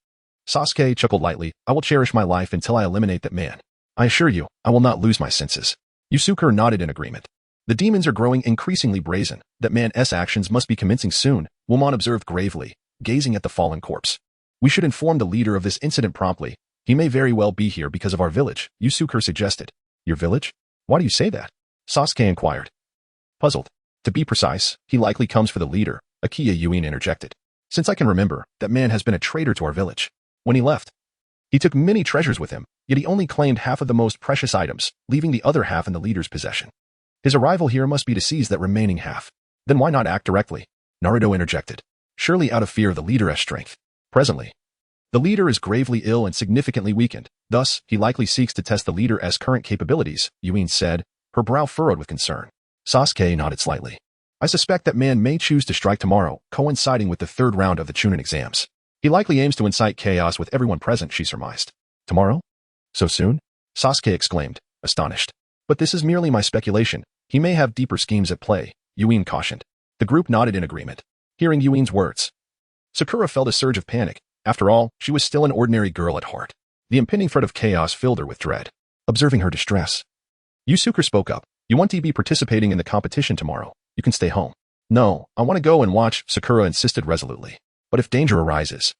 Sasuke chuckled lightly. I will cherish my life until I eliminate that man. I assure you, I will not lose my senses. Yusuke nodded in agreement. The demons are growing increasingly brazen. That man's actions must be commencing soon, Wumon observed gravely, gazing at the fallen corpse. We should inform the leader of this incident promptly. He may very well be here because of our village, Yusuke suggested. Your village? Why do you say that? Sasuke inquired. Puzzled. To be precise, he likely comes for the leader, Akiya Yuin interjected. Since I can remember, that man has been a traitor to our village. When he left, he took many treasures with him, yet he only claimed half of the most precious items, leaving the other half in the leader's possession. His arrival here must be to seize that remaining half. Then why not act directly? Naruto interjected, surely out of fear of the leader's strength. Presently, the leader is gravely ill and significantly weakened, thus, he likely seeks to test the leader's current capabilities, Yuin said, her brow furrowed with concern. Sasuke nodded slightly. I suspect that man may choose to strike tomorrow, coinciding with the third round of the Chunin exams. He likely aims to incite chaos with everyone present, she surmised. Tomorrow? So soon? Sasuke exclaimed, astonished. But this is merely my speculation. He may have deeper schemes at play, Yuin cautioned. The group nodded in agreement, hearing Yuin's words. Sakura felt a surge of panic. After all, she was still an ordinary girl at heart. The impending threat of chaos filled her with dread. Observing her distress, Yusuke spoke up. You want to be participating in the competition tomorrow. You can stay home. No, I want to go and watch, Sakura insisted resolutely. But if danger arises,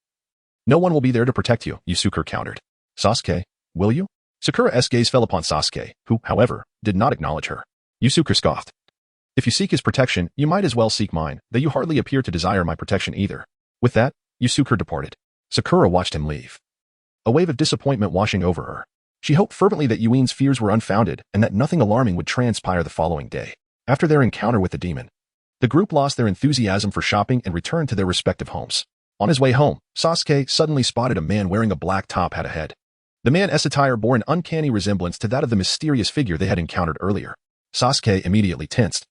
no one will be there to protect you, Yusuke countered. Sasuke, will you? Sakura's gaze fell upon Sasuke, who, however, did not acknowledge her. Yusuke scoffed. If you seek his protection, you might as well seek mine, though you hardly appear to desire my protection either. With that, Yusuke departed. Sakura watched him leave, a wave of disappointment washing over her. She hoped fervently that Yuin's fears were unfounded and that nothing alarming would transpire the following day. After their encounter with the demon, the group lost their enthusiasm for shopping and returned to their respective homes. On his way home, Sasuke suddenly spotted a man wearing a black top hat ahead. The man's attire bore an uncanny resemblance to that of the mysterious figure they had encountered earlier. Sasuke immediately tensed,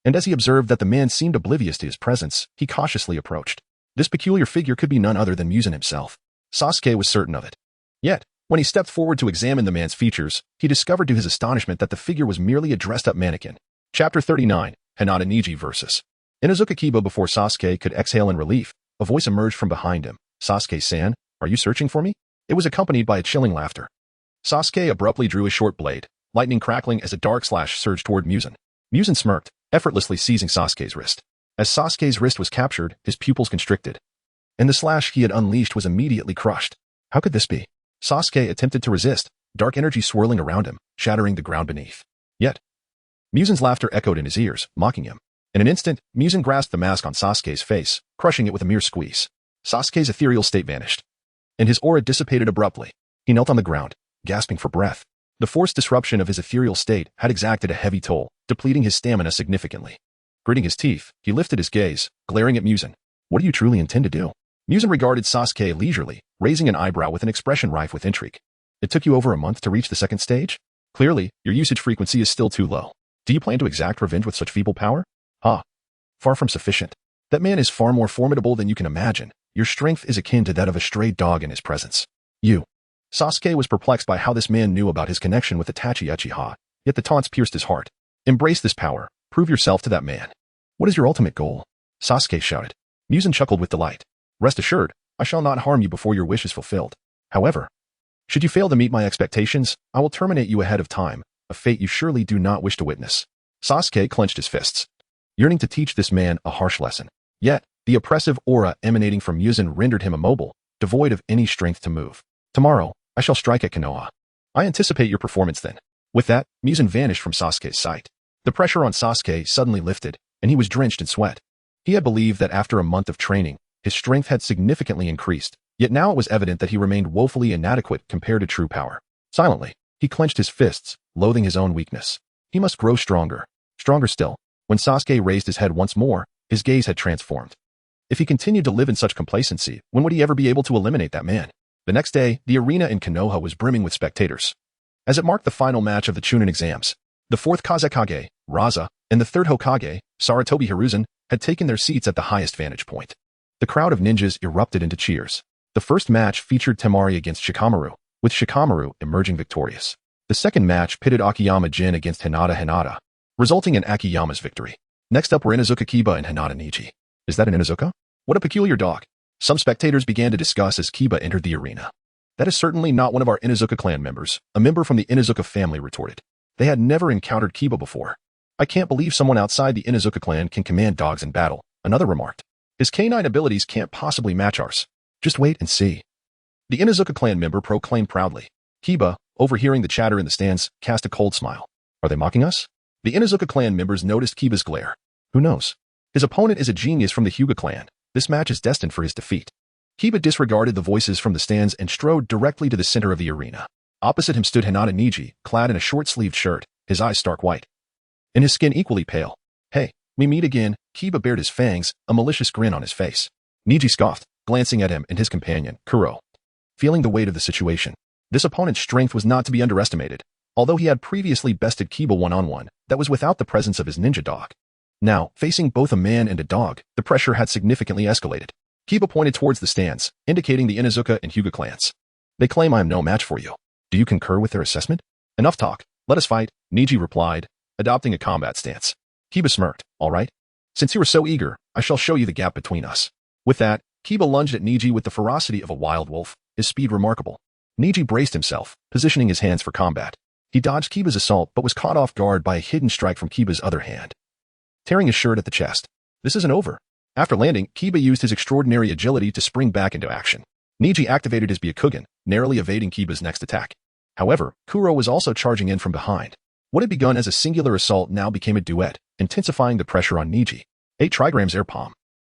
and as he observed that the man seemed oblivious to his presence, he cautiously approached. This peculiar figure could be none other than Muzan himself. Sasuke was certain of it. Yet, when he stepped forward to examine the man's features, he discovered to his astonishment that the figure was merely a dressed-up mannequin. Chapter 39, Hinata Niji vs. Inuzuka Kiba. Before Sasuke could exhale in relief, a voice emerged from behind him. Sasuke-san, are you searching for me? It was accompanied by a chilling laughter. Sasuke abruptly drew his short blade, lightning crackling as a dark slash surged toward Muzan. Muzan smirked, effortlessly seizing Sasuke's wrist. As Sasuke's wrist was captured, his pupils constricted, and the slash he had unleashed was immediately crushed. How could this be? Sasuke attempted to resist, dark energy swirling around him, shattering the ground beneath. Yet, Muzan's laughter echoed in his ears, mocking him. In an instant, Muzan grasped the mask on Sasuke's face, crushing it with a mere squeeze. Sasuke's ethereal state vanished, and his aura dissipated abruptly. He knelt on the ground, gasping for breath. The forced disruption of his ethereal state had exacted a heavy toll, depleting his stamina significantly. Gritting his teeth, he lifted his gaze, glaring at Muzan. What do you truly intend to do? Muzan regarded Sasuke leisurely, raising an eyebrow with an expression rife with intrigue. It took you over a month to reach the second stage? Clearly, your usage frequency is still too low. Do you plan to exact revenge with such feeble power? Far from sufficient. That man is far more formidable than you can imagine. Your strength is akin to that of a stray dog in his presence. Sasuke was perplexed by how this man knew about his connection with Itachi Uchiha, yet the taunts pierced his heart. Embrace this power. Prove yourself to that man. What is your ultimate goal? Sasuke shouted. Muzan chuckled with delight. Rest assured, I shall not harm you before your wish is fulfilled. However, should you fail to meet my expectations, I will terminate you ahead of time, a fate you surely do not wish to witness. Sasuke clenched his fists, yearning to teach this man a harsh lesson. Yet, the oppressive aura emanating from Muzan rendered him immobile, devoid of any strength to move. Tomorrow, I shall strike at Konoha. I anticipate your performance then. With that, Muzan vanished from Sasuke's sight. The pressure on Sasuke suddenly lifted, and he was drenched in sweat. He had believed that after a month of training, his strength had significantly increased, yet now it was evident that he remained woefully inadequate compared to true power. Silently, he clenched his fists, loathing his own weakness. He must grow stronger. Stronger still. When Sasuke raised his head once more, his gaze had transformed. If he continued to live in such complacency, when would he ever be able to eliminate that man? The next day, the arena in Konoha was brimming with spectators. As it marked the final match of the Chunin exams, the fourth Kazekage, Raza, and the third Hokage, Sarutobi Hiruzen, had taken their seats at the highest vantage point. The crowd of ninjas erupted into cheers. The first match featured Temari against Shikamaru, with Shikamaru emerging victorious. The second match pitted Akiyama Jin against Hinata, resulting in Akiyama's victory. Next up were Inuzuka Kiba and Hinata Niji. Is that an Inuzuka? What a peculiar dog. Some spectators began to discuss as Kiba entered the arena. That is certainly not one of our Inuzuka clan members, a member from the Inuzuka family retorted. They had never encountered Kiba before. I can't believe someone outside the Inuzuka clan can command dogs in battle, another remarked. His canine abilities can't possibly match ours. Just wait and see. The Inuzuka clan member proclaimed proudly. Kiba, overhearing the chatter in the stands, cast a cold smile. Are they mocking us? The Inuzuka clan members noticed Kiba's glare. Who knows? His opponent is a genius from the Hyuga clan. This match is destined for his defeat. Kiba disregarded the voices from the stands and strode directly to the center of the arena. Opposite him stood Hinata Niji, clad in a short-sleeved shirt, his eyes stark white, and his skin equally pale. "Hey, we meet again." Kiba bared his fangs, a malicious grin on his face. Niji scoffed, glancing at him and his companion, Kuro. Feeling the weight of the situation, this opponent's strength was not to be underestimated. Although he had previously bested Kiba one-on-one, that was without the presence of his ninja dog. Now, facing both a man and a dog, the pressure had significantly escalated. Kiba pointed towards the stands, indicating the Inuzuka and Hyuga clans. "They claim I am no match for you. Do you concur with their assessment?" "Enough talk. Let us fight," Niji replied, adopting a combat stance. Kiba smirked. "All right. Since you are so eager, I shall show you the gap between us." With that, Kiba lunged at Niji with the ferocity of a wild wolf, his speed remarkable. Niji braced himself, positioning his hands for combat. He dodged Kiba's assault but was caught off guard by a hidden strike from Kiba's other hand, tearing his shirt at the chest. This isn't over. After landing, Kiba used his extraordinary agility to spring back into action. Niji activated his Byakugan, narrowly evading Kiba's next attack. However, Kuro was also charging in from behind. What had begun as a singular assault now became a duet, intensifying the pressure on Niji. 8 trigrams air palm.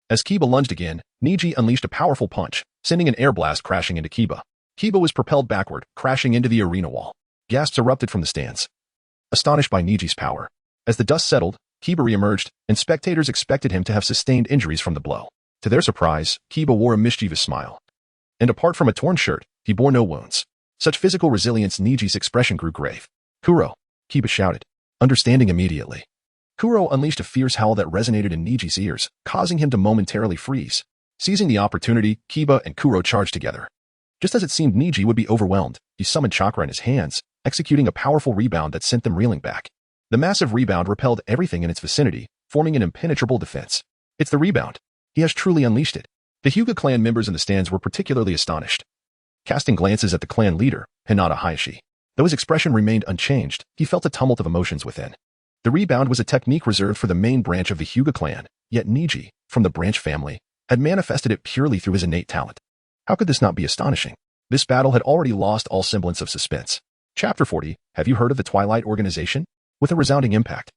As Kiba lunged again, Niji unleashed a powerful punch, sending an air blast crashing into Kiba. Kiba was propelled backward, crashing into the arena wall. Gasps erupted from the stands, astonished by Niji's power. As the dust settled, Kiba re-emerged, and spectators expected him to have sustained injuries from the blow. To their surprise, Kiba wore a mischievous smile. And apart from a torn shirt, he bore no wounds. Such physical resilience, Niji's expression grew grave. "Kuro," Kiba shouted, understanding immediately. Kuro unleashed a fierce howl that resonated in Niji's ears, causing him to momentarily freeze. Seizing the opportunity, Kiba and Kuro charged together. Just as it seemed Niji would be overwhelmed, he summoned chakra in his hands, executing a powerful rebound that sent them reeling back. The massive rebound repelled everything in its vicinity, forming an impenetrable defense. "It's the rebound. He has truly unleashed it." The Hyuga clan members in the stands were particularly astonished. Casting glances at the clan leader, Hinata Hayashi. Though his expression remained unchanged, he felt a tumult of emotions within. The rebound was a technique reserved for the main branch of the Hyuga clan, yet Niji, from the branch family, had manifested it purely through his innate talent. How could this not be astonishing? This battle had already lost all semblance of suspense. Chapter 40, Have you heard of the Twilight Organization? With a resounding impact,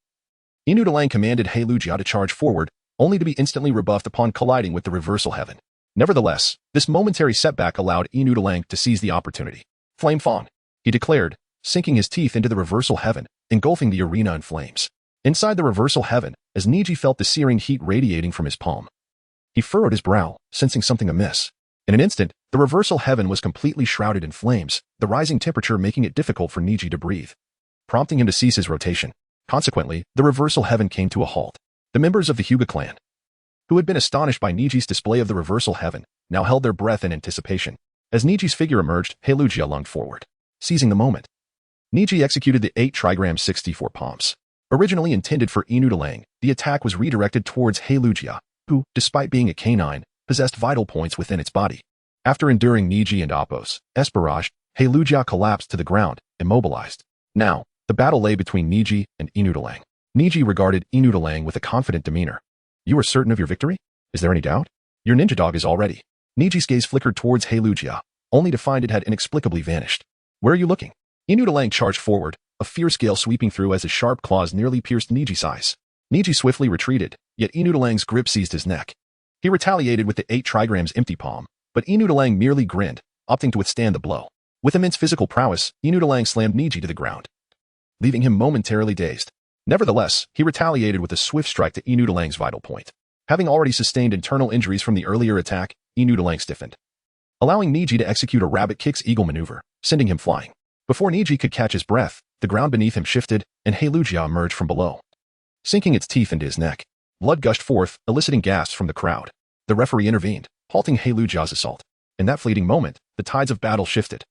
Inu Delang commanded Heilujia to charge forward, only to be instantly rebuffed upon colliding with the reversal heaven. Nevertheless, this momentary setback allowed Inu Delang to seize the opportunity. "Flame Fong," he declared, sinking his teeth into the reversal heaven, engulfing the arena in flames. Inside the reversal heaven, as Niji felt the searing heat radiating from his palm, he furrowed his brow, sensing something amiss. In an instant, the reversal heaven was completely shrouded in flames, the rising temperature making it difficult for Niji to breathe, prompting him to cease his rotation. Consequently, the reversal heaven came to a halt. The members of the Hyuga clan, who had been astonished by Niji's display of the reversal heaven, now held their breath in anticipation. As Niji's figure emerged, Heilujia lunged forward. Seizing the moment, Niji executed the 8 trigram 64 palms. Originally intended for Inu Delang, the attack was redirected towards Heilujia, who, despite being a canine, possessed vital points within its body. After enduring Niji and Appo's Esperage, Heilujia collapsed to the ground, immobilized. Now, the battle lay between Niji and Inu Delang. Niji regarded Inu Delang with a confident demeanor. "You are certain of your victory? Is there any doubt? Your ninja dog is all ready." Niji's gaze flickered towards Heilujia, only to find it had inexplicably vanished. "Where are you looking?" Inu Delang charged forward, a fierce gale sweeping through as his sharp claws nearly pierced Niji's eyes. Niji swiftly retreated, yet Inu Delang's grip seized his neck. He retaliated with the 8 trigrams empty palm, but Inu Delang merely grinned, opting to withstand the blow. With immense physical prowess, Inu Delang slammed Niji to the ground, leaving him momentarily dazed. Nevertheless, he retaliated with a swift strike to Inu Delang's vital point. Having already sustained internal injuries from the earlier attack, Inu Delang stiffened, allowing Niji to execute a rabbit kicks eagle maneuver, sending him flying. Before Niji could catch his breath, the ground beneath him shifted, and Heilujia emerged from below, sinking its teeth into his neck. Blood gushed forth, eliciting gasps from the crowd. The referee intervened, halting Heilujia's assault. In that fleeting moment, the tides of battle shifted,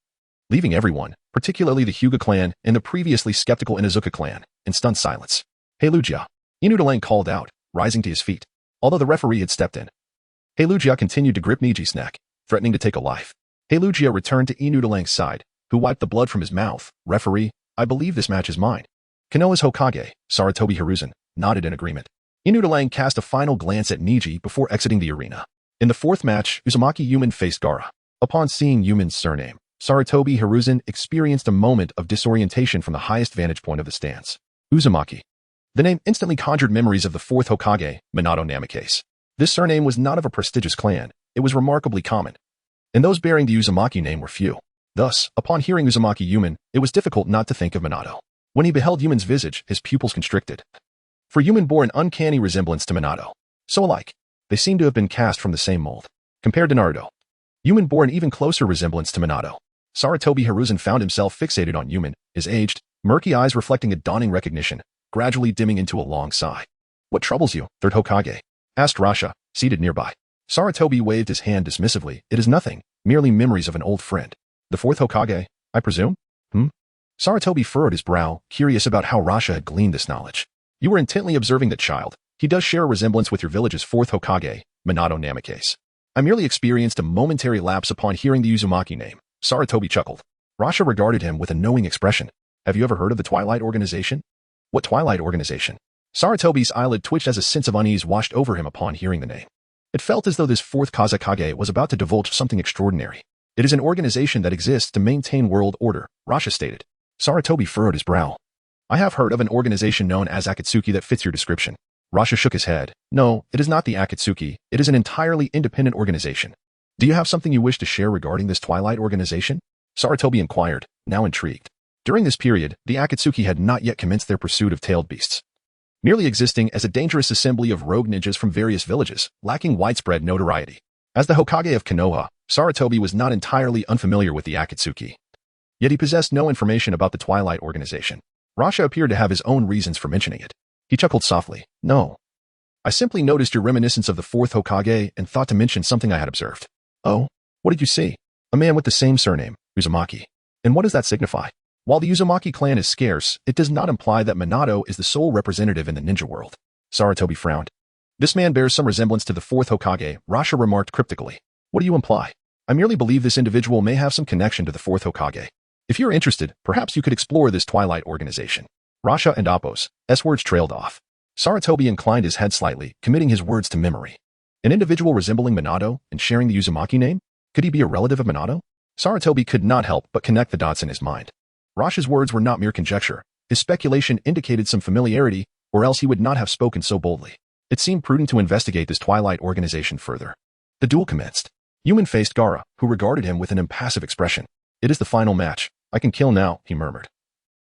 leaving everyone, particularly the Hyuga clan and the previously skeptical Inuzuka clan, in stunned silence. "Heilujia," Inu Delang called out, rising to his feet. Although the referee had stepped in, Heilujia continued to grip Niji's neck, threatening to take a life. Heilujia returned to Inu Delang's side, who wiped the blood from his mouth. "Referee, I believe this match is mine." Konoha's Hokage, Sarutobi Hiruzen, nodded in agreement. Inu Delang cast a final glance at Niji before exiting the arena. In the 4th match, Uzumaki Yumen faced Gaara. Upon seeing Yumen's surname, Sarutobi Hiruzen experienced a moment of disorientation from the highest vantage point of the stands. Uzumaki. The name instantly conjured memories of the 4th Hokage, Minato Namikaze. This surname was not of a prestigious clan. It was remarkably common, and those bearing the Uzumaki name were few. Thus, upon hearing Uzumaki Yumen, it was difficult not to think of Minato. When he beheld Yumen's visage, his pupils constricted. For Yumen bore an uncanny resemblance to Minato. So alike, they seemed to have been cast from the same mold. Compared to Naruto, Yumen bore an even closer resemblance to Minato. Sarutobi Hiruzen found himself fixated on Yumen, his aged, murky eyes reflecting a dawning recognition, gradually dimming into a long sigh. "What troubles you, third Hokage?" asked Rasha, seated nearby. Sarutobi waved his hand dismissively. "It is nothing, merely memories of an old friend." "The fourth Hokage, I presume?" Sarutobi furrowed his brow, curious about how Rasha had gleaned this knowledge. "You were intently observing the child. He does share a resemblance with your village's fourth Hokage, Minato Namikaze. I merely experienced a momentary lapse upon hearing the Uzumaki name." Sarutobi chuckled. Rasha regarded him with a knowing expression. "Have you ever heard of the Twilight Organization?" "What Twilight Organization?" Sarutobi's eyelid twitched as a sense of unease washed over him upon hearing the name. It felt as though this fourth Kazekage was about to divulge something extraordinary. "It is an organization that exists to maintain world order," Rasha stated. Sarutobi furrowed his brow. "I have heard of an organization known as Akatsuki that fits your description." Rasha shook his head. "No, it is not the Akatsuki. It is an entirely independent organization." "Do you have something you wish to share regarding this Twilight Organization?" Sarutobi inquired, now intrigued. During this period, the Akatsuki had not yet commenced their pursuit of tailed beasts, merely existing as a dangerous assembly of rogue ninjas from various villages, lacking widespread notoriety. As the Hokage of Konoha, Sarutobi was not entirely unfamiliar with the Akatsuki. Yet he possessed no information about the Twilight Organization. Rasha appeared to have his own reasons for mentioning it. He chuckled softly. "No. I simply noticed your reminiscence of the fourth Hokage and thought to mention something I had observed." "Oh? What did you see?" "A man with the same surname, Uzumaki." "And what does that signify?" "While the Uzumaki clan is scarce, it does not imply that Minato is the sole representative in the ninja world." Sarutobi frowned. "This man bears some resemblance to the fourth Hokage," Rasha remarked cryptically. "What do you imply?" "I merely believe this individual may have some connection to the fourth Hokage. If you're interested, perhaps you could explore this Twilight Organization." Rasha and Appo's words trailed off. Sarutobi inclined his head slightly, committing his words to memory. An individual resembling Minato and sharing the Uzumaki name? Could he be a relative of Minato? Sarutobi could not help but connect the dots in his mind. Rasha's words were not mere conjecture. His speculation indicated some familiarity, or else he would not have spoken so boldly. It seemed prudent to investigate this Twilight Organization further. The duel commenced. Yumen faced Gaara, who regarded him with an impassive expression. "It is the final match. I can kill now," he murmured.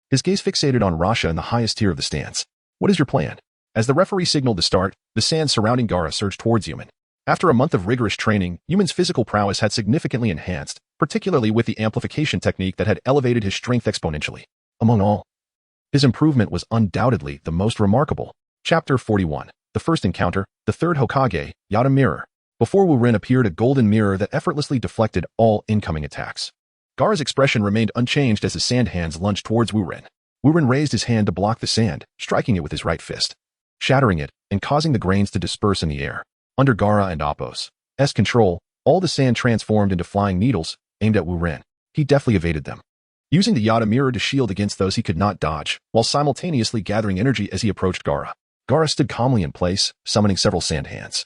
His gaze fixated on Rasha in the highest tier of the stands. "What is your plan?" As the referee signaled the start, the sand surrounding Gaara surged towards Yumen. After a month of rigorous training, Yumen's physical prowess had significantly enhanced, particularly with the amplification technique that had elevated his strength exponentially. Among all, his improvement was undoubtedly the most remarkable. Chapter 41. The first encounter, the third Hokage, Yada Mirror. Before Wu Ren appeared a golden mirror that effortlessly deflected all incoming attacks. Gaara's expression remained unchanged as his sand hands lunged towards Wu Ren. Wu Ren raised his hand to block the sand, striking it with his right fist, shattering it and causing the grains to disperse in the air. Under Gaara and Appo's control, all the sand transformed into flying needles, aimed at Wu Ren. He deftly evaded them, using the Yada mirror to shield against those he could not dodge, while simultaneously gathering energy as he approached Gaara. Gaara stood calmly in place, summoning several sand hands,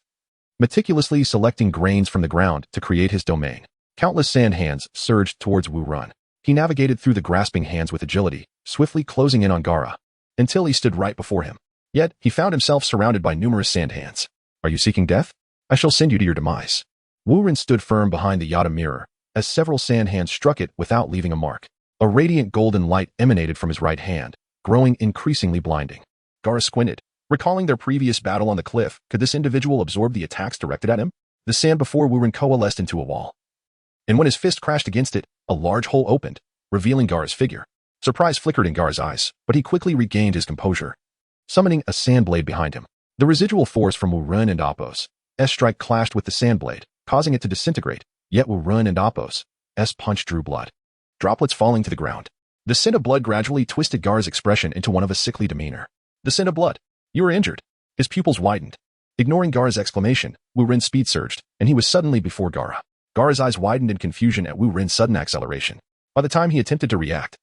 meticulously selecting grains from the ground to create his domain. Countless sand hands surged towards Wu Ren. He navigated through the grasping hands with agility, swiftly closing in on Gaara, until he stood right before him. Yet, he found himself surrounded by numerous sand hands. "Are you seeking death? I shall send you to your demise." Wu Ren stood firm behind the Yada mirror, as several sand hands struck it without leaving a mark. A radiant golden light emanated from his right hand, growing increasingly blinding. Gaara squinted, recalling their previous battle on the cliff. Could this individual absorb the attacks directed at him? The sand before Wu Ren coalesced into a wall, and when his fist crashed against it, a large hole opened, revealing Gaara's figure. Surprise flickered in Gaara's eyes, but he quickly regained his composure, summoning a sand blade behind him. The residual force from Wu Ren and Appo's strike clashed with the sand blade, causing it to disintegrate, yet Wu Ren and Appo's punch drew blood, droplets falling to the ground. The scent of blood gradually twisted Gaara's expression into one of a sickly demeanor. "The scent of blood. You are injured." His pupils widened. Ignoring Gaara's exclamation, Wu Ren's speed surged, and he was suddenly before Gaara. Gaara's eyes widened in confusion at Wu Ren's sudden acceleration. By the time he attempted to react,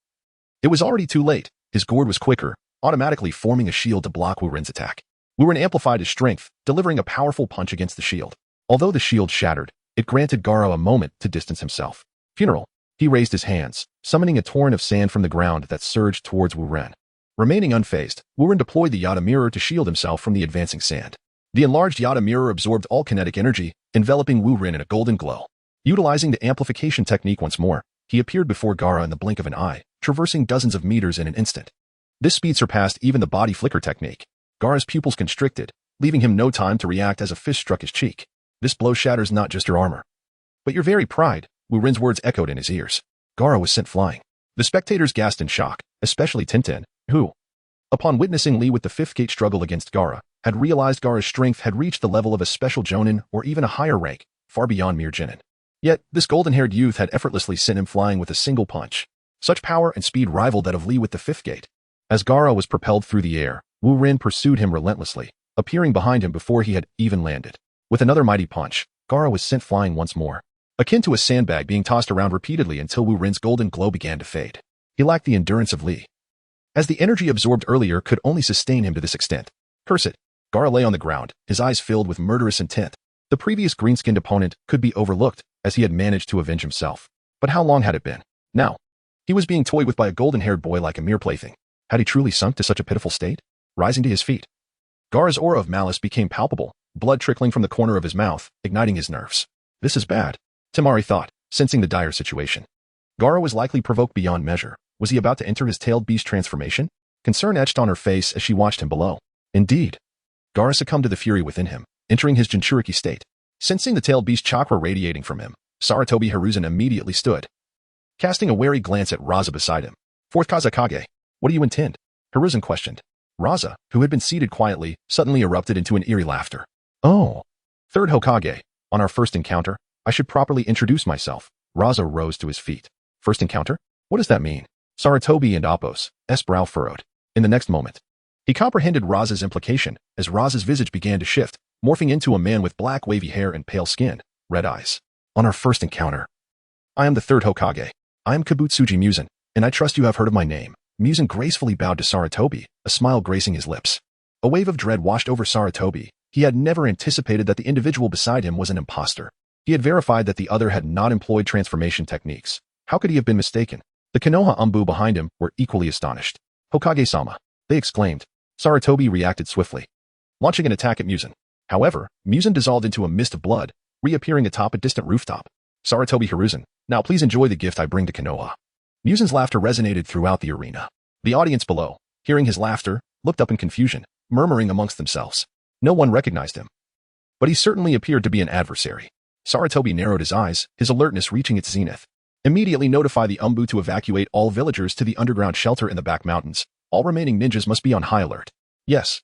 it was already too late. His gourd was quicker, automatically forming a shield to block Wu Ren's attack. Wu Ren amplified his strength, delivering a powerful punch against the shield. Although the shield shattered, it granted Gaara a moment to distance himself. Funeral. He raised his hands, summoning a torrent of sand from the ground that surged towards Wu Ren. Remaining unfazed, Wu Ren deployed the Yada mirror to shield himself from the advancing sand. The enlarged Yada mirror absorbed all kinetic energy, enveloping Wu Rin in a golden glow. Utilizing the amplification technique once more, he appeared before Gaara in the blink of an eye, traversing dozens of meters in an instant. This speed surpassed even the body flicker technique. Gaara's pupils constricted, leaving him no time to react as a fist struck his cheek. This blow shatters not just your armor, but your very pride. Wu Rin's words echoed in his ears. Gaara was sent flying. The spectators gasped in shock, especially Tintin, who, upon witnessing Li with the fifth gate struggle against Gaara, had realized Gaara's strength had reached the level of a special Jonin or even a higher rank, far beyond mere Jinin. Yet, this golden-haired youth had effortlessly sent him flying with a single punch. Such power and speed rivaled that of Li with the fifth gate. As Gaara was propelled through the air, Wu Rin pursued him relentlessly, appearing behind him before he had even landed. With another mighty punch, Gaara was sent flying once more, akin to a sandbag being tossed around repeatedly until Wu Rin's golden glow began to fade. He lacked the endurance of Li, as the energy absorbed earlier could only sustain him to this extent. Curse it! Gaara lay on the ground, his eyes filled with murderous intent. The previous green-skinned opponent could be overlooked, as he had managed to avenge himself. But how long had it been? Now, he was being toyed with by a golden-haired boy like a mere plaything. Had he truly sunk to such a pitiful state? Rising to his feet, Gaara's aura of malice became palpable, blood trickling from the corner of his mouth, igniting his nerves. This is bad, Temari thought, sensing the dire situation. Gaara was likely provoked beyond measure. Was he about to enter his tailed beast transformation? Concern etched on her face as she watched him below. Indeed. Gaara succumbed to the fury within him, entering his Jinchuriki state. Sensing the tailed beast chakra radiating from him, Sarutobi Hiruzen immediately stood, casting a wary glance at Raza beside him. Fourth Kazakage, what do you intend? Hiruzen questioned. Raza, who had been seated quietly, suddenly erupted into an eerie laughter. Oh. Third Hokage, on our first encounter, I should properly introduce myself. Raza rose to his feet. First encounter? What does that mean? Sarutobi and Appo's brow furrowed. In the next moment, he comprehended Raza's implication, as Raza's visage began to shift, morphing into a man with black wavy hair and pale skin, red eyes. On our first encounter. I am the third Hokage. I am Kabutsuji Muzan, and I trust you have heard of my name. Muzan gracefully bowed to Sarutobi, a smile gracing his lips. A wave of dread washed over Sarutobi. He had never anticipated that the individual beside him was an imposter. He had verified that the other had not employed transformation techniques. How could he have been mistaken? The Konoha Umbu behind him were equally astonished. Hokage-sama, they exclaimed. Sarutobi reacted swiftly, launching an attack at Muzan. However, Muzan dissolved into a mist of blood, reappearing atop a distant rooftop. Sarutobi Hiruzen, now please enjoy the gift I bring to Konoha. Muzan's laughter resonated throughout the arena. The audience below, hearing his laughter, looked up in confusion, murmuring amongst themselves. No one recognized him, but he certainly appeared to be an adversary. Sarutobi narrowed his eyes, his alertness reaching its zenith. Immediately notify the Umbu to evacuate all villagers to the underground shelter in the back mountains. All remaining ninjas must be on high alert. Yes.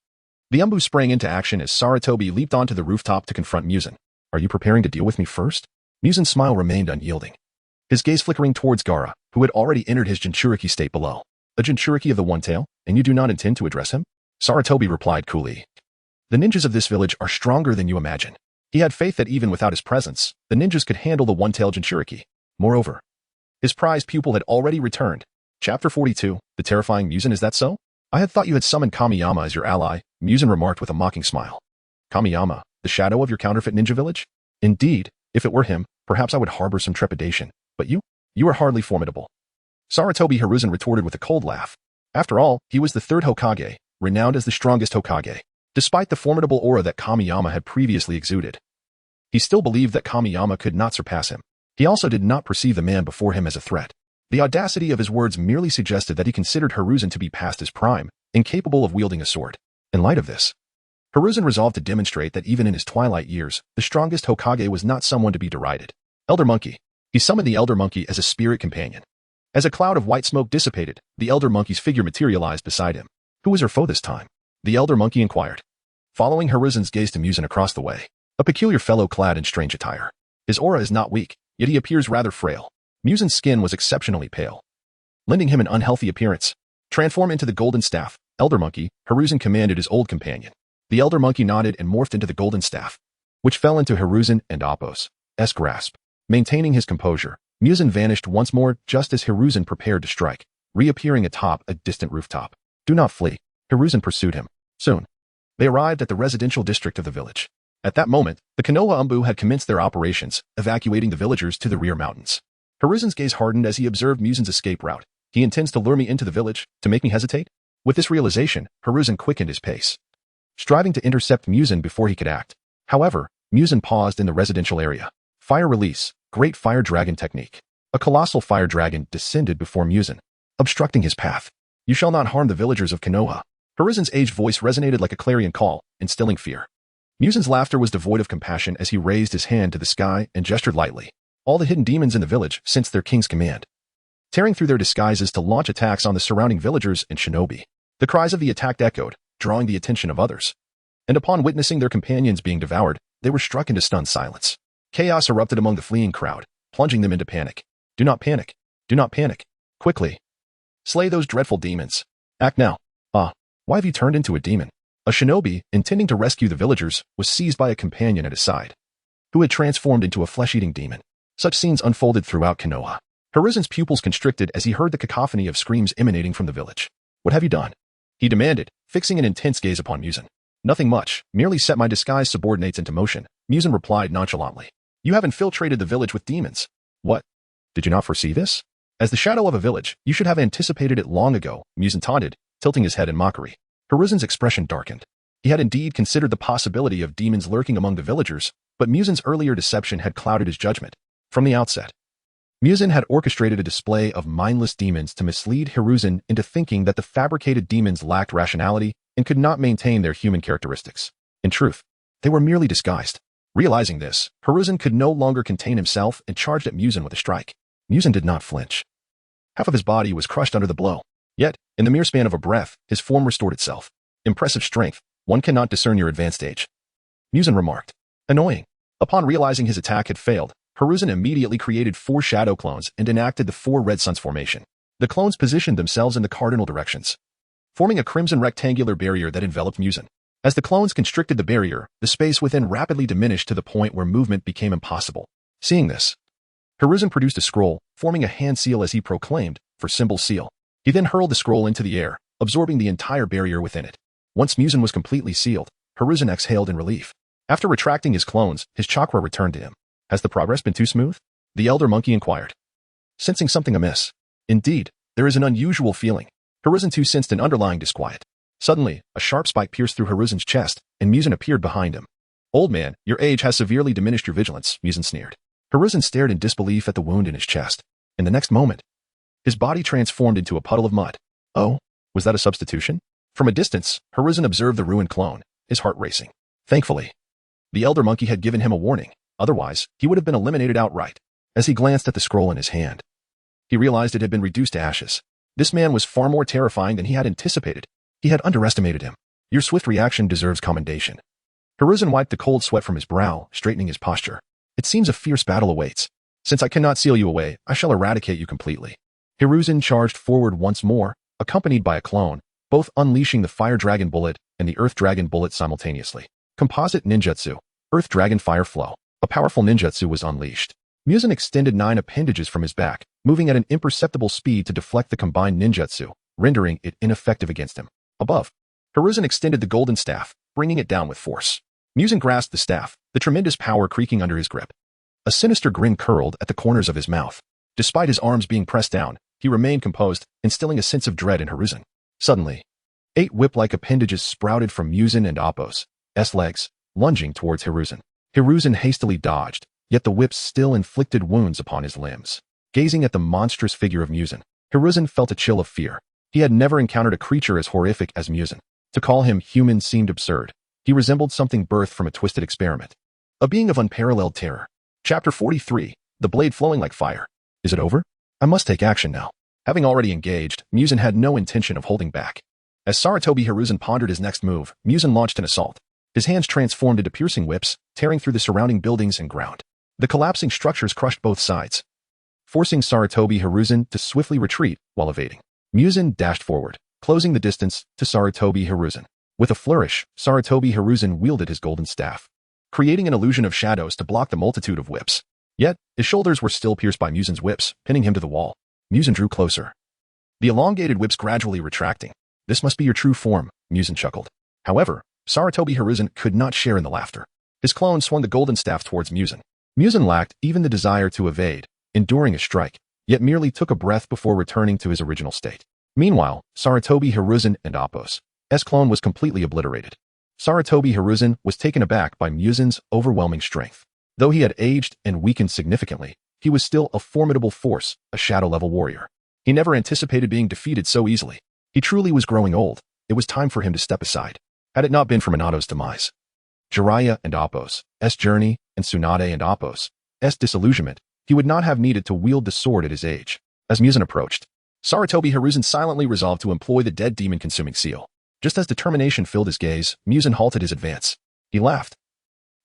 The Umbu sprang into action as Sarutobi leaped onto the rooftop to confront Muzan. Are you preparing to deal with me first? Muzan's smile remained unyielding, his gaze flickering towards Gaara, who had already entered his Jinchuriki state below. A Jinchuriki of the One Tail, and you do not intend to address him? Sarutobi replied coolly. The ninjas of this village are stronger than you imagine. He had faith that even without his presence, the ninjas could handle the One-Tailed Jinchuriki. Moreover, his prized pupil had already returned. Chapter 42, The Terrifying Muzan, is that so? I had thought you had summoned Kamiyama as your ally, Muzan remarked with a mocking smile. Kamiyama, the shadow of your counterfeit ninja village? Indeed, if it were him, perhaps I would harbor some trepidation. But you are hardly formidable. Sarutobi Hiruzen retorted with a cold laugh. After all, he was the third Hokage, renowned as the strongest Hokage. Despite the formidable aura that Kamiyama had previously exuded, he still believed that Kamiyama could not surpass him. He also did not perceive the man before him as a threat. The audacity of his words merely suggested that he considered Hiruzen to be past his prime, incapable of wielding a sword. In light of this, Hiruzen resolved to demonstrate that even in his twilight years, the strongest Hokage was not someone to be derided. Elder Monkey. He summoned the Elder Monkey as a spirit companion. As a cloud of white smoke dissipated, the Elder Monkey's figure materialized beside him. Who is her foe this time? The Elder Monkey inquired, following Hiruzen's gaze to Muzan across the way. A peculiar fellow clad in strange attire. His aura is not weak, yet he appears rather frail. Muzan's skin was exceptionally pale, lending him an unhealthy appearance. Transform into the golden staff, Elder Monkey, Hiruzen commanded his old companion. The Elder Monkey nodded and morphed into the golden staff, which fell into Hiruzen and Appo's grasp. Maintaining his composure, Muzan vanished once more just as Hiruzen prepared to strike, reappearing atop a distant rooftop. Do not flee. Hiruzen pursued him. Soon, they arrived at the residential district of the village. At that moment, the Konoha Umbu had commenced their operations, evacuating the villagers to the rear mountains. Hiruzen's gaze hardened as he observed Muzan's escape route. He intends to lure me into the village, to make me hesitate? With this realization, Hiruzen quickened his pace. striving to intercept Muzan before he could act. However, Muzan paused in the residential area. Fire release, great fire dragon technique. A colossal fire dragon descended before Muzan, obstructing his path. You shall not harm the villagers of Konoha. Hiruzen's aged voice resonated like a clarion call, instilling fear. Muzan's laughter was devoid of compassion as he raised his hand to the sky and gestured lightly. All the hidden demons in the village sensed their king's command, tearing through their disguises to launch attacks on the surrounding villagers and shinobi. The cries of the attacked echoed, drawing the attention of others. And upon witnessing their companions being devoured, they were struck into stunned silence. Chaos erupted among the fleeing crowd, plunging them into panic. Do not panic. Do not panic. Quickly. Slay those dreadful demons. Act now. Why have you turned into a demon? A shinobi, intending to rescue the villagers, was seized by a companion at his side, who had transformed into a flesh-eating demon. Such scenes unfolded throughout Konoha. Hiruzen's pupils constricted as he heard the cacophony of screams emanating from the village. What have you done? He demanded, fixing an intense gaze upon Muzan. Nothing much, merely set my disguised subordinates into motion, Muzan replied nonchalantly. You have infiltrated the village with demons. What? Did you not foresee this? As the shadow of a village, you should have anticipated it long ago, Muzan taunted, tilting his head in mockery. Hiruzen's expression darkened. He had indeed considered the possibility of demons lurking among the villagers, but Muzan's earlier deception had clouded his judgment. From the outset, Muzan had orchestrated a display of mindless demons to mislead Hiruzen into thinking that the fabricated demons lacked rationality and could not maintain their human characteristics. In truth, they were merely disguised. Realizing this, Hiruzen could no longer contain himself and charged at Muzan with a strike. Muzan did not flinch. Half of his body was crushed under the blow. Yet, in the mere span of a breath, his form restored itself. Impressive strength. One cannot discern your advanced age. Muzan remarked. Annoying. Upon realizing his attack had failed, Hiruzen immediately created 4 shadow clones and enacted the 4 red suns formation. The clones positioned themselves in the cardinal directions, forming a crimson rectangular barrier that enveloped Muzan. As the clones constricted the barrier, the space within rapidly diminished to the point where movement became impossible. Seeing this, Hiruzen produced a scroll, forming a hand seal as he proclaimed, for symbol seal. He then hurled the scroll into the air, absorbing the entire barrier within it. Once Muzan was completely sealed, Hiruzen exhaled in relief. After retracting his clones, his chakra returned to him. Has the progress been too smooth? The elder monkey inquired, sensing something amiss. Indeed, there is an unusual feeling. Hiruzen too sensed an underlying disquiet. Suddenly, a sharp spike pierced through Hiruzen's chest, and Muzan appeared behind him. Old man, your age has severely diminished your vigilance, Muzan sneered. Hiruzen stared in disbelief at the wound in his chest. In the next moment, his body transformed into a puddle of mud. Oh, was that a substitution? From a distance, Hiruzen observed the ruined clone, his heart racing. Thankfully, the elder monkey had given him a warning. Otherwise, he would have been eliminated outright. As he glanced at the scroll in his hand, he realized it had been reduced to ashes. This man was far more terrifying than he had anticipated. He had underestimated him. Your swift reaction deserves commendation. Hiruzen wiped the cold sweat from his brow, straightening his posture. It seems a fierce battle awaits. Since I cannot seal you away, I shall eradicate you completely. Hiruzen charged forward once more, accompanied by a clone, both unleashing the Fire Dragon Bullet and the Earth Dragon Bullet simultaneously. Composite Ninjutsu, Earth Dragon Fire Flow. A powerful ninjutsu was unleashed. Muzan extended 9 appendages from his back, moving at an imperceptible speed to deflect the combined ninjutsu, rendering it ineffective against him. Above, Hiruzen extended the golden staff, bringing it down with force. Muzan grasped the staff, the tremendous power creaking under his grip. A sinister grin curled at the corners of his mouth. Despite his arms being pressed down, he remained composed, instilling a sense of dread in Hiruzen. Suddenly, 8 whip-like appendages sprouted from Muzan and Appo's legs, lunging towards Hiruzen. Hiruzen hastily dodged, yet the whips still inflicted wounds upon his limbs. Gazing at the monstrous figure of Muzan, Hiruzen felt a chill of fear. He had never encountered a creature as horrific as Muzan. To call him human seemed absurd. He resembled something birthed from a twisted experiment. A being of unparalleled terror. Chapter 43, the blade flowing like fire. Is it over? I must take action now. Having already engaged, Muzan had no intention of holding back. As Sarutobi Hiruzen pondered his next move, Muzan launched an assault. His hands transformed into piercing whips, tearing through the surrounding buildings and ground. The collapsing structures crushed both sides, forcing Sarutobi Hiruzen to swiftly retreat while evading. Muzan dashed forward, closing the distance to Sarutobi Hiruzen. With a flourish, Sarutobi Hiruzen wielded his golden staff, creating an illusion of shadows to block the multitude of whips. Yet, his shoulders were still pierced by Muzan's whips, pinning him to the wall. Muzan drew closer, the elongated whips gradually retracting. This must be your true form, Muzan chuckled. However, Sarutobi Hiruzen could not share in the laughter. His clone swung the golden staff towards Muzan. Muzan lacked even the desire to evade, enduring a strike, yet merely took a breath before returning to his original state. Meanwhile, Sarutobi Hiruzen and Appo's clone was completely obliterated. Saratobi Hiruzen was taken aback by Muzen's overwhelming strength. Though he had aged and weakened significantly, he was still a formidable force, a shadow-level warrior. He never anticipated being defeated so easily. He truly was growing old. It was time for him to step aside. Had it not been for Minato's demise, Jiraiya and Appo's journey, and Tsunade and Appo's disillusionment, he would not have needed to wield the sword at his age. As Muzen approached, Saratobi Hiruzen silently resolved to employ the dead demon-consuming seal. Just as determination filled his gaze, Muzen halted his advance. He laughed.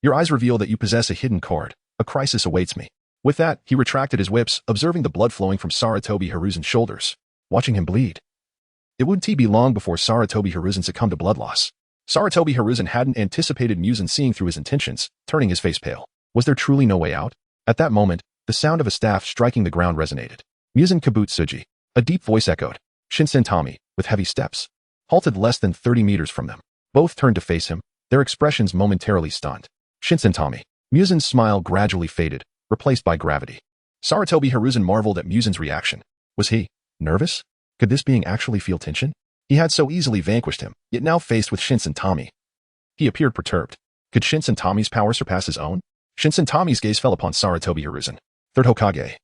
Your eyes reveal that you possess a hidden card. A crisis awaits me. With that, he retracted his whips, observing the blood flowing from Saratobi Hiruzen's shoulders, watching him bleed. It wouldn't be long before Saratobi Hiruzen succumbed to blood loss. Saratobi Hiruzen hadn't anticipated Muzen seeing through his intentions, turning his face pale. Was there truly no way out? At that moment, the sound of a staff striking the ground resonated. Muzen Kabutsuji. A deep voice echoed. Shinsen Tami, with heavy steps, halted less than 30 meters from them. Both turned to face him, their expressions momentarily stunned. Shinsen Tami. Muzen's smile gradually faded, replaced by gravity. Saratobi Hiruzen marveled at Muzen's reaction. Was he nervous? Could this being actually feel tension? He had so easily vanquished him, yet now faced with Shinsen Tami, he appeared perturbed. Could Shinsen Tami's power surpass his own? Shinsen Tami's gaze fell upon Saratobi Hiruzen. Third Hokage.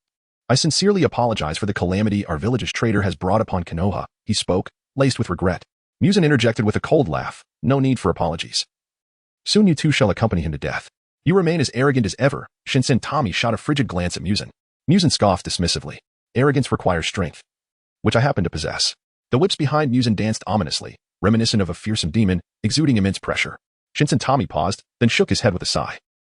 I sincerely apologize for the calamity our village's traitor has brought upon Konoha, he spoke, laced with regret. Muzen interjected with a cold laugh. No need for apologies. Soon you too shall accompany him to death. You remain as arrogant as ever. Shinsen Tami shot a frigid glance at Muzen. Muzen scoffed dismissively. Arrogance requires strength, which I happen to possess. The whips behind Muzen danced ominously, reminiscent of a fearsome demon, exuding immense pressure. Shinsen Tami paused, then shook his head with a sigh.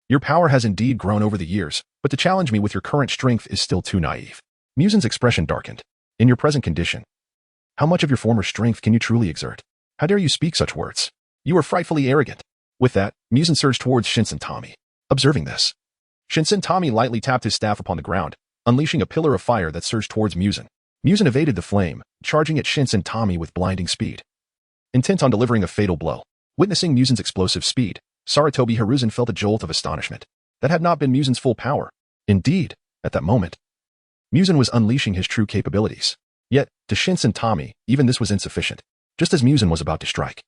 Your power has indeed grown over the years, but to challenge me with your current strength is still too naive. Muzen's expression darkened. In your present condition, how much of your former strength can you truly exert? How dare you speak such words? You are frightfully arrogant. With that, Muzen surged towards Shinsen Tami. Observing this, Shinsen Tami lightly tapped his staff upon the ground, unleashing a pillar of fire that surged towards Muzen. Muzen evaded the flame, charging at Shinsen Tami with blinding speed, intent on delivering a fatal blow. Witnessing Muzen's explosive speed, Saratobi Hiruzen felt a jolt of astonishment. That had not been Muzen's full power. Indeed, at that moment, Muzen was unleashing his true capabilities. Yet, to Shinsen Tami, even this was insufficient. Just as Muzen was about to strike,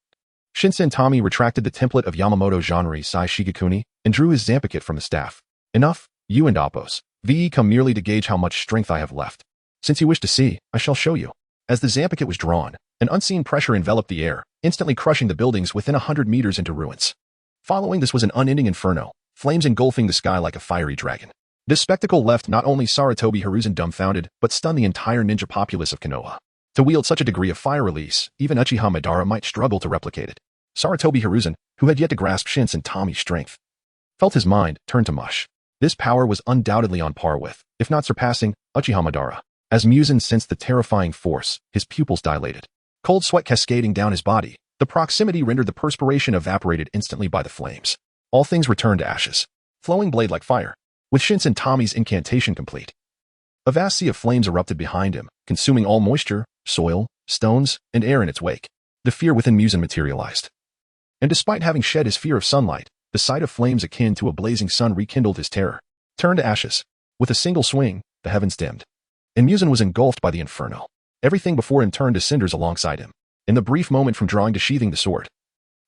Shinsen Tami retracted the template of Yamamoto Genre Sai Shigekuni and drew his Zampakit from the staff. Enough, you and Appos. VE come merely to gauge how much strength I have left. Since you wish to see, I shall show you. As the Zampakit was drawn, an unseen pressure enveloped the air, instantly crushing the buildings within 100 meters into ruins. Following this was an unending inferno, flames engulfing the sky like a fiery dragon. This spectacle left not only Saratobi Hiruzen dumbfounded, but stunned the entire ninja populace of Konoha. To wield such a degree of fire release, even Uchiha Madara might struggle to replicate it. Saratobi Hiruzen, who had yet to grasp Shinsen Tami's strength, felt his mind turn to mush. This power was undoubtedly on par with, if not surpassing, Uchiha Madara. As Muzen sensed the terrifying force, his pupils dilated. Cold sweat cascading down his body, the proximity rendered the perspiration evaporated instantly by the flames. All things returned to ashes, flowing blade like fire. With Shinsen Tami's incantation complete, a vast sea of flames erupted behind him, consuming all moisture, soil, stones, and air in its wake. The fear within Muzen materialized. And despite having shed his fear of sunlight, the sight of flames akin to a blazing sun rekindled his terror. Turned to ashes. With a single swing, the heavens dimmed, and Muzen was engulfed by the inferno. Everything before him turned to cinders alongside him. In the brief moment from drawing to sheathing the sword,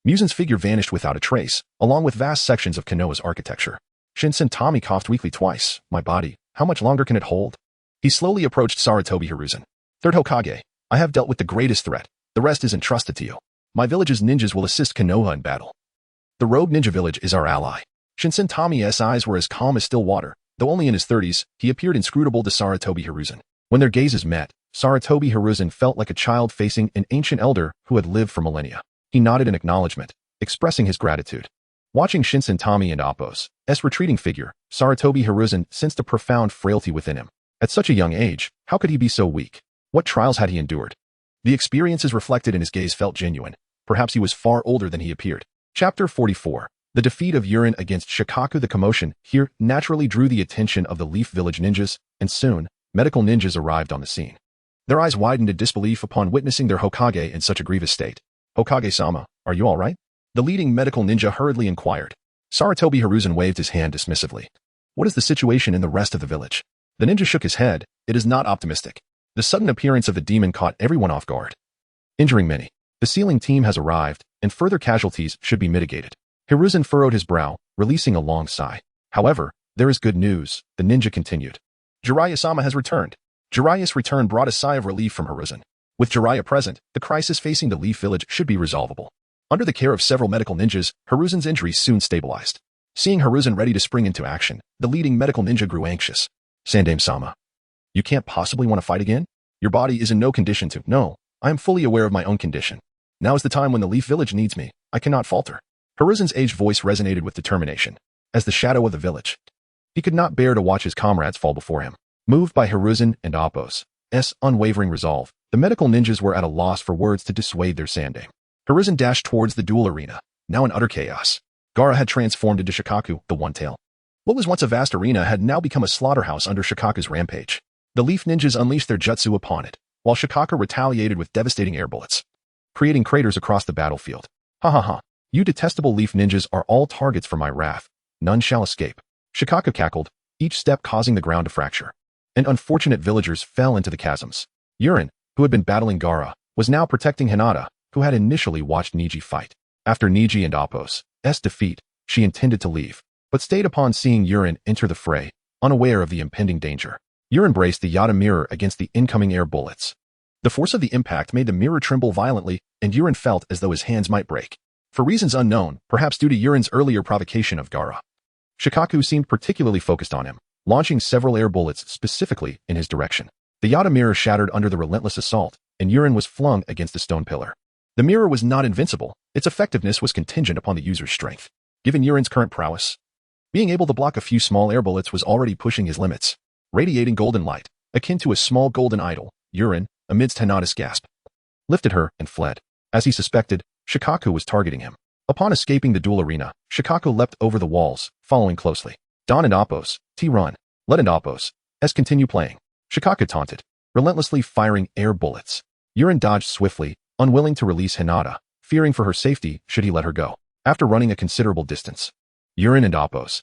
Muzen's figure vanished without a trace, along with vast sections of Konoha's architecture. Shinsen Tami coughed weakly twice. My body, how much longer can it hold? He slowly approached Saratobi Hiruzen. Third Hokage, I have dealt with the greatest threat. The rest is entrusted to you. My village's ninjas will assist Konoha in battle. The rogue ninja village is our ally. Shinsen Tami's eyes were as calm as still water. Though only in his 30s, he appeared inscrutable to Saratobi Hiruzen. When their gazes met, Saratobi Hiruzen felt like a child facing an ancient elder who had lived for millennia. He nodded in acknowledgement, expressing his gratitude. Watching Shinsen Tami and Appo's retreating figure, Saratobi Hiruzen sensed a profound frailty within him. At such a young age, how could he be so weak? What trials had he endured? The experiences reflected in his gaze felt genuine. Perhaps he was far older than he appeared. Chapter 44. The defeat of Urin against Shikaku. The commotion here naturally drew the attention of the Leaf Village ninjas, and soon, medical ninjas arrived on the scene. Their eyes widened in disbelief upon witnessing their Hokage in such a grievous state. Hokage-sama, are you all right? The leading medical ninja hurriedly inquired. Saratobi Hiruzen waved his hand dismissively. What is the situation in the rest of the village? The ninja shook his head. It is not optimistic. The sudden appearance of the demon caught everyone off guard, injuring many. The sealing team has arrived, and further casualties should be mitigated. Hiruzen furrowed his brow, releasing a long sigh. However, there is good news, the ninja continued. Jiraiya-sama has returned. Jiraiya's return brought a sigh of relief from Hiruzen. With Jiraiya present, the crisis facing the Leaf Village should be resolvable. Under the care of several medical ninjas, Hiruzen's injury soon stabilized. Seeing Hiruzen ready to spring into action, the leading medical ninja grew anxious. Sandaime-sama, you can't possibly want to fight again? Your body is in no condition to. No, I am fully aware of my own condition. Now is the time when the Leaf Village needs me. I cannot falter. Hiruzen's aged voice resonated with determination. As the shadow of the village, he could not bear to watch his comrades fall before him. Moved by Hiruzen and Appo's unwavering resolve, the medical ninjas were at a loss for words to dissuade their Sandaime. Hiruzen dashed towards the duel arena, now in utter chaos. Gaara had transformed into Shikaku, the One-Tail. What was once a vast arena had now become a slaughterhouse under Shikaku's rampage. The Leaf Ninjas unleashed their jutsu upon it, while Shikaku retaliated with devastating air bullets, creating craters across the battlefield. Ha ha ha. You detestable Leaf Ninjas are all targets for my wrath. None shall escape. Shikaku cackled, each step causing the ground to fracture. And unfortunate villagers fell into the chasms. Yurin, who had been battling Gaara, was now protecting Hinata, who had initially watched Niji fight. After Niji and Appo's defeat, she intended to leave, but stayed upon seeing Yurin enter the fray, unaware of the impending danger. Yurin braced the Yata mirror against the incoming air bullets. The force of the impact made the mirror tremble violently, and Yurin felt as though his hands might break. For reasons unknown, perhaps due to Yurin's earlier provocation of Gaara, Shikaku seemed particularly focused on him, launching several air bullets specifically in his direction. The Yata mirror shattered under the relentless assault, and Yurin was flung against the stone pillar. The mirror was not invincible, its effectiveness was contingent upon the user's strength. Given Yurin's current prowess, being able to block a few small air bullets was already pushing his limits. Radiating golden light, akin to a small golden idol, Yurin, amidst Hinata's gasp, lifted her and fled. As he suspected, Shikaku was targeting him. Upon escaping the duel arena, Shikaku leapt over the walls, following closely. Don and Appo's, run. Let and Appo's, continue playing. Shikaku taunted, relentlessly firing air bullets. Yurin dodged swiftly, unwilling to release Hinata, fearing for her safety should he let her go. After running a considerable distance, Yurin and Appo's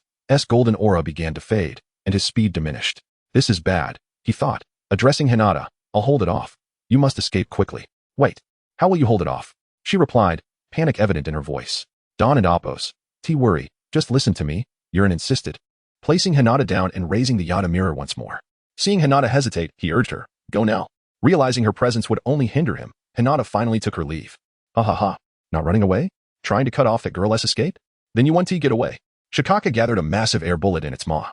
golden aura began to fade, and his speed diminished. This is bad, he thought. Addressing Hinata, I'll hold it off. You must escape quickly. Wait, how will you hold it off? She replied, panic evident in her voice. Don and Appo's, worry, just listen to me, Yurin insisted, placing Hinata down and raising the Yata mirror once more. Seeing Hinata hesitate, he urged her, go now. Realizing her presence would only hinder him, Hinata finally took her leave. Ha ha ha, not running away? Trying to cut off that girl's escape? Then you want to get away. Shikaku gathered a massive air bullet in its maw,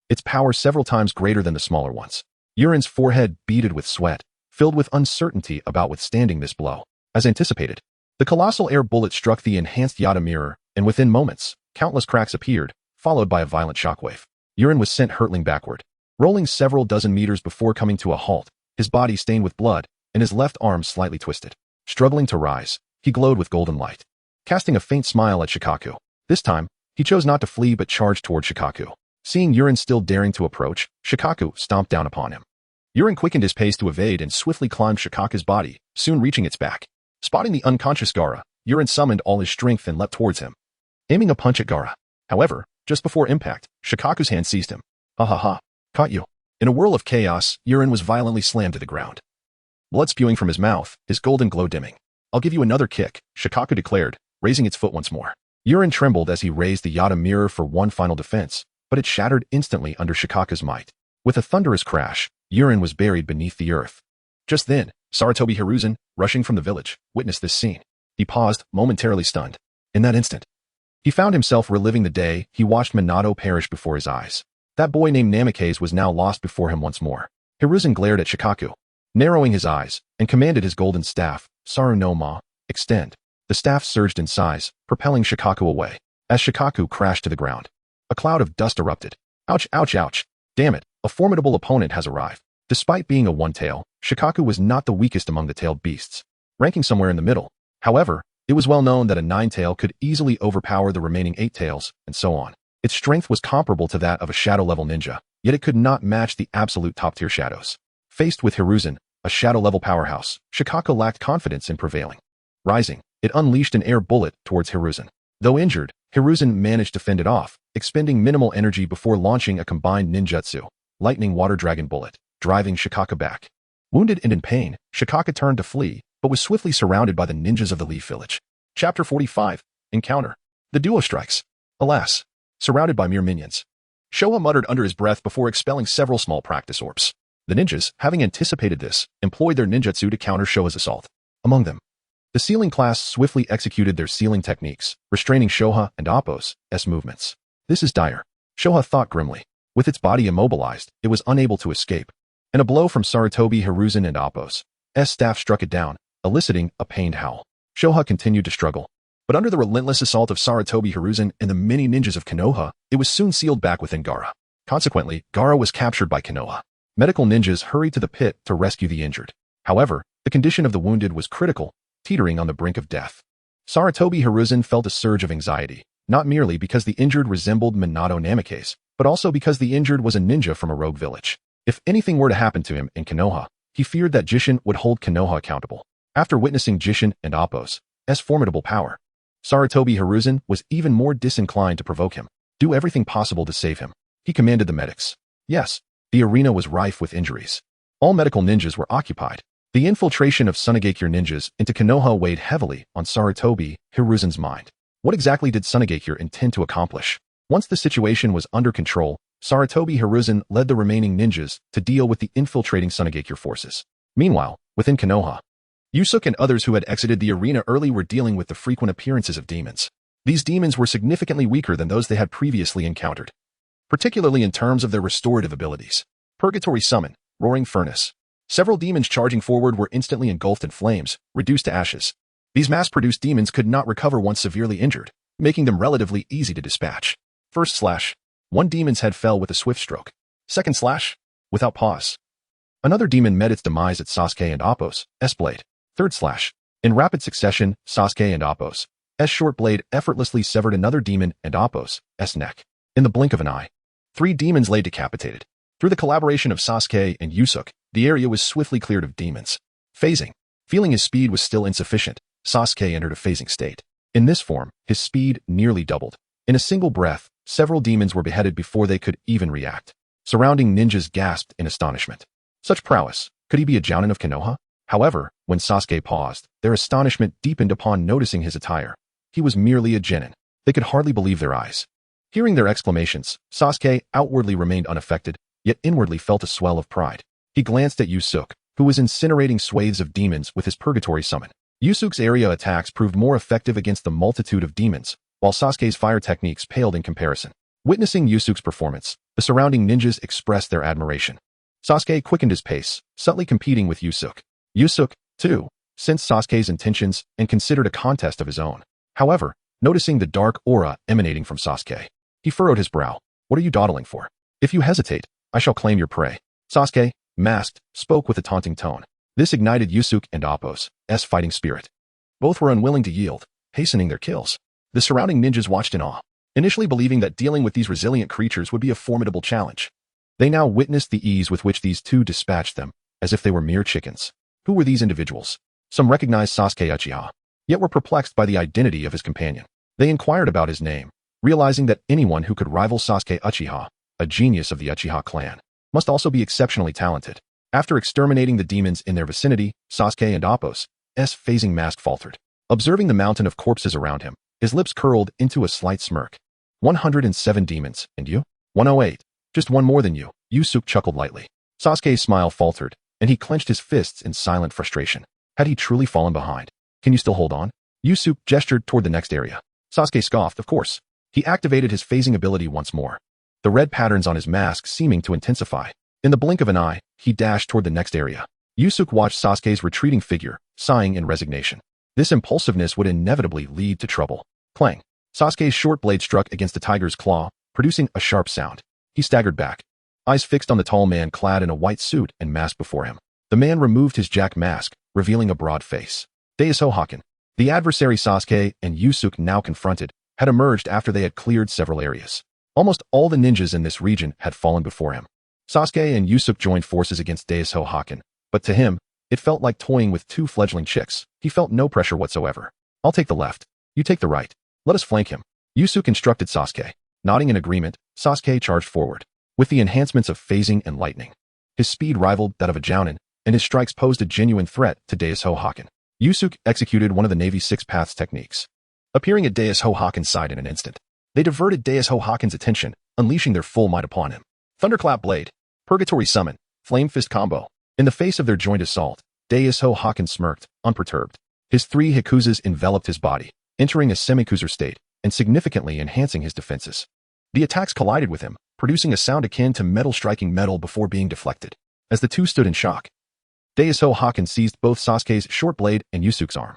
its power several times greater than the smaller ones. Yurin's forehead beaded with sweat, filled with uncertainty about withstanding this blow. As anticipated, the colossal air bullet struck the enhanced Yata mirror, and within moments, countless cracks appeared, followed by a violent shockwave. Yurin was sent hurtling backward, rolling several dozen meters before coming to a halt, his body stained with blood, and his left arm slightly twisted. Struggling to rise, he glowed with golden light, casting a faint smile at Shikaku. This time, he chose not to flee but charged toward Shikaku. Seeing Yurin still daring to approach, Shikaku stomped down upon him. Yurin quickened his pace to evade and swiftly climbed Shikaku's body, soon reaching its back. Spotting the unconscious Gaara, Yurin summoned all his strength and leapt towards him, aiming a punch at Gaara. However, just before impact, Shikaku's hand seized him. Ha ha ha, caught you. In a whirl of chaos, Yurin was violently slammed to the ground, blood spewing from his mouth, his golden glow dimming. I'll give you another kick, Shikaku declared, raising its foot once more. Yurin trembled as he raised the Yata mirror for one final defense, but it shattered instantly under Shikaku's might. With a thunderous crash, Yurin was buried beneath the earth. Just then, Sarutobi Hiruzen, rushing from the village, witnessed this scene. He paused, momentarily stunned. In that instant, he found himself reliving the day he watched Minato perish before his eyes. That boy named Namikaze was now lost before him once more. Hiruzen glared at Shikaku, narrowing his eyes, and commanded his golden staff, Saru no Ma, extend. The staff surged in size, propelling Shikaku away. As Shikaku crashed to the ground, a cloud of dust erupted. Ouch, ouch, ouch. Damn it, a formidable opponent has arrived. Despite being a one-tail, Shikaku was not the weakest among the tailed beasts, ranking somewhere in the middle. However, it was well known that a nine-tail could easily overpower the remaining eight tails, and so on. Its strength was comparable to that of a shadow-level ninja, yet it could not match the absolute top-tier shadows. Faced with Hiruzen, a shadow-level powerhouse, Shikaku lacked confidence in prevailing. Rising, it unleashed an air bullet towards Hiruzen. Though injured, Hiruzen managed to fend it off, expending minimal energy before launching a combined ninjutsu, lightning water dragon bullet, driving Shikaku back. Wounded and in pain, Shikaku turned to flee, but was swiftly surrounded by the ninjas of the Leaf Village. Chapter 45. Encounter. The duo strikes. Alas, surrounded by mere minions. Showa muttered under his breath before expelling several small practice orbs. The ninjas, having anticipated this, employed their ninjutsu to counter Showa's assault. Among them, the sealing class swiftly executed their sealing techniques, restraining Showa and Appo's movements. This is dire. Showa thought grimly. With its body immobilized, it was unable to escape, and a blow from Sarutobi Hiruzen and Appo's staff struck it down, eliciting a pained howl. Showa continued to struggle, but under the relentless assault of Sarutobi Hiruzen and the many ninjas of Konoha, it was soon sealed back within Gaara. Consequently, Gaara was captured by Konoha. Medical ninjas hurried to the pit to rescue the injured. However, the condition of the wounded was critical, teetering on the brink of death. Sarutobi Hiruzen felt a surge of anxiety, not merely because the injured resembled Minato Namikaze, but also because the injured was a ninja from a rogue village. If anything were to happen to him in Konoha, he feared that Jishin would hold Konoha accountable. After witnessing Jishin and Appo's formidable power, Sarutobi Hiruzen was even more disinclined to provoke him. Do everything possible to save him. He commanded the medics. Yes, the arena was rife with injuries. All medical ninjas were occupied. The infiltration of Sunagakure ninjas into Konoha weighed heavily on Sarutobi Hiruzen's mind. What exactly did Sunagakure intend to accomplish? Once the situation was under control, Sarutobi Hiruzen led the remaining ninjas to deal with the infiltrating Sunagakure forces. Meanwhile, within Konoha, Yusuke and others who had exited the arena early were dealing with the frequent appearances of demons. These demons were significantly weaker than those they had previously encountered, particularly in terms of their restorative abilities. Purgatory Summon, Roaring Furnace. Several demons charging forward were instantly engulfed in flames, reduced to ashes. These mass-produced demons could not recover once severely injured, making them relatively easy to dispatch. First slash. One demon's head fell with a swift stroke. Second slash. Without pause. Another demon met its demise at Sasuke and Appo's blade. Third slash. In rapid succession, Sasuke and Appo's short blade effortlessly severed another demon and Appo's neck. In the blink of an eye, 3 demons lay decapitated. Through the collaboration of Sasuke and Yusuke, the area was swiftly cleared of demons. Phasing. Feeling his speed was still insufficient, Sasuke entered a phasing state. In this form, his speed nearly doubled. In a single breath, several demons were beheaded before they could even react. Surrounding ninjas gasped in astonishment. Such prowess. Could he be a Jounin of Konoha? However, when Sasuke paused, their astonishment deepened upon noticing his attire. He was merely a genin. They could hardly believe their eyes. Hearing their exclamations, Sasuke outwardly remained unaffected, yet inwardly felt a swell of pride. He glanced at Yusuke, who was incinerating swathes of demons with his purgatory summon. Yusuke's area attacks proved more effective against the multitude of demons, while Sasuke's fire techniques paled in comparison. Witnessing Yusuke's performance, the surrounding ninjas expressed their admiration. Sasuke quickened his pace, subtly competing with Yusuke. Yusuke, too, sensed Sasuke's intentions and considered a contest of his own. However, noticing the dark aura emanating from Sasuke, he furrowed his brow. What are you dawdling for? If you hesitate, I shall claim your prey. Sasuke, masked, spoke with a taunting tone. This ignited Yusuke and Appo's fighting spirit. Both were unwilling to yield, hastening their kills. The surrounding ninjas watched in awe, initially believing that dealing with these resilient creatures would be a formidable challenge. They now witnessed the ease with which these two dispatched them, as if they were mere chickens. Who were these individuals? Some recognized Sasuke Uchiha, yet were perplexed by the identity of his companion. They inquired about his name, realizing that anyone who could rival Sasuke Uchiha, a genius of the Uchiha clan, must also be exceptionally talented. After exterminating the demons in their vicinity, Sasuke and Appo's phasing mask faltered. Observing the mountain of corpses around him, his lips curled into a slight smirk. 107 demons, and you? 108. Just one more than you, Yusuke chuckled lightly. Sasuke's smile faltered, and he clenched his fists in silent frustration. Had he truly fallen behind? Can you still hold on? Yusuke gestured toward the next area. Sasuke scoffed, of course. He activated his phasing ability once more, the red patterns on his mask seeming to intensify. In the blink of an eye, he dashed toward the next area. Yusuke watched Sasuke's retreating figure, sighing in resignation. This impulsiveness would inevitably lead to trouble. Clang. Sasuke's short blade struck against the tiger's claw, producing a sharp sound. He staggered back, eyes fixed on the tall man clad in a white suit and mask before him. The man removed his jack mask, revealing a broad face. Daiso Hakken. The adversary Sasuke and Yusuke now confronted had emerged after they had cleared several areas. Almost all the ninjas in this region had fallen before him. Sasuke and Yusuke joined forces against Daiso Hakken, but to him, it felt like toying with 2 fledgling chicks. He felt no pressure whatsoever. I'll take the left. You take the right. Let us flank him. Yusuke instructed Sasuke. Nodding in agreement, Sasuke charged forward. With the enhancements of phasing and lightning, his speed rivaled that of a Jounin, and his strikes posed a genuine threat to Daiso Hakken. Yusuke executed one of the Navy's 6 paths techniques, appearing at Deus Hohaken's side in an instant. They diverted Deus Hohaken's attention, unleashing their full might upon him. Thunderclap Blade, Purgatory Summon, Flame Fist Combo. In the face of their joint assault, Deus Hohaken smirked, unperturbed. His 3 Hikuzas enveloped his body, entering a semikuzer state and significantly enhancing his defenses. The attacks collided with him, producing a sound akin to metal striking metal before being deflected. As the two stood in shock, Deus Hohaken seized both Sasuke's short blade and Yusuke's arm.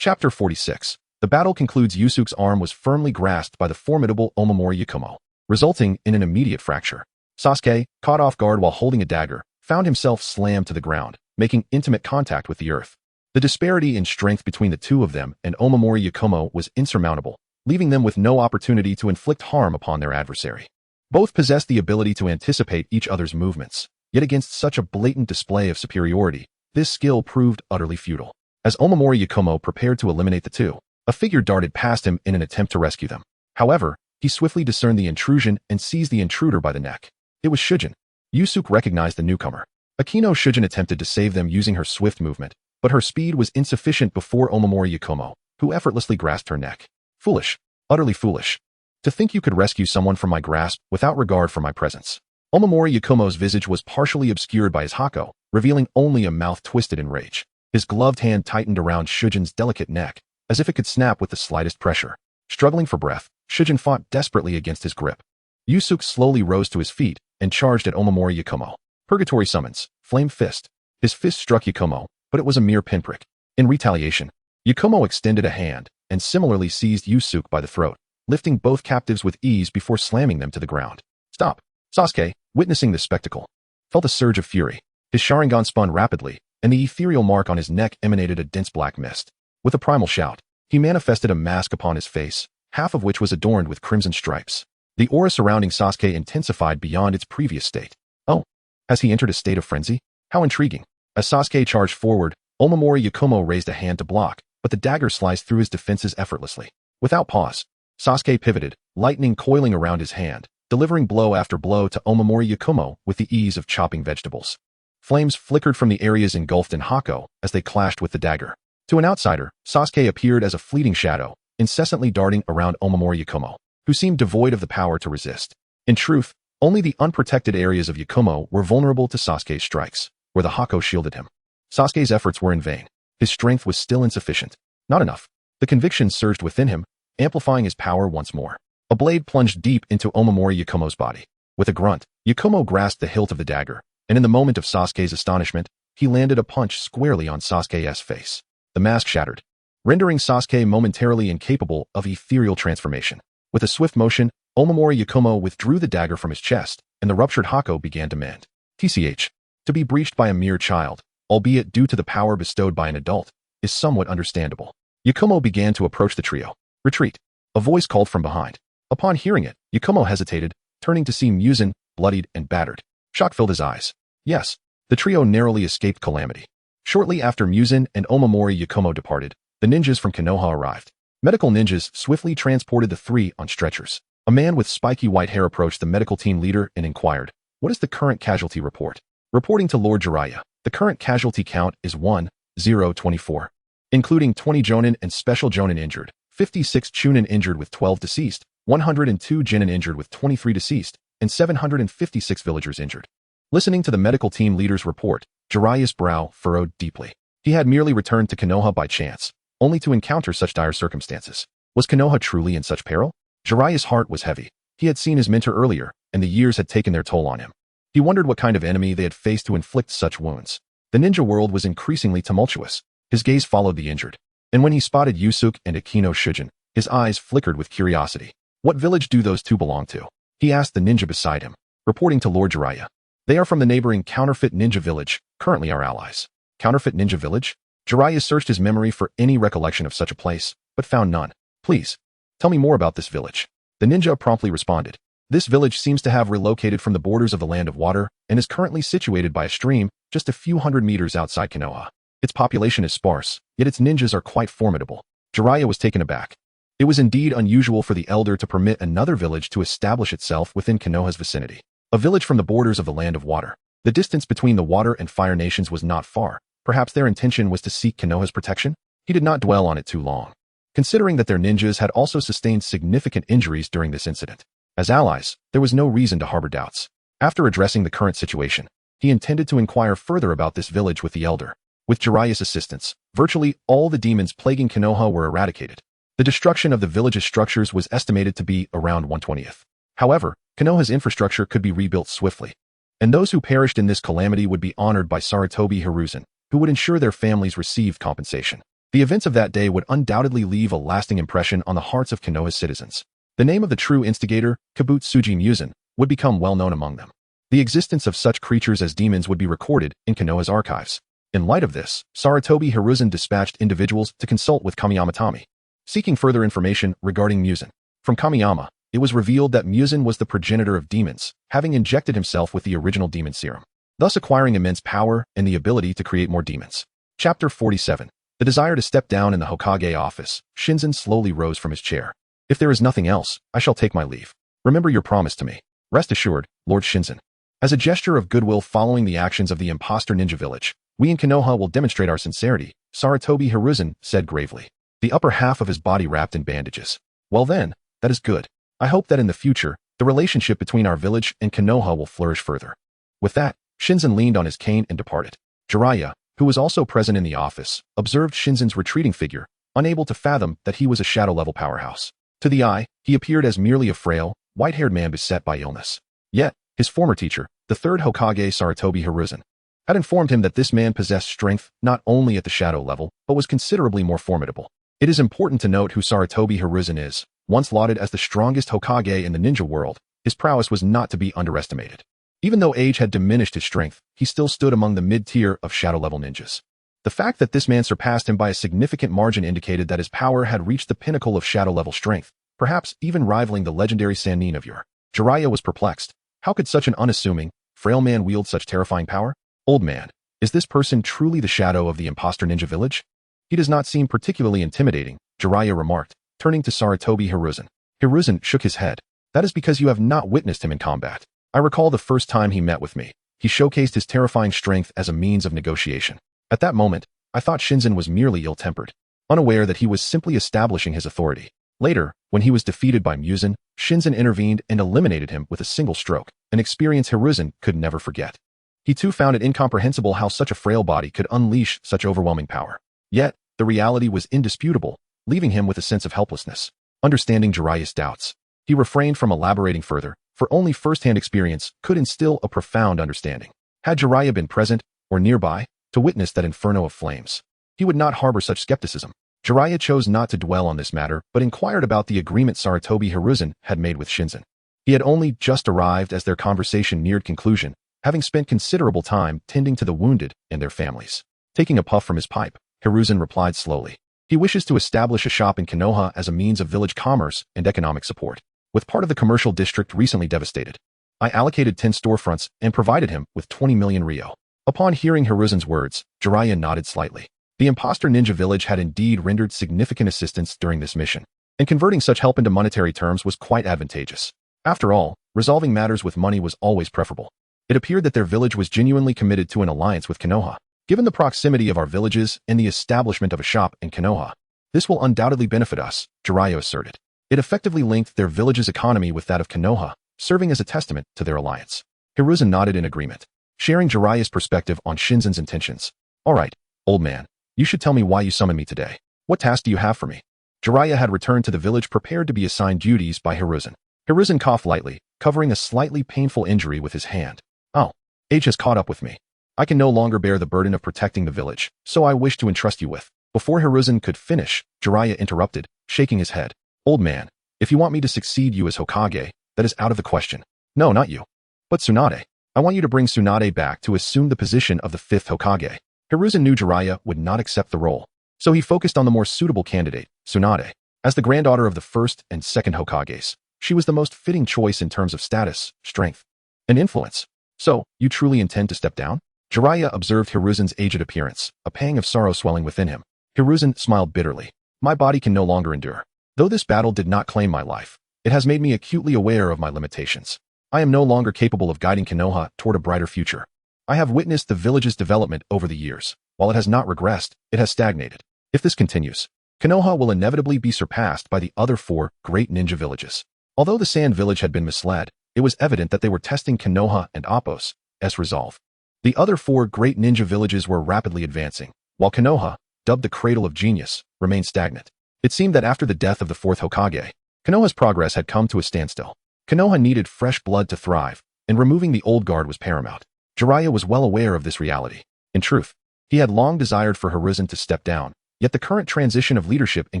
Chapter 46. The battle concludes. Yusuke's arm was firmly grasped by the formidable Omamori Yakumo, resulting in an immediate fracture. Sasuke, caught off guard while holding a dagger, found himself slammed to the ground, making intimate contact with the earth. The disparity in strength between the two of them and Omamori Yakumo was insurmountable, leaving them with no opportunity to inflict harm upon their adversary. Both possessed the ability to anticipate each other's movements, yet against such a blatant display of superiority, this skill proved utterly futile. As Omamori Yakumo prepared to eliminate the two, a figure darted past him in an attempt to rescue them. However, he swiftly discerned the intrusion and seized the intruder by the neck. It was Shujin. Yusuke recognized the newcomer. Akino Shujin attempted to save them using her swift movement, but her speed was insufficient before Omamori Yakumo, who effortlessly grasped her neck. Foolish. Utterly foolish. To think you could rescue someone from my grasp without regard for my presence. Omamori Yakumo's visage was partially obscured by his hako, revealing only a mouth twisted in rage. His gloved hand tightened around Shujin's delicate neck, as if it could snap with the slightest pressure. Struggling for breath, Shujin fought desperately against his grip. Yusuke slowly rose to his feet and charged at Omamori Yakumo. Purgatory Summons, Flame Fist. His fist struck Yakumo, but it was a mere pinprick. In retaliation, Yakumo extended a hand and similarly seized Yusuke by the throat, lifting both captives with ease before slamming them to the ground. Stop! Sasuke, witnessing this spectacle, felt a surge of fury. His Sharingan spun rapidly, and the ethereal mark on his neck emanated a dense black mist. With a primal shout, he manifested a mask upon his face, half of which was adorned with crimson stripes. The aura surrounding Sasuke intensified beyond its previous state. Oh, has he entered a state of frenzy? How intriguing. As Sasuke charged forward, Omamori Yakumo raised a hand to block, but the dagger sliced through his defenses effortlessly. Without pause, Sasuke pivoted, lightning coiling around his hand, delivering blow after blow to Omamori Yakumo with the ease of chopping vegetables. Flames flickered from the areas engulfed in hako as they clashed with the dagger. To an outsider, Sasuke appeared as a fleeting shadow, incessantly darting around Omamori Yakumo, who seemed devoid of the power to resist. In truth, only the unprotected areas of Yakumo were vulnerable to Sasuke's strikes, where the hako shielded him. Sasuke's efforts were in vain. His strength was still insufficient. Not enough. The conviction surged within him, amplifying his power once more. A blade plunged deep into Omamori Yakumo's body. With a grunt, Yakumo grasped the hilt of the dagger, and in the moment of Sasuke's astonishment, he landed a punch squarely on Sasuke's face. The mask shattered, rendering Sasuke momentarily incapable of ethereal transformation. With a swift motion, Omamori Yakumo withdrew the dagger from his chest, and the ruptured hako began to mend. TCH. To be breached by a mere child, albeit due to the power bestowed by an adult, is somewhat understandable. Yakumo began to approach the trio. Retreat. A voice called from behind. Upon hearing it, Yakumo hesitated, turning to see Muzan, bloodied and battered. Shock filled his eyes. Yes, the trio narrowly escaped calamity. Shortly after Muzan and Omamori Yakumo departed, the ninjas from Konoha arrived. Medical ninjas swiftly transported the three on stretchers. A man with spiky white hair approached the medical team leader and inquired, "What is the current casualty report?" Reporting to Lord Jiraiya, the current casualty count is 1,024, including 20 Jonin and Special Jonin injured, 56 Chunin injured with 12 deceased, 102 Genin injured with 23 deceased, and 756 villagers injured. Listening to the medical team leader's report, Jiraiya's brow furrowed deeply. He had merely returned to Konoha by chance, only to encounter such dire circumstances. Was Konoha truly in such peril? Jiraiya's heart was heavy. He had seen his mentor earlier, and the years had taken their toll on him. He wondered what kind of enemy they had faced to inflict such wounds. The ninja world was increasingly tumultuous. His gaze followed the injured, and when he spotted Yusuke and Akino Shujin, his eyes flickered with curiosity. What village do those two belong to? He asked the ninja beside him, reporting to Lord Jiraiya. They are from the neighboring Counterfeit Ninja Village, currently our allies. Counterfeit Ninja Village? Jiraiya searched his memory for any recollection of such a place, but found none. Please, tell me more about this village. The ninja promptly responded. This village seems to have relocated from the borders of the Land of Water and is currently situated by a stream just a few hundred meters outside Konoha. Its population is sparse, yet its ninjas are quite formidable. Jiraiya was taken aback. It was indeed unusual for the elder to permit another village to establish itself within Konoha's vicinity. A village from the borders of the Land of Water. The distance between the Water and Fire nations was not far, Perhaps their intention was to seek Konoha's protection? He did not dwell on it too long, considering that their ninjas had also sustained significant injuries during this incident. As allies, there was no reason to harbor doubts. After addressing the current situation, he intended to inquire further about this village with the elder. With Jiraiya's assistance, virtually all the demons plaguing Konoha were eradicated. The destruction of the village's structures was estimated to be around 1/20th. However, Konoha's infrastructure could be rebuilt swiftly, and those who perished in this calamity would be honored by Sarutobi Hiruzen, who would ensure their families received compensation. The events of that day would undoubtedly leave a lasting impression on the hearts of Konoha's citizens. The name of the true instigator, Kabutsuji Musen, would become well known among them. The existence of such creatures as demons would be recorded in Konoha's archives. In light of this, Sarutobi Hiruzen dispatched individuals to consult with Kamiyamatami, seeking further information regarding Musen. From Kamiyama, it was revealed that Musen was the progenitor of demons, having injected himself with the original demon serum, thus acquiring immense power and the ability to create more demons. Chapter 47. The desire to step down in the Hokage office. Shinzen slowly rose from his chair. If there is nothing else, I shall take my leave. Remember your promise to me. Rest assured, Lord Shinzen. As a gesture of goodwill following the actions of the imposter ninja village, we in Konoha will demonstrate our sincerity, Sarutobi Hiruzen said gravely, the upper half of his body wrapped in bandages. Well then, that is good. I hope that in the future, the relationship between our village and Konoha will flourish further. With that, Shinzen leaned on his cane and departed. Jiraiya, who was also present in the office, observed Shinzen's retreating figure, unable to fathom that he was a shadow-level powerhouse. To the eye, he appeared as merely a frail, white-haired man beset by illness. Yet, his former teacher, the third Hokage Sarutobi Hiruzen, had informed him that this man possessed strength not only at the shadow level, but was considerably more formidable. It is important to note who Sarutobi Hiruzen is. Once lauded as the strongest Hokage in the ninja world, his prowess was not to be underestimated. Even though age had diminished his strength, he still stood among the mid-tier of shadow-level ninjas. The fact that this man surpassed him by a significant margin indicated that his power had reached the pinnacle of shadow-level strength, perhaps even rivaling the legendary Sannin of yore. Jiraiya was perplexed. How could such an unassuming, frail man wield such terrifying power? Old man, is this person truly the shadow of the imposter ninja village? He does not seem particularly intimidating, Jiraiya remarked, turning to Sarutobi Hiruzen. Hiruzen shook his head. That is because you have not witnessed him in combat. I recall the first time he met with me. He showcased his terrifying strength as a means of negotiation. At that moment, I thought Shinzen was merely ill-tempered, unaware that he was simply establishing his authority. Later, when he was defeated by Musen, Shinzen intervened and eliminated him with a single stroke, an experience Hiruzen could never forget. He too found it incomprehensible how such a frail body could unleash such overwhelming power. Yet, the reality was indisputable, leaving him with a sense of helplessness. Understanding Jiraiya's doubts, he refrained from elaborating further, for only first-hand experience could instill a profound understanding. Had Jiraiya been present, or nearby, to witness that inferno of flames, he would not harbor such skepticism. Jiraiya chose not to dwell on this matter, but inquired about the agreement Sarutobi Hiruzen had made with Shinzen. He had only just arrived as their conversation neared conclusion, having spent considerable time tending to the wounded and their families. Taking a puff from his pipe, Hiruzen replied slowly. He wishes to establish a shop in Konoha as a means of village commerce and economic support. With part of the commercial district recently devastated, I allocated 10 storefronts and provided him with 20 million ryo. Upon hearing Hiruzen's words, Jiraiya nodded slightly. The imposter ninja village had indeed rendered significant assistance during this mission, and converting such help into monetary terms was quite advantageous. After all, resolving matters with money was always preferable. It appeared that their village was genuinely committed to an alliance with Konoha. Given the proximity of our villages and the establishment of a shop in Konoha, this will undoubtedly benefit us, Jiraiya asserted. It effectively linked their village's economy with that of Konoha, serving as a testament to their alliance. Hiruzen nodded in agreement, sharing Jiraiya's perspective on Shinzen's intentions. All right, old man, you should tell me why you summoned me today. What task do you have for me? Jiraiya had returned to the village prepared to be assigned duties by Hiruzen. Hiruzen coughed lightly, covering a slightly painful injury with his hand. Oh, age has caught up with me. I can no longer bear the burden of protecting the village, so I wish to entrust you with. Before Hiruzen could finish, Jiraiya interrupted, shaking his head. Old man, if you want me to succeed you as Hokage, that is out of the question. No, not you. But Tsunade. I want you to bring Tsunade back to assume the position of the 5th Hokage. Hiruzen knew Jiraiya would not accept the role, so he focused on the more suitable candidate, Tsunade. As the granddaughter of the 1st and 2nd Hokages, she was the most fitting choice in terms of status, strength, and influence. So, you truly intend to step down? Jiraiya observed Hiruzen's aged appearance, a pang of sorrow swelling within him. Hiruzen smiled bitterly. My body can no longer endure. Though this battle did not claim my life, it has made me acutely aware of my limitations. I am no longer capable of guiding Konoha toward a brighter future. I have witnessed the village's development over the years, While it has not regressed, it has stagnated. If this continues, Konoha will inevitably be surpassed by the other 4 great ninja villages. Although the Sand Village had been misled, it was evident that they were testing Konoha and Appos' resolve. The other 4 great ninja villages were rapidly advancing, while Konoha, dubbed the Cradle of Genius, remained stagnant. It seemed that after the death of the 4th Hokage, Konoha's progress had come to a standstill. Konoha needed fresh blood to thrive, and removing the old guard was paramount. Jiraiya was well aware of this reality. In truth, he had long desired for Hiruzen to step down, yet the current transition of leadership in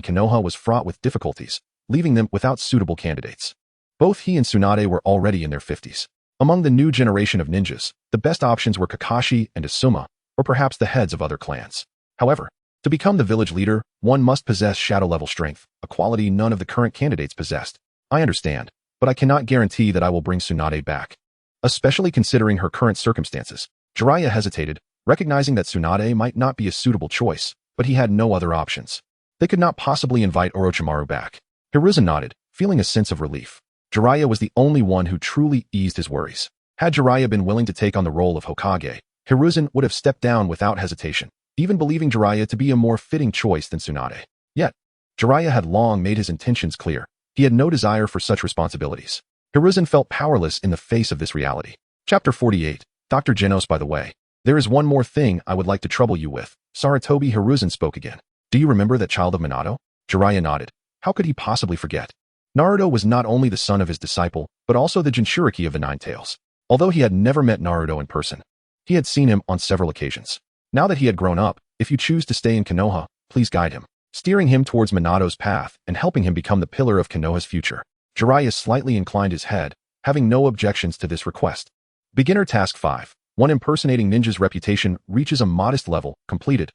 Konoha was fraught with difficulties, leaving them without suitable candidates. Both he and Tsunade were already in their 50s. Among the new generation of ninjas, the best options were Kakashi and Asuma, or perhaps the heads of other clans. However, to become the village leader, one must possess shadow-level strength, a quality none of the current candidates possessed. I understand, but I cannot guarantee that I will bring Tsunade back. Especially considering her current circumstances, Jiraiya hesitated, recognizing that Tsunade might not be a suitable choice, but he had no other options. They could not possibly invite Orochimaru back. Hiruzen nodded, feeling a sense of relief. Jiraiya was the only one who truly eased his worries. Had Jiraiya been willing to take on the role of Hokage, Hiruzen would have stepped down without hesitation, even believing Jiraiya to be a more fitting choice than Tsunade. Yet, Jiraiya had long made his intentions clear. He had no desire for such responsibilities. Hiruzen felt powerless in the face of this reality. Chapter 48. Dr. Genos, by the way. There is one more thing I would like to trouble you with. Sarutobi. Hiruzen spoke again. Do you remember that child of Minato? Jiraiya nodded. How could he possibly forget? Naruto was not only the son of his disciple, but also the Jinchuriki of the Nine Tails. Although he had never met Naruto in person, he had seen him on several occasions. Now that he had grown up, if you choose to stay in Konoha, please guide him, steering him towards Minato's path and helping him become the pillar of Konoha's future. Jiraiya slightly inclined his head, having no objections to this request. Beginner Task 5. 1 Impersonating ninja's reputation reaches a modest level. Completed.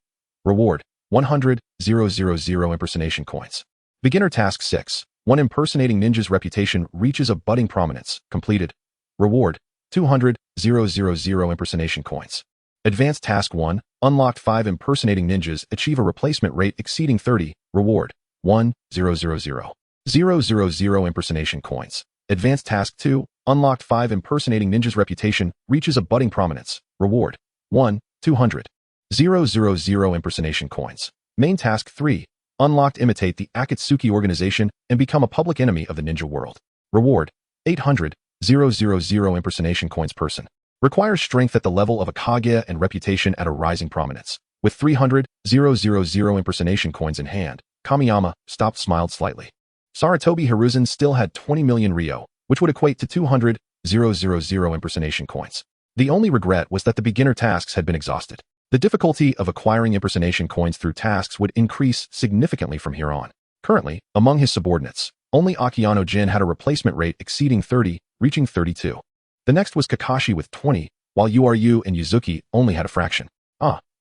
Reward: 100,000 impersonation coins. Beginner Task 6. 1 Impersonating ninja's reputation reaches a budding prominence. Completed. Reward: 200,000 impersonation coins. Advanced Task 1. Unlocked 5 Impersonating ninjas achieve a replacement rate exceeding 30. Reward: 1,000 impersonation coins. Advanced Task 2. Unlocked 5 Impersonating ninja's reputation reaches a budding prominence. Reward: 1,200,000 impersonation coins. Main Task 3. Unlocked Imitate the Akatsuki organization and become a public enemy of the ninja world. Reward: 800,000 impersonation coins. Person requires strength at the level of a Kage and reputation at a rising prominence. With 300,000 impersonation coins in hand, Kamiyama smiled slightly. Sarutobi. Hiruzen still had 20 million Ryo, which would equate to 200,000 impersonation coins. The only regret was that the beginner tasks had been exhausted. The difficulty of acquiring impersonation coins through tasks would increase significantly from here on. Currently, among his subordinates, only Akiano Jin had a replacement rate exceeding 30, reaching 32. The next was Kakashi with 20, while Uru and Yuzuki only had a fraction.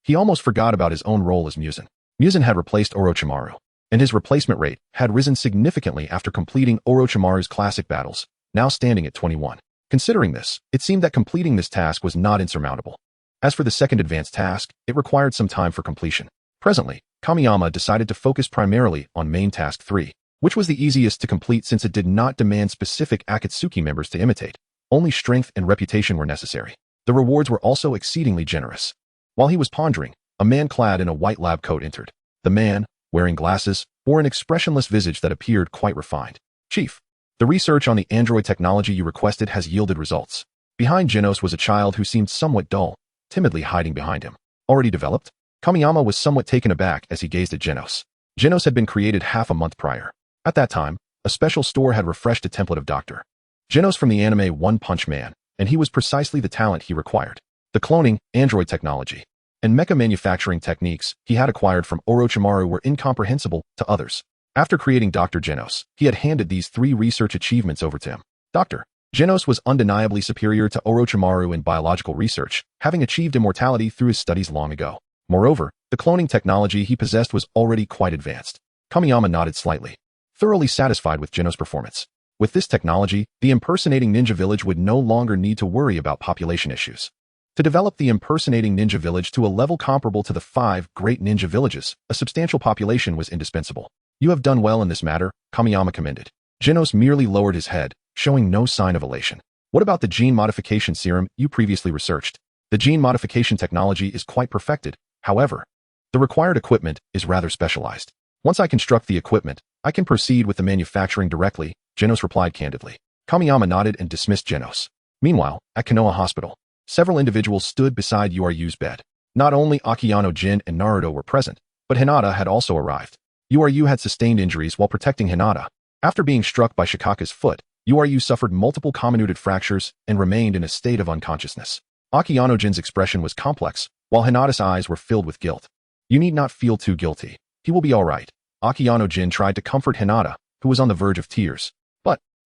He almost forgot about his own role as Muzan. Muzan had replaced Orochimaru, and his replacement rate had risen significantly after completing Orochimaru's classic battles, now standing at 21. Considering this, it seemed that completing this task was not insurmountable. As for the second advanced task, it required some time for completion. Presently, Kamiyama decided to focus primarily on main task 3, which was the easiest to complete since it did not demand specific Akatsuki members to imitate. Only strength and reputation were necessary. The rewards were also exceedingly generous. While he was pondering, a man clad in a white lab coat entered. The man, wearing glasses, bore an expressionless visage that appeared quite refined. Chief, the research on the android technology you requested has yielded results. Behind Genos was a child who seemed somewhat dull, timidly hiding behind him. Already developed? Kamiyama was somewhat taken aback as he gazed at Genos. Genos had been created half a month prior. At that time, a special store had refreshed a template of Dr. Genos from the anime One Punch Man, and he was precisely the talent he required. The cloning, android technology, and mecha manufacturing techniques he had acquired from Orochimaru were incomprehensible to others. After creating Dr. Genos, he had handed these 3 research achievements over to him. Dr. Genos was undeniably superior to Orochimaru in biological research, having achieved immortality through his studies long ago. Moreover, the cloning technology he possessed was already quite advanced. Kamiyama nodded slightly, thoroughly satisfied with Genos' performance. With this technology, the impersonating ninja village would no longer need to worry about population issues. To develop the impersonating ninja village to a level comparable to the 5 great ninja villages, a substantial population was indispensable. You have done well in this matter, Kamiyama commended. Genos merely lowered his head, showing no sign of elation. What about the gene modification serum you previously researched? The gene modification technology is quite perfected, However, the required equipment is rather specialized. Once I construct the equipment, I can proceed with the manufacturing directly, Genos replied candidly. Kamiyama nodded and dismissed Genos. Meanwhile, at Konoha Hospital, several individuals stood beside Yuryu's bed. Not only Akiyano Jin and Naruto were present, but Hinata had also arrived. Uryu had sustained injuries while protecting Hinata. After being struck by Shikaka's foot, Uryu suffered multiple comminuted fractures and remained in a state of unconsciousness. Akiyano Jin's expression was complex, while Hinata's eyes were filled with guilt. You need not feel too guilty. He will be all right. Akiyano Jin tried to comfort Hinata, who was on the verge of tears.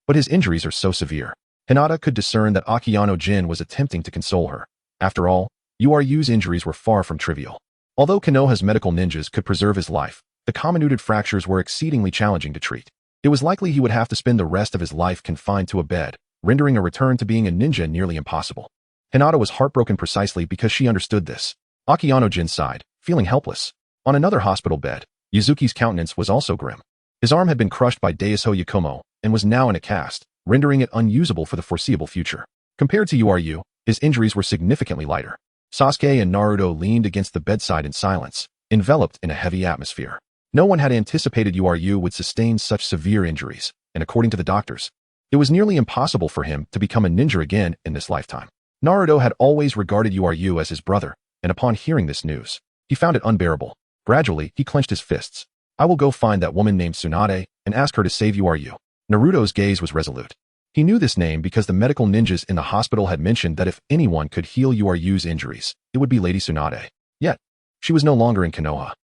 But his injuries are so severe. Hinata could discern that Akiyano Jin was attempting to console her. After all, Uryu's injuries were far from trivial. Although Konoha's medical ninjas could preserve his life, the comminuted fractures were exceedingly challenging to treat. It was likely he would have to spend the rest of his life confined to a bed, rendering a return to being a ninja nearly impossible. Hinata was heartbroken precisely because she understood this. Akiyano Jin sighed, feeling helpless. On another hospital bed, Yuzuki's countenance was also grim. His arm had been crushed by Daiso Yakumo and was now in a cast, rendering it unusable for the foreseeable future. Compared to Uryu, his injuries were significantly lighter. Sasuke and Naruto leaned against the bedside in silence, enveloped in a heavy atmosphere. No one had anticipated Uryu would sustain such severe injuries, and according to the doctors, it was nearly impossible for him to become a ninja again in this lifetime. Naruto had always regarded Uryu as his brother, and upon hearing this news, he found it unbearable. Gradually, he clenched his fists. I will go find that woman named Tsunade and ask her to save Uryu. Naruto's gaze was resolute. He knew this name because the medical ninjas in the hospital had mentioned that if anyone could heal Uryu's injuries, it would be Lady Tsunade. Yet, she was no longer in Konoha.